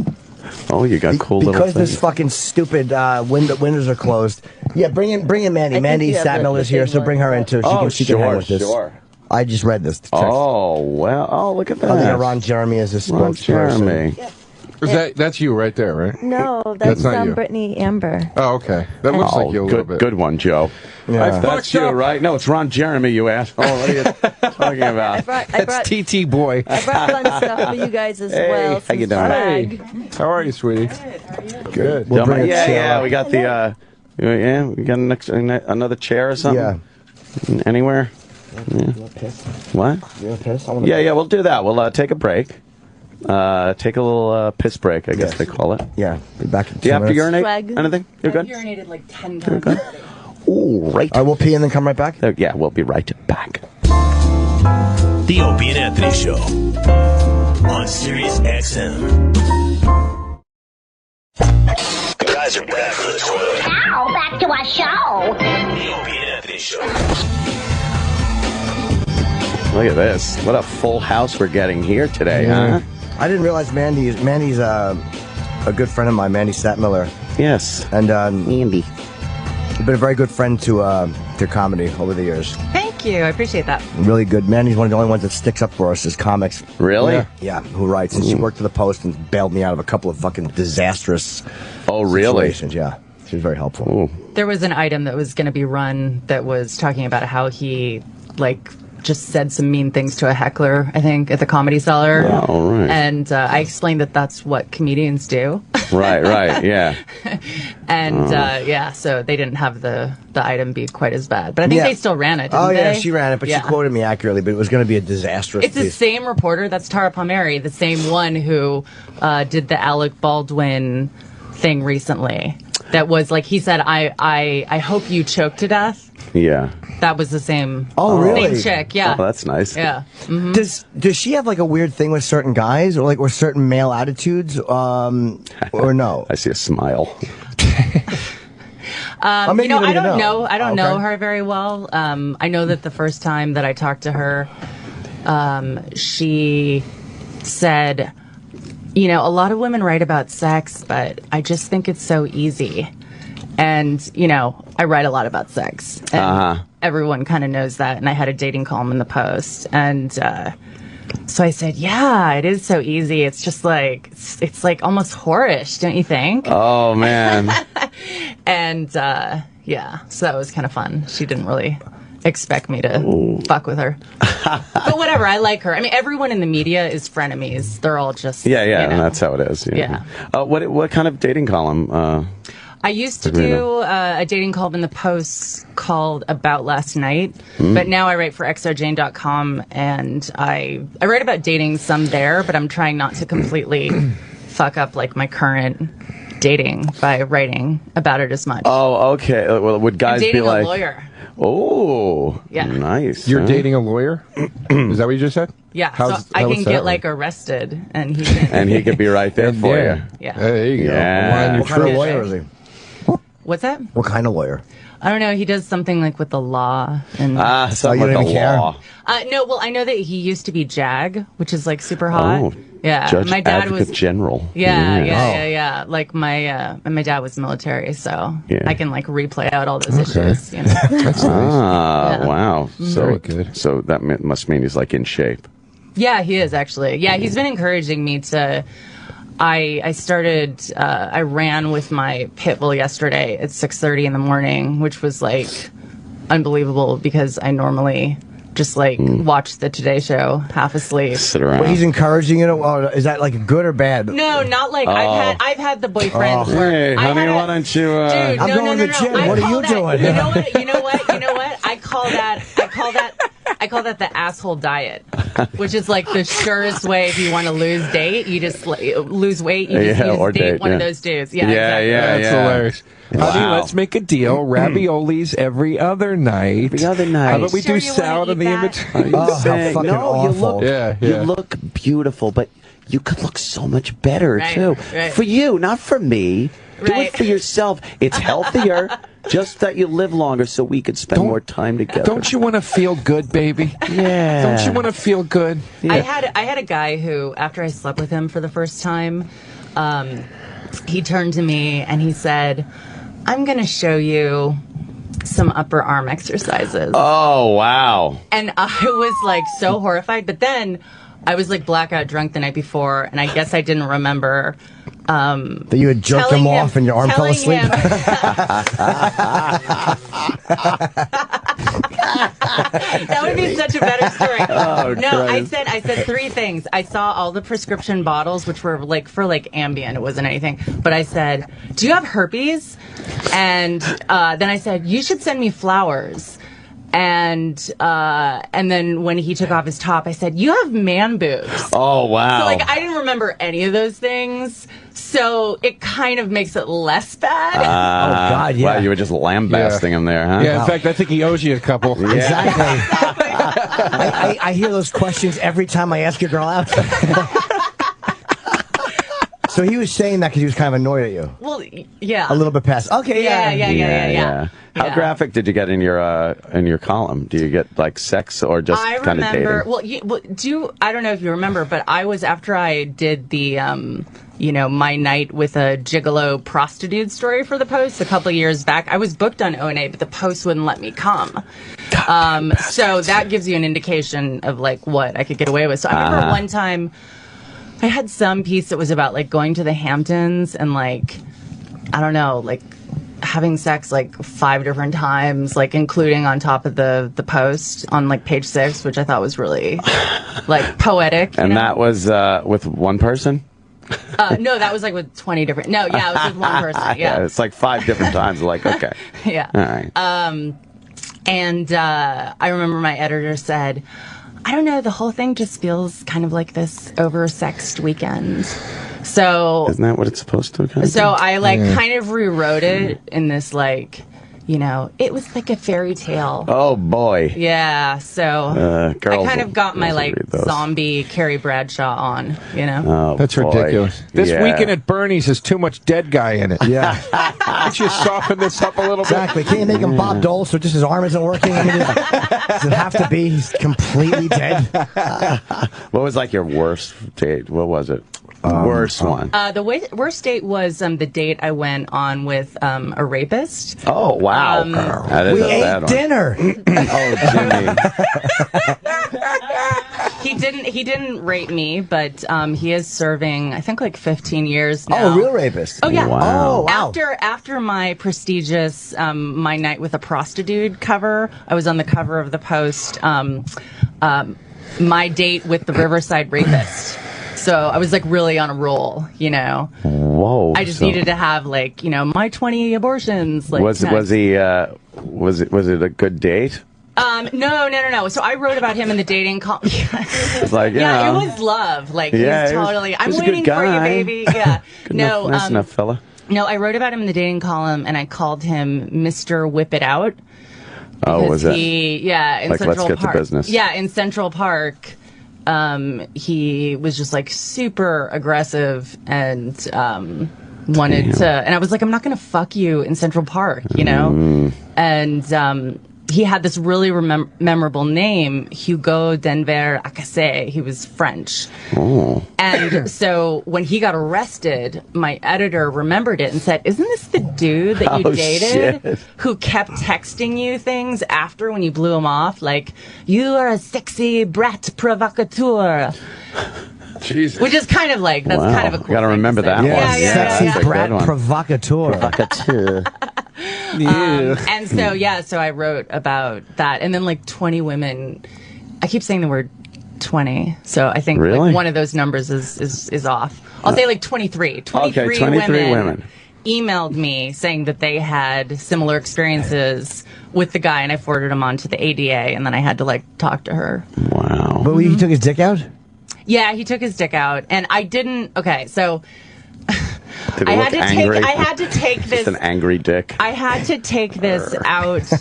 Speaker 5: Oh, you got cool little
Speaker 3: Because
Speaker 5: things.
Speaker 3: this fucking stupid windows are closed. Yeah, bring in Mandy. Mandy Sattmiller's here, so bring her in too. She can hang with this.
Speaker 5: Sure.
Speaker 3: I just read this. Text.
Speaker 5: Oh, well. Oh, look at that.
Speaker 3: Oh, yeah, Ron Jeremy is a spokesperson.
Speaker 5: Jeremy.
Speaker 11: That's you right there, right?
Speaker 18: No, that's
Speaker 11: not you.
Speaker 18: Brittany Amber.
Speaker 11: Oh, okay. That looks like you a little bit.
Speaker 5: Good one, Joe.
Speaker 11: Yeah.
Speaker 5: That's you, right? No, it's Ron Jeremy, you asshole. What are you talking about?
Speaker 18: That's
Speaker 11: TT Boy.
Speaker 18: I brought fun stuff for you guys as well.
Speaker 5: How you doing?
Speaker 11: Hey. How are you, sweetie? Good.
Speaker 3: We'll bring
Speaker 5: We got the... we got another chair or something?
Speaker 3: Yeah.
Speaker 5: Anywhere? Yeah. What?
Speaker 3: You want to piss?
Speaker 5: Yeah, we'll do that. We'll take a break. Take a little piss break, I guess they call it.
Speaker 3: Yeah. Be back in 2 minutes.
Speaker 5: Do you have to urinate?
Speaker 18: Swag.
Speaker 5: Anything? You're good?
Speaker 19: urinated like 10 times.
Speaker 5: Ooh, right.
Speaker 3: I will pee and then come right back?
Speaker 5: Yeah, we'll be right back.
Speaker 2: The Opie and Anthony Show on Sirius XM. Guys are back from the toilet.
Speaker 20: Now, back to our show.
Speaker 2: The Opie and Anthony Show.
Speaker 5: Look at this. What a full house we're getting here today, huh?
Speaker 3: I didn't realize Mandy's a good friend of mine, Mandy Sattmiller.
Speaker 5: Yes.
Speaker 3: And
Speaker 5: Mandy.
Speaker 3: Been a very good friend to comedy over the years.
Speaker 19: Thank you. I appreciate that.
Speaker 3: Really good. Mandy's one of the only ones that sticks up for us as comics.
Speaker 5: Really?
Speaker 3: Yeah, who writes. And she worked at the Post and bailed me out of a couple of fucking disastrous situations. Yeah. She was very helpful.
Speaker 5: Ooh.
Speaker 19: There was an item that was going to be run that was talking about how he, just said some mean things to a heckler, I think, at the Comedy Cellar.
Speaker 5: Oh, right.
Speaker 19: And I explained that that's what comedians do.
Speaker 5: Right, yeah.
Speaker 19: And, so they didn't have the item be quite as bad. But I think they still ran it, didn't they?
Speaker 3: Yeah, she ran it, but she quoted me accurately, but it was going to be a disastrous
Speaker 19: It's the same reporter, that's Tara Palmieri, the same one who did the Alec Baldwin thing recently. That was like, he said, I hope you choke to death.
Speaker 5: Yeah.
Speaker 19: That was the same.
Speaker 3: Oh, really?
Speaker 19: Same chick, yeah.
Speaker 5: Oh, that's nice.
Speaker 19: Yeah. Mm-hmm.
Speaker 3: Does she have a weird thing with certain guys or certain male attitudes, or no?
Speaker 5: I see a smile.
Speaker 19: I don't know. I don't know her very well. I know that the first time that I talked to her, she said, a lot of women write about sex, but I just think it's so easy. And, I write a lot about sex. And everyone kind of knows that. And I had a dating column in the Post. And so I said, yeah, it is so easy. It's just it's almost whorish, don't you think?
Speaker 5: Oh, man.
Speaker 19: And, so that was kind of fun. She didn't really expect me to fuck with her. But whatever, I like her. I mean, everyone in the media is frenemies. They're all just...
Speaker 5: Yeah, that's how it is. Yeah. What kind of dating column?
Speaker 19: I used to do a dating column in the Post called About Last Night, but now I write for XOJane.com, and I write about dating some there, but I'm trying not to completely fuck up my current dating by writing about it as much.
Speaker 5: Oh, okay. Well, would guys be like...
Speaker 19: I'm dating a lawyer.
Speaker 5: Oh,
Speaker 19: yeah.
Speaker 5: Nice.
Speaker 11: You're dating a lawyer? Is that what you just said?
Speaker 19: Yeah, so I can get arrested, and he can...
Speaker 5: And he could be right there for you.
Speaker 19: Yeah.
Speaker 11: There you go.
Speaker 5: Yeah.
Speaker 3: What kind of lawyer is he?
Speaker 19: What's that?
Speaker 3: What kind of lawyer?
Speaker 19: I don't know. He does something with the law. And
Speaker 5: so you don't even care?
Speaker 19: No, well, I know that he used to be JAG, which is super hot.
Speaker 5: Oh,
Speaker 19: yeah.
Speaker 5: Judge
Speaker 19: my dad
Speaker 5: Advocate General.
Speaker 19: Yeah. My dad was military, so I can replay out all those issues.
Speaker 11: That's nice.
Speaker 5: Wow.
Speaker 11: Very good.
Speaker 5: So that must mean he's in shape.
Speaker 19: Yeah, he is actually. Yeah, he's been encouraging me to... I ran with my pit bull yesterday at 6:30 in the morning, which was unbelievable because I normally just watch the Today Show half asleep.
Speaker 5: Sit around.
Speaker 3: Well, he's encouraging you. Is that good or bad?
Speaker 19: No, not I've had the boyfriends where
Speaker 5: hey, honey, why don't you?
Speaker 19: Dude,
Speaker 3: I'm going to the gym. What are you doing?
Speaker 19: You know what? I call that I call that the asshole diet, which is like the surest way if you want to lose weight. You just lose weight. You just date one of those dudes. Yeah, exactly.
Speaker 12: That's hilarious. Honey, let's make a deal. Raviolis every other night.
Speaker 5: Every other night.
Speaker 12: How about we do salad in the image?
Speaker 5: How fucking awful. You
Speaker 12: Yeah.
Speaker 5: look beautiful, but you could look so much better, too.
Speaker 19: Right.
Speaker 5: For you, not for me. Do it for yourself. It's healthier, just that you live longer so we could spend more time together.
Speaker 12: Don't you want to feel good, baby?
Speaker 5: Yeah.
Speaker 12: Don't you want to feel good?
Speaker 19: I had a guy who, after I slept with him for the first time, he turned to me and he said, I'm going to show you some upper arm exercises.
Speaker 5: Oh, wow.
Speaker 19: And I was like so horrified, but then I was like blackout drunk the night before, and I guess I didn't remember
Speaker 3: that you had jerked him off and your arm fell asleep.
Speaker 19: That would be such a better story.
Speaker 5: Oh,
Speaker 19: no,
Speaker 5: Christ.
Speaker 19: I said three things. I saw all the prescription bottles, which were like for like Ambien. It wasn't anything. But I said, do you have herpes? And then I said, you should send me flowers. And then when he took off his top, I said, you have man boobs.
Speaker 5: Oh, wow.
Speaker 19: So, like, I didn't remember any of those things. So it kind of makes it less bad.
Speaker 3: Oh, God, yeah.
Speaker 5: Wow, you were just lambasting him there, huh?
Speaker 12: Yeah, in fact, I think he owes you a couple.
Speaker 5: Yeah.
Speaker 3: Exactly. I hear those questions every time I ask a girl out. So he was saying that because he was kind of annoyed at you.
Speaker 19: Well, yeah.
Speaker 3: A little bit past. Okay,
Speaker 19: Yeah.
Speaker 5: How graphic did you get in your column? Do you get like sex or just kind of dating?
Speaker 19: I don't know if you remember, but I was, after I did the my night with a gigolo prostitute story for the Post a couple of years back, I was booked on O&A, but the Post wouldn't let me come. So that gives you an indication of like what I could get away with. So I remember one time I had some piece that was about like going to the Hamptons and like, I don't know, like having sex like 5 different times, like including on top of the Post on like page 6, which I thought was really like poetic.
Speaker 5: And that was with one person?
Speaker 19: No, that was like with 20 different. No, yeah, it was with one person. Yeah,
Speaker 5: it's like 5 different times. Like, okay.
Speaker 19: Yeah.
Speaker 5: All right.
Speaker 19: And I remember my editor said, I don't know, the whole thing just feels kind of like this over-sexed weekend. So
Speaker 5: isn't that what it's supposed to?
Speaker 19: So I kind of rewrote it in this like, it was like a fairy tale.
Speaker 5: Oh boy.
Speaker 19: Yeah. So
Speaker 5: girls
Speaker 19: I kind of got my like
Speaker 5: those.
Speaker 19: zombie Carrie Bradshaw on.
Speaker 5: Oh,
Speaker 12: that's
Speaker 5: boy.
Speaker 12: ridiculous. This weekend at Bernie's has too much dead guy in it.
Speaker 3: Yeah.
Speaker 12: Can't you soften this up a little bit?
Speaker 3: Exactly. Can't you make him Bob Dole so just his arm isn't working? I mean, does it have to be? He's completely dead.
Speaker 5: What was like your worst date? What was it? Worst one.
Speaker 19: The worst date was the date I went on with a rapist.
Speaker 5: Oh wow!
Speaker 3: We ate dinner.
Speaker 5: Oh Jimmy.
Speaker 19: He didn't rape me, but he is serving I think like 15 years now.
Speaker 3: Oh, a real rapist.
Speaker 19: Oh yeah.
Speaker 3: Wow. Oh wow.
Speaker 19: After my prestigious My Night with a Prostitute cover, I was on the cover of the Post. My date with the Riverside rapist. So I was like really on a roll,
Speaker 5: Whoa!
Speaker 19: I just needed to have like my 20 abortions. Like
Speaker 5: was he? Was it a good date?
Speaker 19: No. So I wrote about him in the dating column.
Speaker 5: It's like
Speaker 19: it was love. Like he was totally. I'm
Speaker 5: was a
Speaker 19: waiting
Speaker 5: good
Speaker 19: for you,
Speaker 5: guy.
Speaker 19: baby. Yeah.
Speaker 5: Nice enough fella.
Speaker 19: No, I wrote about him in the dating column, and I called him Mr. Whip It Out.
Speaker 5: Oh, was that?
Speaker 19: In
Speaker 5: like,
Speaker 19: Central
Speaker 5: let's get
Speaker 19: Park.
Speaker 5: to business.
Speaker 19: Yeah, in Central Park. He was just like super aggressive and wanted to, and I was like, I'm not going to fuck you in Central Park, And he had this really memorable name, Hugo Denver Acasse. He was French.
Speaker 5: Oh.
Speaker 19: And so when he got arrested, my editor remembered it and said, isn't this the dude that you dated
Speaker 5: shit.
Speaker 19: who kept texting you things after when you blew him off? Like, you are a sexy brat provocateur.
Speaker 12: Jesus.
Speaker 19: Which is kind of like, that's kind of a cool
Speaker 5: Gotta
Speaker 19: thing
Speaker 5: remember
Speaker 19: to say.
Speaker 5: that one.
Speaker 19: Yeah.
Speaker 3: Sexy brat provocateur.
Speaker 19: And so I wrote about that. And then like 20 women, I keep saying the word 20. So I think like one of those numbers is off. I'll say like 23. 23
Speaker 5: women.
Speaker 19: emailed me saying that they had similar experiences with the guy, and I forwarded him on to the ADA, and then I had to, like, talk to her.
Speaker 5: Wow.
Speaker 3: But he took his dick out?
Speaker 19: Yeah, he took his dick out, and I didn't... Okay, so...
Speaker 5: Did he look angry?
Speaker 19: I had to take this...
Speaker 5: Just an angry dick.
Speaker 19: I had to take this out...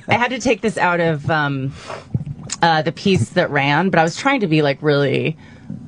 Speaker 19: I had to take this out of the piece that ran, but I was trying to be, like, really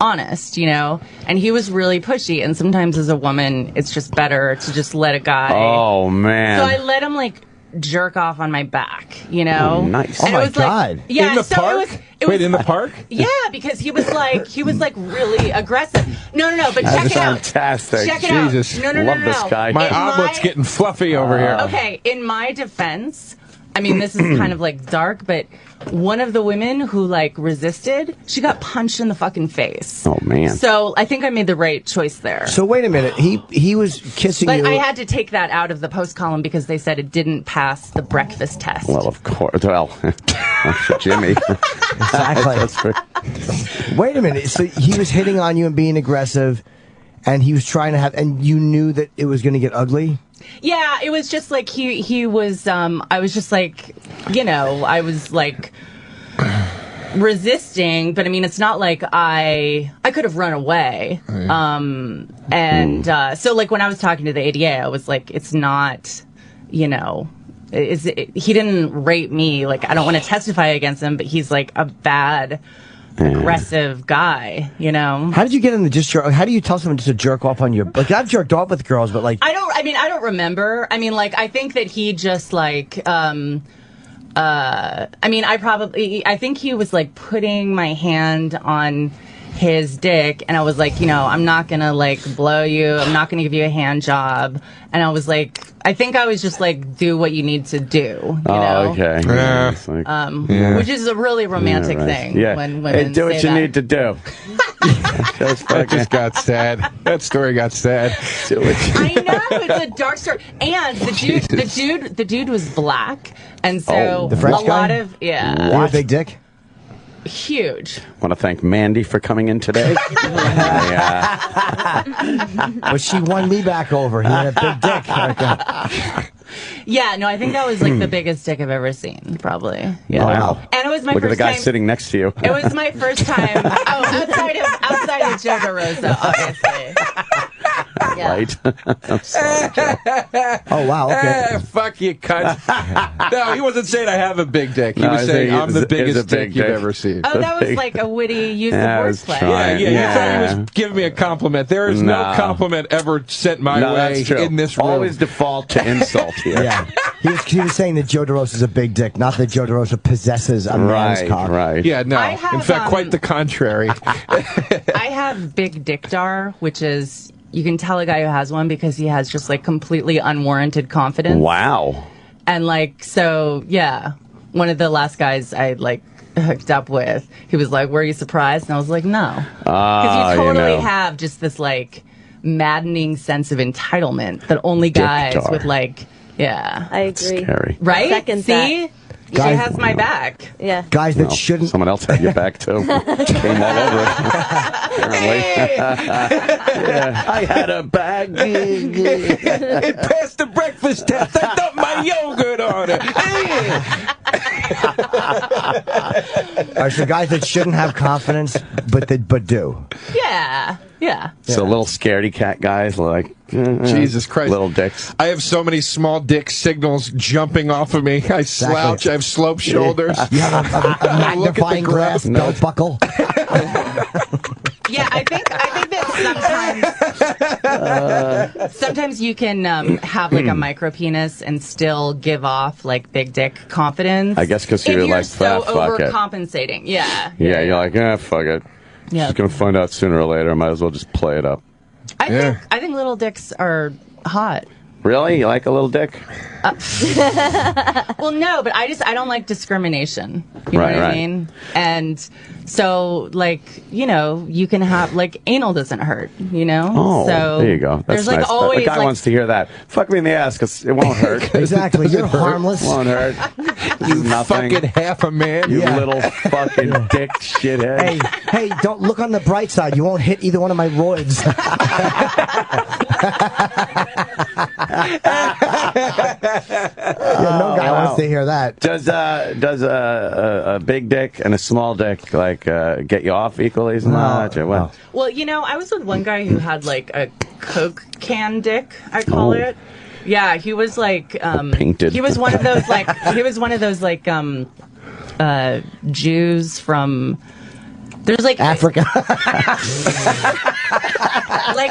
Speaker 19: honest, you know? And he was really pushy, and sometimes as a woman, it's just better to just let a guy...
Speaker 5: Oh, man.
Speaker 19: So I let him, like, jerk off on my back, you know?
Speaker 5: Oh, nice.
Speaker 19: And
Speaker 3: oh, my
Speaker 19: it was
Speaker 3: God.
Speaker 19: Like, yeah,
Speaker 12: in the
Speaker 19: so
Speaker 12: park? Wait, in the park?
Speaker 19: Yeah, because he was like really aggressive. No, but check it out.
Speaker 5: Fantastic.
Speaker 19: Check it
Speaker 12: Jesus.
Speaker 19: out. No,
Speaker 5: Love this guy.
Speaker 12: My omelet's getting fluffy over here.
Speaker 19: Okay, in my defense, I mean, this is kind of like dark, but one of the women who like resisted, she got punched in the fucking face.
Speaker 5: Oh, man.
Speaker 19: So I think I made the right choice there.
Speaker 3: So wait a minute. He was kissing you.
Speaker 19: But I had to take that out of the post column because they said it didn't pass the breakfast test.
Speaker 5: Well, of course. Well, Jimmy.
Speaker 3: Exactly. Wait a minute. So he was hitting on you and being aggressive, and he was trying to have, and you knew that it was going to get ugly?
Speaker 19: Yeah, it was just like he was, I was just like, you know, I was like resisting, but I mean, it's not like I could have run away. So like when I was talking to the ADA, I was like, it's not, you know, he didn't rape me. Like, I don't want to testify against him, but he's like a bad, aggressive guy, you know?
Speaker 3: How did you get him to just jerk? How do you tell someone just to jerk off on your... Like, I've jerked off with girls, but like...
Speaker 19: I don't remember. I mean, like, I think that he just like, I think he was like putting my hand on his dick, and I was like, you know, I'm not gonna like blow you, I'm not gonna give you a hand job, and I was like, I think I was just like, do what you need to do, you know?
Speaker 5: Okay.
Speaker 12: Yeah.
Speaker 19: Which is a really romantic thing.
Speaker 5: Yeah.
Speaker 19: When women
Speaker 5: hey, do what
Speaker 19: say
Speaker 5: you
Speaker 19: that.
Speaker 5: need to do.
Speaker 12: That just got sad. That story got sad.
Speaker 19: I know, it's a dark story. And the dude was black, and so
Speaker 3: the French guy?
Speaker 19: lot of
Speaker 3: You have a big dick?
Speaker 19: huge.
Speaker 5: Want to thank Mandy for coming in today.
Speaker 3: But she won me back over. He had a big dick.
Speaker 19: Yeah, no, I think that was like the biggest dick I've ever seen, probably. Yeah.
Speaker 5: Wow.
Speaker 19: And it was my
Speaker 5: Look
Speaker 19: first
Speaker 5: at the guy
Speaker 19: time.
Speaker 5: sitting next to you.
Speaker 19: It was my first time. Outside of Joe DeRosa, obviously. Yeah.
Speaker 5: Right? I'm sorry, Joe.
Speaker 3: Oh, wow. Okay.
Speaker 12: Fuck you, cunt. No, he wasn't saying I have a big dick. He was saying I'm the biggest dick you've ever seen.
Speaker 19: Oh, that was like a witty use of wordplay.
Speaker 12: Yeah, you thought he was giving me a compliment. There is no compliment ever sent my way in this room.
Speaker 5: Always default to insult here.
Speaker 3: Yeah. He was saying that Joe DeRosa is a big dick, not that Joe DeRosa possesses a man's cock.
Speaker 5: Right.
Speaker 12: Yeah, no. In fact, quite the contrary.
Speaker 19: I have big dickdar, which is, you can tell a guy who has one because he has just like completely unwarranted confidence.
Speaker 5: Wow.
Speaker 19: And like, so yeah, one of the last guys I like hooked up with, he was like, were you surprised? And I was like, no. Because you totally have just this like maddening sense of entitlement that only guys
Speaker 5: Dickdar.
Speaker 19: with like, yeah.
Speaker 18: I agree.
Speaker 5: Scary.
Speaker 19: Right?
Speaker 18: Second
Speaker 19: See?
Speaker 18: that.
Speaker 19: She
Speaker 3: Guys-
Speaker 19: has my back.
Speaker 18: Yeah.
Speaker 3: Guys that shouldn't...
Speaker 5: Someone else had your back, too. Came all over it, apparently. Yeah, I had a bag.
Speaker 12: It passed the breakfast test. I dumped my yogurt on it.
Speaker 3: All right, so guys that shouldn't have confidence, but do.
Speaker 19: Yeah. Yeah.
Speaker 5: So little scaredy cat guys like
Speaker 12: Jesus Christ.
Speaker 5: Little dicks.
Speaker 12: I have so many small dick signals jumping off of me. I slouch. I have sloped shoulders.
Speaker 3: You have a magnifying glass belt buckle.
Speaker 19: Yeah, I think that sometimes you can have like a micro penis and still give off like big dick confidence.
Speaker 5: I guess because
Speaker 19: if
Speaker 5: you're
Speaker 19: you're
Speaker 5: like,
Speaker 19: so
Speaker 5: fuck it.
Speaker 19: overcompensating. Yeah.
Speaker 5: Yeah, you're like, fuck it.
Speaker 19: Yeah.
Speaker 5: She's going to find out sooner or later. I might as well just play it up.
Speaker 19: I think little dicks are hot.
Speaker 5: Really? You like a little dick?
Speaker 19: Well, no, but I don't like discrimination. You know what I mean? And so, like, you know, you can have, like, anal doesn't hurt, you know?
Speaker 5: Oh,
Speaker 19: so
Speaker 5: there you go. That's
Speaker 19: there's, like,
Speaker 5: nice.
Speaker 19: always,
Speaker 5: the guy
Speaker 19: like,
Speaker 5: wants to hear that. Fuck me in the ass, because it won't hurt.
Speaker 3: Exactly. You're harmless.
Speaker 5: It won't hurt.
Speaker 12: You
Speaker 5: Nothing.
Speaker 12: fucking half a man.
Speaker 5: You little fucking dick shithead.
Speaker 3: Hey, don't look on the bright side. You won't hit either one of my roids. no guy wants to hear that.
Speaker 5: Does a big dick and a small dick like get you off equally as much? Or what?
Speaker 19: Well, you know, I was with one guy who had like a Coke can dick, I call it. Yeah, he was like
Speaker 5: painted.
Speaker 19: He was one of those like Jews from there's like
Speaker 3: Africa.
Speaker 19: Like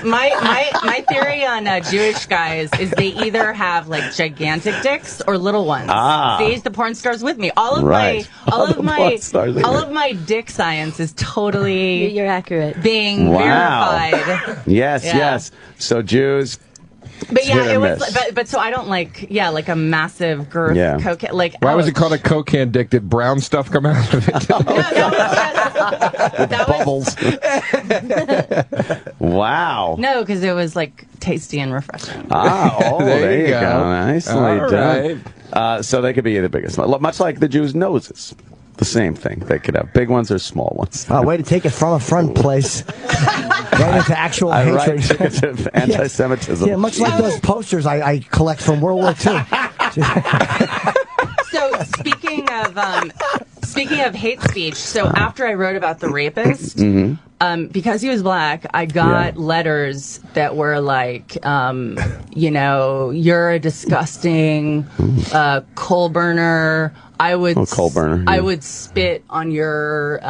Speaker 19: my theory on Jewish guys is they either have like gigantic dicks or little ones. See, the porn stars with me. All of my dick science is totally
Speaker 18: You're accurate.
Speaker 19: being verified.
Speaker 5: Yes. So Jews.
Speaker 19: But yeah, it was. But so I don't like a massive girth cocaine. Like
Speaker 11: why was it called a cocaine dick? Did brown stuff come out of it?
Speaker 5: Bubbles. Wow.
Speaker 19: No, because it was like tasty and refreshing.
Speaker 5: There you go. Nicely done.
Speaker 11: Right.
Speaker 5: So they could be the biggest, much like the Jews' noses. The same thing. They could have big ones or small ones.
Speaker 3: Oh, way to take it from a front place right into actual hatred.
Speaker 5: Right into anti-Semitism.
Speaker 3: Yeah, much like those posters I collect from World War II.
Speaker 19: So speaking of hate speech, so after I wrote about the rapist, because he was black, I got letters that were like, you're a disgusting coal burner. I would spit on your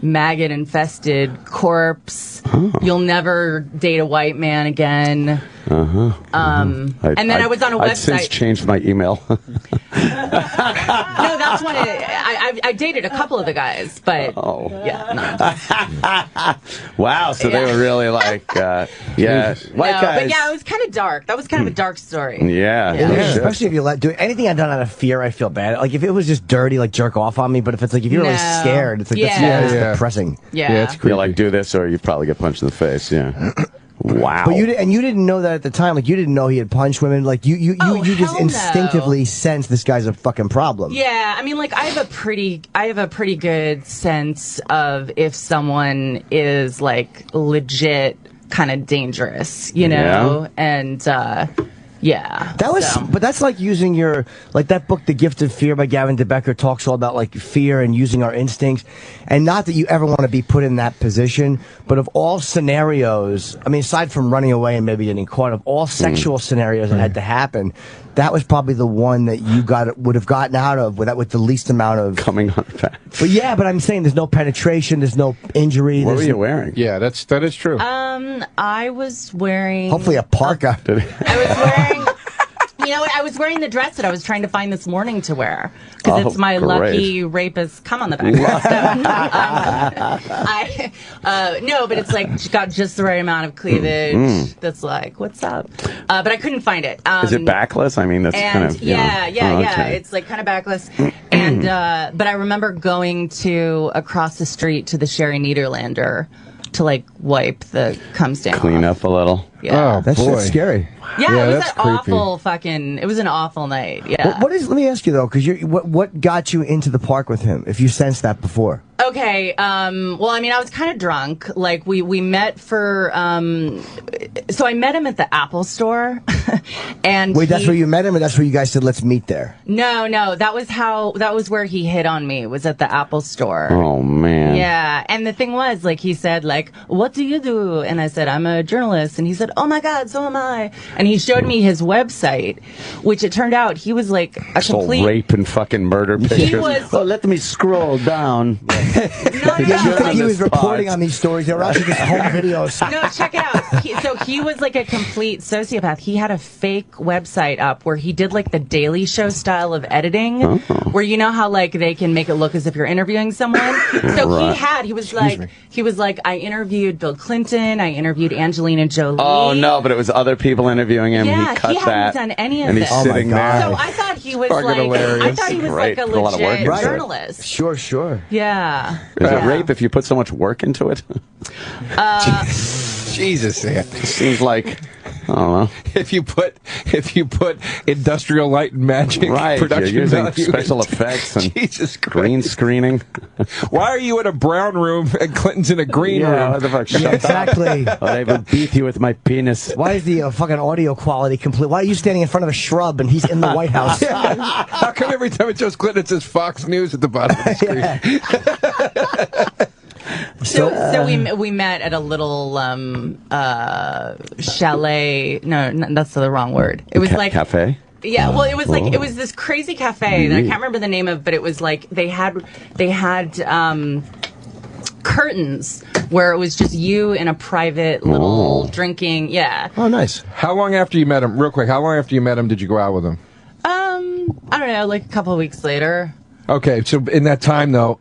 Speaker 19: maggot-infested corpse. You'll never date a white man again. And then I was on a website.
Speaker 5: I've since changed my email.
Speaker 19: No, that's when I dated a couple of the guys, but
Speaker 5: wow, so they were really like, white guys.
Speaker 19: But yeah, it was kind of dark. That was kind of a dark story.
Speaker 5: Yeah.
Speaker 3: Especially if you do anything I've done out of fear, I feel bad. Like if it was just dirty, like jerk off on me. But if it's like if you're really scared, it's like that's depressing.
Speaker 19: Yeah,
Speaker 5: it's creepy. Like do this or you probably get punched in the face. Yeah. Wow.
Speaker 3: But you didn't know that at the time. Like you didn't know he had punched women. Like you just instinctively sense this guy's a fucking problem.
Speaker 19: Yeah, I mean, like I have a pretty good sense of if someone is like legit kind of dangerous, you know, and.
Speaker 3: But that's like using that book, The Gift of Fear by Gavin DeBecker talks all about like fear and using our instincts, and not that you ever want to be put in that position, but of all scenarios, I mean, aside from running away and maybe getting caught, of all sexual scenarios that had to happen, that was probably the one that you would have gotten out of with the least amount of
Speaker 5: coming on back.
Speaker 3: But I'm saying there's no penetration, there's no injury.
Speaker 5: What were you wearing?
Speaker 11: Yeah, that is true.
Speaker 19: I was wearing
Speaker 3: hopefully a parka.
Speaker 19: I was wearing the dress that I was trying to find this morning to wear because it's my lucky rapist come on the back. No, but it's like got just the right amount of cleavage. That's like, what's up? But I couldn't find it.
Speaker 5: Is it backless? I mean, that's kind of
Speaker 19: okay. It's like kind of backless. And but I remember going across the street to the Sherry Niederlander to like wipe the cum stain
Speaker 5: clean
Speaker 19: off.
Speaker 5: up a little.
Speaker 19: Yeah.
Speaker 3: Oh, that's scary.
Speaker 19: Yeah, it was it was an awful night. Yeah.
Speaker 3: Let me ask you though, because what got you into the park with him? If you sensed that before.
Speaker 19: Okay. Well, I mean, I was kind of drunk. Like we met for. So I met him at the Apple store, and
Speaker 3: wait, that's where you met him, or that's where you guys said let's meet there?
Speaker 19: No, that was where he hit on me. Was at the Apple store.
Speaker 5: Oh man.
Speaker 19: Yeah, and the thing was, like, he said, like, "What do you do?" And I said, "I'm a journalist." And he said, "Oh my God, so am I." And he showed me his website, which it turned out he was like a complete
Speaker 5: rape and fucking murder pictures. Let me scroll down.
Speaker 3: He was reporting on these stories. They were actually just home videos.
Speaker 19: No, check it out. He was like a complete sociopath. He had a fake website up where he did like the Daily Show style of editing, where you know how like they can make it look as if you're interviewing someone. So he was like, I interviewed Bill Clinton, I interviewed Angelina Jolie.
Speaker 5: Oh no, but it was other people interviewing him.
Speaker 19: Yeah,
Speaker 5: he cut
Speaker 19: he hadn't
Speaker 5: that,
Speaker 19: done any of
Speaker 5: and
Speaker 19: this.
Speaker 5: he's sitting there.
Speaker 19: So I thought he was like a legit journalist.
Speaker 3: Sure.
Speaker 19: Yeah.
Speaker 5: Is it rape if you put so much work into it?
Speaker 11: Jesus,
Speaker 5: it seems like I don't know.
Speaker 12: If you put Industrial Light and Magic production
Speaker 5: you're using
Speaker 12: value
Speaker 5: special effects and
Speaker 12: Jesus
Speaker 5: green screening.
Speaker 12: Why are you in a brown room and Clinton's in a green room?
Speaker 5: What the fuck? Shut
Speaker 3: exactly.
Speaker 5: Up. I will beat you with my penis.
Speaker 3: Why is the fucking audio quality complete? Why are you standing in front of a shrub and he's in the White House?
Speaker 12: How come every time it shows Clinton it says Fox News at the bottom of the screen?
Speaker 19: So we met at a little chalet. No, that's the wrong word. It was like
Speaker 5: cafe.
Speaker 19: Yeah, well, it was like it was this crazy cafe that I can't remember the name of, but it was like they had curtains where it was just you in a private little drinking. Yeah.
Speaker 11: Oh, nice. How long after you met him? Real quick. How long after you met him did you go out with him?
Speaker 19: I don't know, like a couple of weeks later.
Speaker 11: Okay, so in that time though.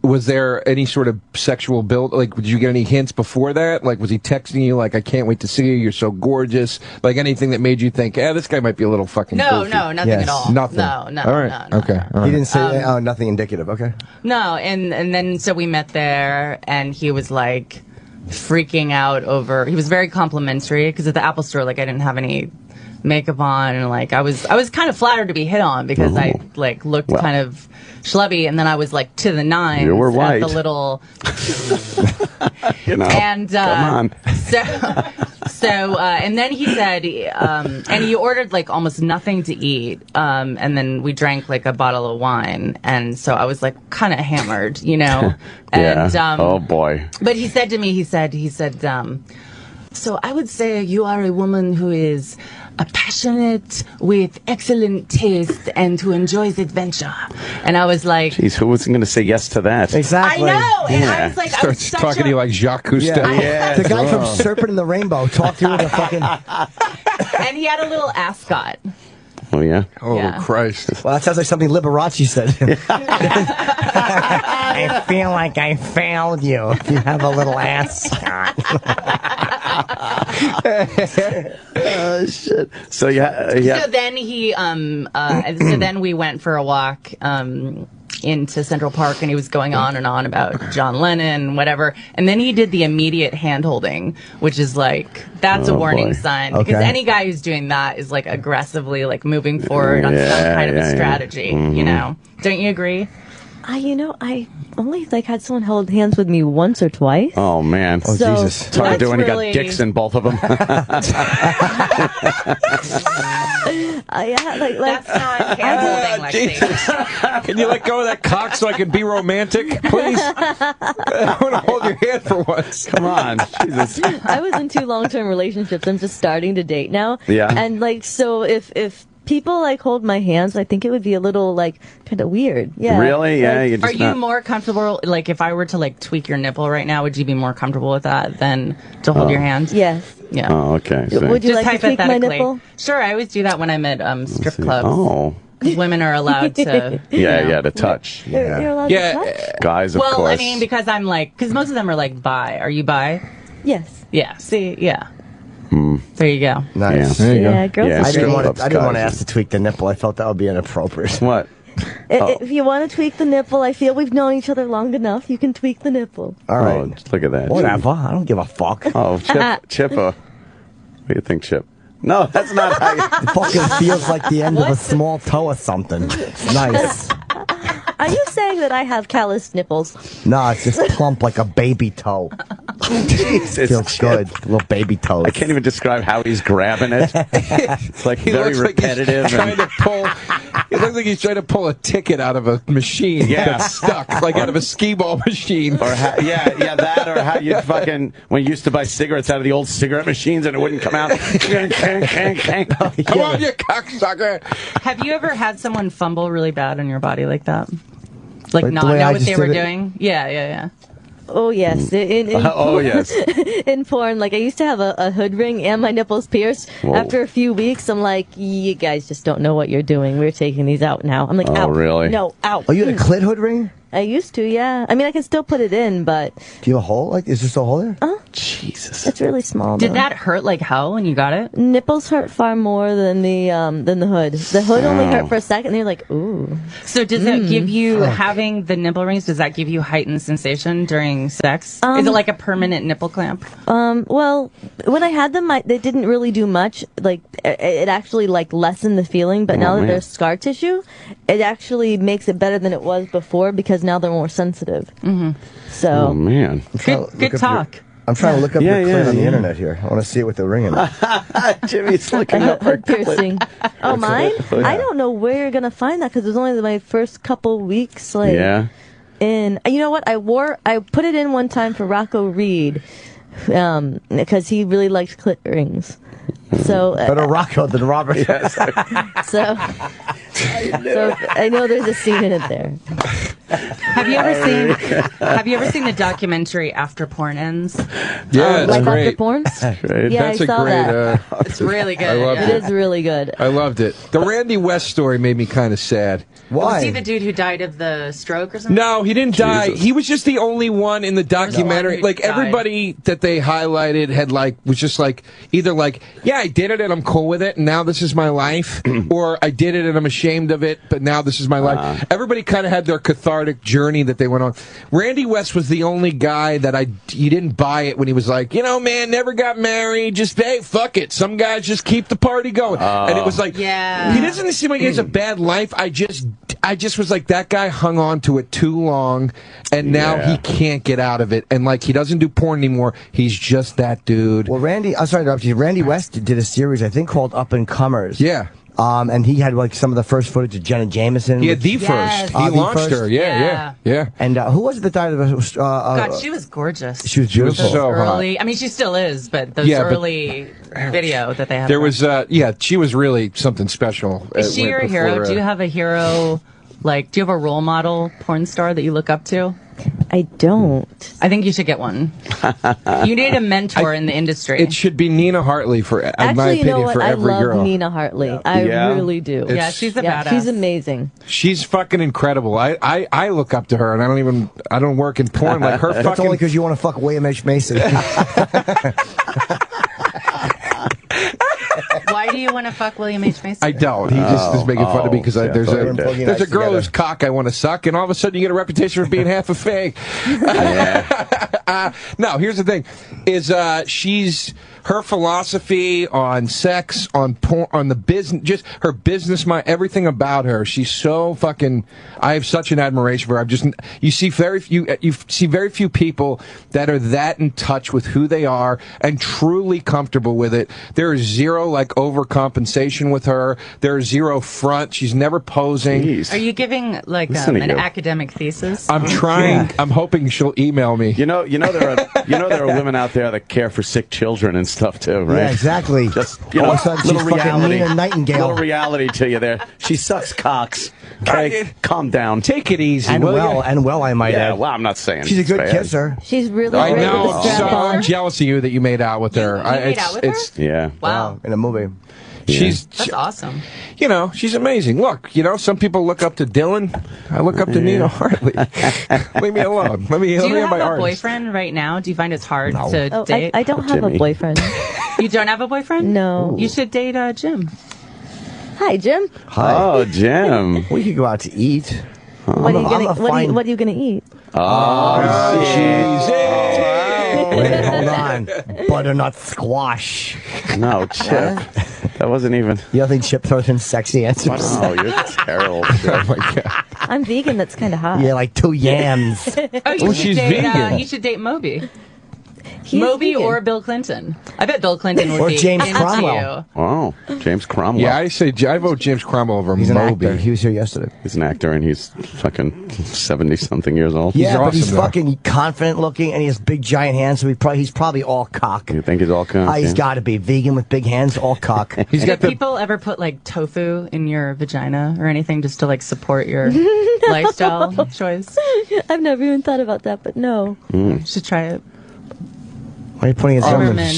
Speaker 11: Was there any sort of sexual build? Like, did you get any hints before that? Like, was he texting you like, "I can't wait to see you. You're so gorgeous"? Like anything that made you think, this guy might be a little fucking.
Speaker 19: No,
Speaker 11: goofy.
Speaker 19: no, nothing at all.
Speaker 11: Nothing.
Speaker 19: No.
Speaker 11: All right.
Speaker 19: No.
Speaker 11: Okay. All right.
Speaker 3: He didn't say nothing indicative. Okay.
Speaker 19: No, and then so we met there, and he was like freaking out over. He was very complimentary because at the Apple Store, like I didn't have any makeup on, and like I was kind of flattered to be hit on because I like looked kind of schlubby, and then I was like to the nines.
Speaker 5: You were white.
Speaker 19: At the little,
Speaker 5: you know.
Speaker 19: And
Speaker 5: come on.
Speaker 19: So and then he said, and he ordered like almost nothing to eat, and then we drank like a bottle of wine, and so I was like kind of hammered, you know.
Speaker 5: Yeah.
Speaker 19: And
Speaker 5: oh boy.
Speaker 19: But he said to me, he said, so I would say you are a woman who is passionate with excellent taste and who enjoys adventure. And I was like,
Speaker 5: jeez, who wasn't going to say yes to that?
Speaker 3: Exactly.
Speaker 19: I know. And I was like,
Speaker 11: Starts talking to you like Jacques Cousteau.
Speaker 3: Yeah. The guy from Serpent in the Rainbow talked to you with a fucking.
Speaker 19: And he had a little ascot.
Speaker 5: Oh yeah.
Speaker 11: Oh
Speaker 19: Yeah.
Speaker 11: Christ.
Speaker 3: Well, that sounds like something Liberace said. I feel like I failed you. If you have a little ascot.
Speaker 5: Oh shit. So yeah.
Speaker 19: So then he so then we went for a walk into Central Park, and he was going on and on about John Lennon, whatever. And then he did the immediate hand holding, which is like, that's a warning sign.
Speaker 3: Okay.
Speaker 19: Because any guy who's doing that is like aggressively like moving forward on some kind of a strategy, you know? Don't you agree?
Speaker 18: I only like had someone hold hands with me once or twice.
Speaker 5: Oh man!
Speaker 3: Oh
Speaker 18: So,
Speaker 3: Jesus!
Speaker 5: It's hard to do when
Speaker 19: really-
Speaker 5: you got dicks in both of them.
Speaker 18: Yeah, like
Speaker 19: That's not hand holding, Lexi.
Speaker 12: Can you let go of that cock so I can be romantic, please? I want to hold your hand for once.
Speaker 5: Come on, Jesus.
Speaker 18: I was in 2 long-term relationships. I'm just starting to date now.
Speaker 5: Yeah.
Speaker 18: And like, so if people like hold my hands, I think it would be a little like kind of weird. Yeah.
Speaker 5: Really? Yeah.
Speaker 18: Like,
Speaker 5: You just
Speaker 19: Are you more comfortable, like if I were to like tweak your nipple right now, would you be more comfortable with that than to hold your hand?
Speaker 18: Yes.
Speaker 19: Yeah.
Speaker 5: Oh, okay. So-
Speaker 18: Would you
Speaker 19: Just
Speaker 18: like to tweak my
Speaker 19: hypothetically.
Speaker 18: nipple?
Speaker 19: Sure, I always do that when I'm at strip clubs.
Speaker 5: Oh.
Speaker 19: Women are allowed to.
Speaker 5: Yeah, to touch.
Speaker 18: You're allowed to touch?
Speaker 5: Guys, of
Speaker 19: well,
Speaker 5: course.
Speaker 19: I mean, because I'm like, because most of them are like bi. Are you bi?
Speaker 18: Yes.
Speaker 19: Yeah. See, yeah. There you go.
Speaker 3: Nice.
Speaker 11: There you go.
Speaker 18: Yeah, girls.
Speaker 5: Yeah,
Speaker 3: I didn't want
Speaker 5: strip
Speaker 3: to
Speaker 5: clubs,
Speaker 3: ask to tweak the nipple. I felt that would be inappropriate.
Speaker 5: What?
Speaker 18: If you want to tweak the nipple, I feel we've known each other long enough. You can tweak the nipple.
Speaker 3: All right.
Speaker 5: Oh, look at that.
Speaker 3: Whatever. I don't give a fuck.
Speaker 5: Oh, Chip. What do you think, Chip? No, that's not how you...
Speaker 3: It fucking feels like the end of a small toe or something. It's nice.
Speaker 18: Are you saying that I have calloused nipples?
Speaker 3: No, it's just plump like a baby toe.
Speaker 5: Jesus,
Speaker 3: Feels good. Little baby toes.
Speaker 5: I can't even describe how he's grabbing it. It's like
Speaker 12: He
Speaker 5: very
Speaker 12: looks like he's
Speaker 5: repetitive.
Speaker 12: trying to pull. It looks like he's trying to pull a ticket out of a machine that's stuck, like out of a skee ball machine.
Speaker 5: Or that, or how you fucking when you used to buy cigarettes out of the old cigarette machines and it wouldn't come out.
Speaker 12: Come on, you cocksucker!
Speaker 19: Have you ever had someone fumble really bad on your body like that? Like
Speaker 3: Like the
Speaker 19: not
Speaker 3: way
Speaker 19: know
Speaker 3: I
Speaker 19: what
Speaker 3: just
Speaker 19: they were
Speaker 3: did it?
Speaker 19: doing? Yeah.
Speaker 18: Oh yes,
Speaker 5: Oh, yes.
Speaker 18: in porn, like I used to have a hood ring and my nipples pierced.
Speaker 5: Whoa.
Speaker 18: After a few weeks, I'm like, you guys just don't know what you're doing. We're taking these out now. I'm like,
Speaker 5: Oh,
Speaker 18: out.
Speaker 5: really?
Speaker 18: No, out.
Speaker 3: Oh, you had a clit hood ring?
Speaker 18: I used to, yeah. I mean, I can still put it in, but
Speaker 3: Do you have a hole? Like, is there still a hole there?
Speaker 5: Jesus. Jesus.
Speaker 18: It's really small.
Speaker 19: Did
Speaker 18: though.
Speaker 19: that hurt like hell when you got it?
Speaker 18: Nipples hurt far more than the hood. The hood only hurt for a second, and you're like, ooh.
Speaker 19: So does that give you, having the nipple rings, does that give you heightened sensation during sex? Is it like a permanent nipple clamp?
Speaker 18: Well, when I had them, they didn't really do much. Like, it actually, like, lessened the feeling, but now that there's scar tissue, it actually makes it better than it was before because now they're more sensitive.
Speaker 19: Mm-hmm.
Speaker 18: So,
Speaker 5: oh, man.
Speaker 19: Good talk.
Speaker 3: I'm trying to look up your clit on the internet here. I want to see it with the ring in it.
Speaker 5: Jimmy's looking up her
Speaker 18: piercing. Oh, mine? I don't know where you're going to find that because it was only my first couple weeks. Like, in, you know what? I put it in one time for Rocco Reed because he really liked clit rings. So
Speaker 3: better Rocco than Robert.
Speaker 18: So I know there's a scene in it there.
Speaker 19: Have you ever seen the documentary After Porn Ends?
Speaker 11: Yeah, it's
Speaker 18: Life
Speaker 11: great.
Speaker 18: After Porn?
Speaker 11: Right.
Speaker 18: Yeah,
Speaker 11: That's
Speaker 18: I saw
Speaker 11: a great,
Speaker 18: that.
Speaker 19: It's really good.
Speaker 11: I loved
Speaker 18: It is really good.
Speaker 11: I loved it. The Randy West story made me kind of sad.
Speaker 19: Was he the dude who died of the stroke or something?
Speaker 12: No, he didn't die. He was just the only one in the documentary. Like everybody that they highlighted had was just either yeah, I did it and I'm cool with it and now this is my life, or I did it and I'm ashamed of it, but now this is my life. Everybody kind of had their cathartic journey that they went on. Randy West was the only guy that he didn't buy it when he was like, man, never got married, just hey, fuck it. Some guys just keep the party going. And it was like, he doesn't seem like he has a bad life. I just was like, that guy hung on to it too long, and now he can't get out of it. And he doesn't do porn anymore. He's just that dude.
Speaker 3: Well, I'm sorry to interrupt you. Randy West did a series, I think, called Up and Comers.
Speaker 11: Yeah.
Speaker 3: And he had some of the first footage of Jenna Jameson.
Speaker 11: He had the first. He launched her. Yeah.
Speaker 3: And who was it that died of
Speaker 19: God, she was gorgeous.
Speaker 3: She was beautiful.
Speaker 11: So
Speaker 19: early. I mean, she still is, but those early video that they had.
Speaker 11: There was, she was really something special.
Speaker 19: Is she your hero? Do you have a hero? Do you have a role model porn star that you look up to?
Speaker 18: I don't.
Speaker 19: I think you should get one. You need a mentor in the industry.
Speaker 11: It should be Nina Hartley for, in my opinion, for every girl.
Speaker 18: I love Nina Hartley. I really do.
Speaker 19: She's a badass.
Speaker 18: She's amazing.
Speaker 11: She's fucking incredible. I look up to her, and I don't work in porn like her.
Speaker 3: That's only because you want to fuck William H. Mason.
Speaker 19: Why do you want to fuck William H. Mason?
Speaker 11: I don't. He just is making fun of me because there's a girl whose cock I want to suck, and all of a sudden you get a reputation for being half a fake. No, here's the thing: is she's her philosophy on sex, on porn, on the business, just her business mind, everything about her. She's so fucking. I have such an admiration for her. You see very few people that are that in touch with who they are and truly comfortable with it. There is zero overcompensation with her. There is zero front. She's never posing.
Speaker 19: Jeez. Are you giving an academic thesis?
Speaker 11: I'm trying. I'm hoping she'll email me.
Speaker 5: You know there are women out there that care for sick children and stuff too, right?
Speaker 3: Yeah, exactly.
Speaker 5: Just
Speaker 3: little reality. Nightingale.
Speaker 5: Little reality to you there. She sucks cocks. Okay, calm down.
Speaker 11: Take it easy.
Speaker 3: And well, I might add.
Speaker 5: Well, I'm not saying
Speaker 3: she's a good kisser.
Speaker 18: She's really.
Speaker 11: I
Speaker 18: great
Speaker 11: know.
Speaker 18: with the strap
Speaker 11: So
Speaker 18: on.
Speaker 11: I'm jealous of you that you made out with her.
Speaker 19: You made out with her?
Speaker 5: Yeah.
Speaker 19: Wow.
Speaker 3: In a movie.
Speaker 19: That's awesome.
Speaker 11: She's amazing. Look, some people look up to Dylan. I look up to Nina Hartley. Leave me alone. Let me
Speaker 19: Do you have
Speaker 11: my
Speaker 19: a
Speaker 11: arts.
Speaker 19: boyfriend right now? Do you find it's hard to date?
Speaker 18: I don't have a boyfriend.
Speaker 19: You don't have a boyfriend?
Speaker 18: No.
Speaker 19: You should date Jim.
Speaker 18: Hi, Jim.
Speaker 3: Hi.
Speaker 5: Oh, Jim.
Speaker 3: We could go out to eat.
Speaker 18: What are you gonna eat?
Speaker 5: Oh,
Speaker 3: Wait, hold on. Butternut squash.
Speaker 5: No, Chip. That wasn't even.
Speaker 3: You don't think Chip throws in sexy answers?
Speaker 5: Oh, you're terrible. Oh my God.
Speaker 18: I'm vegan. That's kind of hot.
Speaker 3: Yeah, like 2 yams.
Speaker 11: She's vegan.
Speaker 19: You should date Moby.
Speaker 18: He's
Speaker 19: Moby
Speaker 18: vegan.
Speaker 19: or Bill Clinton. I bet Bill Clinton would
Speaker 3: Or
Speaker 19: be
Speaker 3: James
Speaker 19: into
Speaker 3: Cromwell.
Speaker 19: you.
Speaker 5: Oh, James Cromwell.
Speaker 11: Yeah, I vote James Cromwell over
Speaker 3: He's an
Speaker 11: Moby.
Speaker 3: actor. He was here yesterday.
Speaker 5: He's an actor, and he's fucking 70-something years old.
Speaker 3: Yeah, but he's
Speaker 11: awesome, though.
Speaker 3: fucking confident looking, and he has big giant hands, so he's probably all cock.
Speaker 5: You think he's all cock?
Speaker 3: He's got to be vegan with big hands, all cock.
Speaker 19: Did people ever put tofu in your vagina or anything just to support your lifestyle choice?
Speaker 18: I've never even thought about that, but no.
Speaker 19: You should try it.
Speaker 3: Why are you pointing at
Speaker 19: Zimmerman?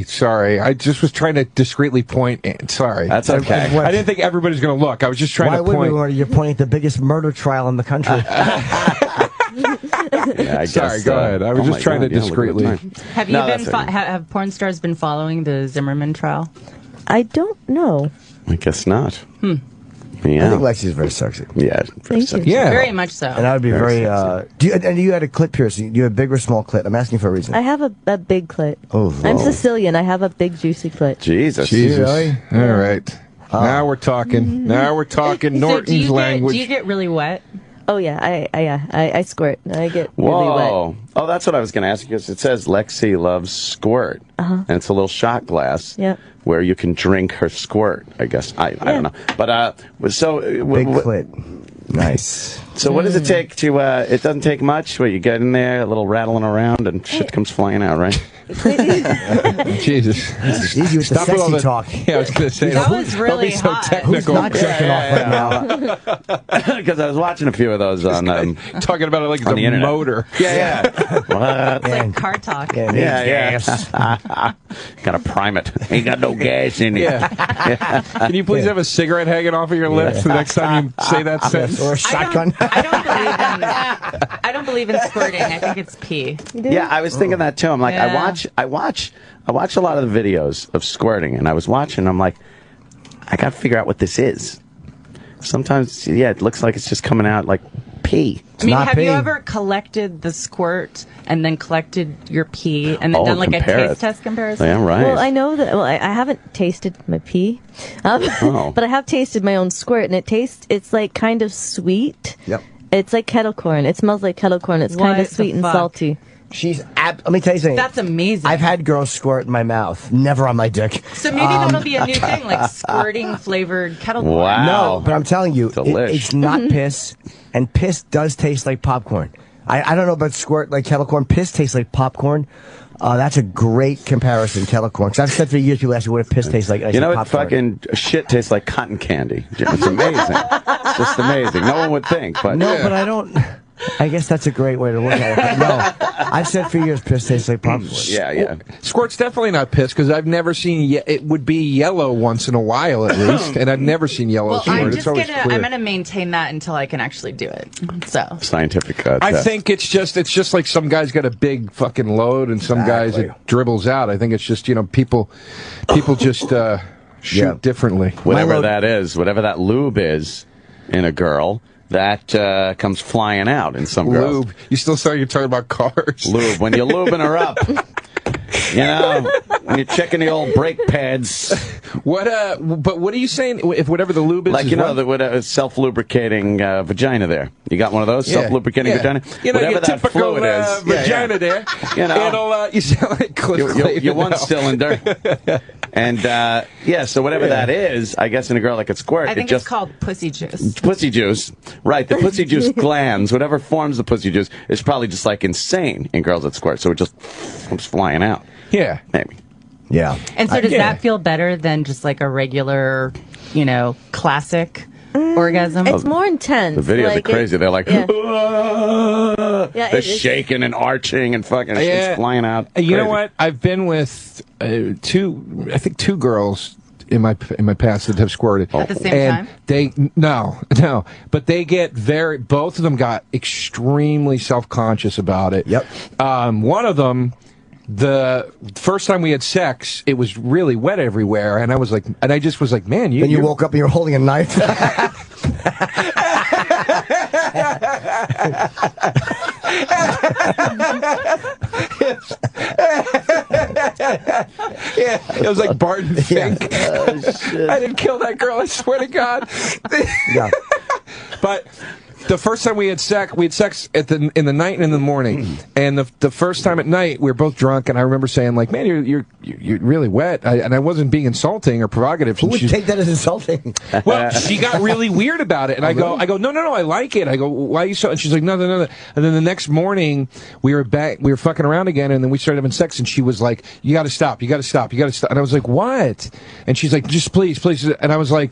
Speaker 11: Sorry. I just was trying to discreetly point. Sorry.
Speaker 5: That's okay.
Speaker 11: I didn't think everybody's going to look. I was just trying to point.
Speaker 3: Why would we? You're pointing at the biggest murder trial in the country.
Speaker 5: I guess,
Speaker 11: Sorry, go ahead. I was just trying to discreetly.
Speaker 19: Have you been? Have porn stars been following the Zimmerman trial?
Speaker 18: I don't know.
Speaker 5: I guess not.
Speaker 3: Yeah. I think Lexi's very sexy.
Speaker 5: Yeah, very sexy.
Speaker 19: Yeah, very much so.
Speaker 3: And I would be very. You had a clit piercing. Do you have a big or small clit? I'm asking for a reason.
Speaker 18: I have a big clit.
Speaker 3: Oh,
Speaker 18: I'm Sicilian. I have a big juicy clit.
Speaker 5: Jesus.
Speaker 11: Really? All right. Now we're talking. Now we're talking Norton's language.
Speaker 19: Do you get really wet?
Speaker 18: Oh yeah, I squirt. I get
Speaker 5: Whoa.
Speaker 18: really wet.
Speaker 5: Oh, that's what I was going to ask you, because it says Lexi loves squirt. And it's a little shot glass where you can drink her squirt, I guess. I don't know. But, so...
Speaker 3: Big clit. Nice.
Speaker 5: So what does it take to, it doesn't take much, where you get in there, a little rattling around, and shit comes flying out, right?
Speaker 11: Jesus.
Speaker 3: Easy with the sexy talk.
Speaker 11: Yeah, I was going to say.
Speaker 19: That was really
Speaker 11: so
Speaker 19: hot.
Speaker 11: technical.
Speaker 3: Who's not checking off right now?
Speaker 5: Because I was watching a few of those on...
Speaker 11: talking about it like it's
Speaker 5: on the
Speaker 11: a
Speaker 5: internet.
Speaker 11: motor.
Speaker 5: Yeah.
Speaker 19: It's like car talk.
Speaker 5: Yeah. Gotta prime it. Ain't got no gas in it.
Speaker 11: Yeah. Can you please have a cigarette hanging off of your lips the next time you say that sentence?
Speaker 3: Or a shotgun.
Speaker 19: I don't believe in squirting. I think it's pee.
Speaker 5: Yeah, I was thinking that too. I'm like, I watch a lot of the videos of squirting, and I was watching. I'm like, I got to figure out what this is. Sometimes, it looks like it's just coming out like pee.
Speaker 19: Have you ever collected the squirt and then collected your pee and then done like a taste test comparison?
Speaker 5: Yeah, right.
Speaker 18: Well, I know that. Well, I haven't tasted my pee, but I have tasted my own squirt, and it's like kind of sweet.
Speaker 3: Yep.
Speaker 18: It's like kettle corn. It smells like kettle corn. It's kind of sweet and salty.
Speaker 3: Let me tell you something.
Speaker 19: That's amazing.
Speaker 3: I've had girls squirt in my mouth, never on my dick.
Speaker 19: So maybe that'll be a new thing, like squirting flavored kettle corn.
Speaker 5: Wow.
Speaker 3: No, but I'm telling you, it's not piss, and piss does taste like popcorn. I don't know about squirt like kettle corn. Piss tastes like popcorn. That's a great comparison, kettle corn. Because I've said for years, people ask me what does piss taste like.
Speaker 5: You know what? Fucking shit tastes like cotton candy. It's amazing. It's just amazing. No one would think, but
Speaker 3: but I don't. I guess that's a great way to look at it. But no, I've said for years piss tastes like popcorn.
Speaker 5: Yeah.
Speaker 11: Squirt's definitely not piss, because I've never seen it would be yellow once in a while at least, and I've never seen yellow squirt.
Speaker 19: I'm gonna maintain that until I can actually do it. So
Speaker 5: scientific.
Speaker 11: I think it's just like some guy's got a big fucking load, and some guys it dribbles out. I think it's just people just shoot differently.
Speaker 5: Whatever that is, whatever that lube is in a girl. That comes flying out in some girls.
Speaker 11: Lube. You still you're talking about cars.
Speaker 5: Lube. When you're lubing her up. When you're checking the old brake pads.
Speaker 11: But what are you saying? If whatever the lube is,
Speaker 5: like the self-lubricating vagina there. You got one of those self-lubricating vagina.
Speaker 11: Whatever your that typical fluid is, vagina there. It'll you sound like Cliff Clavin.
Speaker 5: You're one cylinder. And so whatever that is, I guess in a girl that could squirt,
Speaker 19: I think it's called pussy juice.
Speaker 5: Pussy juice, right? The pussy juice glands, whatever forms the pussy juice, is probably just like insane in girls that squirt. So it just comes flying out.
Speaker 11: Yeah,
Speaker 5: maybe.
Speaker 3: Yeah.
Speaker 19: And so does that feel better than just like a regular, classic orgasm?
Speaker 18: It's more intense.
Speaker 5: The videos are crazy. They're like, they're shaking and arching and fucking shit's flying out.
Speaker 11: You know what? I've been with two girls in my past that have squirted
Speaker 19: at the same time.
Speaker 11: They no, but they get both of them got extremely self-conscious about it.
Speaker 3: Yep.
Speaker 11: One of them, the first time we had sex, it was really wet everywhere, and I just was like, man,
Speaker 3: you woke up and you were holding a knife.
Speaker 11: It was like Barton Fink. I didn't kill that girl, I swear to God. But the first time we had sex in the night and in the morning. And the first time at night, we were both drunk, and I remember saying, like, man, you're really wet. And I wasn't being insulting or provocative.
Speaker 3: Who would take that as insulting?
Speaker 11: Well, she got really weird about it, and I go, no, I like it. I go, why are you so? And she's like, no. And then the next morning, we were fucking around again, and then we started having sex, and she was like, you got to stop. And I was like, what? And she's like, just please. And I was like,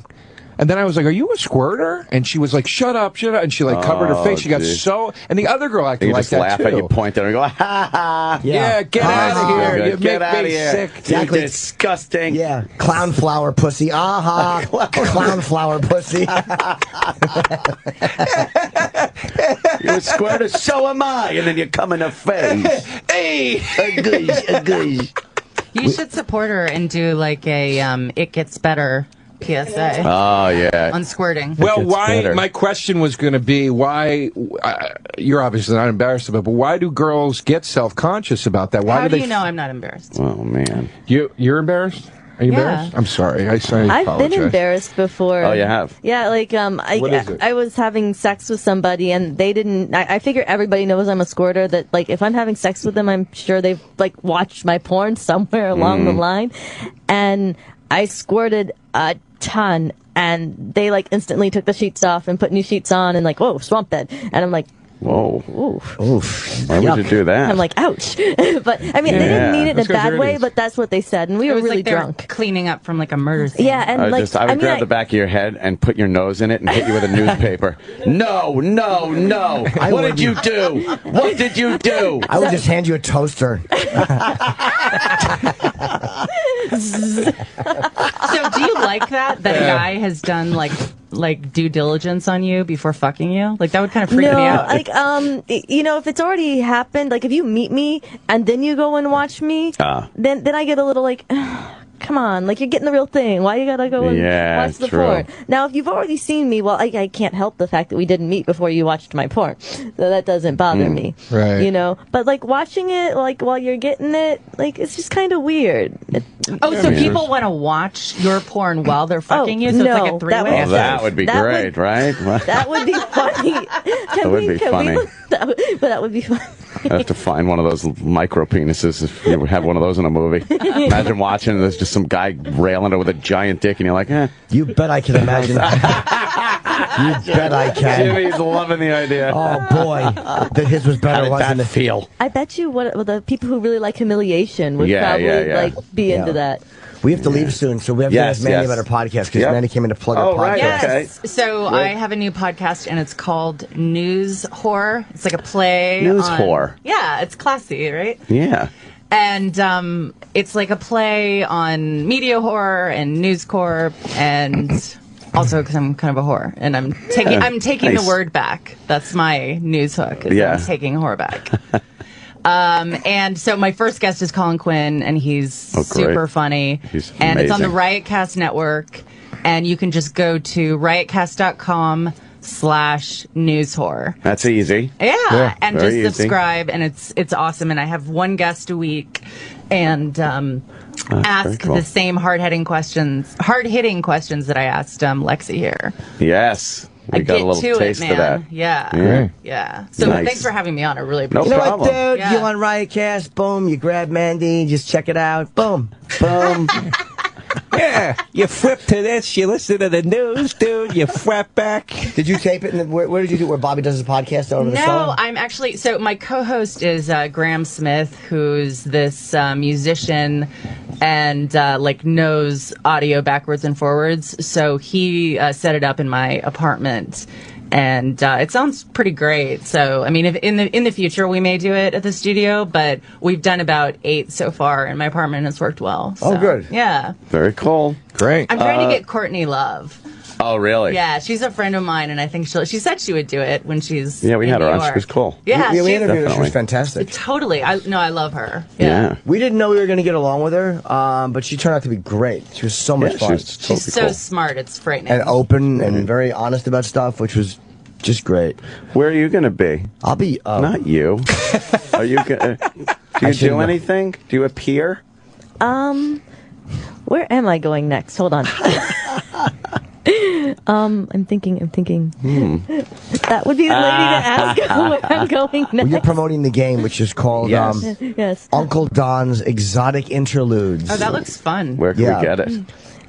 Speaker 11: And then I was like, "Are you a squirter?" And she was like, "Shut up, shut up!" And she like covered her face. She got so. And the other girl acted like that
Speaker 5: laugh
Speaker 11: too.
Speaker 5: at you, point at her, and go, "Ha ha!"
Speaker 11: Yeah, get out of here! You
Speaker 5: Get
Speaker 11: make
Speaker 5: out of
Speaker 11: me
Speaker 5: here!
Speaker 11: sick.
Speaker 3: Exactly.
Speaker 5: You're disgusting.
Speaker 3: Yeah, clown flower pussy. Aha, clown flower pussy.
Speaker 5: You're a squirter, so am I. And then you come in the face.
Speaker 11: Hey,
Speaker 3: a goose.
Speaker 19: You should support her and do like a "It Gets Better" PSA.
Speaker 5: Oh yeah,
Speaker 19: on squirting.
Speaker 11: Well, why? My question was going to be why. You're obviously not embarrassed about, it, but why do girls get self-conscious about that? Why
Speaker 19: How do
Speaker 11: they?
Speaker 19: you know I'm not embarrassed?
Speaker 5: Oh man,
Speaker 11: you're embarrassed. Are you embarrassed? I'm sorry. I
Speaker 18: I've been embarrassed before.
Speaker 5: Oh, you have?
Speaker 18: Yeah, like
Speaker 11: What is it?
Speaker 18: I was having sex with somebody and they didn't. I figure everybody knows I'm a squirter. That like if I'm having sex with them, I'm sure they've like watched my porn somewhere along the line, and I squirted a ton. And they like instantly took the sheets off and put new sheets on and like, whoa, swamp bed. And I'm like,
Speaker 5: whoa,
Speaker 18: oof.
Speaker 5: Why would you do that?
Speaker 18: I'm like, ouch. But I mean, they didn't mean it in a bad way, but that's what they said, and we
Speaker 19: It
Speaker 18: were
Speaker 19: was
Speaker 18: really
Speaker 19: like they were
Speaker 18: drunk.
Speaker 19: cleaning up from like a murder scene.
Speaker 18: Yeah, and
Speaker 5: I
Speaker 18: like
Speaker 5: would grab the back of your head and put your nose in it and hit you with a newspaper. No. What did you do? What did you do?
Speaker 3: I would just hand you a toaster.
Speaker 19: So do you like that a guy has done like due diligence on you before fucking you? Like that would kind of freak me out.
Speaker 18: Like you know, if it's already happened, like if you meet me and then you go and watch me, then I get a little like, come on, like you're getting the real thing. Why you gotta go and watch the porn? Now, if you've already seen me, well, I can't help the fact that we didn't meet before you watched my porn, so that doesn't bother me,
Speaker 11: right?
Speaker 18: You know, but like watching it, like while you're getting it, like it's just kind of weird.
Speaker 19: So people want to watch your porn while they're fucking you? So it's like a three-way?
Speaker 5: That would be great, right?
Speaker 18: That would be funny.
Speaker 5: That would be funny.
Speaker 18: But that would be fun.
Speaker 5: I have to find one of those micro penises if you have one of those in a movie. Imagine watching and there's just some guy railing it with a giant dick and you're like, eh.
Speaker 3: You bet I can imagine that. You bet I can.
Speaker 5: Jimmy's loving the idea.
Speaker 3: Oh boy, that his was better.
Speaker 5: How did
Speaker 3: wasn't
Speaker 5: that
Speaker 3: it?
Speaker 5: feel?
Speaker 18: I bet you the people who really like humiliation would probably like be into that.
Speaker 3: We have to leave soon, so we have to ask Mandy about our podcast because Mandy came in to plug our podcast.
Speaker 19: Yes. So I have a new podcast and it's called News Whore. It's like a play.
Speaker 5: Whore.
Speaker 19: Yeah, it's classy, right?
Speaker 5: Yeah.
Speaker 19: And it's like a play on media horror and News Corp, and also because I'm kind of a whore, and I'm taking the word back. That's my news hook. I'm taking horror back. And so my first guest is Colin Quinn, and he's super funny.
Speaker 5: He's
Speaker 19: and it's on the
Speaker 5: amazing.
Speaker 19: Riotcast Network, and you can just go to riotcast.com/newshorror.
Speaker 5: That's easy.
Speaker 19: Yeah, and
Speaker 5: very
Speaker 19: just
Speaker 5: easy.
Speaker 19: subscribe, and it's awesome. And I have one guest a week, and ask
Speaker 5: cool.
Speaker 19: the same hard-hitting questions that I asked Lexi here.
Speaker 5: Yes. We got a little taste
Speaker 19: man.
Speaker 5: of that.
Speaker 19: Yeah. So
Speaker 5: Nice.
Speaker 19: thanks for having me on. I really appreciate
Speaker 3: You know
Speaker 19: it.
Speaker 3: what, dude? You on Riotcast? Boom. You grab Mandy. Just check it out. Boom. Boom.
Speaker 12: Yeah, you flip to this, you listen to the news, dude, you flap back.
Speaker 3: Did you tape it? Where did you do it? Where Bobby does his podcast over the
Speaker 19: No,
Speaker 3: summer?
Speaker 19: I'm actually, so my co-host is Graham Smith, who's this musician and like knows audio backwards and forwards. So he set it up in my apartment. And it sounds pretty great. So, I mean, if in the future we may do it at the studio, but we've done about 8 so far in my apartment, and it's worked well. So,
Speaker 3: Oh, good.
Speaker 19: Yeah.
Speaker 5: Very cool.
Speaker 11: Great.
Speaker 19: I'm trying to get Courtney Love.
Speaker 5: Oh, really?
Speaker 19: Yeah, she's a friend of mine, and I think she said she would do it when she's
Speaker 5: Yeah, we
Speaker 19: in
Speaker 5: had her
Speaker 19: New
Speaker 5: on. She
Speaker 19: York.
Speaker 5: was cool.
Speaker 19: Yeah,
Speaker 3: we
Speaker 19: she's-
Speaker 3: interviewed her. She was
Speaker 5: Definitely.
Speaker 3: fantastic.
Speaker 19: Totally. I love her.
Speaker 5: Yeah.
Speaker 3: We didn't know we were going to get along with her, but she turned out to be great. She was so much fun.
Speaker 19: She's so smart. It's frightening.
Speaker 3: And open and very honest about stuff, which was just great.
Speaker 5: Where are you going to be?
Speaker 3: I'll be...
Speaker 5: Not you. Are you going to... Do you do anything? Do you appear?
Speaker 18: Where am I going next? Hold on. I'm thinking. That would be the lady to ask where I'm going next.
Speaker 3: Well, you're promoting the game, which is called
Speaker 18: Yes.
Speaker 3: Uncle Don's Exotic Interludes.
Speaker 19: Oh, that looks fun.
Speaker 5: Where can we get it?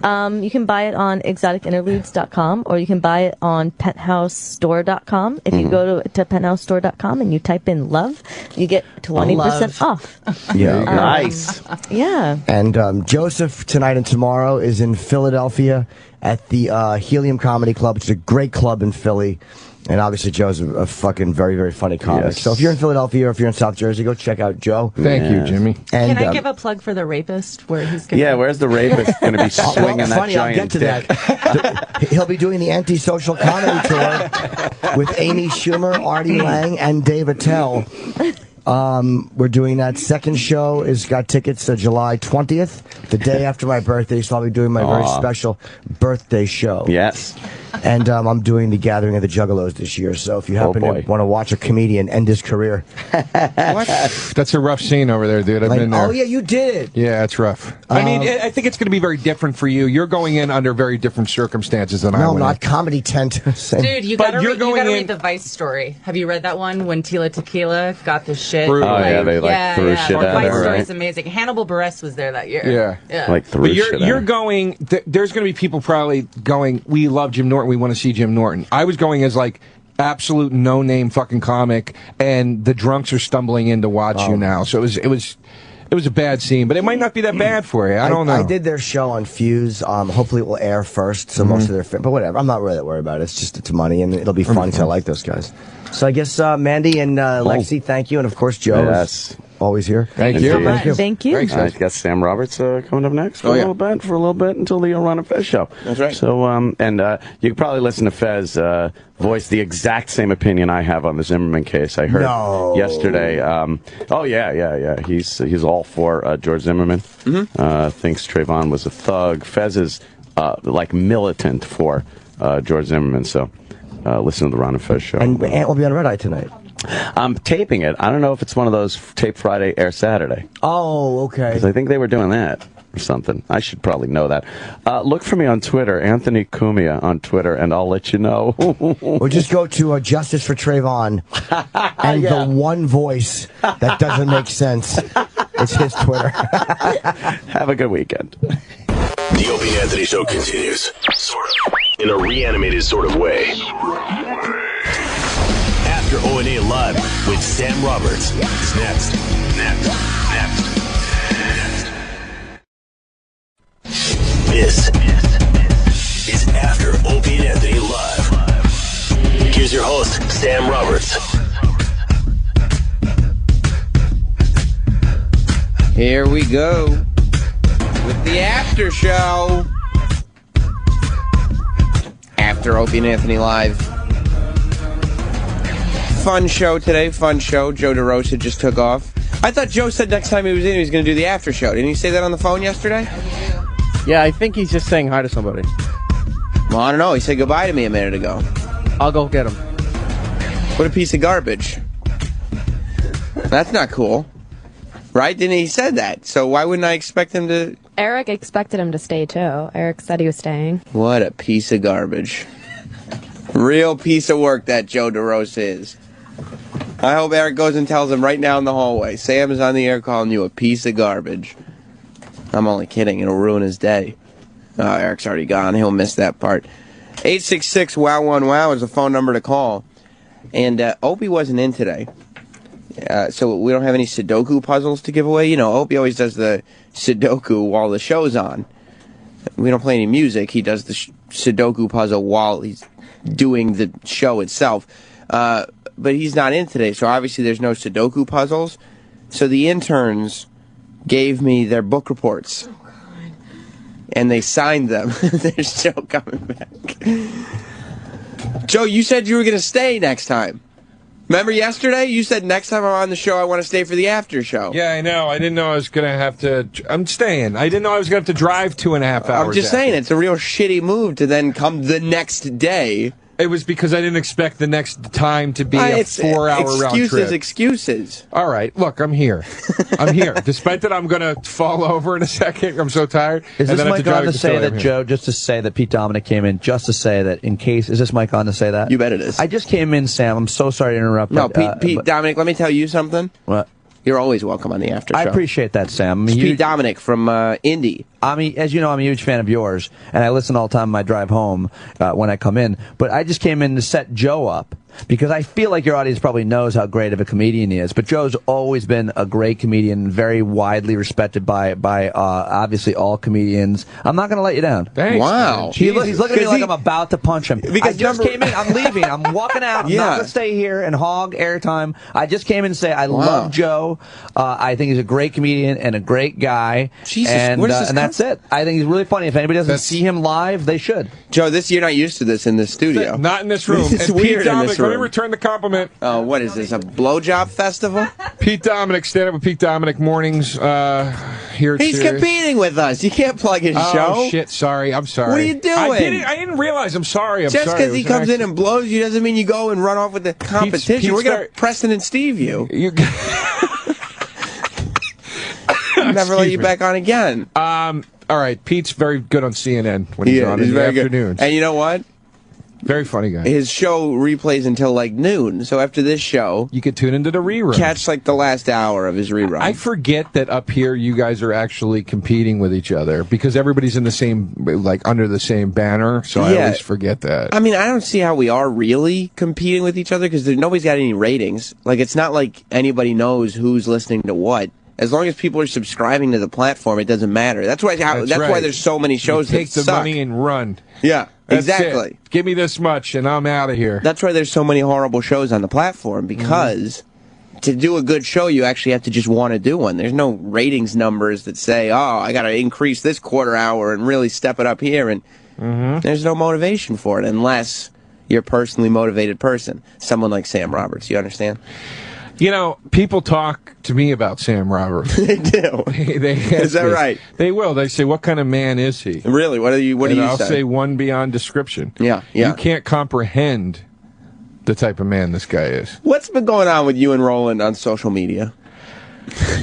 Speaker 18: You can buy it on exoticinterludes.com, or you can buy it on penthousestore.com. If you go to penthousestore.com and you type in love, you get 20% off.
Speaker 3: Yeah.
Speaker 5: Nice.
Speaker 18: Yeah.
Speaker 3: And Joseph tonight and tomorrow is in Philadelphia at the Helium Comedy Club. It's a great club in Philly. And obviously, Joe's a fucking very, very funny comic.
Speaker 5: Yes.
Speaker 3: So if you're in Philadelphia or if you're in South Jersey, go check out Joe.
Speaker 11: Thank you, Jimmy.
Speaker 19: Can
Speaker 3: And,
Speaker 19: I give a plug for the rapist? Where he's gonna
Speaker 5: Yeah, where's the rapist going to be swinging that
Speaker 3: funny, I'll
Speaker 5: giant
Speaker 3: get to
Speaker 5: dick?
Speaker 3: that. He'll be doing the Antisocial Comedy Tour with Amy Schumer, Artie Lang, and Dave Attell. We're doing that. Second show is got tickets to July 20th, the day after my birthday, so I'll be doing my very special birthday show.
Speaker 5: Yes.
Speaker 3: And I'm doing the Gathering of the Juggalos this year, so if you happen to want to watch a comedian end his career.
Speaker 11: That's a rough scene over there, dude. I've been there.
Speaker 3: Oh, yeah, you did.
Speaker 11: Yeah, it's rough.
Speaker 12: I mean, I think it's going to be very different for you. You're going in under very different circumstances than I
Speaker 3: No,
Speaker 12: went
Speaker 3: not
Speaker 12: in.
Speaker 3: comedy tent.
Speaker 19: Dude, you gotta read the Vice story. Have you read that one when Tila Tequila got the shit?
Speaker 5: Oh, yeah, they threw shit
Speaker 19: The
Speaker 5: at
Speaker 19: Vice
Speaker 5: her,
Speaker 19: story
Speaker 5: right?
Speaker 19: is amazing. Hannibal Buress was there that year.
Speaker 12: Yeah.
Speaker 5: Like threw
Speaker 12: But
Speaker 5: shit at
Speaker 12: you're
Speaker 5: her.
Speaker 12: going, there's going to be people probably going, we love Jim Norton, we want to see Jim Norton. I was going as like absolute no-name fucking comic, and the drunks are stumbling in to watch you now. So it was a bad scene, but it might not be that bad for you. I don't know.
Speaker 3: I did their show on Fuse. Hopefully it will air first, so most of their but whatever. I'm not really that worried about it. It's money, and it'll be fun because I like those guys. So I guess Mandy and Lexi, thank you, and of course Joe is always here.
Speaker 5: Thank you.
Speaker 18: Thank you.
Speaker 5: I got Sam Roberts coming up next for a little bit until the Ron and Fez show.
Speaker 4: That's right.
Speaker 5: So and you can probably listen to Fez voice the exact same opinion I have on the Zimmerman case. I heard yesterday. Oh yeah. He's all for George Zimmerman. Thinks Trayvon was a thug. Fez is like militant for George Zimmerman. So listen to the Ron and Fez show.
Speaker 3: And Ant will be on Red Eye tonight.
Speaker 5: I'm taping it. I don't know if it's one of those tape Friday, air Saturday.
Speaker 3: Oh, okay.
Speaker 5: Because I think they were doing that or something. I should probably know that. Look for me on Twitter, Anthony Cumia on Twitter, and I'll let you know.
Speaker 3: Or just go to Justice for Trayvon, and the one voice that doesn't make sense, it's his Twitter.
Speaker 5: Have a good weekend.
Speaker 2: The Opie and Anthony Show continues, sort of, in a reanimated sort of way. After O&A Live with Sam Roberts is next. This is After Opie and Anthony Live. Here's your host, Sam Roberts.
Speaker 4: Here we go with the after show. After Opie and Anthony Live. Fun show today, fun show. Joe DeRosa just took off. I thought Joe said next time he was in, he was going to do the after show. Didn't he say that on the phone yesterday?
Speaker 9: Yeah, I think he's just saying hi to somebody.
Speaker 4: Well, I don't know. He said goodbye to me a minute ago.
Speaker 9: I'll go get him.
Speaker 4: What a piece of garbage. That's not cool. Right? Didn't he said that? So why wouldn't I expect him to...
Speaker 21: Eric expected him to stay, too. Eric said he was staying.
Speaker 4: What a piece of garbage. Real piece of work that Joe DeRosa is. I hope Eric goes and tells him right now in the hallway, Sam is on the air calling you a piece of garbage. I'm only kidding. It'll ruin his day. Oh, Eric's already gone. He'll miss that part. 866-WOW-1-WOW is the phone number to call. And Opie wasn't in today. So we don't have any Sudoku puzzles to give away. You know, Opie always does the Sudoku while the show's on. We don't play any music. He does the Sudoku puzzle while he's doing the show itself. But he's not in today, so obviously there's no Sudoku puzzles. So the interns gave me their book reports. Oh, God. And they signed them. They're still coming back. Joe, you said you were going to stay next time. Remember yesterday? You said next time I'm on the show, I want to stay for the after show.
Speaker 12: Yeah, I know. I didn't know I was going to have to... I'm staying. I didn't know I was going to have to drive 2.5 hours.
Speaker 4: I'm just saying, it's a real shitty move to then come the next day.
Speaker 12: It was because I didn't expect the next time to be a 4-hour round trip.
Speaker 4: Excuses.
Speaker 12: All right. Look, I'm here. I'm here. Despite that I'm going to fall over in a second. I'm so tired.
Speaker 22: Is this mic on to say that, Joe, just to say that Pete Dominic came in, just to say that in case, is this mic on to say that?
Speaker 4: You bet it is.
Speaker 22: I just came in, Sam. I'm so sorry to interrupt.
Speaker 4: No, Pete Dominic, let me tell you something.
Speaker 22: What?
Speaker 4: You're always welcome on the after show.
Speaker 22: I appreciate that, Sam.
Speaker 4: Pete Dominic from Indy.
Speaker 22: As you know, I'm a huge fan of yours, and I listen all the time on my drive home when I come in. But I just came in to set Joe up because I feel like your audience probably knows how great of a comedian he is. But Joe's always been a great comedian, very widely respected by obviously all comedians. I'm not going to let you down.
Speaker 12: Thanks.
Speaker 4: Wow.
Speaker 22: He's looking at me like I'm about to punch him.
Speaker 4: Because
Speaker 22: I just came in. I'm leaving. I'm walking out. I'm not going to stay here and hog airtime. I just came in to say I love Joe. I think he's a great comedian and a great guy.
Speaker 4: Jesus,
Speaker 22: and that's it. I think he's really funny. If anybody doesn't see him live, they should.
Speaker 4: Joe, you're not used to this in the studio.
Speaker 12: Not in this room.
Speaker 4: It's
Speaker 12: and
Speaker 4: weird
Speaker 12: Pete Dominic,
Speaker 4: in this room.
Speaker 12: let me return the compliment.
Speaker 4: Oh, what is this, a blowjob festival?
Speaker 12: Pete Dominic, stand up with Pete Dominic mornings here at
Speaker 4: He's
Speaker 12: Sirius.
Speaker 4: competing with us. You can't plug his show.
Speaker 12: Oh, shit. Sorry. I'm sorry.
Speaker 4: What are you doing?
Speaker 12: I didn't realize. I'm sorry.
Speaker 4: Just because he comes in and blows you doesn't mean you go and run off with the competition. We're going to Preston and Steve you. Never let you back on again.
Speaker 12: All right, Pete's very good on CNN when he's on in the afternoons.
Speaker 4: And you know what?
Speaker 12: Very funny guy.
Speaker 4: His show replays until like noon. So after this show,
Speaker 12: you could tune into the rerun.
Speaker 4: Catch like the last hour of his rerun.
Speaker 12: I forget that up here you guys are actually competing with each other because everybody's in the same, like under the same banner. So I always forget that.
Speaker 4: I mean, I don't see how we are really competing with each other because nobody's got any ratings. Like, it's not like anybody knows who's listening to what. As long as people are subscribing to the platform, it doesn't matter. That's why why there's so many shows
Speaker 12: take
Speaker 4: that
Speaker 12: the money and run.
Speaker 4: Yeah,
Speaker 12: That's
Speaker 4: exactly.
Speaker 12: It. Give me this much, and I'm out of here.
Speaker 4: That's why there's so many horrible shows on the platform, because to do a good show, you actually have to just want to do one. There's no ratings numbers that say, oh, I got to increase this quarter hour and really step it up here, and there's no motivation for it unless you're a personally motivated person. Someone like Sam Roberts, you understand?
Speaker 12: You know, people talk to me about Sam Roberts.
Speaker 4: They do. Is that right?
Speaker 12: They will. They say, what kind of man is he?
Speaker 4: Really? What do you say?
Speaker 12: I'll say one beyond description.
Speaker 4: Yeah.
Speaker 12: You can't comprehend the type of man this guy is.
Speaker 4: What's been going on with you and Roland on social media?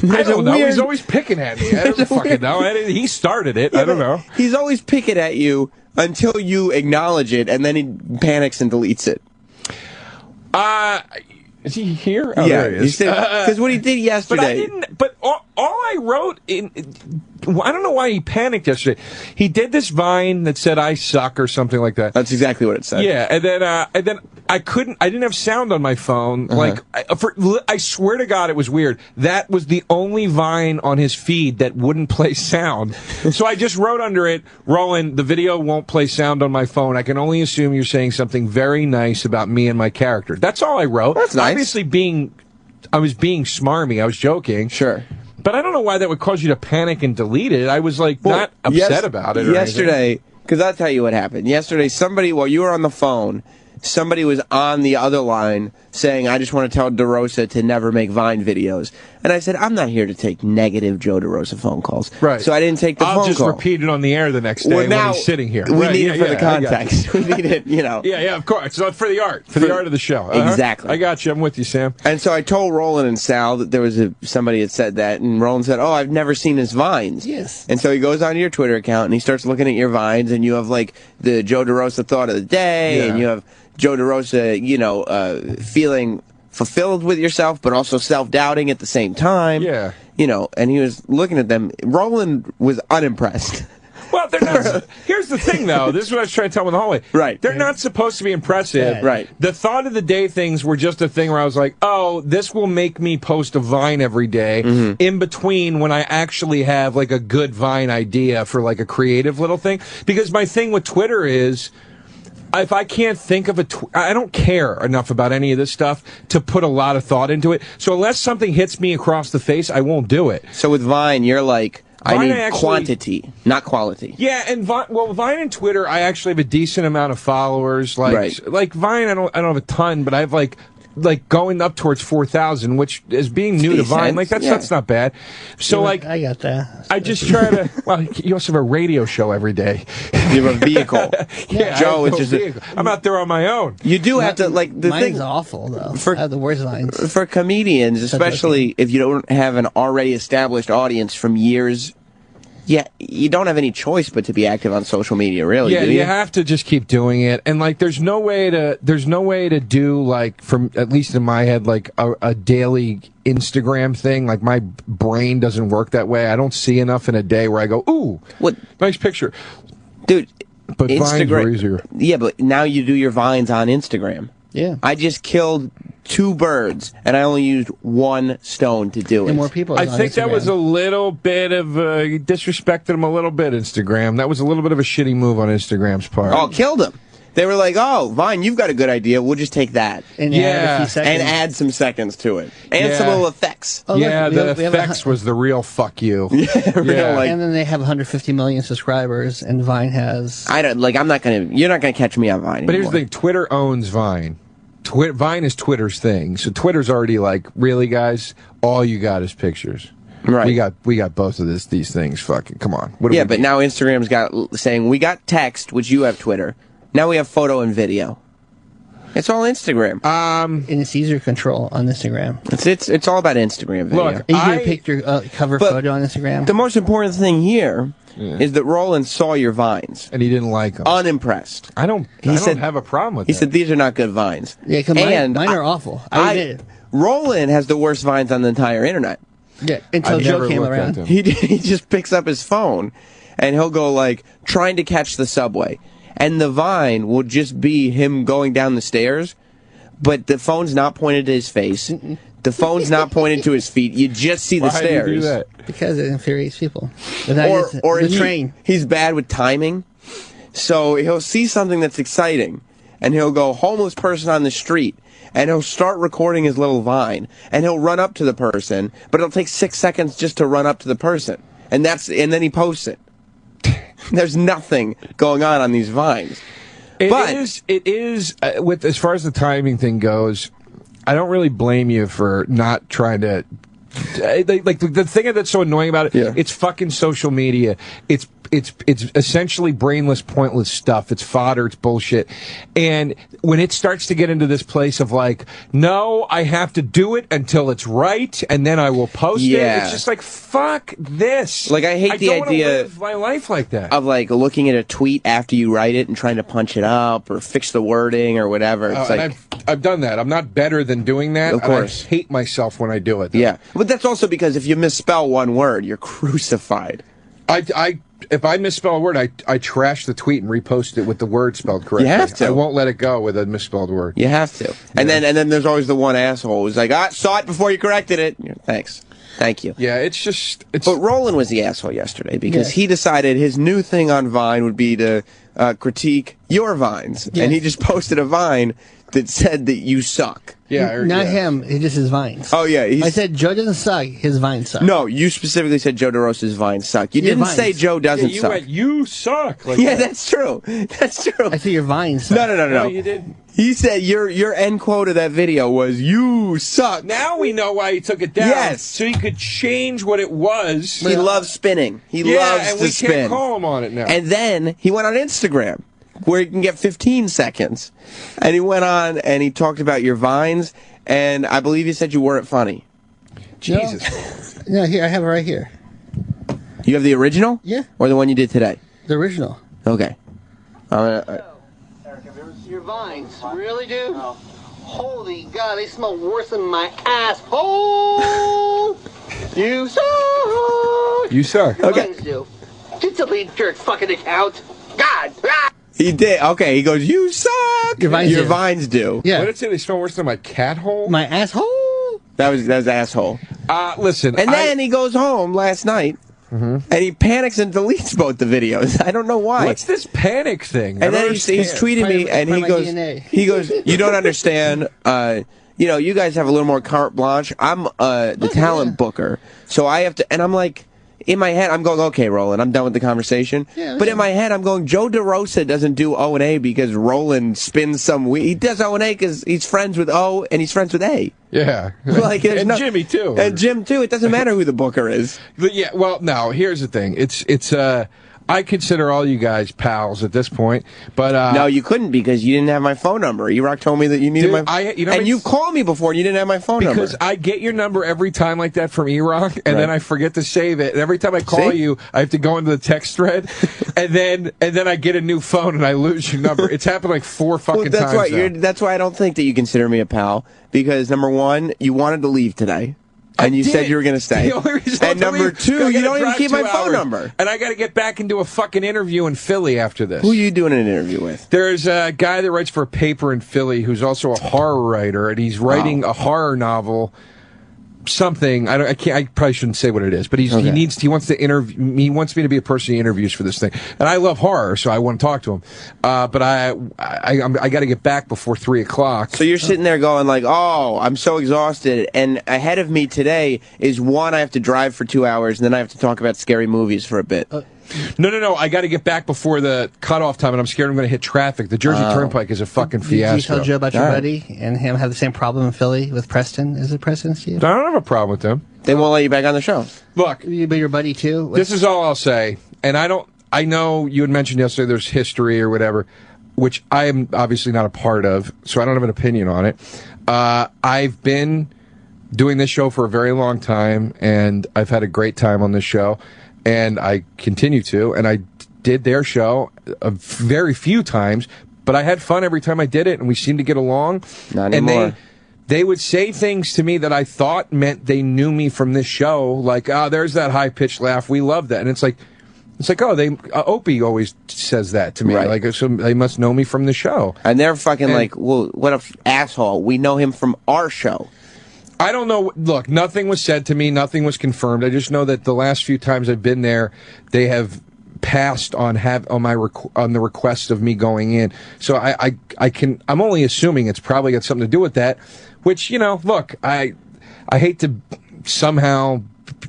Speaker 12: I don't know. He's always picking at me. I don't fucking know. He started it. I don't know.
Speaker 4: He's always picking at you until you acknowledge it, and then he panics and deletes it.
Speaker 12: Is he here? Oh,
Speaker 4: yeah,
Speaker 12: there he is.
Speaker 4: Because what he did yesterday.
Speaker 12: But I didn't. But all I wrote I don't know why he panicked yesterday. He did this Vine that said "I suck" or something like that.
Speaker 4: That's exactly what it said.
Speaker 12: Yeah, and then I didn't have sound on my phone. Like I swear to God, it was weird. That was the only Vine on his feed that wouldn't play sound. So I just wrote under it, Roland, the video won't play sound on my phone. I can only assume you're saying something very nice about me and my character. That's all I wrote.
Speaker 4: That's nice.
Speaker 12: Obviously, I was being smarmy. I was joking.
Speaker 4: Sure.
Speaker 12: But I don't know why that would cause you to panic and delete it. I was like not upset about it.
Speaker 4: Yesterday, because I'll tell you what happened. Yesterday, somebody, while you were on the phone, somebody was on the other line saying, I just want to tell DeRosa to never make Vine videos. And I said, I'm not here to take negative Joe DeRosa phone calls.
Speaker 12: Right.
Speaker 4: So I didn't take the phone call.
Speaker 12: I'll just repeat it on the air the next day when he's sitting here.
Speaker 4: We need it for the context. We need it,
Speaker 12: Yeah, of course. So for the art. For the art of the show.
Speaker 4: Exactly.
Speaker 12: I got you. I'm with you, Sam.
Speaker 4: And so I told Roland and Sal that there was somebody that said that, and Roland said, oh, I've never seen his Vines.
Speaker 3: Yes.
Speaker 4: And so he goes onto your Twitter account, and he starts looking at your Vines, and you have, like, the Joe DeRosa thought of the day, and you have Joe DeRosa, feeling fulfilled with yourself, but also self-doubting at the same time.
Speaker 12: Yeah.
Speaker 4: And he was looking at them. Roland was unimpressed.
Speaker 12: Well, they're not. Here's the thing, though. This is what I was trying to tell him in the hallway.
Speaker 4: Right.
Speaker 12: They're not supposed to be impressive.
Speaker 4: Right.
Speaker 12: The thought of the day things were just a thing where I was like, oh, this will make me post a Vine every day in between when I actually have, like, a good Vine idea for, like, a creative little thing. Because my thing with Twitter is, if I can't think of I don't care enough about any of this stuff to put a lot of thought into it. So unless something hits me across the face, I won't do it.
Speaker 4: So with Vine, you're like, I need quantity, not quality.
Speaker 12: Yeah, and Vine and Twitter, I actually have a decent amount of followers. Like Vine, I don't have a ton, but I have like going up towards 4,000, which is being new to Vine. Like that's not bad. So
Speaker 1: I got that.
Speaker 12: I just try to. Well, you also have a radio show every day.
Speaker 4: You have a vehicle.
Speaker 12: Yeah,
Speaker 4: Joe, it's just
Speaker 12: I'm out there on my own.
Speaker 4: You do have to the
Speaker 1: mine's
Speaker 4: thing.
Speaker 1: awful though. I have the worst Vines.
Speaker 4: For comedians, especially if you don't have an already established audience from years Yeah, you don't have any choice but to be active on social media, really.
Speaker 12: Yeah,
Speaker 4: do you?
Speaker 12: you have to just keep doing it, and like, there's no way to do like, from at least in my head, like a daily Instagram thing. Like, my brain doesn't work that way. I don't see enough in a day where I go, ooh,
Speaker 4: what
Speaker 12: nice picture,
Speaker 4: dude.
Speaker 12: But Vines were easier.
Speaker 4: Yeah, but now you do your Vines on Instagram.
Speaker 1: Yeah.
Speaker 4: I just killed 2 birds, and I only used 1 stone to do it.
Speaker 1: And more people.
Speaker 12: I think that was a little bit of you disrespected him a little bit, Instagram. That was a little bit of a shitty move on Instagram's part.
Speaker 4: Oh, killed him. They were like, "Oh, Vine, you've got a good idea. We'll just take that
Speaker 1: and add a few seconds.
Speaker 4: and add some seconds to it, and some little effects."
Speaker 1: Oh,
Speaker 12: yeah, the effects was the real fuck you.
Speaker 1: And then they have 150 million subscribers, and Vine has.
Speaker 4: I don't like. I'm not gonna. You're not gonna catch me on Vine.
Speaker 12: But here's the thing: Twitter owns Vine. Vine is Twitter's thing, so Twitter's already like, really, guys, all you got is pictures.
Speaker 4: Right.
Speaker 12: We got both of these things. Fucking come on.
Speaker 4: Yeah, but now Instagram's got saying we got text, which you have Twitter. Now we have photo and video. It's all Instagram.
Speaker 1: And it's easier control on Instagram.
Speaker 4: It's all about Instagram video.
Speaker 1: Look, you can pick your cover photo on Instagram.
Speaker 4: The most important thing here is that Roland saw your Vines.
Speaker 12: And he didn't like them.
Speaker 4: Unimpressed.
Speaker 12: I don't have a problem with that.
Speaker 4: He said, these are not good Vines.
Speaker 1: Yeah, mine are awful. I admit it.
Speaker 4: Roland has the worst Vines on the entire internet.
Speaker 1: Yeah, until Joe came around.
Speaker 4: He just picks up his phone, and he'll go, like, trying to catch the subway. And the Vine will just be him going down the stairs, but the phone's not pointed to his face. The phone's not pointed to his feet. You just see the stairs.
Speaker 12: Do you do that?
Speaker 1: Because it infuriates people.
Speaker 4: Or
Speaker 1: the train.
Speaker 4: He's bad with timing. So he'll see something that's exciting, and he'll go, homeless person on the street, and he'll start recording his little Vine, and he'll run up to the person, but it'll take 6 seconds just to run up to the person. And then he posts it. There's nothing going on these Vines.
Speaker 12: It is with as far as the timing thing goes, I don't really blame you for not trying to. Like the thing that's so annoying about it, it's fucking social media. It's essentially brainless, pointless stuff. It's fodder. It's bullshit. And when it starts to get into this place of like, no, I have to do it until it's right, and then I will post it. It's just like, fuck this.
Speaker 4: Like, I hate the idea
Speaker 12: live my life like that.
Speaker 4: Of like looking at a tweet after you write it and trying to punch it up or fix the wording or whatever. It's like,
Speaker 12: I've done that. I'm not better than doing that.
Speaker 4: Of course.
Speaker 12: I hate myself when I do it. Though.
Speaker 4: Yeah, but that's also because if you misspell one word, you're crucified.
Speaker 12: If I misspell a word, I trash the tweet and repost it with the word spelled correctly.
Speaker 4: You have to.
Speaker 12: I won't let it go with a misspelled word.
Speaker 4: You have to. And then there's always the one asshole who's like, saw it before you corrected it. Thanks. Thank you.
Speaker 12: Yeah, it's.
Speaker 4: But Roland was the asshole yesterday because he decided his new thing on Vine would be to critique your Vines. And he just posted a Vine that said that you suck.
Speaker 1: Yeah, not him. It just his Vines.
Speaker 4: Oh yeah,
Speaker 1: I said Joe doesn't suck. His Vines suck.
Speaker 4: No, you specifically said Joe DeRosa's Vines suck. You didn't say Joe doesn't
Speaker 12: you
Speaker 4: suck.
Speaker 12: Went, you suck. Like
Speaker 4: that. That's true. That's true.
Speaker 1: I said your Vines suck.
Speaker 4: No.
Speaker 12: You didn't.
Speaker 4: He said your end quote of that video was "you suck."
Speaker 12: Now we know why he took it down.
Speaker 4: Yes,
Speaker 12: so he could change what it was.
Speaker 4: He loves spinning. He loves
Speaker 12: and
Speaker 4: to spin.
Speaker 12: Can't call him on it now.
Speaker 4: And then he went on Instagram, where you can get 15 seconds. And he went on and he talked about your Vines, and I believe he said you weren't funny.
Speaker 12: Jesus.
Speaker 1: No, here, I have it right here.
Speaker 4: You have the original?
Speaker 1: Yeah.
Speaker 4: Or the one you did today?
Speaker 1: The original.
Speaker 4: Okay.
Speaker 6: Your Vines, really, dude? Oh. Holy God, they smell worse than my asshole! You suck!
Speaker 12: You suck.
Speaker 6: Your Vines do. Just delete your fucking account. God! Ah!
Speaker 4: He did. Okay, he goes, you suck! Your Vines do.
Speaker 12: Yeah. What did it say? They smell worse than my cat hole?
Speaker 1: My asshole?
Speaker 4: That was asshole.
Speaker 12: Listen.
Speaker 4: And then he goes home last night. And he panics and deletes both the videos. I don't know why.
Speaker 12: What's this panic thing?
Speaker 4: And then he's tweeting me, and he goes, you don't understand. You guys have a little more carte blanche. I'm the talent booker, so I have to. And I'm like, in my head, I'm going, okay, Roland, I'm done with the conversation. Yeah, but in my head, I'm going, Joe DeRosa doesn't do O&A because Roland spins some weed. He does O&A because he's friends with O and he's friends with A.
Speaker 12: Yeah.
Speaker 4: Like,
Speaker 12: and Jimmy, too.
Speaker 4: And Jim, too. It doesn't matter who the booker is.
Speaker 12: But yeah, well, no, here's the thing. I consider all you guys pals at this point, but
Speaker 4: no, you couldn't because you didn't have my phone number. E-Rock told me that you needed and you've called me before and you didn't have my phone number.
Speaker 12: Because I get your number every time like that from E-Rock, and then I forget to save it. And every time I call you, I have to go into the text thread, and then I get a new phone and I lose your number. It's happened like 4 fucking times.
Speaker 4: That's why I don't think that you consider me a pal, because number one, you wanted to leave today. And you said you were going to stay. And number two, you don't even keep my phone number.
Speaker 12: And I got to get back and do a fucking interview in Philly after this.
Speaker 4: Who are you doing an interview with?
Speaker 12: There's a guy that writes for a paper in Philly who's also a horror writer, and he's writing a horror novel. Something I probably shouldn't say what it is, but he wants to interview. He wants me to be a person he interviews for this thing, and I love horror, so I want to talk to him. But I got to get back before 3 o'clock.
Speaker 4: So you're sitting there going like, "Oh, I'm so exhausted," and ahead of me today is one I have to drive for 2 hours, and then I have to talk about scary movies for a bit.
Speaker 12: No. I got to get back before the cutoff time, and I'm scared I'm going to hit traffic. The Jersey Turnpike is a fucking fiasco.
Speaker 1: Did you tell Joe about your buddy and him have the same problem in Philly with Preston? Is it Preston, Steve?
Speaker 12: I don't have a problem with them.
Speaker 4: They won't let you back on the show.
Speaker 12: Look,
Speaker 1: but your buddy too.
Speaker 12: This is all I'll say, and I know you had mentioned yesterday there's history or whatever, which I am obviously not a part of, so I don't have an opinion on it. I've been doing this show for a very long time, and I've had a great time on this show. And I continue to, and I did their show a very few times, but I had fun every time I did it, and we seemed to get along.
Speaker 4: Not anymore.
Speaker 12: And they would say things to me that I thought meant they knew me from this show, like, "Oh, there's that high-pitched laugh. We love that." And it's like, oh, Opie always says that to me. Like, so they must know me from the show.
Speaker 4: And they're fucking like, well, what a asshole. We know him from our show.
Speaker 12: I don't know. Look, nothing was said to me. Nothing was confirmed. I just know that the last few times I've been there, they have passed on the request of me going in. So I'm only assuming it's probably got something to do with that. Which, look, I hate to somehow,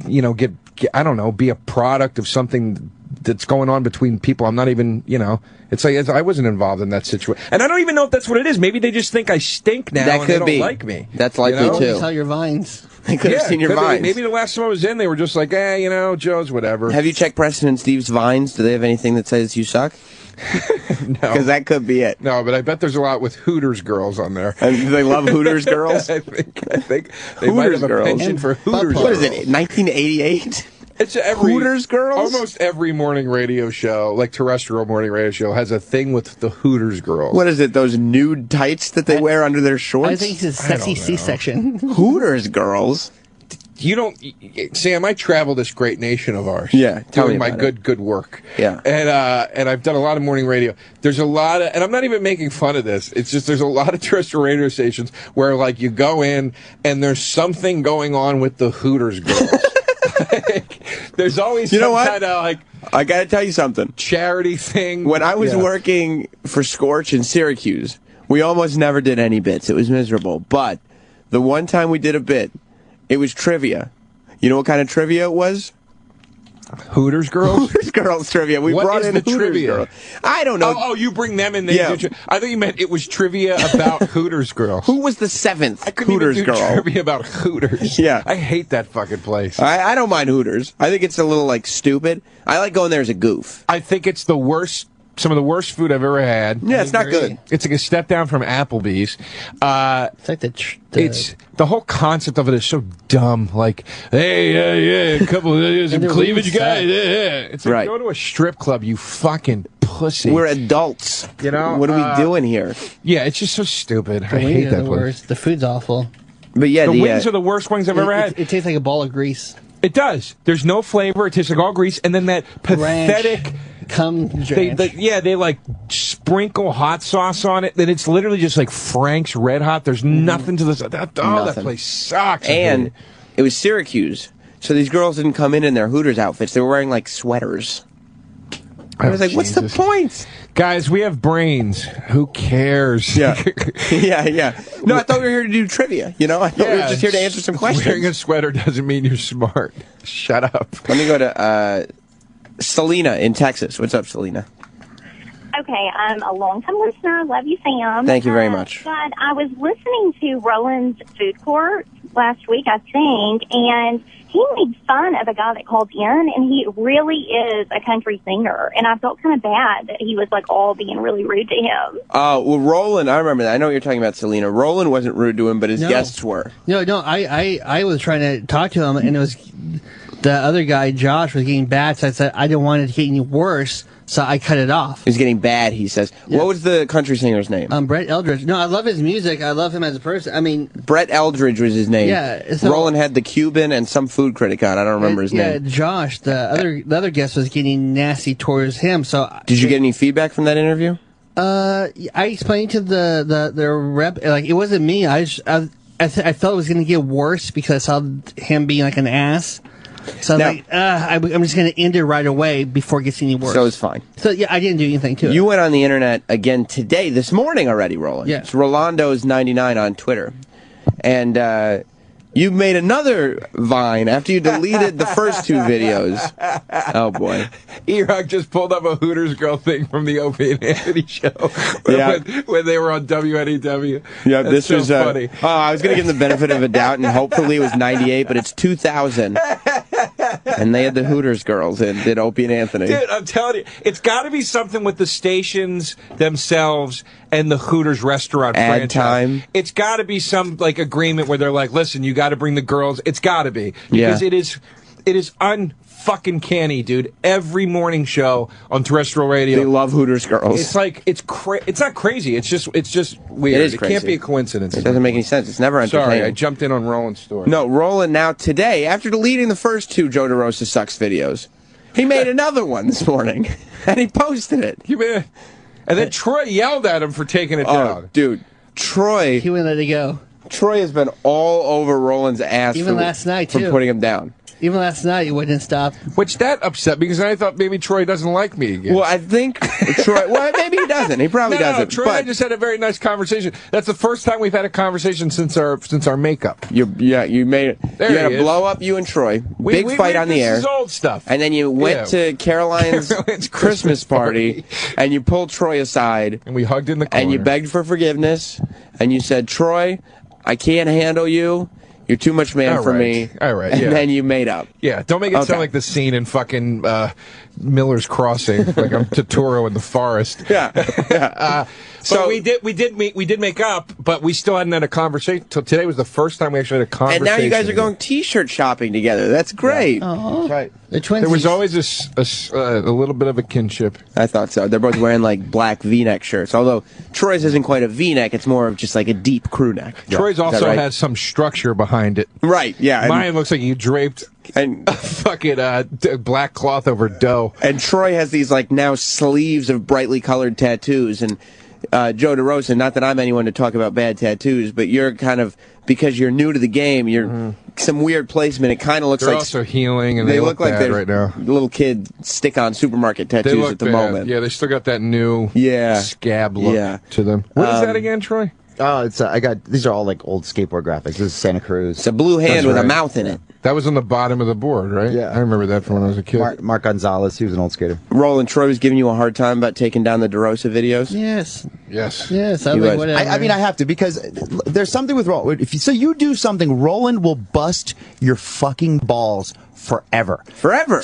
Speaker 12: get I don't know, be a product of something that's going on between people. I'm not even, it's like I wasn't involved in that situation. And I don't even know if that's what it is. Maybe they just think I stink now and they don't like me.
Speaker 4: That's likely too.
Speaker 1: You saw your vines.
Speaker 4: They could have seen your vines.
Speaker 12: Maybe the last time I was in, they were just like, Joe's whatever.
Speaker 4: Have you checked Preston and Steve's vines? Do they have anything that says you suck?
Speaker 12: No.
Speaker 4: Because that could be it.
Speaker 12: No, but I bet there's a lot with Hooters girls on there.
Speaker 4: And do they love Hooters girls?
Speaker 12: I think they might have a penchant for Hooters girls.
Speaker 4: What is it, 1988?
Speaker 12: It's
Speaker 4: Hooters girls?
Speaker 12: Almost every morning radio show, like terrestrial morning radio show, has a thing with the Hooters girls.
Speaker 4: What is it, those nude tights that they wear under their shorts?
Speaker 1: I think it's a sexy C-section.
Speaker 4: Hooters girls?
Speaker 12: You don't, Sam, I travel this great nation of ours.
Speaker 4: Yeah, tell
Speaker 12: doing
Speaker 4: me
Speaker 12: my
Speaker 4: about
Speaker 12: good work.
Speaker 4: Yeah.
Speaker 12: And I've done a lot of morning radio. There's a lot of, and I'm not even making fun of this. It's just there's a lot of terrestrial radio stations where like you go in and there's something going on with the Hooters girls. There's always some kind of like,
Speaker 4: I got to tell you something.
Speaker 12: Charity thing.
Speaker 4: When I was working for Scorch in Syracuse, we almost never did any bits. It was miserable. But the one time we did a bit, it was trivia. You know what kind of trivia it was?
Speaker 12: Hooters girls?
Speaker 4: Hooters girls trivia. We brought in
Speaker 12: the
Speaker 4: Hooters
Speaker 12: trivia?
Speaker 4: girls. I don't know.
Speaker 12: Oh, you bring them in there.
Speaker 4: Yeah.
Speaker 12: I thought you meant it was trivia about Hooters girls.
Speaker 4: Who was the seventh Hooters
Speaker 12: even do
Speaker 4: girl?
Speaker 12: Trivia about Hooters.
Speaker 4: Yeah.
Speaker 12: I hate that fucking place.
Speaker 4: I don't mind Hooters. I think it's a little like stupid. I like going there as a goof.
Speaker 12: I think it's the worst. Some of the worst food I've ever had.
Speaker 4: Yeah, it's not good.
Speaker 12: It's like a step down from Applebee's.
Speaker 1: It's like
Speaker 12: it's the whole concept of it is so dumb. Like, hey, a couple of some cleavage guys. It's like go to a strip club, you fucking pussy.
Speaker 4: We're adults.
Speaker 12: You know
Speaker 4: what are we doing here?
Speaker 12: Yeah, it's just so stupid.
Speaker 1: The
Speaker 12: I hate that place.
Speaker 1: worst. The food's awful.
Speaker 4: But yeah,
Speaker 12: the wings are the worst wings I've ever had.
Speaker 1: It tastes like a ball of grease.
Speaker 12: It does. There's no flavor. It tastes like all grease, and then that pathetic. They like sprinkle hot sauce on it. Then it's literally just like Frank's Red Hot. There's nothing to this. That place sucks.
Speaker 4: And it was Syracuse, so these girls didn't come in their Hooters outfits. They were wearing like sweaters. I was like, what's the point?
Speaker 12: Guys, we have brains. Who cares?
Speaker 4: Yeah. yeah. No, I thought we were here to do trivia. I thought we were just here to answer some questions.
Speaker 12: Wearing a sweater doesn't mean you're smart. Shut up.
Speaker 4: Let me go to Selena in Texas. What's up, Selena?
Speaker 7: Okay, I'm a long-time listener. Love you, Sam.
Speaker 4: Thank you very much.
Speaker 7: But I was listening to Roland's Food Court last week, I think, and he made fun of a guy that called in, and he really is a country singer, and I felt kind of bad that he was like all being really rude to him.
Speaker 4: Well, Roland, I remember that. I know what you're talking about, Selena. Roland wasn't rude to him, but his guests were.
Speaker 1: No, I was trying to talk to him, and it was the other guy, Josh, was getting bad, so I said I didn't want it to get any worse, so I cut it off.
Speaker 4: He's getting bad, he says. Yeah. What was the country singer's name?
Speaker 1: Brett Eldridge. No, I love his music. I love him as a person. I mean,
Speaker 4: Brett Eldridge was his name.
Speaker 1: Yeah. So,
Speaker 4: Roland had the Cuban and some food critic on. I don't remember his name.
Speaker 1: Yeah, Josh, the other guest, was getting nasty towards him. So
Speaker 4: did you get any feedback from that interview?
Speaker 1: I explained to the rep, like, it wasn't me. I felt it was going to get worse because I saw him being like an ass. So now, I'm just going to end it right away before it gets any worse.
Speaker 4: So it's fine.
Speaker 1: So yeah, I didn't do anything to it.
Speaker 4: You went on the internet again today, this morning already, Roland.
Speaker 1: Yeah.
Speaker 4: It's Rolando's99 on Twitter. And you made another Vine after you deleted the first two videos. Oh, boy.
Speaker 12: E-Rock just pulled up a Hooters girl thing from the Opie and Anthony show when they were on WNEW.
Speaker 4: Yeah,
Speaker 12: That's
Speaker 4: this
Speaker 12: so
Speaker 4: was
Speaker 12: funny.
Speaker 4: I was going to give them the benefit of a doubt, and hopefully it was 98, but it's 2000. And they had the Hooters girls and did Opie and Anthony.
Speaker 12: Dude, I'm telling you, it's got to be something with the stations themselves and the Hooters restaurant
Speaker 4: Ad
Speaker 12: franchise.
Speaker 4: time.
Speaker 12: It's got to be some like agreement where they're like, listen, you got to bring the girls. It's got to be because it is unfucking canny, dude. Every morning show on terrestrial radio,
Speaker 4: they love Hooters girls.
Speaker 12: It's like it's not crazy. It's just weird.
Speaker 4: It is crazy.
Speaker 12: Can't be a coincidence.
Speaker 4: It doesn't make any sense. It's never entertaining.
Speaker 12: Sorry, I jumped in on Roland's story.
Speaker 4: No, Roland now today, after deleting the first two Joe DeRosa Sucks videos, he made another one this morning, and he posted it.
Speaker 12: And then Troy yelled at him for taking it down.
Speaker 4: Dude, Troy...
Speaker 1: He wouldn't let it go.
Speaker 4: Troy has been all over Roland's ass
Speaker 1: even last night, too.
Speaker 4: for putting him down.
Speaker 1: Even last night, he wouldn't stop.
Speaker 12: Which that upset because I thought maybe Troy doesn't like me again.
Speaker 4: Well, I think Troy... Well, maybe he doesn't. He probably doesn't.
Speaker 12: No, Troy and I just had a very nice conversation. That's the first time we've had a conversation since our makeup.
Speaker 4: You made it.
Speaker 12: There
Speaker 4: you had
Speaker 12: he
Speaker 4: a blow up, you and Troy. Big fight on the air.
Speaker 12: This is old stuff.
Speaker 4: And then you went to Caroline's Christmas party, and you pulled Troy aside.
Speaker 12: And we hugged in the corner.
Speaker 4: And you begged for forgiveness, and you said, Troy, I can't handle you. You're too much man for me.
Speaker 12: All right,
Speaker 4: and then you made up.
Speaker 12: Yeah, don't make it sound like the scene in fucking Miller's Crossing, like I'm Totoro in the forest.
Speaker 4: Yeah.
Speaker 12: So we did make up, but we still hadn't had a conversation. Till today was the first time we actually had a conversation.
Speaker 4: And now you guys are going T-shirt shopping together. That's great.
Speaker 1: Yeah.
Speaker 12: That's right.
Speaker 1: The twins.
Speaker 12: There was always a little bit of a kinship.
Speaker 4: I thought so. They're both wearing like black V-neck shirts. Although Troy's isn't quite a V-neck; it's more of just like a deep crew neck.
Speaker 12: Troy's also has some structure behind it.
Speaker 4: Right. Yeah.
Speaker 12: Mine looks like you draped
Speaker 4: and
Speaker 12: fucking black cloth over dough.
Speaker 4: And Troy has these like now sleeves of brightly colored tattoos. And Joe DeRosa, not that I'm anyone to talk about bad tattoos, but you're kind of, because you're new to the game, you're some weird placement. It kind of looks
Speaker 12: they're
Speaker 4: like
Speaker 12: also healing, and they look
Speaker 4: like
Speaker 12: bad
Speaker 4: they're
Speaker 12: right now.
Speaker 4: Little kid stick-on supermarket tattoos at the moment.
Speaker 12: Yeah, they still got that new scab look to them. What is that again, Troy?
Speaker 10: Oh, it's these are all like old skateboard graphics. This is Santa Cruz.
Speaker 4: It's a blue hand with a mouth in it.
Speaker 12: That was on the bottom of the board, right?
Speaker 10: Yeah.
Speaker 12: I remember that from when I was a kid.
Speaker 10: Mark Gonzalez, he was an old skater.
Speaker 4: Roland, Troy was giving you a hard time about taking down the DeRosa videos?
Speaker 1: Yes.
Speaker 12: Yes.
Speaker 1: I like whatever.
Speaker 10: I mean, I have to, because there's something with Roland. So you do something, Roland will bust your fucking balls forever. Forever.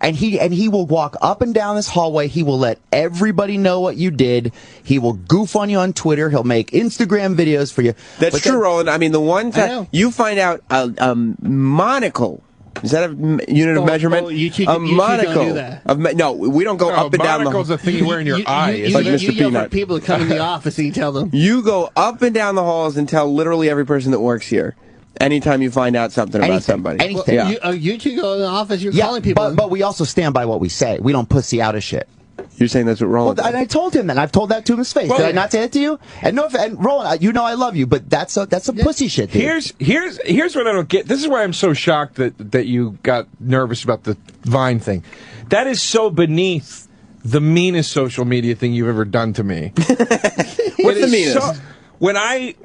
Speaker 10: And he will walk up and down this hallway. He will let everybody know what you did. He will goof on you on Twitter. He'll make Instagram videos for you.
Speaker 4: That's true, Roland. I mean, the one time you find out a monocle. Is that a unit of measurement?
Speaker 1: A monocle. Don't do that.
Speaker 4: No, we don't go up and down the...
Speaker 12: Monocle's a thing you wear in your eye.
Speaker 4: Like Mr.
Speaker 1: You yell
Speaker 4: Peanut.
Speaker 1: for people to come in the office and you tell them.
Speaker 4: You go up and down the halls and tell literally every person that works here. Anytime you find out something about somebody.
Speaker 10: Anything.
Speaker 1: You two go in the office, you're calling people.
Speaker 10: But we also stand by what we say. We don't pussy out of shit.
Speaker 4: You're saying that's what Roland
Speaker 10: and I told him that. I've told that to his face. Did I not say that to you? And Roland, you know I love you, but that's a pussy shit, dude.
Speaker 12: Here's what I don't get. This is why I'm so shocked that you got nervous about the Vine thing. That is so beneath the meanest social media thing you've ever done to me.
Speaker 4: What's the meanest?
Speaker 12: When I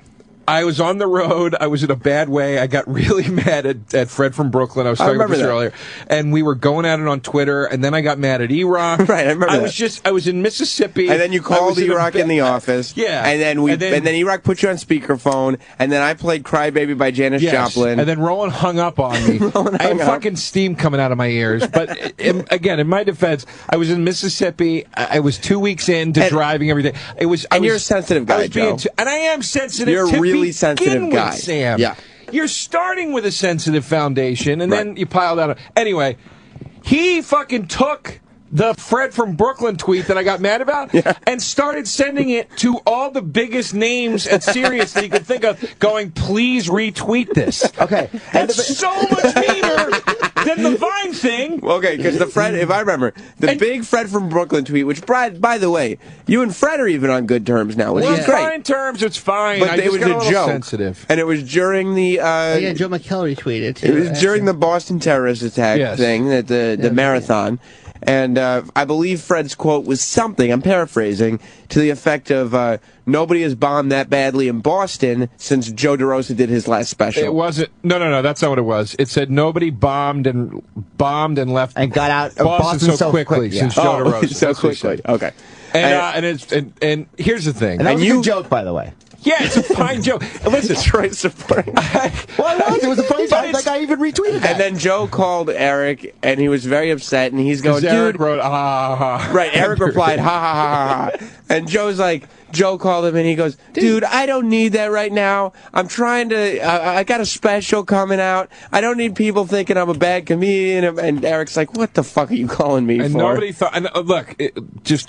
Speaker 12: I was on the road. I was in a bad way. I got really mad at Fred from Brooklyn. I was talking about this earlier. And we were going at it on Twitter, and then I got mad at E-Rock.
Speaker 4: Right, I remember
Speaker 12: I was in Mississippi.
Speaker 4: And then you called E-Rock in the office.
Speaker 12: Yeah.
Speaker 4: And then E-Rock put you on speakerphone, and then I played Crybaby by Janis Joplin.
Speaker 12: And then Roland hung up on me. I had fucking steam coming out of my ears. But again, in my defense, I was in Mississippi. I was 2 weeks into driving every day.
Speaker 4: You're a sensitive guy, Joe.
Speaker 12: And I am sensitive.
Speaker 4: You're a really sensitive guy,
Speaker 12: Sam.
Speaker 4: Yeah.
Speaker 12: You're starting with a sensitive foundation, and then you pile that on. Anyway, he fucking took the Fred from Brooklyn tweet that I got mad about and started sending it to all the biggest names at Sirius that you could think of, going, please retweet this.
Speaker 10: Okay.
Speaker 12: That's so much meaner than the Vine thing.
Speaker 4: Okay, because the Fred, if I remember, big Fred from Brooklyn tweet, which, Brad, by the way, you and Fred are even on good terms now, which is great.
Speaker 12: Fine terms, it's fine.
Speaker 4: But it was a joke.
Speaker 12: Sensitive.
Speaker 4: And it was during the...
Speaker 1: Joe McKellar retweeted, too.
Speaker 4: It was during the Boston terrorist attack thing, the marathon. And I believe Fred's quote was something, I'm paraphrasing, to the effect of, nobody has bombed that badly in Boston since Joe DeRosa did his last special.
Speaker 12: It wasn't. No, that's not what it was. It said nobody bombed and left
Speaker 10: and got out of
Speaker 12: Boston so quickly since Joe DeRosa.
Speaker 4: So quickly. Okay.
Speaker 12: And here's the thing.
Speaker 10: And that was a good joke, by the way.
Speaker 12: Yeah, it's a fine joke. Listen,
Speaker 4: Troy supporting.
Speaker 10: It was a funny joke. That guy even retweeted that.
Speaker 4: And then Joe called Eric, and he was very upset, and he's going,
Speaker 12: Eric
Speaker 4: dude.
Speaker 12: wrote, ha, ha, ha.
Speaker 4: Right, Eric replied, ha, ha, ha, ha, ha. And Joe's like, Joe called him, and he goes, dude, I don't need that right now. I'm trying to, I got a special coming out. I don't need people thinking I'm a bad comedian. And Eric's like, what the fuck are you calling me
Speaker 12: and
Speaker 4: for?
Speaker 12: Nobody thought, and look,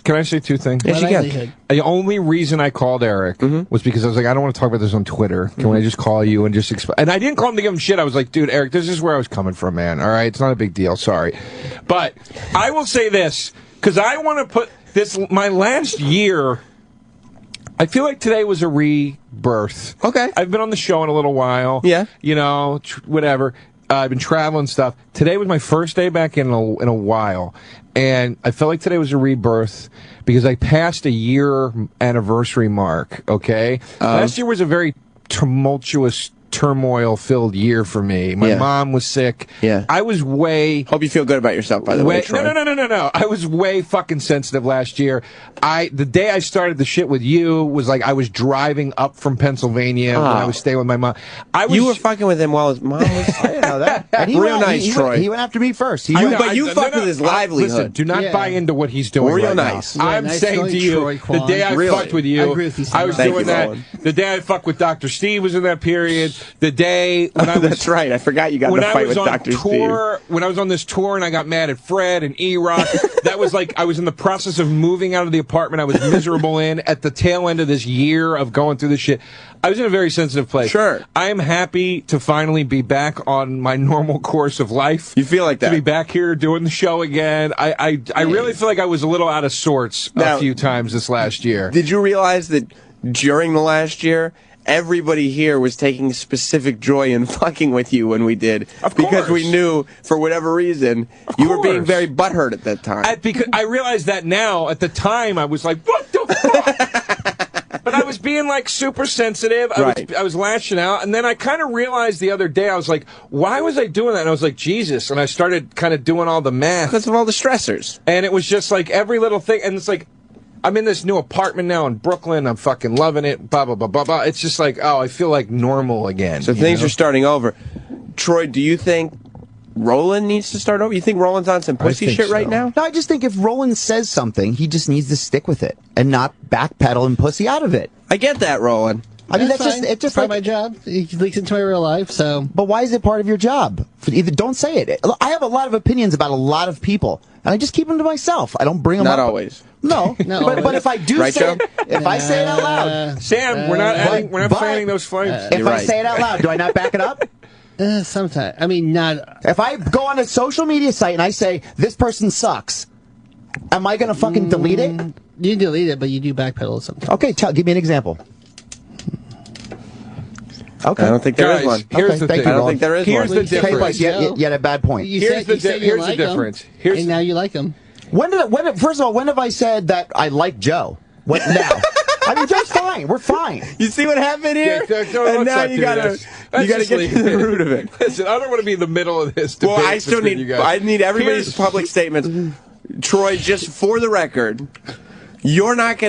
Speaker 12: can I say two things?
Speaker 4: Yes, you can.
Speaker 12: The only reason I called Eric was because I was like, I don't want to talk about this on Twitter. Can I just call you and just explain? And I didn't call him to give him shit. I was like, dude, Eric, this is where I was coming from, man. All right? It's not a big deal. Sorry. But I will say this, because I want to put this, my last year, I feel like today was a rebirth.
Speaker 4: Okay.
Speaker 12: I've been on the show in a little while.
Speaker 4: Yeah.
Speaker 12: You know, whatever. I've been traveling stuff. Today was my first day back in a while. And I felt like today was a rebirth because I passed a year anniversary mark, okay? Last year was a very tumultuous, turmoil-filled year for me. My mom was sick.
Speaker 4: Yeah.
Speaker 12: I was way...
Speaker 4: Hope you feel good about yourself, by the way, Troy.
Speaker 12: No. I was way fucking sensitive last year. The day I started the shit with you was like I was driving up from Pennsylvania when I was staying with my mom.
Speaker 4: You were fucking with him while his mom was...
Speaker 10: I didn't know that. And
Speaker 4: Real nice, Troy.
Speaker 10: He went after me first.
Speaker 4: But you fucked with his livelihood.
Speaker 12: Listen, do not buy into what he's doing
Speaker 4: Real
Speaker 12: right
Speaker 4: nice.
Speaker 12: now. I'm
Speaker 1: nice
Speaker 12: saying to you,
Speaker 1: Troy
Speaker 12: the day I fucked with you, I was
Speaker 4: Thank
Speaker 12: doing
Speaker 4: you,
Speaker 12: that.
Speaker 4: Roland.
Speaker 12: The day I fucked with Dr. Steve was in that period. The day when I was...
Speaker 4: That's right. I forgot you got in the fight with Dr. Steve.
Speaker 12: When I was on this tour and I got mad at Fred and E-Rock, that was like I was in the process of moving out of the apartment I was miserable in at the tail end of this year of going through this shit. I was in a very sensitive place.
Speaker 4: Sure.
Speaker 12: I am happy to finally be back on my normal course of life.
Speaker 4: You feel like that?
Speaker 12: To be back here doing the show again. I really feel like I was a little out of sorts a few times this last year.
Speaker 4: Did you realize that during the last year, everybody here was taking specific joy in fucking with you when we did.
Speaker 12: Of course.
Speaker 4: Because we knew, for whatever reason, you were being very butthurt at that time.
Speaker 12: Because I realize that now. At the time, I was like, what the fuck? But I was being like super sensitive. I was lashing out. And then I kind of realized the other day, I was like, why was I doing that? And I was like, Jesus. And I started kind of doing all the math.
Speaker 4: Because of all the stressors.
Speaker 12: And it was just like every little thing. And it's like, I'm in this new apartment now in Brooklyn. I'm fucking loving it. Blah, blah, blah, blah, blah. It's just like, I feel like normal again.
Speaker 4: So things are starting over. Troy, do you think Roland needs to start over? You think Roland's on some pussy shit right now?
Speaker 10: No, I just think if Roland says something, he just needs to stick with it and not backpedal and pussy out of it.
Speaker 4: I get that, Roland.
Speaker 10: I mean, that's
Speaker 1: fine.
Speaker 10: just
Speaker 1: part of my job. It leaks into my real life, so.
Speaker 10: But why is it part of your job? Either don't say it. I have a lot of opinions about a lot of people, and I just keep them to myself. I don't bring them up.
Speaker 4: Not always.
Speaker 10: No, but if I do say it, if I say it out loud,
Speaker 12: Sam, we're not fanning those flames.
Speaker 10: If I say it out loud, do I not back it up?
Speaker 1: Sometimes. I mean, not.
Speaker 10: If I go on a social media site and I say this person sucks, am I going to fucking delete it?
Speaker 1: You delete it, but you do backpedal sometimes.
Speaker 10: Okay, give me an example. Okay.
Speaker 4: I don't think there is one.
Speaker 12: Here's the thing.
Speaker 4: I don't think there is one.
Speaker 12: Here's the difference.
Speaker 10: You had a bad point.
Speaker 12: Here's the difference.
Speaker 1: And now you like him.
Speaker 10: First of all, when have I said that I like Joe? When now? I mean, Joe's fine. We're fine.
Speaker 4: You see what happened here?
Speaker 12: Yeah,
Speaker 4: and now you gotta get to the root of it.
Speaker 12: Listen, I don't want to be in the middle of this debate.
Speaker 4: Well, I still need everybody's public statements. Troy, just for the record, you're not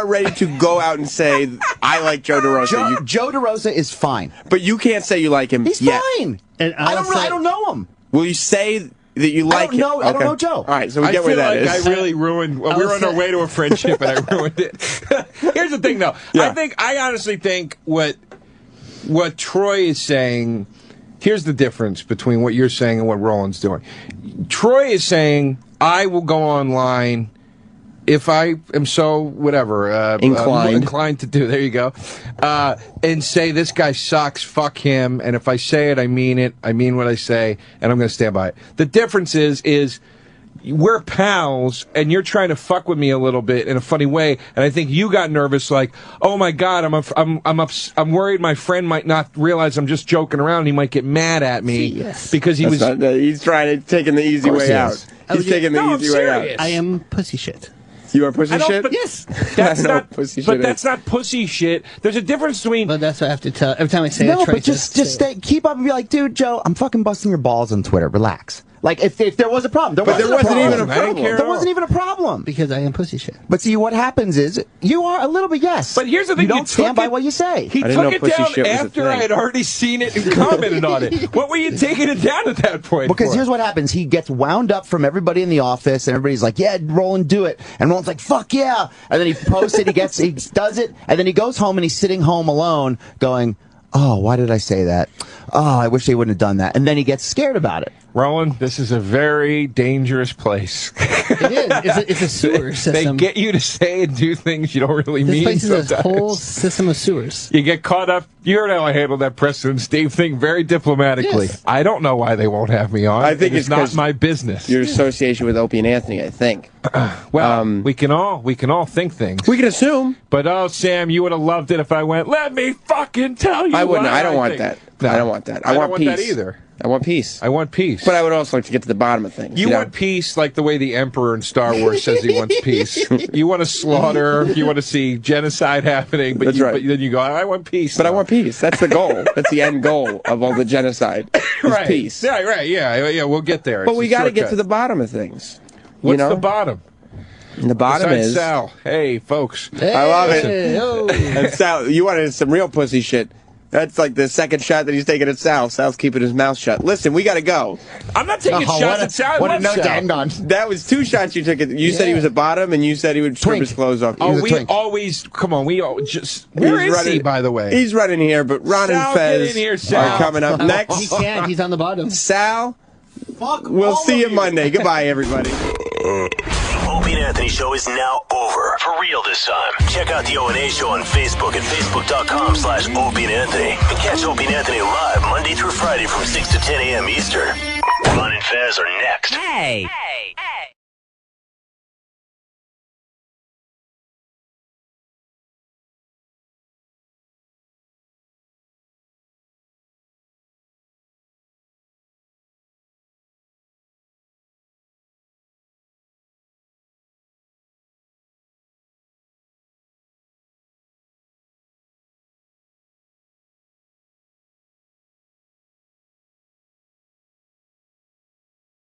Speaker 4: ready to go out and say I like Joe DeRosa.
Speaker 10: Joe DeRosa is fine,
Speaker 4: but you can't say you like him.
Speaker 10: He's
Speaker 4: yet.
Speaker 10: fine. And I don't know him.
Speaker 4: Will you say that you like him?
Speaker 10: I don't know Joe.
Speaker 4: All right, so we get where that is.
Speaker 12: I really ruined. Well, we were on our way to a friendship, and I ruined it. Here's the thing, though.
Speaker 4: Yeah.
Speaker 12: I honestly think what Troy is saying. Here's the difference between what you're saying and what Roland's doing. Troy is saying, I will go online if I am so, whatever, inclined to do, there you go, and say this guy sucks, fuck him, and if I say it, I mean what I say, and I'm going to stand by it. The difference is we're pals, and you're trying to fuck with me a little bit in a funny way, and I think you got nervous, like, oh my God, I'm worried my friend might not realize I'm just joking around, he might get mad at me because
Speaker 4: he's trying to taking the easy way out. He's taking the easy way out.
Speaker 1: I am pussy shit.
Speaker 4: You are pussy shit?
Speaker 1: Yes.
Speaker 12: That's not pussy shit. But that's not pussy shit. There's a difference between.
Speaker 1: But that's what I have to tell every time I say it.
Speaker 10: No, but just keep up and be like, dude, Joe, I'm fucking busting your balls on Twitter. Relax. Like, if there was a problem. There wasn't even a problem. There wasn't even a problem.
Speaker 1: Because I am pussy shit.
Speaker 10: But see, what happens is, you are a little bit yes.
Speaker 12: But here's the thing.
Speaker 10: You don't stand by what you say.
Speaker 12: He took it down after I had already seen it and commented on it. What were you taking it down at that point
Speaker 10: Because here's what happens. He gets wound up from everybody in the office, and everybody's like, yeah, Roland, do it. And Roland's like, fuck yeah. And then he posts it, he does it, and then he goes home and he's sitting home alone going, oh, why did I say that? Oh, I wish they wouldn't have done that. And then he gets scared about it.
Speaker 12: Roland, this is a very dangerous place.
Speaker 1: It is. It's a sewer system.
Speaker 12: They get you to say and do things you don't really mean.
Speaker 1: This place is a whole system of sewers.
Speaker 12: You get caught up. You heard how I handled that Preston Steve thing very diplomatically.
Speaker 1: Yes.
Speaker 12: I don't know why they won't have me on.
Speaker 4: I think
Speaker 12: it's not my business.
Speaker 4: Your association with Opie and Anthony, I think.
Speaker 12: Well, we can all think things.
Speaker 4: We can assume.
Speaker 12: But Sam, you would have loved it if I went, let me fucking tell you.
Speaker 4: I wouldn't. I don't want
Speaker 12: think.
Speaker 4: that.
Speaker 12: No,
Speaker 4: I don't want that.
Speaker 12: I
Speaker 4: want
Speaker 12: don't
Speaker 4: peace.
Speaker 12: want that either.
Speaker 4: I want peace.
Speaker 12: I want peace.
Speaker 4: But I would also like to get to the bottom of things.
Speaker 12: You want peace like the way the Emperor in Star Wars says he wants peace. You want to slaughter. You want to see genocide happening. But,
Speaker 4: That's right.
Speaker 12: But then you go, I want peace.
Speaker 4: But I want peace. That's the goal. That's the end goal of all the genocide.
Speaker 12: Right.
Speaker 4: Peace.
Speaker 12: Yeah, right. Yeah, we'll get there.
Speaker 4: But we got to get to the bottom of things.
Speaker 12: What's the bottom?
Speaker 4: And the bottom
Speaker 12: Besides
Speaker 4: is
Speaker 12: Sal. Hey, folks.
Speaker 4: Hey, I love it. And Sal, you wanted some real pussy shit. That's like the second shot that he's taking at Sal. Sal's keeping his mouth shut. Listen, we got to go.
Speaker 12: I'm not taking shots at Sal.
Speaker 10: What a note to end on.
Speaker 4: That was two shots you took. You said he was at bottom, and you said he would strip his clothes off.
Speaker 12: Oh, we always, come on, we all just, where is he, by the way?
Speaker 4: He's running here, but Ron
Speaker 12: Sal,
Speaker 4: and Fez
Speaker 12: get in here, Sal.
Speaker 4: are coming up next.
Speaker 1: He can't. He's on the bottom.
Speaker 4: Sal, we'll see you Monday. Goodbye, everybody.
Speaker 2: Opie and Anthony show is now over. For real this time. Check out the O&A show on Facebook at facebook.com/Opie and Anthony. And catch Opie and Anthony live Monday through Friday from 6 to 10 a.m. Eastern. Ron and Fez are next.
Speaker 13: Hey.